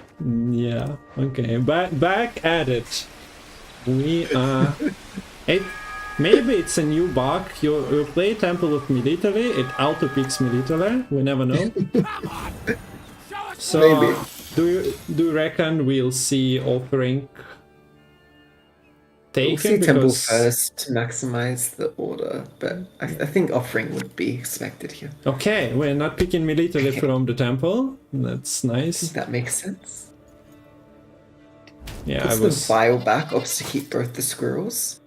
Yeah, okay. Back at it. We maybe it's a new bug. You play Temple of Military, it auto-picks Military, we never know. So Maybe. do you reckon we'll see offering taken? We'll see Temple first to maximize the order, but I think offering would be expected here. Okay, we're not picking Military from the Temple. That's nice. That makes sense. Yeah, Puts I was... the Vile backups to keep both the squirrels,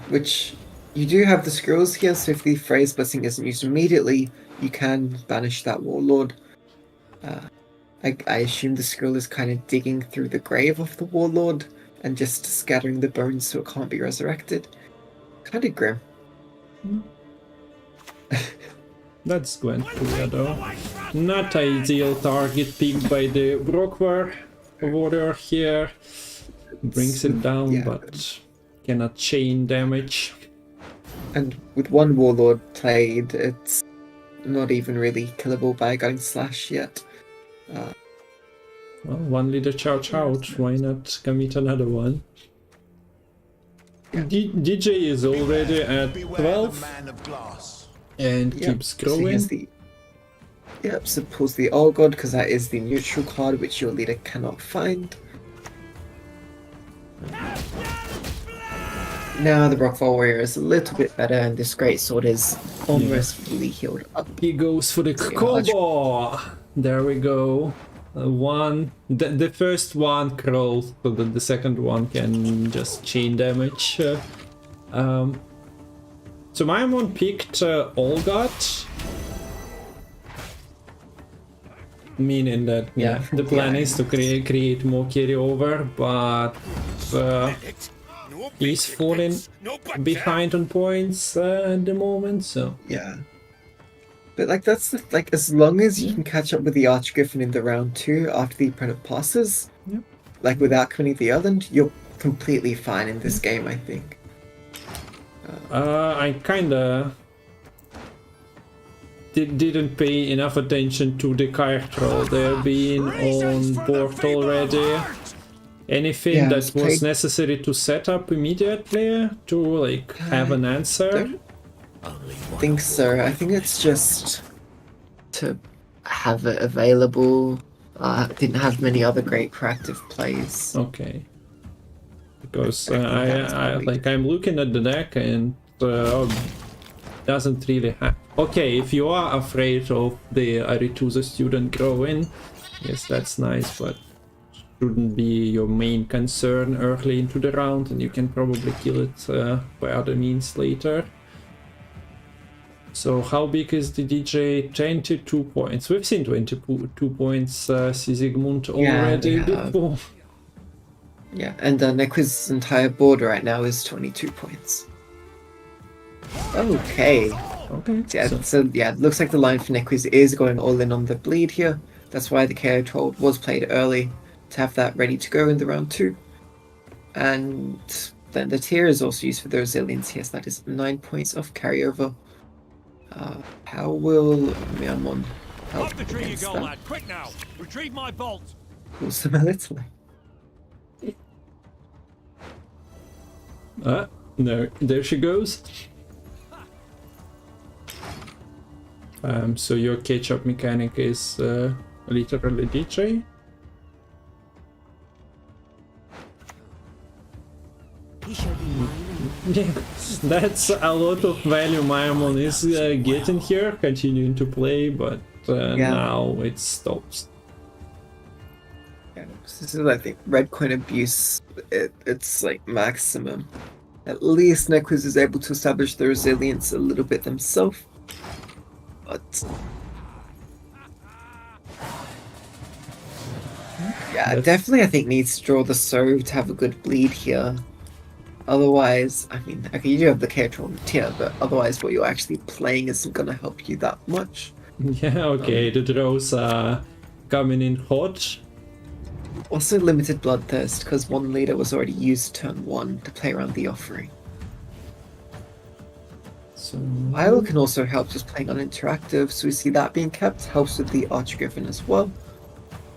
which you do have the squirrels here, so if the Phrase Blessing isn't used immediately, you can banish that Warlord. I assume the squirrel is kind of digging through the grave of the Warlord and just scattering the bones so it can't be resurrected. Kind of grim. That's Gwent though. Not ideal target picked by the Brockwar warrior here. Brings it down, but cannot chain damage. And with one Warlord played, it's not even really killable by Guiding Slash yet. Well, one leader charge out, why not commit another one? DJ is already at 12 and keeps growing. So pulls the All God because that is the neutral card which your leader cannot find. Now the Rockfall Warrior is a little bit better and this Great Sword is almost fully healed up. He goes for the combo! There we go. The first one crawls, so that the second one can just chain damage. So Myamon picked Olgot, meaning that the plan is to create more carryover, but he's falling behind on points at the moment. So But that's as long as you can catch up with the Archgriffin in the round 2 after the opponent passes, without committing the island, you're completely fine in this game, I think. I kinda didn't pay enough attention to the card roll. They're being on board already. Anything Yeah, that it's was played- necessary to set up immediately to like have an answer? Only I one think so. I think it's just to have it available. Didn't have many other great proactive plays. Okay. Because I think that's probably- I'm looking at the deck and doesn't really have. Okay, if you are afraid of the Aretusa student growing, yes, that's nice, but shouldn't be your main concern early into the round, and you can probably kill it by other means later. So how big is the DJ? 22 points. We've seen 22 points Sigmund already we have. before. Yeah, and Nequiz's entire board right now is 22 points. Okay. Okay. Yeah, so- so yeah, it looks like the line for Nequiz is going all in on the bleed here. That's why the KO Troll was played early to have that ready to go in the round 2. And then the tier is also used for the resilience. Yes, that is 9 points of carryover. How will Myamon help Off the tree you against go, that? lad. Quick now. Retrieve my bolt. Pulls them a little. No, there she goes. So your catch-up mechanic is literally DJ. He shall be mine. Yes, that's a lot of value Myamon is getting here, continuing to play, but now it stops. Yeah, this is, I think, red coin abuse. It's like maximum. At least Nequiz is able to establish the resilience a little bit themselves. But yeah, That's- definitely I think needs to draw the Sove to have a good bleed here. Otherwise, I mean, okay, you do have the character on the tier, but otherwise what you're actually playing isn't going to help you that much. Yeah, okay, the draws are coming in hot. Also limited Bloodthirst, because one leader was already used turn 1 to play around the offering. So Isle can also help just playing on interactive, so we see that being kept, helps with the Archgriffin as well.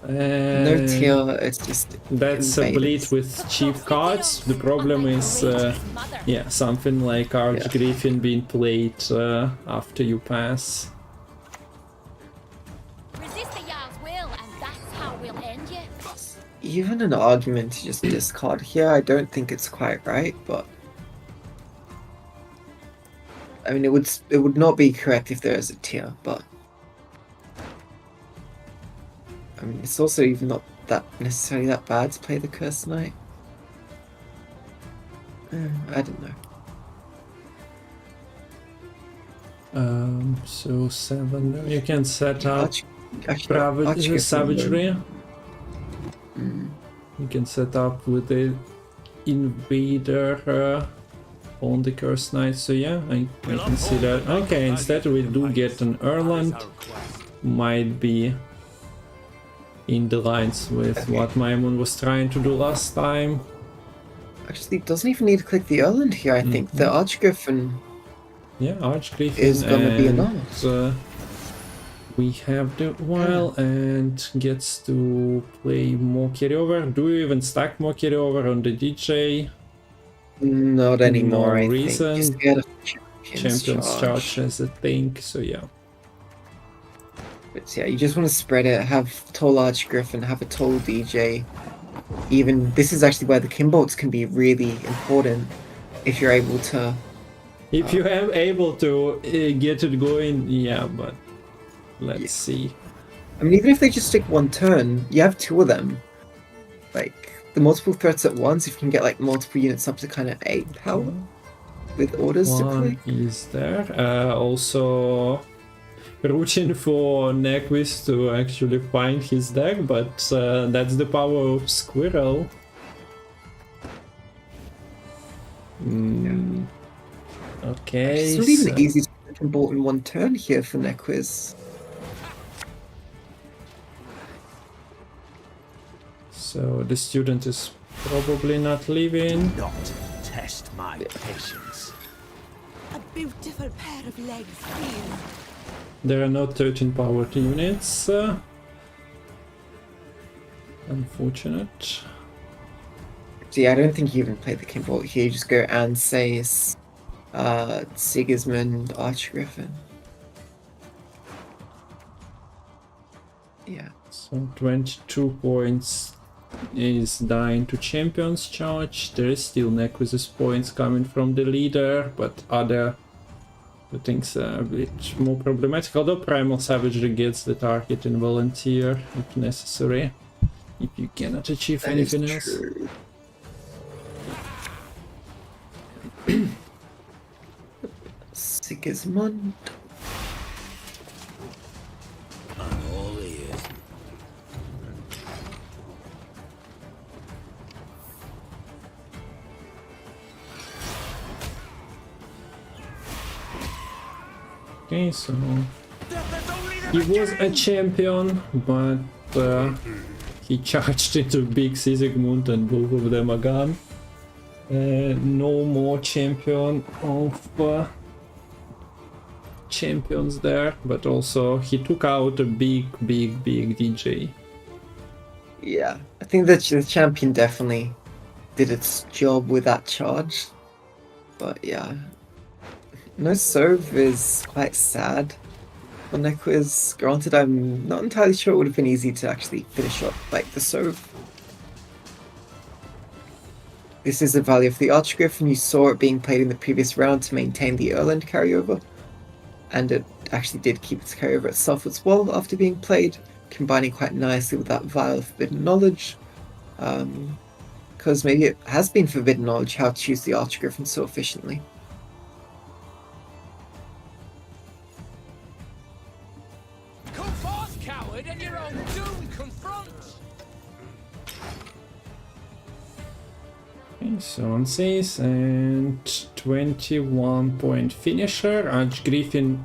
No tier, it's just that's a invaded. bleed with cheap cards. The problem is, yeah, something like Archgriffin being played after you pass. Resist the Jarl's will, and that's how we'll end you. Even an argument to just discard here, I don't think it's quite right, but I mean, it would not be correct if there is a tier, but I mean, it's also even not that necessarily that bad to play the Curse Knight. I don't know. So 7. You can set up Archgriffin Savagery. Mm. You can set up with the Invader on the Curse Knight. So yeah, I can see that. Okay, instead we do get an Erland. Might be in the lines with what Myamon was trying to do last time. Actually, it doesn't even need to click the Erland here, I think. The Archgriffin Yeah, Archgriffin is gonna be and, enough. we have the while and gets to play more carryover. Do you even stack more carryover on the DJ? Not anymore, No I reason. think. Just get a Champion's charge as a thing, so yeah. But yeah, you just want to spread it, have tall Archgriffin, have a tall DJ. Even, this is actually where the Kimbolts can be really important, if you're able to... If you are able to get it going, yeah, but let's see. I mean, even if they just stick one turn, you have 2 of them. Like, the multiple threats at once, if you can get like multiple units up to kind of 8 power with orders to One click. is there. Also rooting for Nequiz to actually find his deck, but that's the power of Squirrel. Okay. It's not even so- easy to click and bolt in one turn here for Nequiz. So the student is probably not leaving. not test my patience. A beautiful pair of legs, please. There are no 13 powered units. Unfortunate. See, I don't think you even play the King Vault here. You just go Ansace, Sigismund, Archgriffin. Yeah. So 22 points is dying to Champions Charge. There is still Nequiz's points coming from the leader, but other things are a bit more problematic. Although Primal Savagery gets the target in Volunteer if necessary, if you cannot achieve That anything is else. true. Sigismund. I'm all ears. Okay, so he was a champion, but he charged into Big Sigismund and both of them are gone. No more champion of champions there, but also he took out a big DJ. Yeah, I think that the champion definitely did its job with that charge. But yeah, no serve is quite sad for Nequiz. Granted, I'm not entirely sure it would have been easy to actually finish up like the serve. This is the value of the Archgriffin. You saw it being played in the previous round to maintain the Erland carryover, and it actually did keep its carryover itself as well after being played, combining quite nicely with that Vial of Forbidden Knowledge. Because maybe it has been Forbidden Knowledge how to use the Archgriffin so efficiently. Come forth, coward, and your own doom confront! Okay, so on says, and 21 point finisher. Archgriffin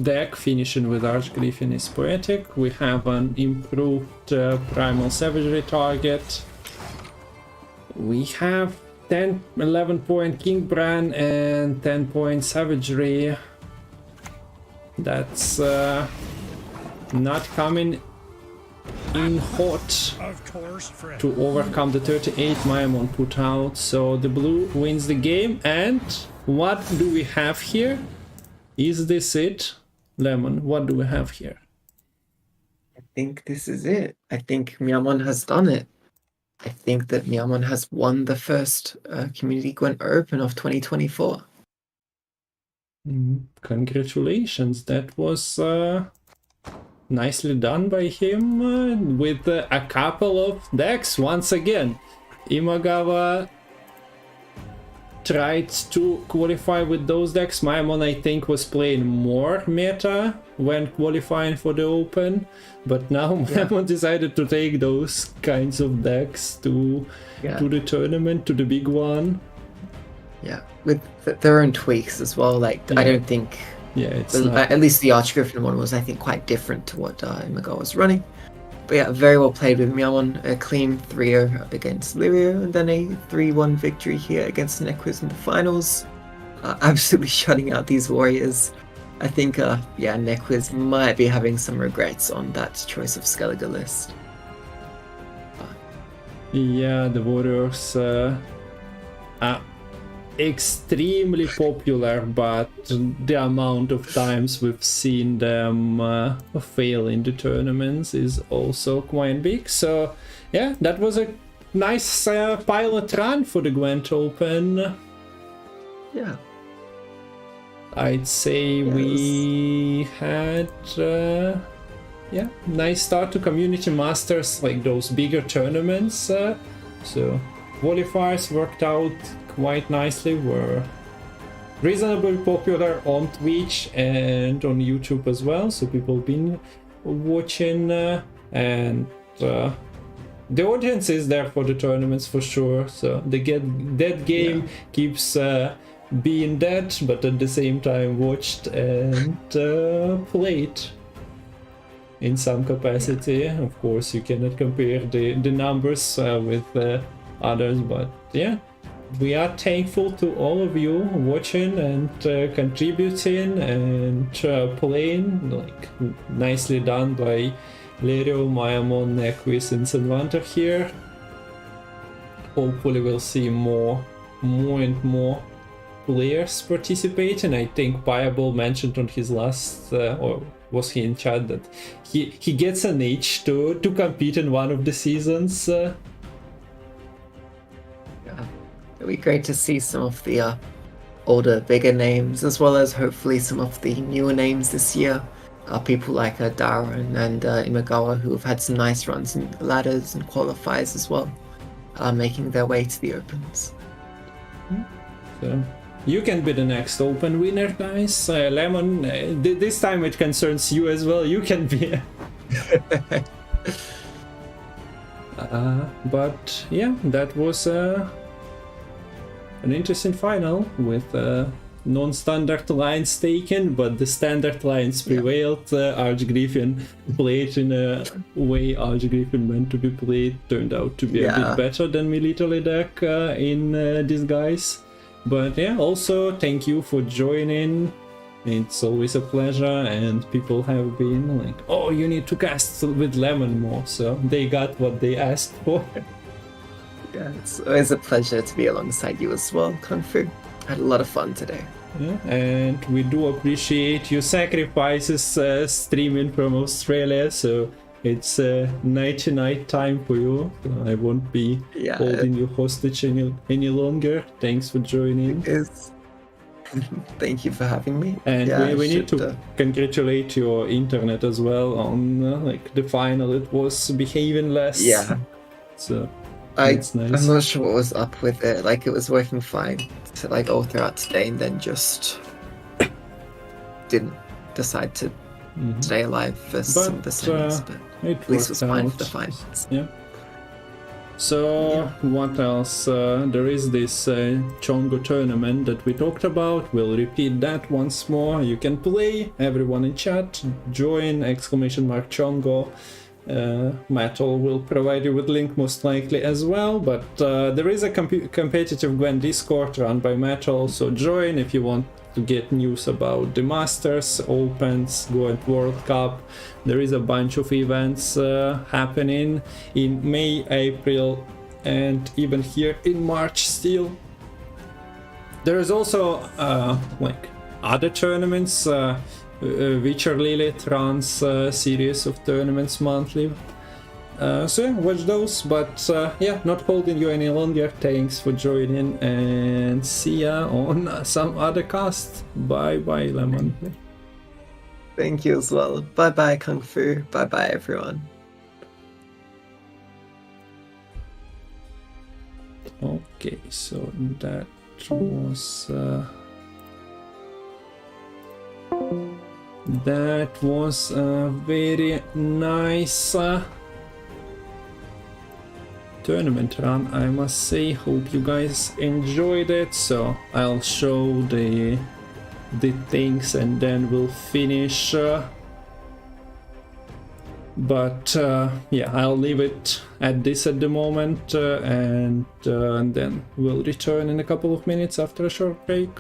deck finishing with Archgriffin is poetic. We have an improved Primal Savagery target. We have 11 point King Bran and 10 point Savagery. That's not coming in hot to overcome the 38 Myamon put out. So the blue wins the game. And what do we have here? Is this it? Lemon, what do we have here? I think this is it. I think Myamon has done it. I think that Myamon has won the first Community Gwent Open of 2024. Congratulations, that was nicely done by him with a couple of decks. Once again, Imagawa tried to qualify with those decks. Myamon, I think, was playing more meta when qualifying for the Open, but now Myamon decided to take those kinds of decks to the tournament, to the big one. Yeah, with their own tweaks as well. Like, I don't think... Yeah, it's at least the Archgriffin one was, I think, quite different to what Imagawa was running. But yeah, very well played with Myamon. A clean 3-0 against Lerio, and then a 3-1 victory here against Nequiz in the finals. Absolutely shutting out these warriors. I think, Nequiz might be having some regrets on that choice of Skellige list. Yeah, the warriors are extremely popular, but the amount of times we've seen them fail in the tournaments is also quite big. So yeah, that was a nice pilot run for the Gwent Open. Yeah, I'd say we had nice start to Community Masters, like those bigger tournaments. So qualifiers worked out quite nicely, were reasonably popular on Twitch and on YouTube as well, so people been watching, and the audience is there for the tournaments for sure. So that game keeps being dead, but at the same time watched and played in some capacity. Of course, you cannot compare the numbers with others, but yeah, we are thankful to all of you watching and contributing and playing. Like, nicely done by Lerio, Myamon, Nequiz, and Sanvanter here. Hopefully we'll see more and more players participating. I think Piable mentioned on his last, or was he in chat, that he gets an itch to compete in one of the seasons. Yeah. It'll be great to see some of the older, bigger names, as well as hopefully some of the newer names this year. People like Darren and Imagawa, who have had some nice runs in ladders and qualifiers as well, making their way to the Opens. So you can be the next Open winner, guys. Lemon, this time it concerns you as well. You can be. But yeah, that was an interesting final with non-standard lines taken, but the standard lines prevailed. Archgriffin played in a way Archgriffin meant to be played, turned out to be a bit better than Military deck in disguise. But yeah, also thank you for joining. It's always a pleasure, and people have been like, oh, you need to cast with Lemon more, so they got what they asked for. Yeah, it's always a pleasure to be alongside you as well, Kungfu. Had a lot of fun today. Yeah, and we do appreciate your sacrifices streaming from Australia, so it's night-to-night time for you. I won't be holding you hostage any longer. Thanks for joining. Thank you for having me. And we need to congratulate your internet as well on like the final. It was behaving less. Yeah. So it's nice. I'm not sure what was up with it. Like, it was working fine to, like, all throughout today, and then just didn't decide to stay alive for some of the semis. But at least it was fine for the finals. Yeah. So what else? There is this Chongo tournament that we talked about. We'll repeat that once more. You can play. Everyone in chat, join !Chongo. Matol will provide you with link most likely as well, but there is a competitive Gwent Discord run by Matol, so join if you want to get news about the Masters, Opens, Gwent World Cup. There is a bunch of events happening in May, April, and even here in March still. There is also like other tournaments. Witcher Lilith runs a series of tournaments monthly. So yeah, watch those, but yeah, not holding you any longer. Thanks for joining, and see ya on some other cast. Bye bye, Lemon. Thank you as well. Bye bye, Kungfu. Bye bye, everyone. Okay, so that was a very nice tournament run, I must say. Hope you guys enjoyed it. So I'll show the things and then we'll finish. But yeah, I'll leave it at this at the moment, and then we'll return in a couple of minutes after a short break.